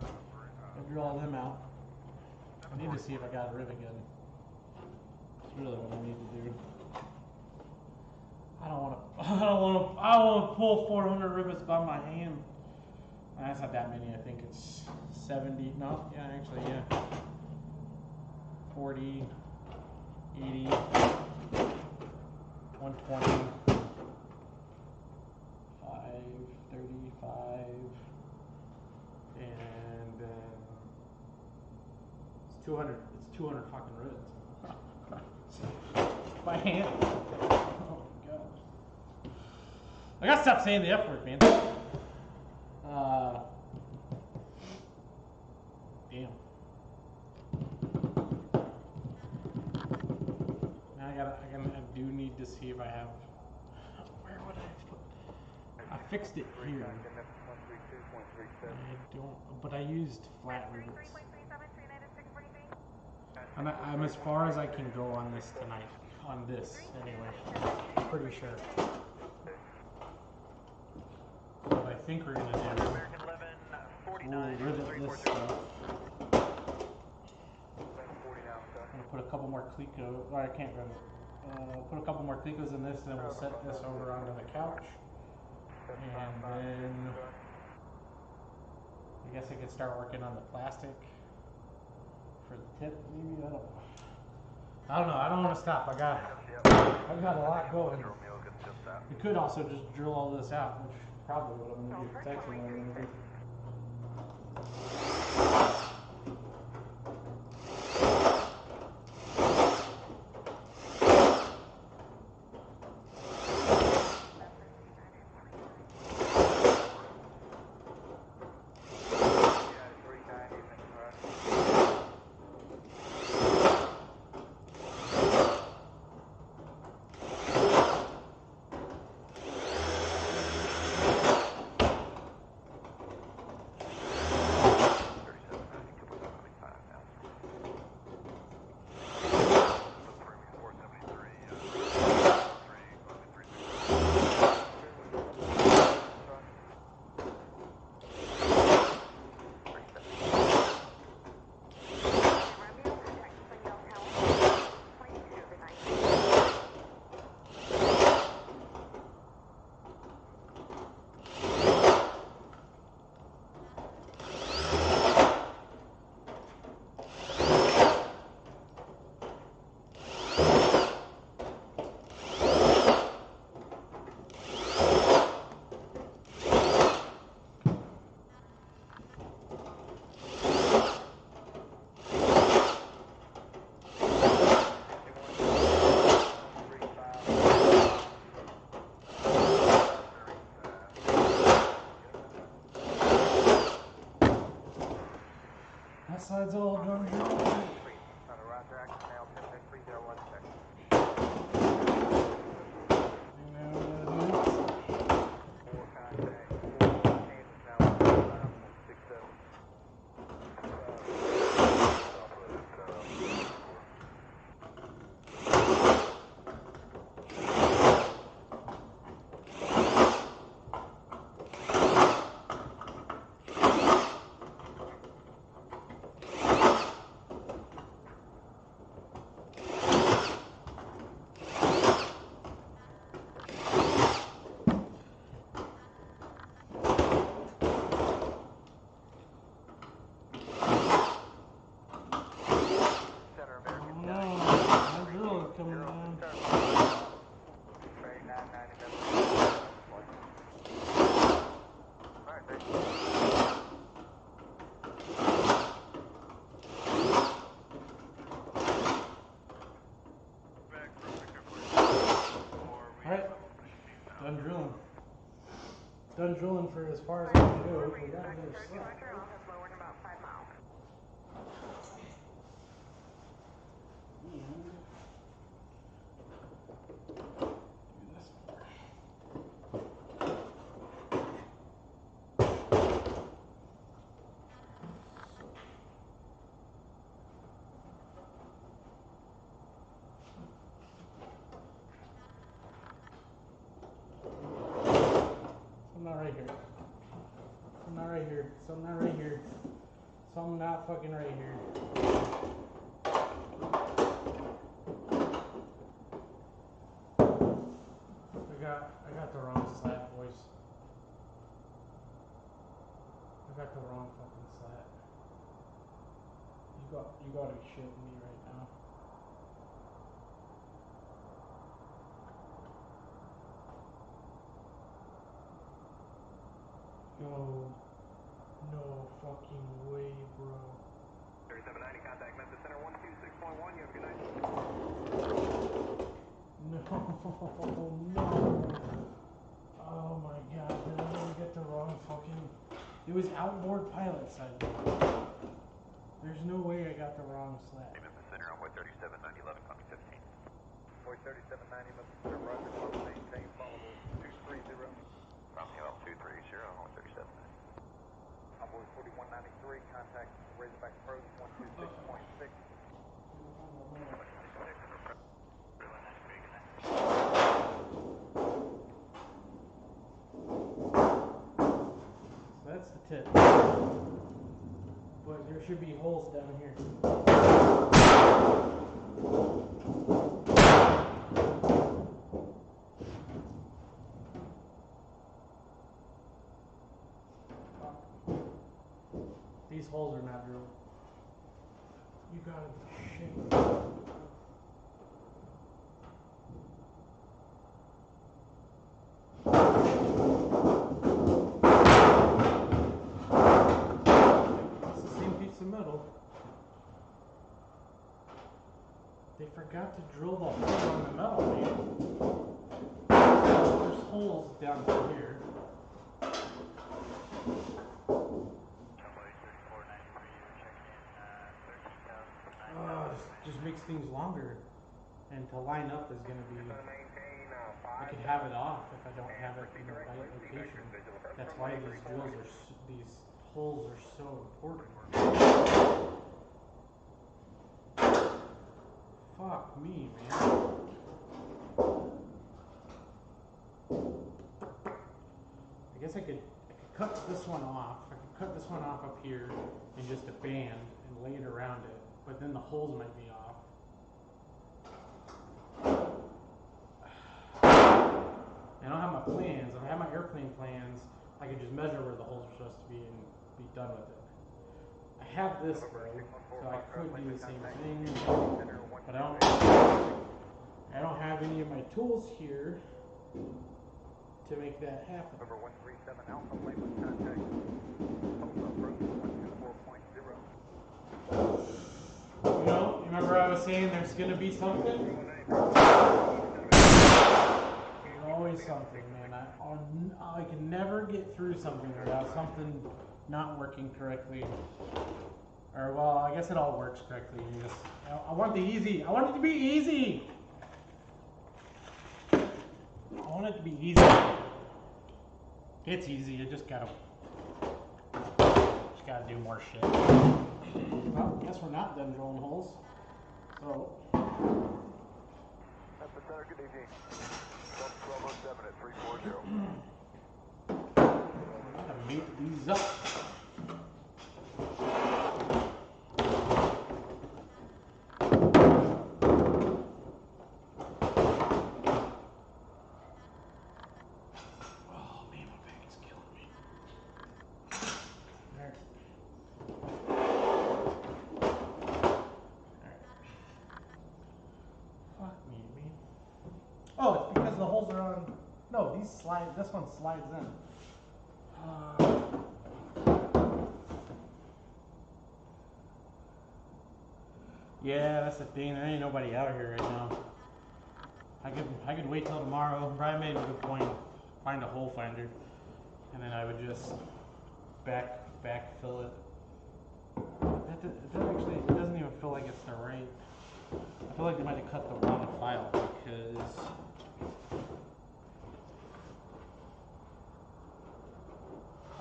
Gotta drill all them out. I need to see if I got a rivet gun. That's really what I need to do. I don't want to pull 400 rivets by my hand. That's not that many. I think it's 70. No, yeah, actually, yeah. 40, 80, 120, 5, 35, and then 200. It's 200 fucking rivets. My hand. Oh my god. I gotta stop saying the F word, man. Damn. Now I do need to see if I have. Where would I put? I fixed it here. I don't, but I used flat rivets. I'm as far as I can go on this tonight. On this, anyway. I'm pretty sure. What I think we're gonna do. We'll rivet this stuff. I'm gonna put a couple more Clecos. Or I can't rivet. Put a couple more Clecos in this, and then we'll set this over onto the couch. And then I guess I could start working on the plastic for the tip, maybe. I don't know. I don't want to stop. I got a lot going. You could also just drill all this out, which is probably what I'm going to do. It's actually what I'm going to do. Roger, action now, 10-3016. Done drilling for as far as I can go. We got another slot. Something not right here. Something not fucking right here. I got the wrong slat, boys. I got the wrong fucking slat. You gotta be shitting me right now. No fucking way, bro. 3790, contact Memphis Center 126.1. You have a good night. No. Oh my god, did I really get the wrong fucking... It was outboard pilot side. There's no way I got the wrong slat. Memphis Center on 3790, 11, copy 15. 3790, Memphis Center, Roger, close, maintain, follow 230. From KL 230 on 3790. Onboard 4193, contact Razorback Pros 126.6. So that's the tip. But there should be holes down here. These holes are not drilled. You gotta be shitting. It's the same piece of metal. They forgot to drill the hole on the metal, man. There's holes down here. Just makes things longer, and to line up is going to be, I could have it off if I don't have it in the right location. That's why these drills are, these holes are so important. Fuck me, man. I guess I could cut this one off. I could cut this one off up here in just a band and lay it around it. But then the holes might be off. I don't have my plans. If I have my airplane plans, I could just measure where the holes are supposed to be and be done with it. I have this though, so I could do the same thing, but I don't have any of my tools here to make that happen. Over 137 Alpha, Lake contact. Tulsa approach 124.0. You know, remember I was saying there's going to be something? There's always something, man. I can never get through something without something not working correctly. Or, well, I guess it all works correctly. You just, I want the easy. I want it to be easy. I want it to be easy. It's easy. You just gotta do more shit. Well, I guess we're not done drilling holes. So. At the center, good evening. 1207 at 340. Gotta make these up. Oh, it's because the holes are on. No, these slide. This one slides in. Yeah, that's the thing. There ain't nobody out here right now. I could wait till tomorrow. Brian made a good point. Find a hole finder, and then I would just backfill it. That actually, it doesn't even feel like it's the right. I feel like they might have cut the wrong file because.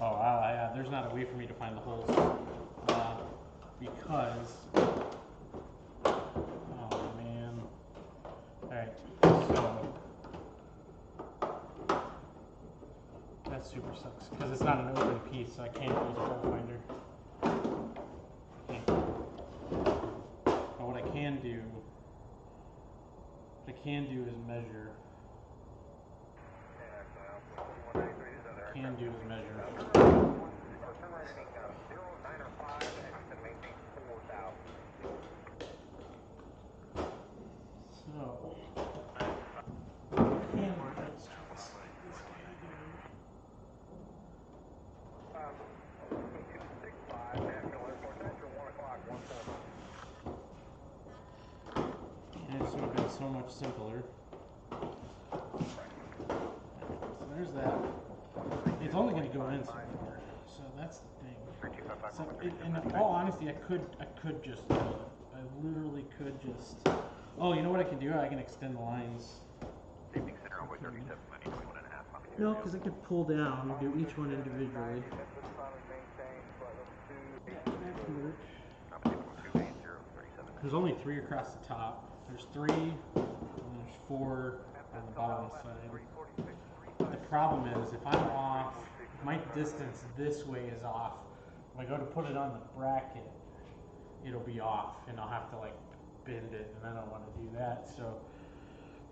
Oh, yeah, there's not a way for me to find the holes because. Oh man. Alright, so. That super sucks because it's not an open piece, so I can't use a hole finder. But what I can do is measure. So, and this would have been so much simpler. So there's that. It's only going to go in so far, so that's the thing. So, in all honesty, I could just do it. I literally could just. Oh, you know what I can do? I can extend the lines. No, because I could pull down and do each one individually. There's only 3 across the top. There's 3, and there's 4 on the bottom side. But the problem is, if I'm off, my distance this way is off. If I go to put it on the bracket, it'll be off, and I'll have to like bend it, and I don't want to do that. So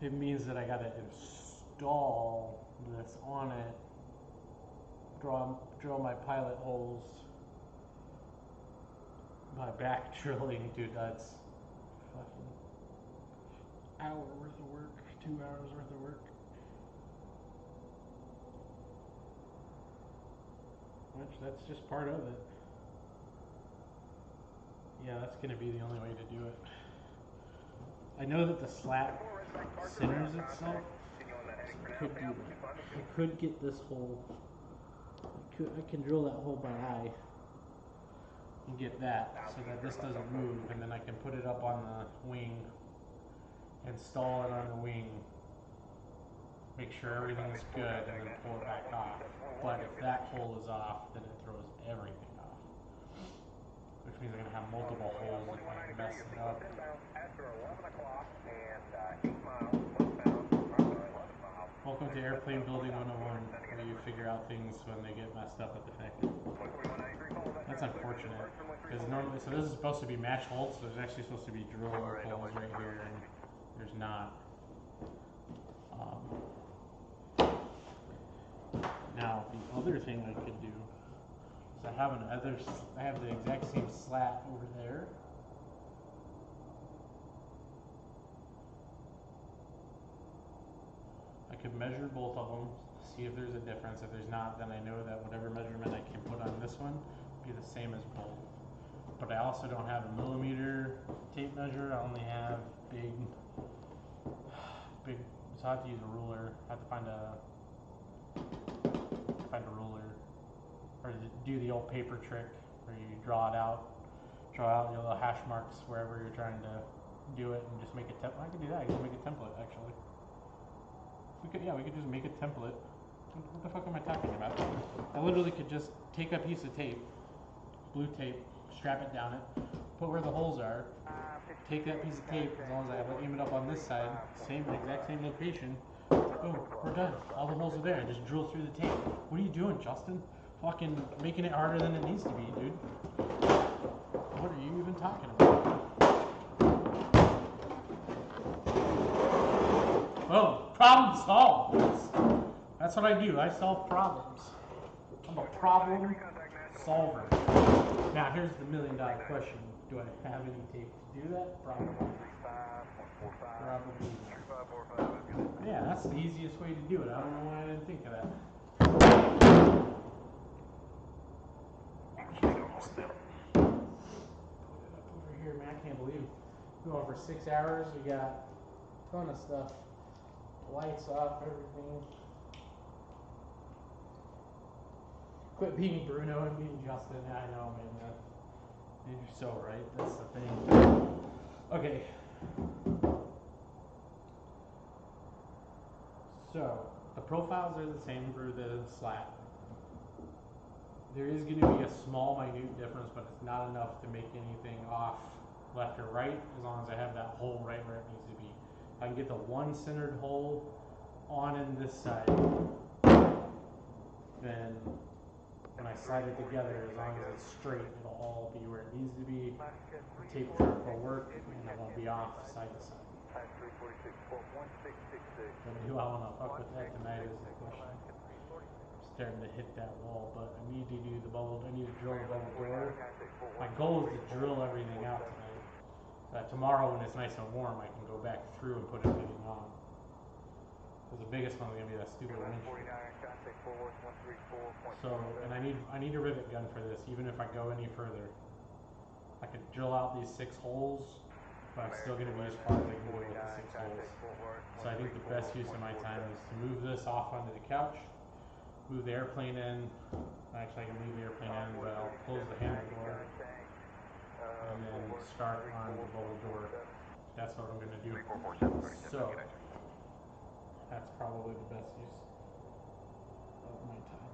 it means that I got to install this on it, drill my pilot holes by back drilling. Dude, that's fucking hour worth of work, 2 hours worth of work. Which, that's just part of it. Yeah, that's going to be the only way to do it. I know that the slat centers itself, so I could do that. I could get this hole, I can drill that hole by eye and get that so that this doesn't move, and then I can put it up on the wing, install it on the wing, make sure everything's good, and then pull it back off. But if that hole is off, then it throws everything off. Which means I'm going to have multiple holes if I mess it up. Welcome to Airplane Building 101, where you figure out things when they get messed up at the factory. That's unfortunate, because normally, so this is supposed to be match holes, so there's actually supposed to be drill holes right here, and there's not. Now, the other thing I could do is I have the exact same slat over there. I could measure both of them, see if there's a difference. If there's not, then I know that whatever measurement I can put on this one will be the same as both. But I also don't have a millimeter tape measure. I only have big, so I have to use a ruler. I have to find a ruler, or do the old paper trick where you draw draw out your little hash marks wherever you're trying to do it and just make a template. I could do that. I could make a template actually. We could just make a template. What the fuck am I talking about? I literally could just take a piece of tape, blue tape, strap it down it, put where the holes are, take that piece of tape, as long as I have it, aim it up on this side, exact same location, boom, we're done. All the holes are there. Just drill through the tape. What are you doing, Justin? Fucking making it harder than it needs to be, dude. What are you even talking about? Oh, problem solved. That's what I do. I solve problems. I'm a problem solver. Now, here's the $1 million question. Do I have any tape to do that? Probably. Probably. Yeah, that's the easiest way to do it. I don't know why I didn't think of that. Put it up over here, man. I can't believe it. We're going for 6 hours. We got a ton of stuff. Lights off, everything. Quit being Bruno and being Justin. I know, man. You're so right. That's the thing. Okay. So, the profiles are the same for the slat. There is going to be a small, minute difference, but it's not enough to make anything off left or right, as long as I have that hole right where it needs to be. I can get the one centered hole on in this side, then when I slide it together, as long as it's straight, it'll all be where it needs to be. The tape track will work, and it won't be off side to side. But do I want to fuck with that tonight is the question. I'm starting to hit that wall, but I need to do the bubble. I need to drill the bubble door. My goal is to drill everything out tonight. Tomorrow, when it's nice and warm, I can go back through and put everything on. Because the biggest one is going to be that stupid windshield. So, and I need a rivet gun for this, even if I go any further. I could drill out these 6 holes, but I'm still going to be as far as I can go with the 6 holes. So I think the best use of my time is to move this off onto the couch, move the airplane in. Actually, I can leave the airplane in, but I'll close the handle door, and then start on the bubble door. That's what I'm going to do. So, that's probably the best use of my time.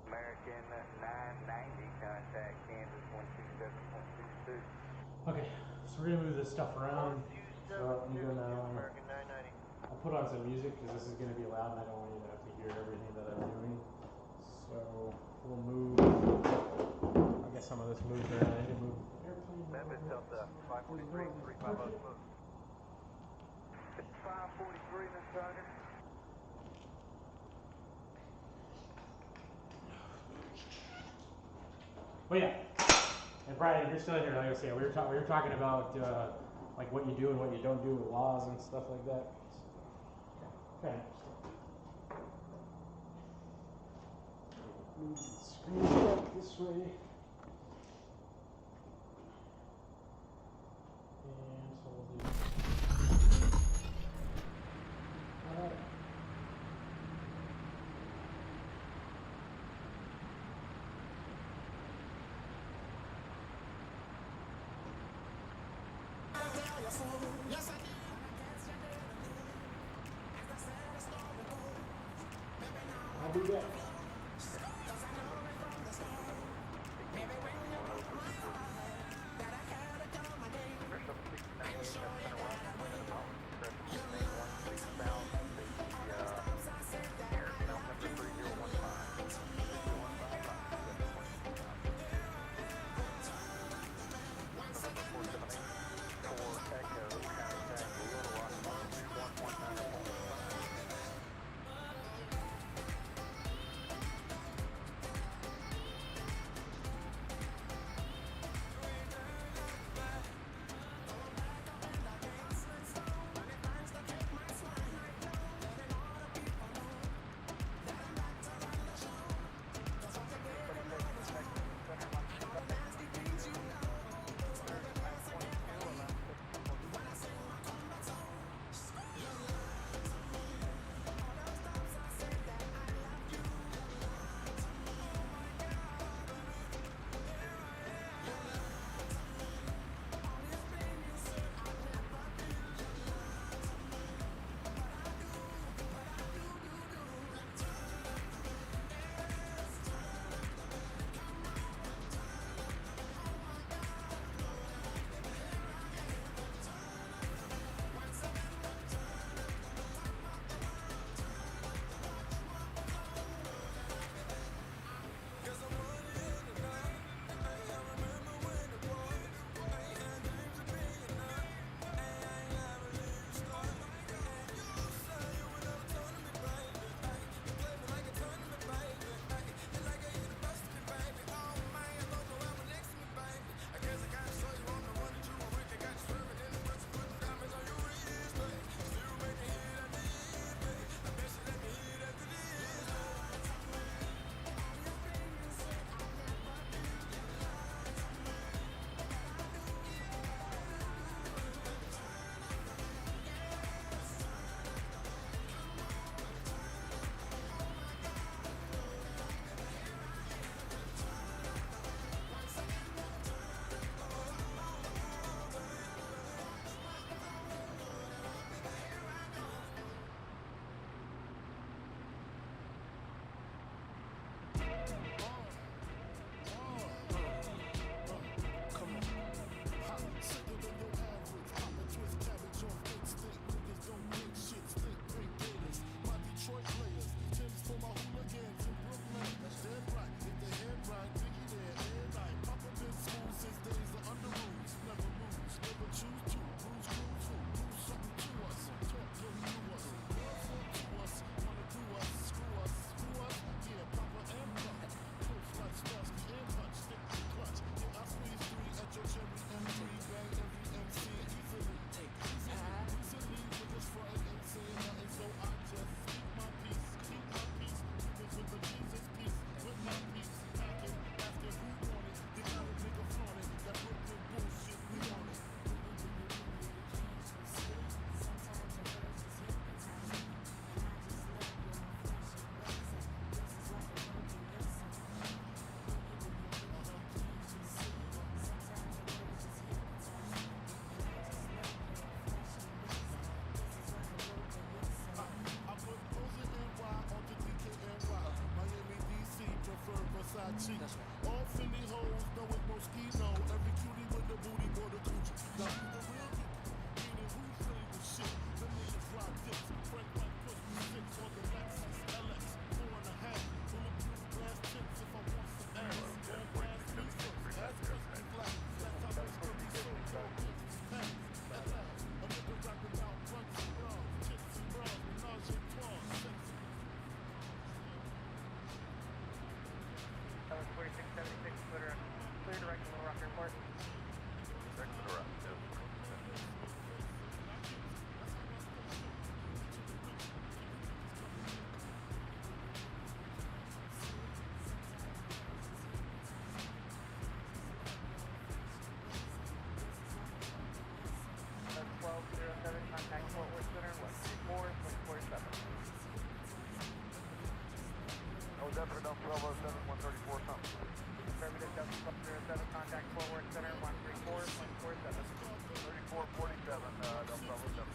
American 990, contact Kansas 127.22. Okay, so we're gonna move this stuff around. So I'm gonna I'll put on some music because this is gonna be loud and I don't want you to have to hear everything that I'm doing. So we'll move. I guess some of this moves around. I need to move airplane. Memphis Delta 543 350. 543, Miss Tiger. Oh yeah, and Brian, you're still here. Like I was saying, we were talking about like what you do and what you don't do with laws and stuff like that. Okay. Move the screen back this way. And so we'll do. All right. I'll do that. cheeks. All Philly hoes know it's mosquito. Every cutie with the booty for the coochie. Now who's the real deep? Meaning who's really the shit? Them niggas fly dicks. Frank White push me 6 on the Lexus LX 4.5. Bulletproof glass tips if I want some ass. Don't pass me first. Ass crispy black. That's how it's gonna be so focused. Pass. A nigga rapping about punks and bras, chicks and bras, menage a trois, sexy. That was 4676, clear direct to Little Rock Airport. Direct to the rock, yes. That's 1207, contact Fort Worth Center, 134.47. Oh, that's for Delta 1207, 134 something. Affirmative, Delta 1207, contact Fort Worth Center, 134.47. 3447, Delta 1207.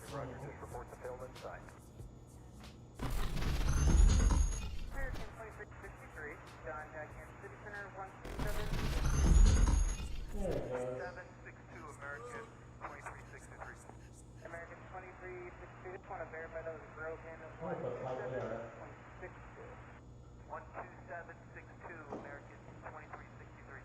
Roger, just report the field inside. American 2663, contact Kansas City Center, 127. 762 American 2363. American 2362, just want to verify that was broken. 12762 American 2363.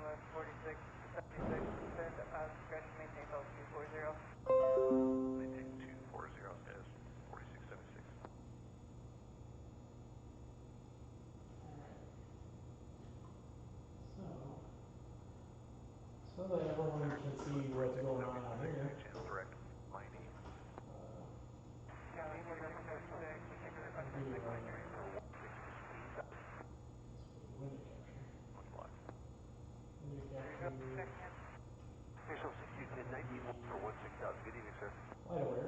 Almost 46, 76, send discretion, maintain level 240. Maintain 240 is 4676. So that everyone can see what's going on out here. Channel direct, my name. County 46, particular about 6 Official 6210 for 16,000. Good evening, sir. Light aware.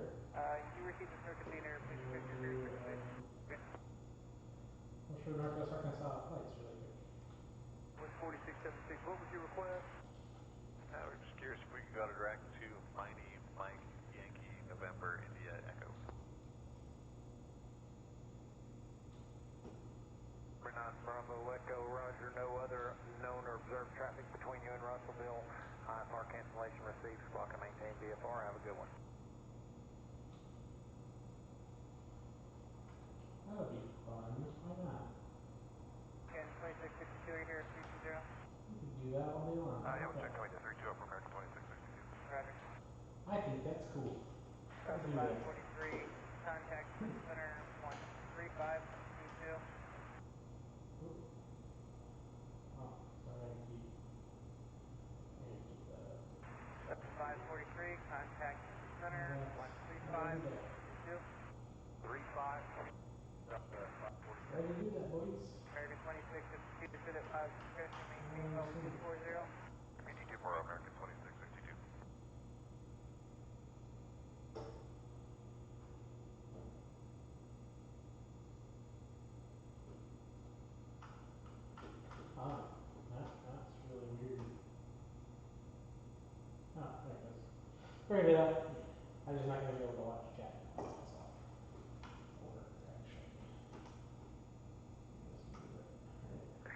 You received a snow container, please check your rear surface. What's your Northwest Arkansas flights really quick? With 4676, what was your request? We're just curious if we could go to direct to Miney, Mike, Yankee, November, India, Echo. Renan Bravo Echo, Roger. No other known or observed traffic between you and Russellville. IFR cancellation received. Squawk and maintain VFR. Have a good one. That would be fun. Why not? Again, 2662 here, 320. You can do that all day long. Yeah, we'll check 2232 up from American 2662. Roger. I think that's cool. Delta 543, contact Center 13522. 543, contact center, 135, 2. 35. Ready to do that, boys. American 26, 52, at 5, discretion, maintain level 240. BT2 for American 2662. That's really weird. Oh, there it goes. Figured it out. I'm just not going to be able to watch chat. That's all. Or actually, just do it.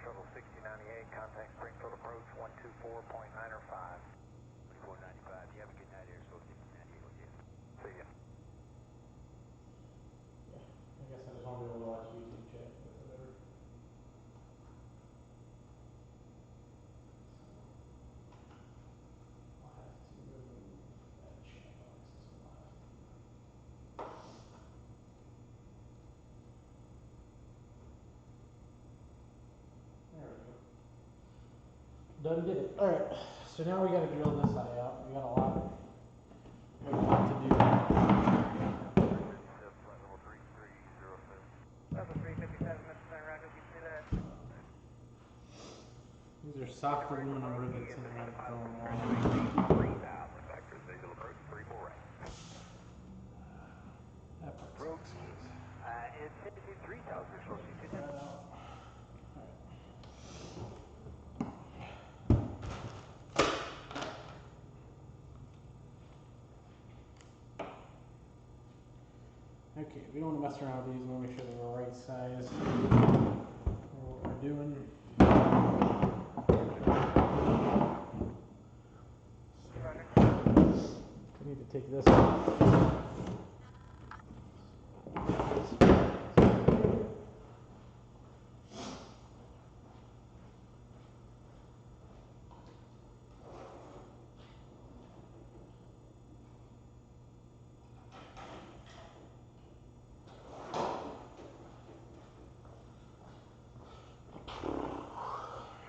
Shuttle 6098, contact Springfield approach 124.9 or 5. 2495, you have a good night, Air Source 6098, okay. See ya. Yeah, I guess I just won't be able to watch YouTube chat, but whatever. I'll have to remove that chat box as well. There we go. Done did it. Alright, so now we gotta drill this side out. We got a lot to do. Level 357, Roger, you see that? These are soft aluminum rivets and I gotta throw them all. 3000, vector visual approach 34 right. That part sucks. Infinity 3000, Short C210. Okay, we don't want to mess around with these. We want to make sure they're the right size for what we're doing. We need to take this off.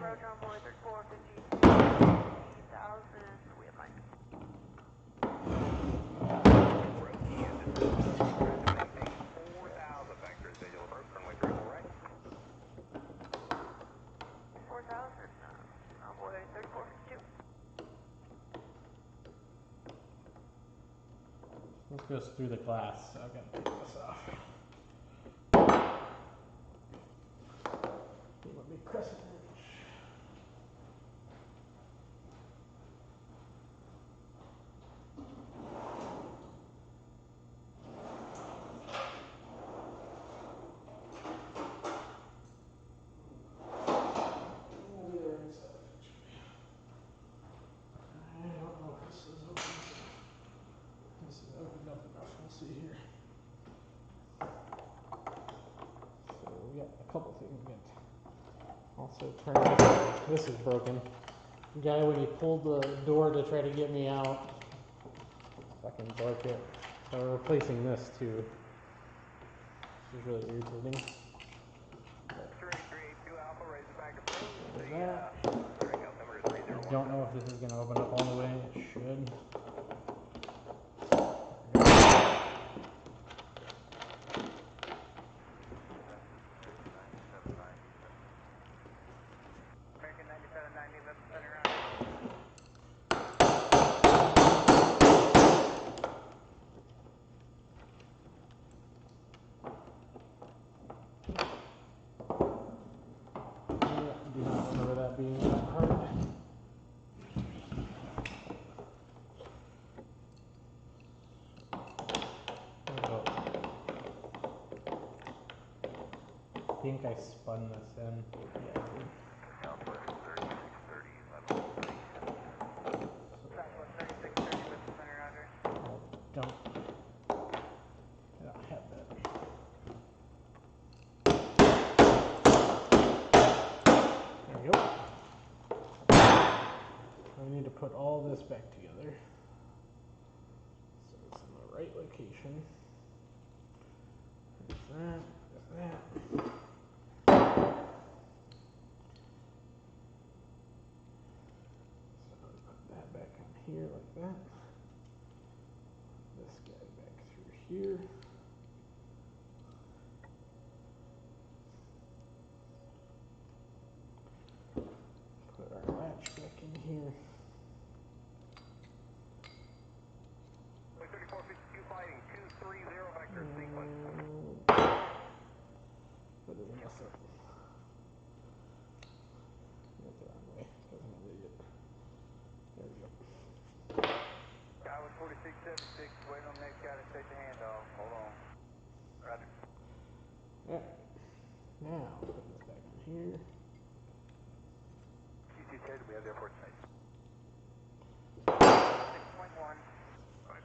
Roger on board 3452, 80,000, we have line. On board 3452. This goes through the glass, so I've got to take this off. Let me crescent wrench. I don't know if this is open. This is opened up enough. We'll see here. So we got a couple things. We got also turn this is broken. The guy, when he pulled the door to try to get me out, fucking broke it. So we're replacing this too. This is really irritating. That. I don't know if this is going to open up all the way. It should. American 9790, left center on. Do not remember that being that hard. I think I spun this in. Southwest 3630, level 37. Southwest 3630, left center, Roger. I don't have that. There we go. We need to put all this back together. So it's in the right location. There's that, there's that. So put that back on here like that. here. Put our latch back in here. 3452 fighting, 230 vector sequence. What did I mess up? Went the wrong way. Because I'm an idiot. There we go. Guy with 4676, waiting on the next guy to take the handoff. Hold on. Roger. Alright. Now, put this back in here. QC Ted, we have the airport site. 6.1.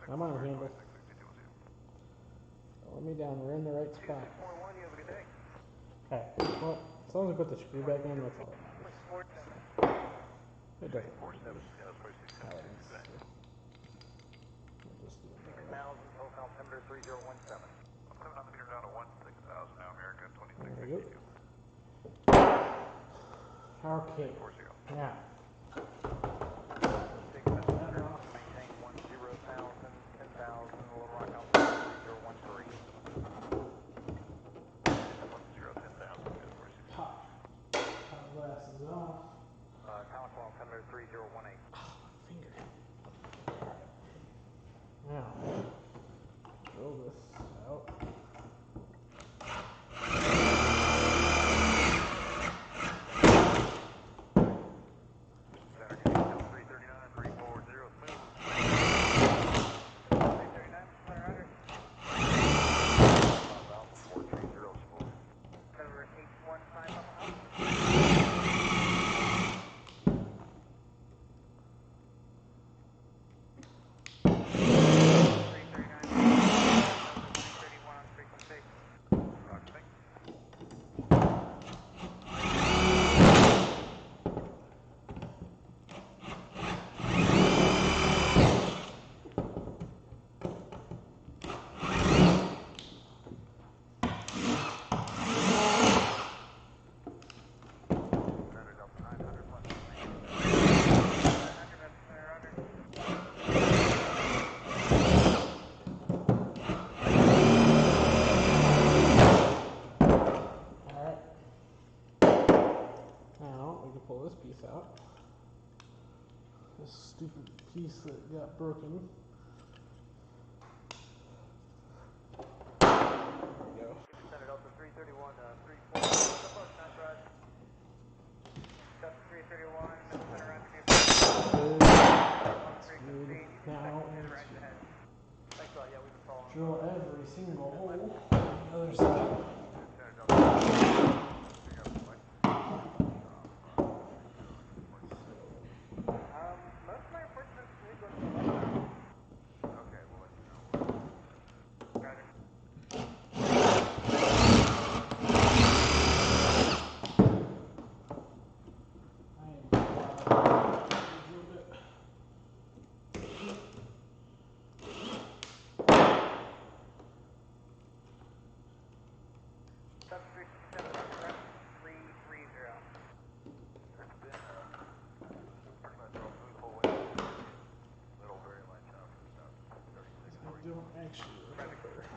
Come on, handle. Let me down. We're in the right spot. 6.1, you have a good day. Okay. Well, as long as I put the screw back in, that's all that matters. It doesn't matter. We'll just do it that way. 6,000, total altimeter 3017. I'm putting on the meter down to 16,000 now, America, There we 2662. go. Okay. Now. 6,700, maintain 10,000, 10,000, Little Rock altimeter 3013. 10,000, Top glass is off. Calico altimeter 3018. Finger. Now, roll this out. Center condition 339, 340, smooth. 339, center under. 430, smooth. Cover 815 up and pull this piece out. This stupid piece that got broken. There we go. Center Delta 331, 34. Nice ride. Delta 331, center right to frequency. Now, thanks a lot. Yeah, we've been following. Drill every single hole on the other side. Most of my appointments go to the okay, we'll let you know. Roger.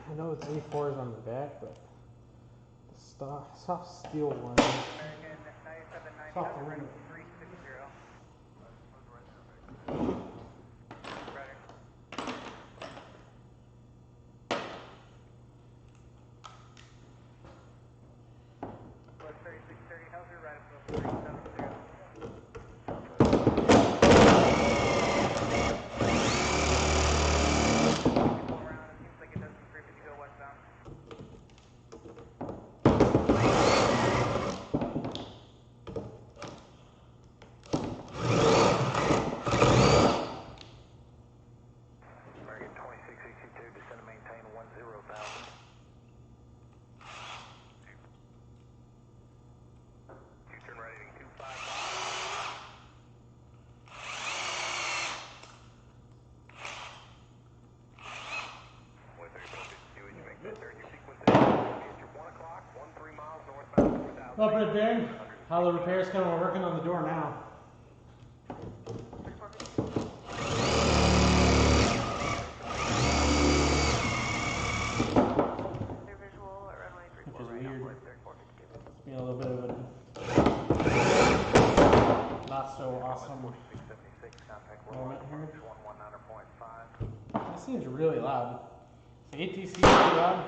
I know it's A4s on the back, but the soft steel one. American 9790, Soft aluminum. 360. Roger. Plus 3630, how's your right above 370? Up right there. How the repairs coming? We're working on the door now. seems really loud. Is ATC really loud?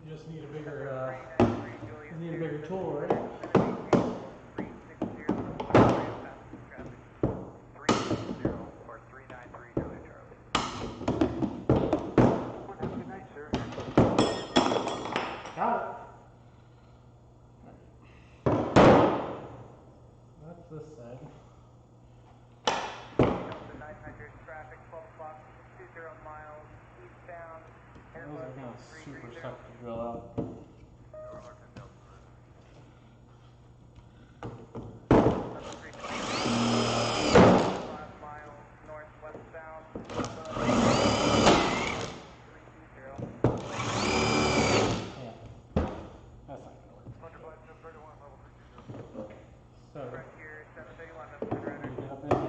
You just need a bigger tool, right? Got it. That's this side. 900 traffic, 12 o'clock, 20 miles eastbound. Those are gonna super suck to drill out. 5 miles northwestbound. 320. Yeah. That's not gonna work. So, Frontier 731, Mr. Ryder. get up in here.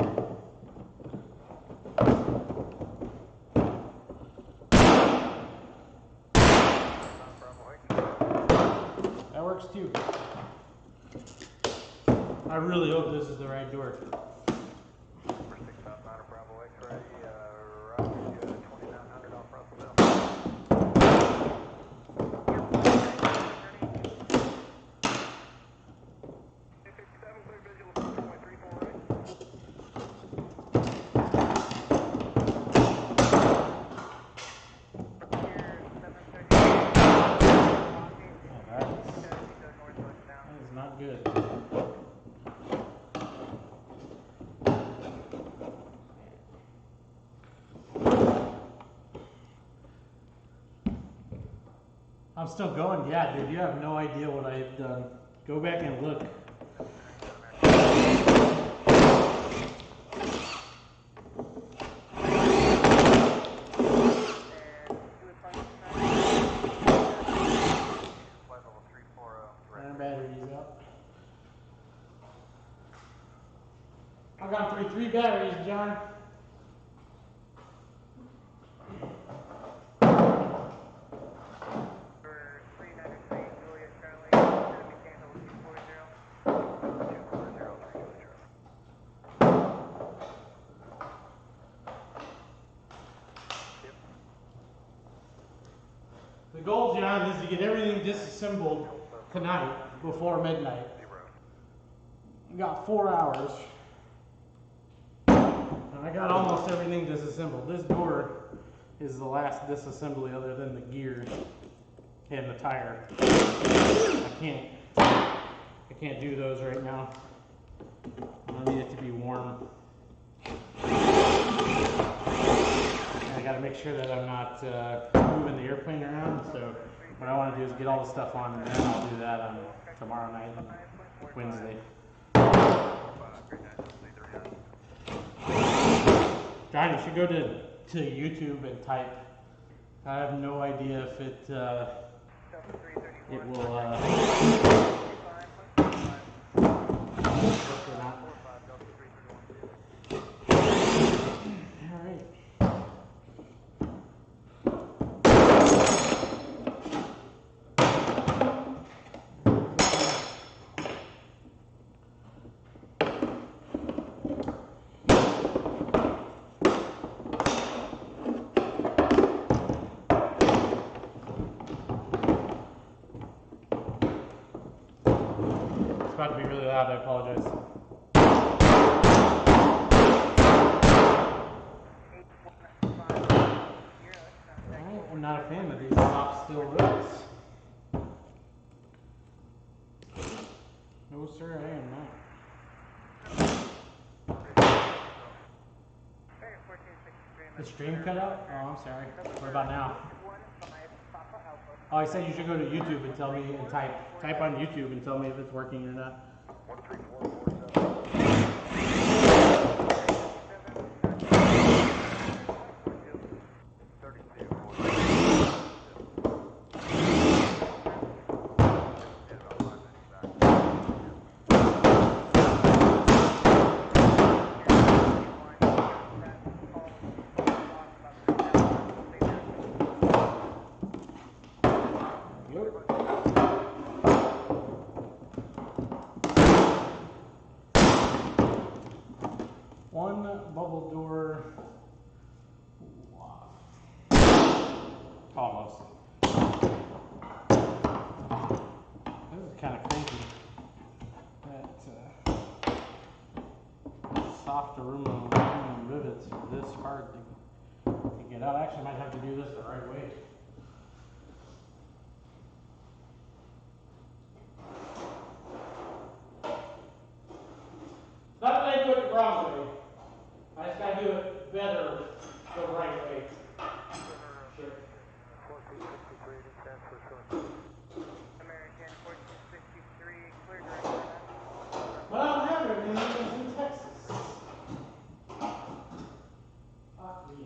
That works too. I really hope this is the right door. Number 659 Bravo X-ray, Roger, 2900 off Russellville. That is not good. I'm still going? Yeah, dude, you have no idea what I've done. Go back and look. Iron batteries out. I've gone through 3 batteries, John. The goal, John, is to get everything disassembled tonight before midnight. We got 4 hours. And I got almost everything disassembled. This door is the last disassembly other than the gear and the tire. I can't do those right now. I need it to be warm. And I gotta make sure that I'm not moving the airplane around, so what I want to do is get all the stuff on, and then I'll do that on tomorrow night and Wednesday. John, you should go to YouTube and type. I have no idea if it will work or not. All right. It's about to be really loud, I apologize. not a fan of these soft steel rivets. No sir, I am not. The stream cut out? Oh, I'm sorry. What about now? Oh, I said you should go to YouTube and tell me, and type on YouTube and tell me if it's working or not. One bubble door almost. This is kind of crazy. That soft aluminum rivets are this hard to get out. I actually might have to do this the right way. Not that I do it the wrong way. I just gotta do it better the right way. Sure. American 1463, clear direct. But I don't have it, man. It's in Texas. Fuck me.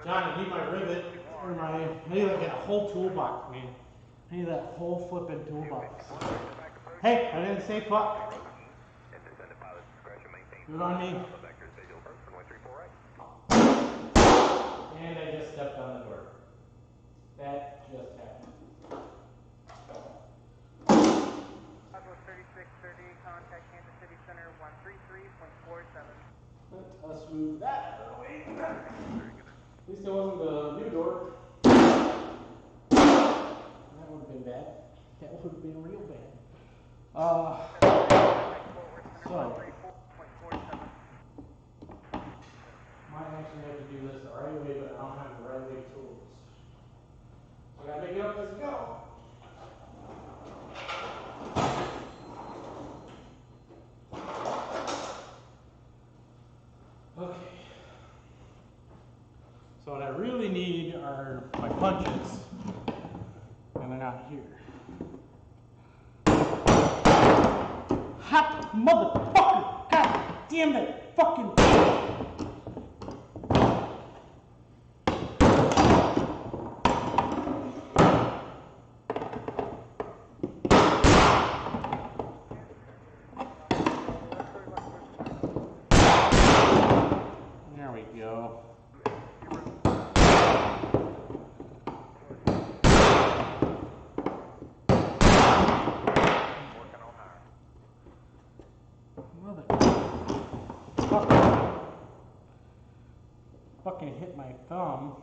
John, I need my rivet, or I need like a whole toolbox, man. I need that whole flipping toolbox. Hey, I didn't say fuck. Do it on me. And I just stepped on the door. That just happened. Southwest 3630, contact Kansas City Center 133.47. Let us move that out of the way. At least it wasn't the new door. That would have been bad. That would have been real bad. So. Might actually have to do this the right way, but I don't have the right way tools. So I gotta make it up as we go. Okay. So what I really need are my punches, and they're not here. Hot motherfucker! God damn that fucking. There we go. Fucking hit my thumb.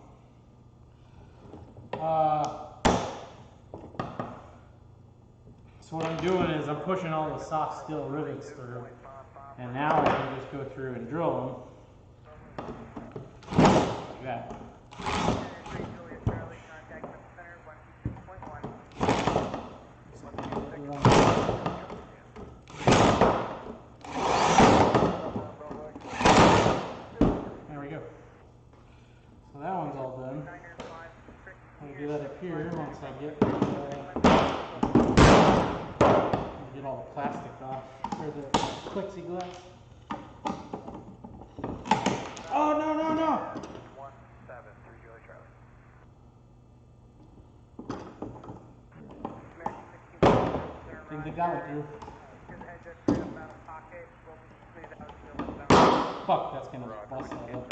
So what I'm doing is I'm pushing all the soft steel rivets through, and now I can just go through and drill them like that. There we go. So that one's all done. I'll do that up here once I get all the plastic off, or the plexiglass. Oh, no, no, no! 17 I think they got it through. Fuck, that's gonna bust that up.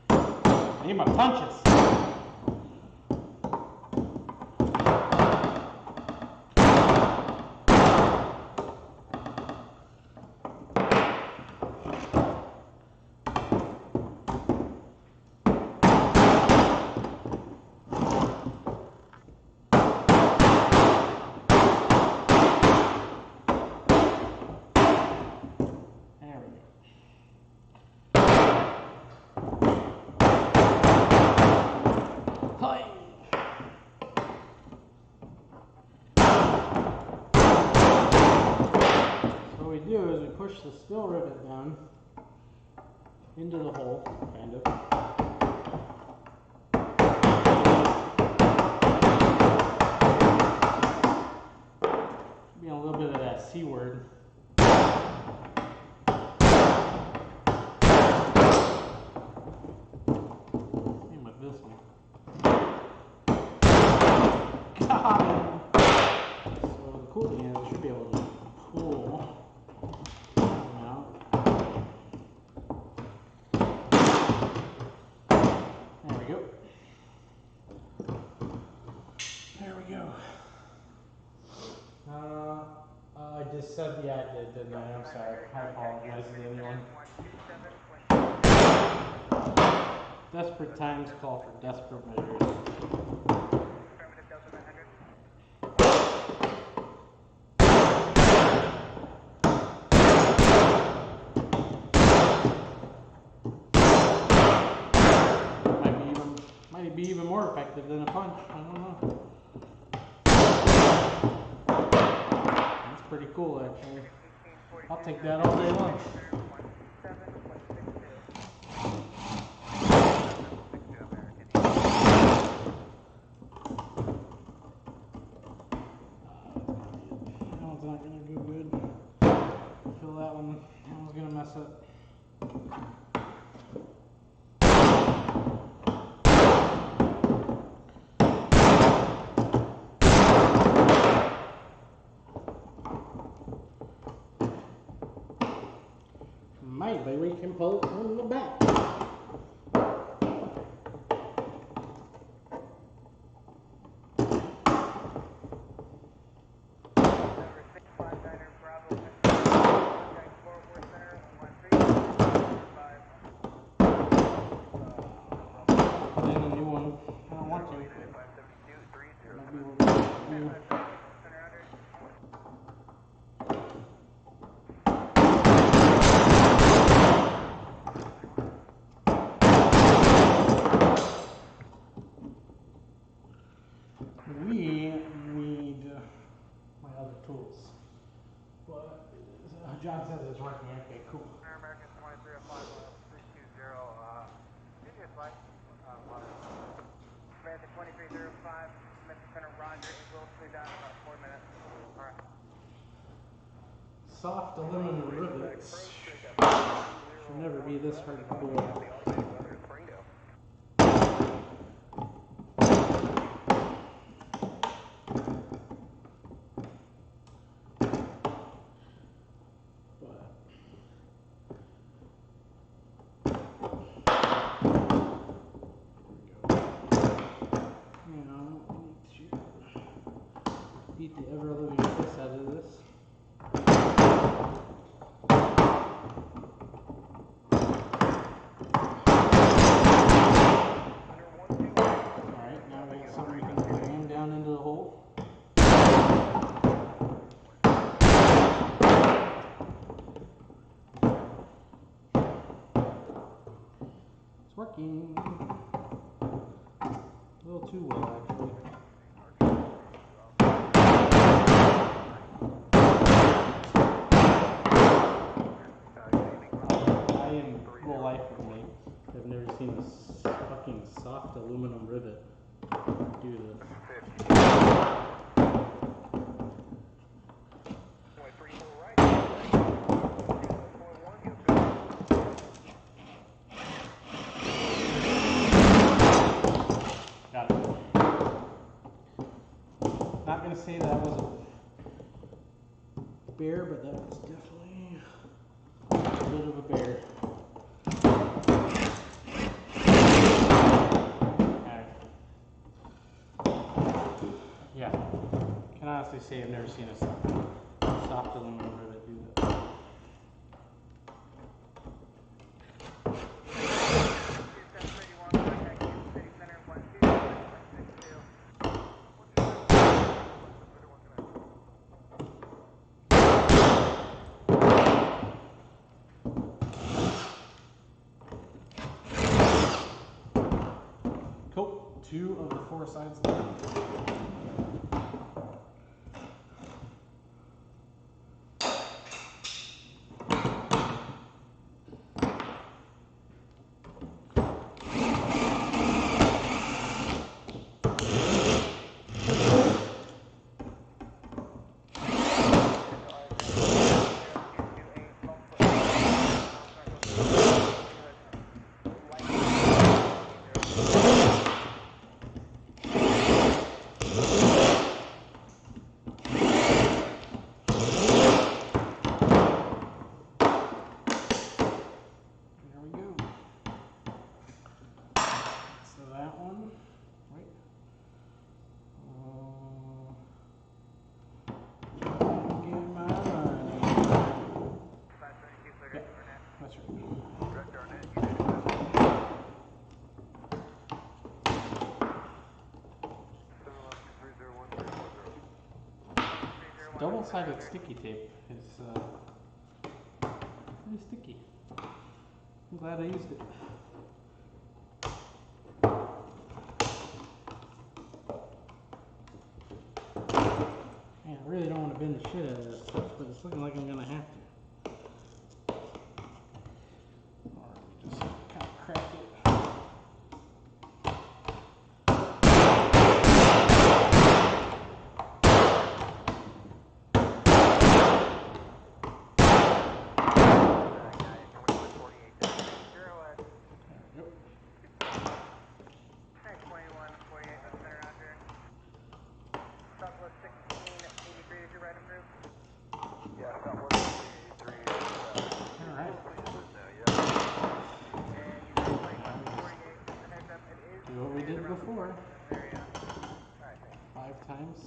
I need my punches. do is we push the spill rivet down into the hole, kind of. Being a little bit of that C word. Same with this one. Got him! So the cool thing is I should be able to pull them out. There we go. There we go. I just said yeah, I did, didn't I? I'm sorry. I apologize to anyone. Desperate times call for desperate measures. Might be even more effective than a punch. I don't know. That's pretty cool, actually. I'll take that all day long. That one's not gonna do good. I feel that one's gonna mess up. Maybe we can pull it from the back. Put in a new one. I don't want to. We need my other tools. But John says it's working. Okay, cool. American 2305 320, give me a flight. American 2305, Mr. Center, Roger, it will slow down in about 4 minutes. Alright. Soft aluminum rivets should never be this hard to pull. Beat the ever-living piss out of this. Alright, now we got something we can ram down into the hole. It's working. A little too well, actually. I've never seen a fucking soft aluminum rivet do this. Got it. Not gonna say that was a bear, but that was definitely a bit of a bear. Yeah, can honestly say I've never seen a soft aluminum rivet do that. Cool, 2 of the 4 sides down. double-sided sticky tape is pretty sticky. I'm glad I used it. Man, I really don't want to bend the shit out of this stuff, but it's looking like I'm gonna have to. Or just kind of crack it. Do what we did before. 5 times.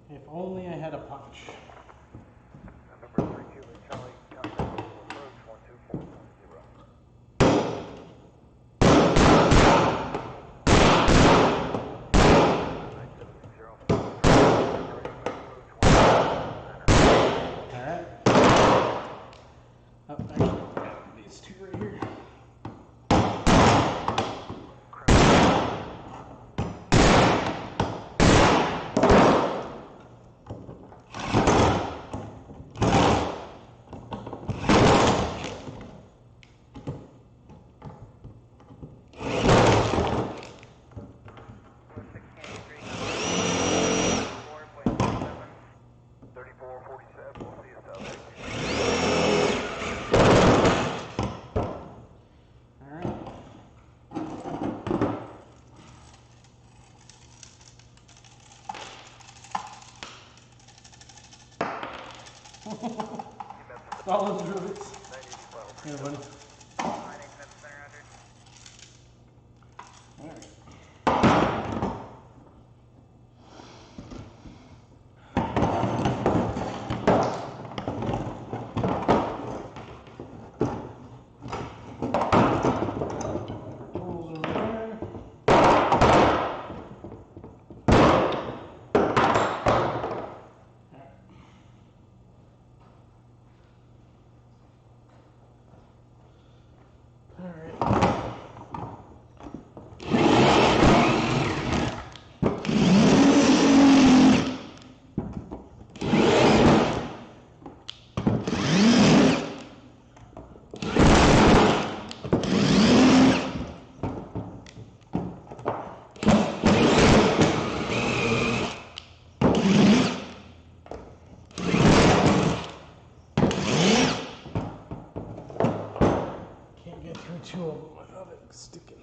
If only I had a punch. Number 3 Cuban Charlie, contact approach 124.0. Alright. Oh, actually, got these two right here. Solid rivets. Here, buddy. Alright. Tools over there. Can't get through 2 of them without it sticking.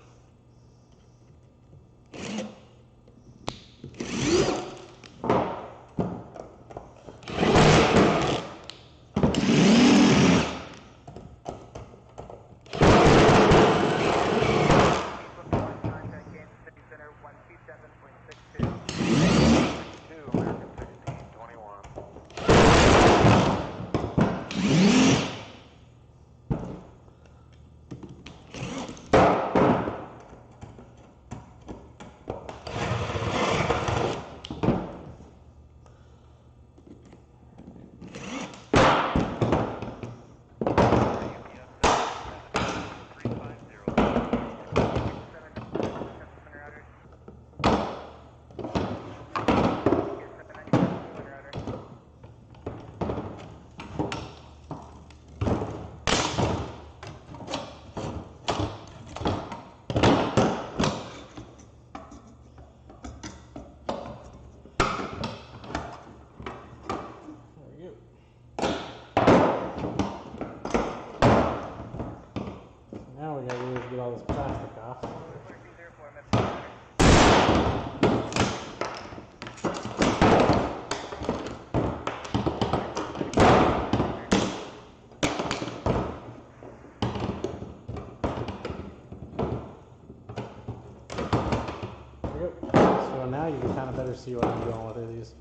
better see what I'm doing with it.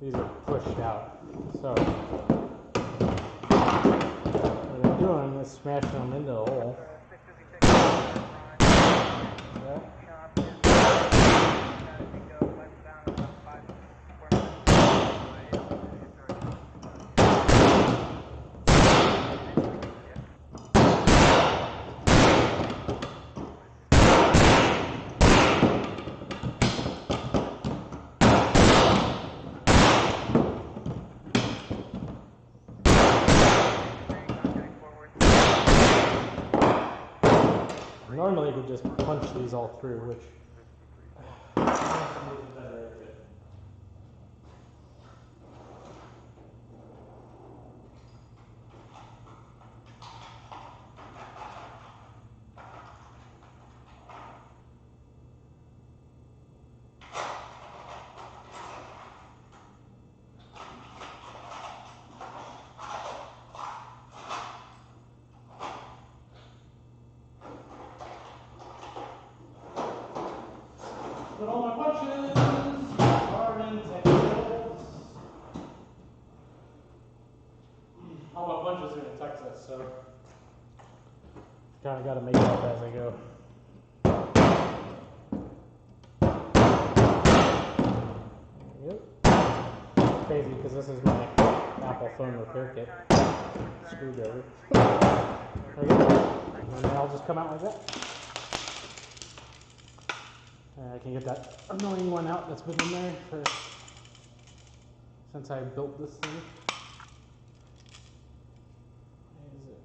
These are pushed out. So what I'm doing is smashing them into a hole. Normally you could just punch these all through, which but all my punches are in Texas. All my punches are in Texas, so kind of got to make it up as I go. Yep. Crazy because this is my Apple phone repair kit. Screwdriver. There we go. And then I'll just come out like that. I can get that annoying one out that's been in there since I built this thing. Where is it?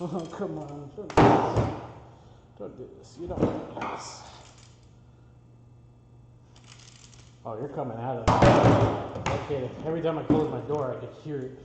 Oh, come on. Don't do this. Don't do this. You don't do this. Oh, you're coming out of it. Okay, every time I close my door, I could hear it.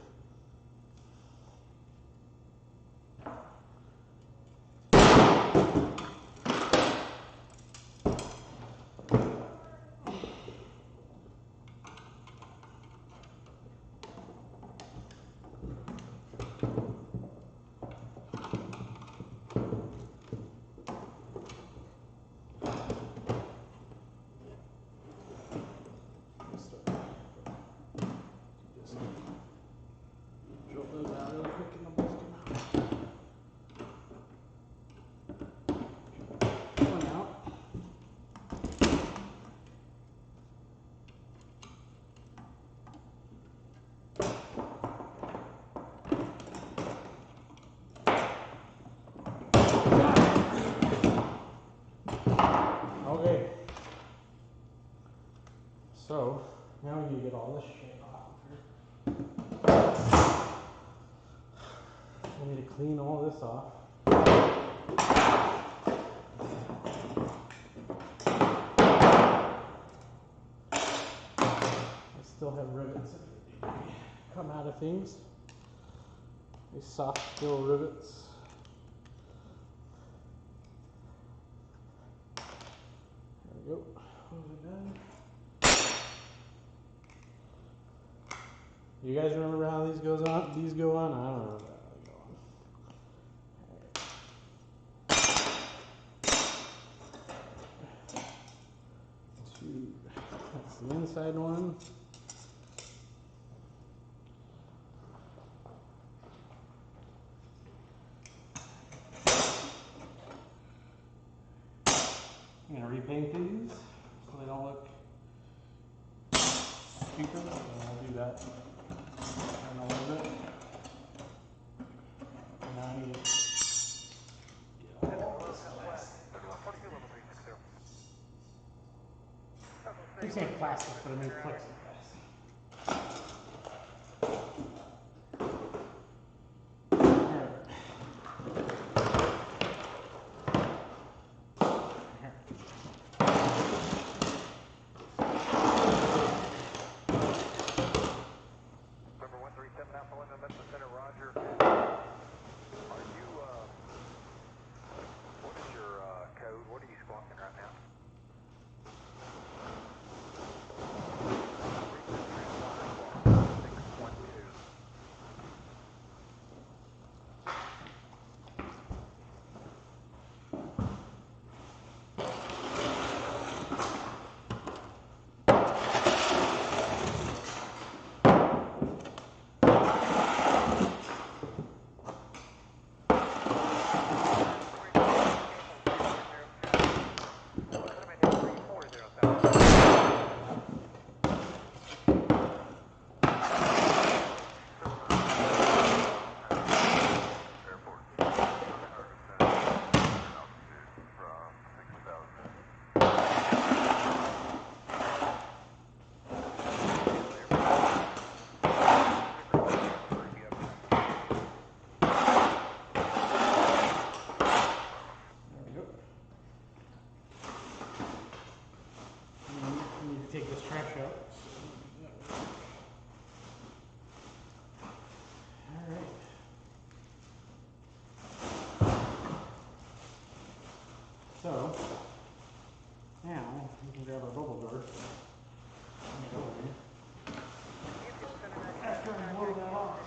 Okay. So, now you get all this shit off. I need to clean all this off. I still have rivets that come out of things. These soft steel rivets. There we go. Those are done. You guys remember how these go on? I don't remember how they go on. That's the inside one. I'm going to repaint these so they don't look stupid, and I'll do that in a little bit. And now I need to get all this plastic. I'm saying plastic, but I mean plexiglass. We can grab our bubble guard. After I blow that off.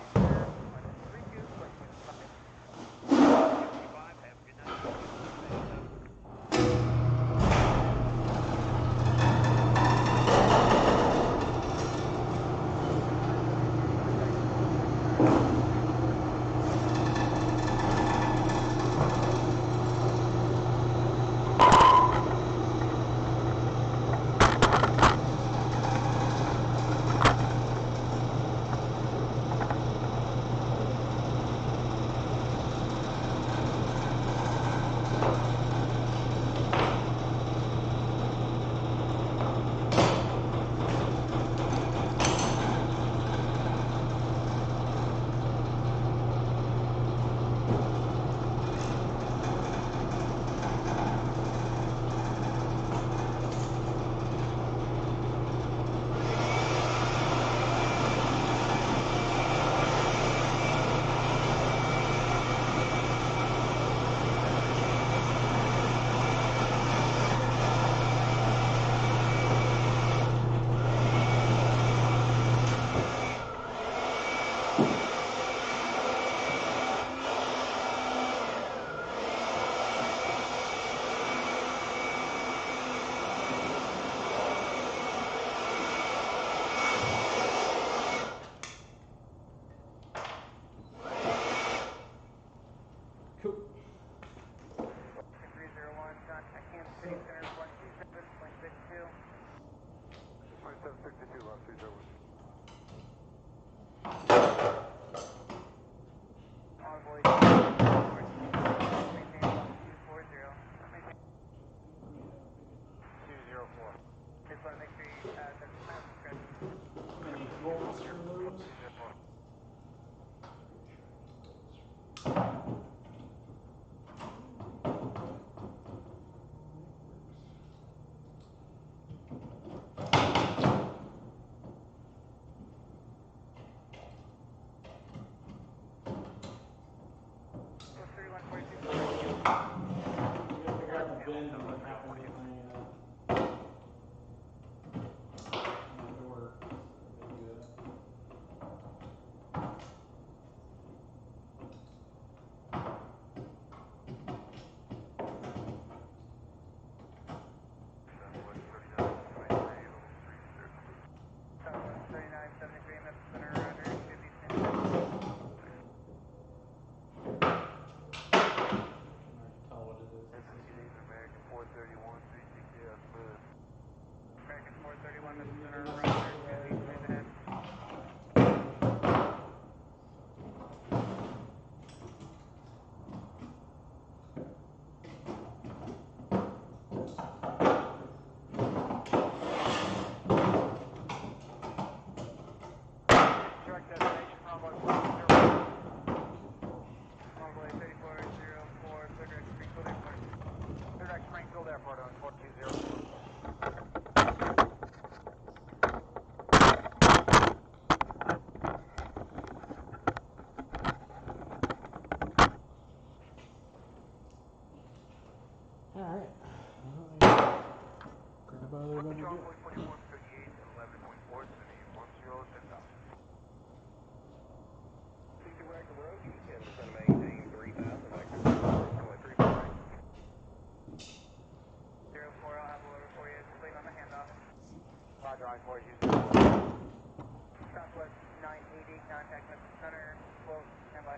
Southwest 980, contact Missile Center, close, standby.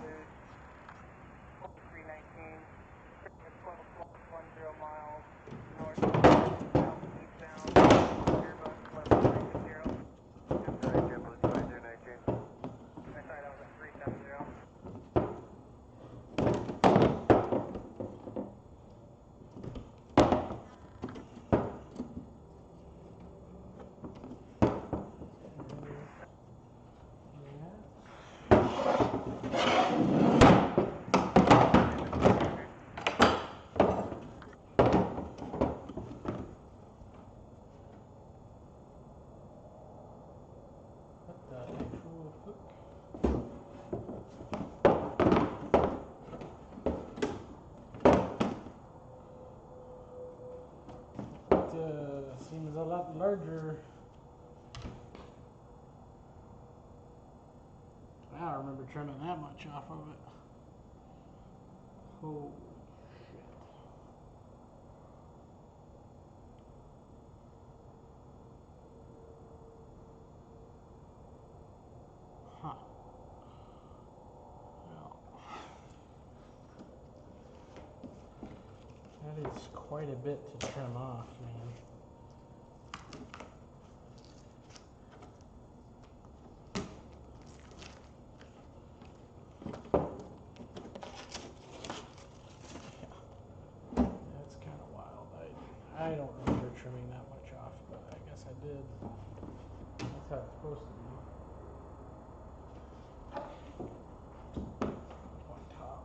Food, 319, 12 o'clock, 10 miles, north, south, eastbound, Airbus 11360. JetBlue 2219. Sorry, that was a 370. Roger. I don't remember trimming that much off of it. Holy shit. Huh. Well, that is quite a bit to trim off, man. That's kind of wild. I don't remember trimming that much off, but I guess I did. That's how it's supposed to be. On top.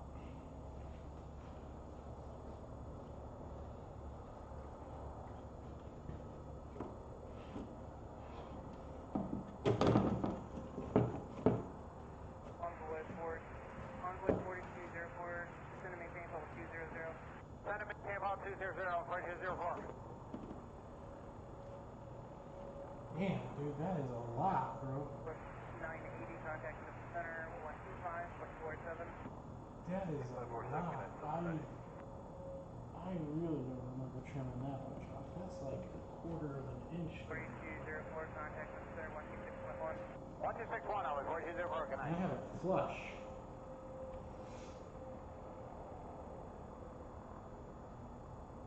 Envoy 4204, descend and maintain level 200. Descend and maintain level 200, 4204. Damn, dude, that is a lot, bro. 980, contact the center, 125.47. That is a lot. I really don't remember trimming that much off. That's like a quarter of an inch. 4204, contact the center, 126.1. 1261, I was 4204, good I night. have it flush.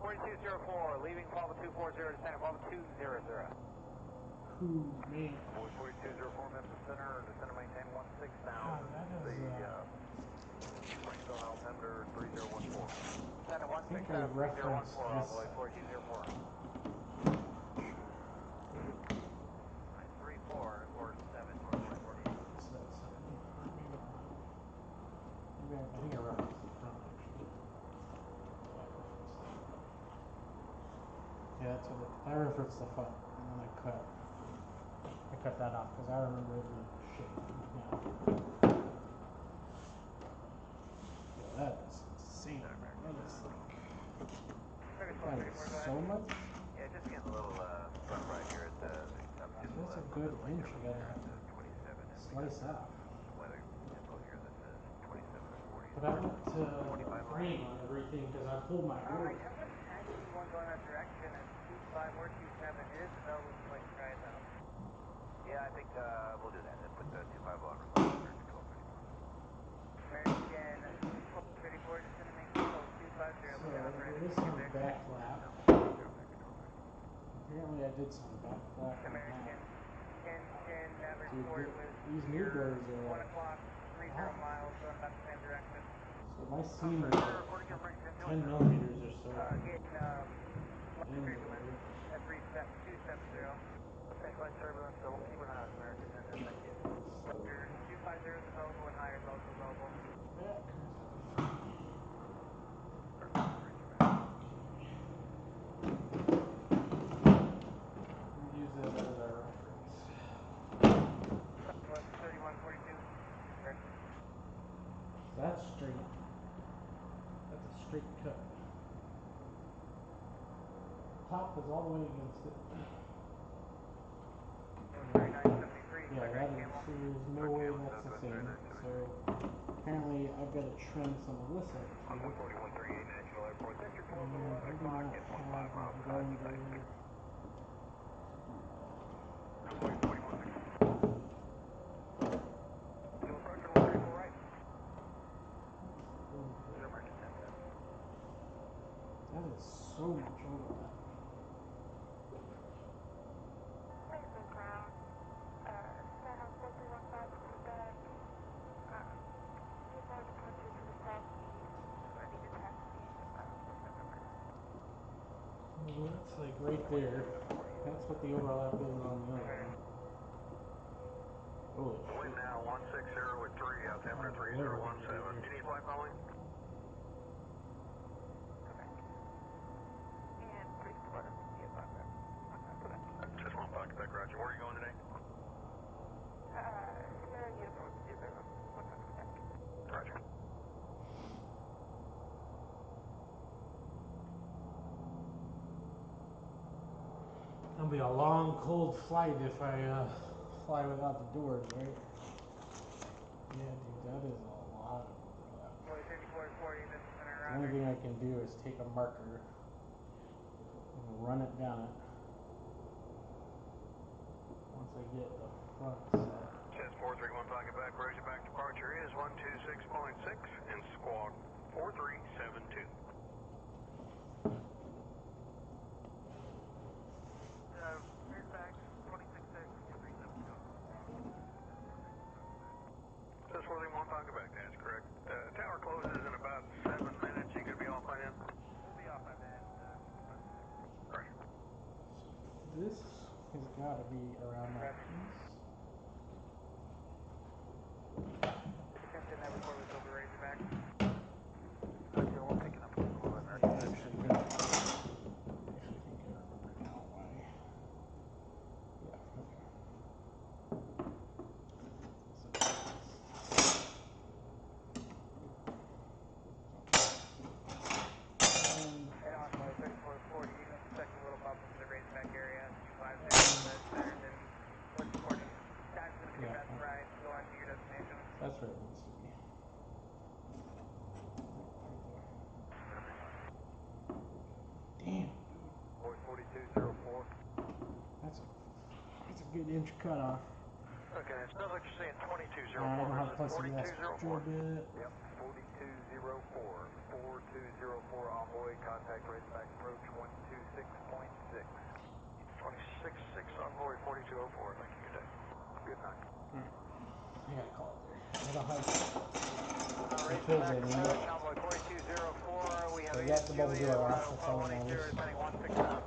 4204, leaving level 240, descending level 200. Ooh, man. 4204, Memphis Center, descend and maintain 16 God, that is, Springfield altimeter 3014. Descend at I think I 167, referenced 3014, all the way this. 4204. 934, 47, 40. Maybe I think I referenced the front, actually. Yeah, that's what I referenced the front, and then I cut that off because I remember it being shit. Yeah. Yo, that is insane. That is so much. Yeah, just getting a little rough right here at the up to the That's a left. good inch you gotta 27 and slice off. weather info here that says 27 and 40. But I went to frame on everything because I pulled my I board. haven't had anyone going that direction, and 25 or 27 is available to like try it out. Yeah, I think we'll do that. Then put the 250 on request for 1234. American 1234, descend and maintain level 250. So there is some back flap. Apparently I did some back flap on American that. 1010, that Dude, report was these new blades are 1 o'clock, 30 miles, going about the same direction. So my seam is like 10 millimeters or so. Getting In there. at 270. Centralized turbulence, so we'll keep an eye on American 10, thank you. Your 250 is available and higher is also available. Use that as our reference. 3142. That's straight. That's a straight cut. Top is all the way against it. 3973. Yeah, that is, there's no way that's the same. So apparently I've got to trim some of this up too. 4138 Nashville Airport, that's your And I do not have a grinder here. That is so much overlap. Mason Crown, Center 4315, feedback. Keep our departure to the southeast, ready to taxi, November. Well, that's like right there. That's what the overlap is on the other one. Holy shit. Wind now 160 with 3, altimeter 3017. Do you need flight following? And please report us to the apartment. Just one pocket back, Roger. Where are you going today? Sierra Uniform 0, 100 back. Roger. I'm be a long, cold flight if I fly without the doors, right? Yeah, dude, that is a lot of overlap. The only thing I can do is take a marker and run it down it. Once I get the front set. Says 431, pocket back, Roger back, departure is 126.6 and squawk 4372. Says 431, pocket back, that's correct. Tower closes in about 7 minutes. You could be off by then? We'll be off by then. Correct. This has got to be around that piece. That's where it needs to be. Damn. 4204. That's a good inch cutoff. Okay, it smells like you're saying 2204. I don't know how close to that extra bit. Yep, 4204. 4204 envoy, contact Razorback approach 126.6. 266 envoy 4204. Thank you, good day. Good night. I gotta call it there. I don't have the fills in yet. Envoy 4204. We have I got the bubble door off. That's all that matters. descending 169.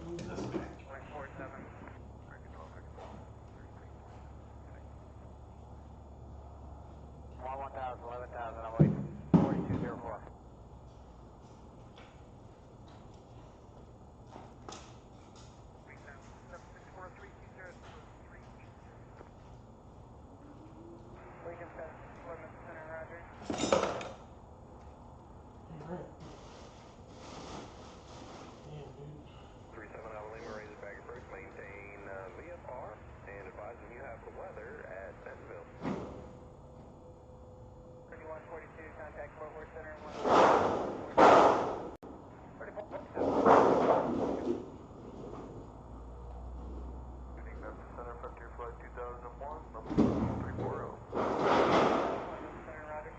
Move this back. 247. 1,000, 11,000, I'll wait. 4204. Lincoln Center, Roger. Alright. Damn, dude. 37 Alpha Lima, Razorback approach, maintain VFR, and advising you have the weather at Bentonville. 3142, contact Fort Worth Center, 34. Center, Frontier Flight 2001, number 340. Center, Roger.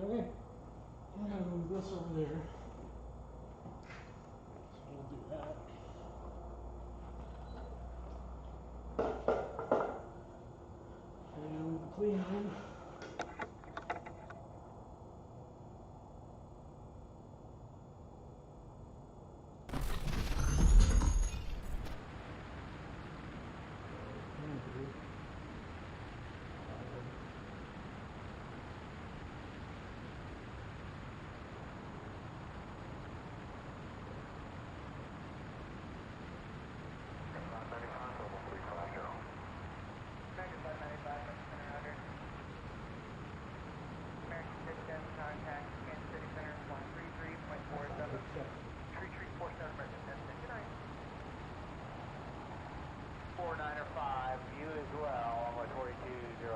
Okay. I'm gonna move this over there. So we'll do that. And the clean room. You as well, on my 4204.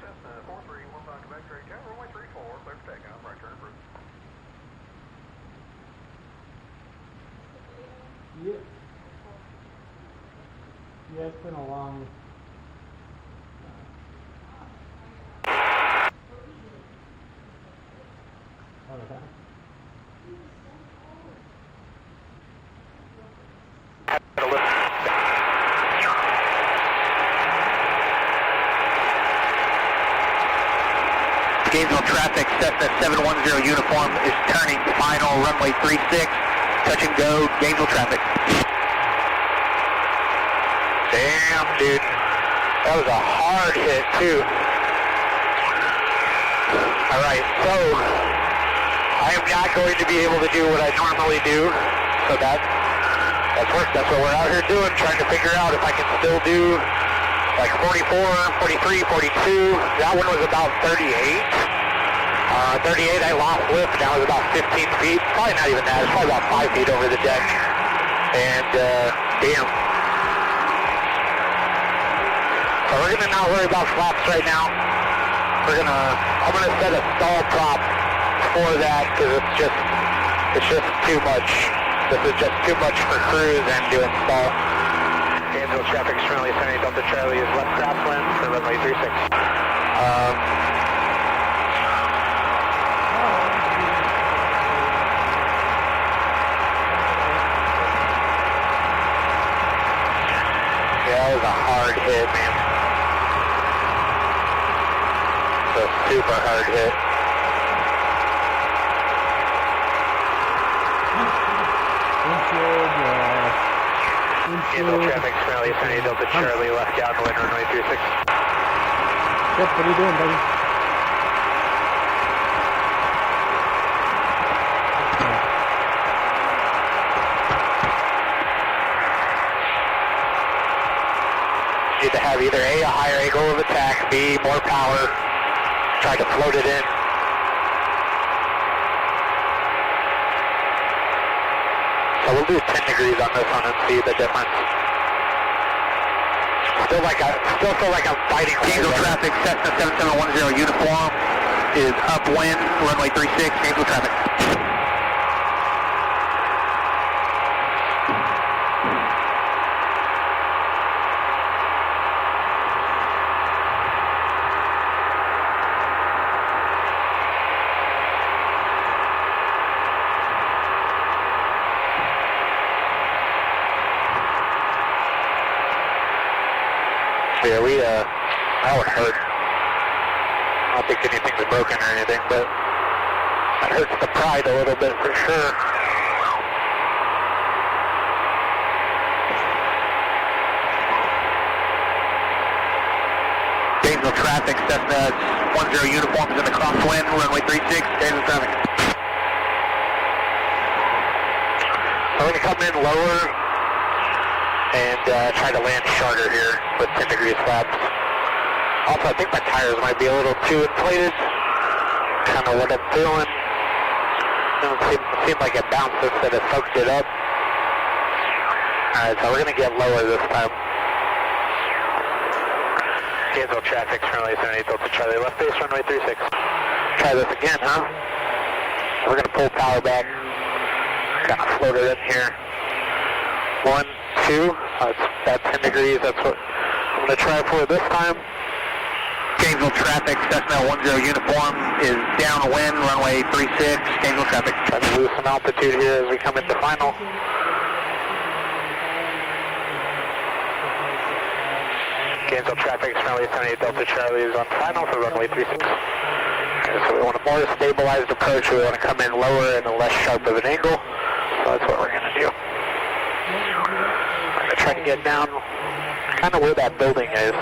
Cessna 431, pocket back, straight tower, runway 34, clear for takeoff, right turn approved. Yep. Yeah, it's been a long. Oh, yeah. Gainesville traffic, Cessna 710 uniform is turning final runway 36, touch and go, Gainesville traffic. Damn, dude. That was a hard hit, too. Alright, so I am not going to be able to do what I normally do, so that's work. That's what we're out here doing, trying to figure out if I can still do like 44, 43, 42. That one was about 38. 38, I lost lift, now it's about 15 feet, probably not even that, it's probably about 5 feet over the deck, and damn. So we're gonna not worry about flaps right now. I'm gonna set a stall prop for that, because it's just too much. This is just too much for cruise and doing stall. Gainesville traffic currently 70 Delta Charlie is left crosswind for runway 36. That was a hard hit, man. It's a super hard hit. Gainesville traffic currently 70 Delta Charlie left downwind runway 36. Yep, what are you doing, buddy? Need to have either A, a higher angle of attack, B, more power, try to float it in. So we'll do 10 degrees on this one and see the difference. Still feel like I'm fighting. Gainesville traffic, Cessna 7710 uniform is upwind, runway 36, Gainesville traffic. Yeah, that would hurt. I don't think anything's broken or anything, but that hurts the pride a little bit for sure. Gainesville traffic, Cessna 10 uniforms in the crosswind, runway 36, Gainesville traffic. So we're going to come in lower and try to land shorter here with 10 degrees flaps. Also, I think my tires might be a little too inflated. Kind of what I'm feeling. Doesn't seem like it bounced instead of soaked it up. Alright, so we're going to get lower this time. Gainesville traffic, currently 78 Delta Charlie, left base, runway 36. Try this again, huh? We're going to pull power back. Kind of float it in here. 1, 2, that's 10 degrees, that's what I'm going to try for this time. Gainesville traffic, Cessna 10 uniform is downwind, runway 36, Gainesville traffic. Trying to lose some altitude here as we come into final. Gainesville traffic, currently 78 Delta Charlie is on final for runway 36. Okay, so we want a more stabilized approach, we want to come in lower and a less sharp of an angle, so that's what we're going to do. Try to get down kind of where that building is.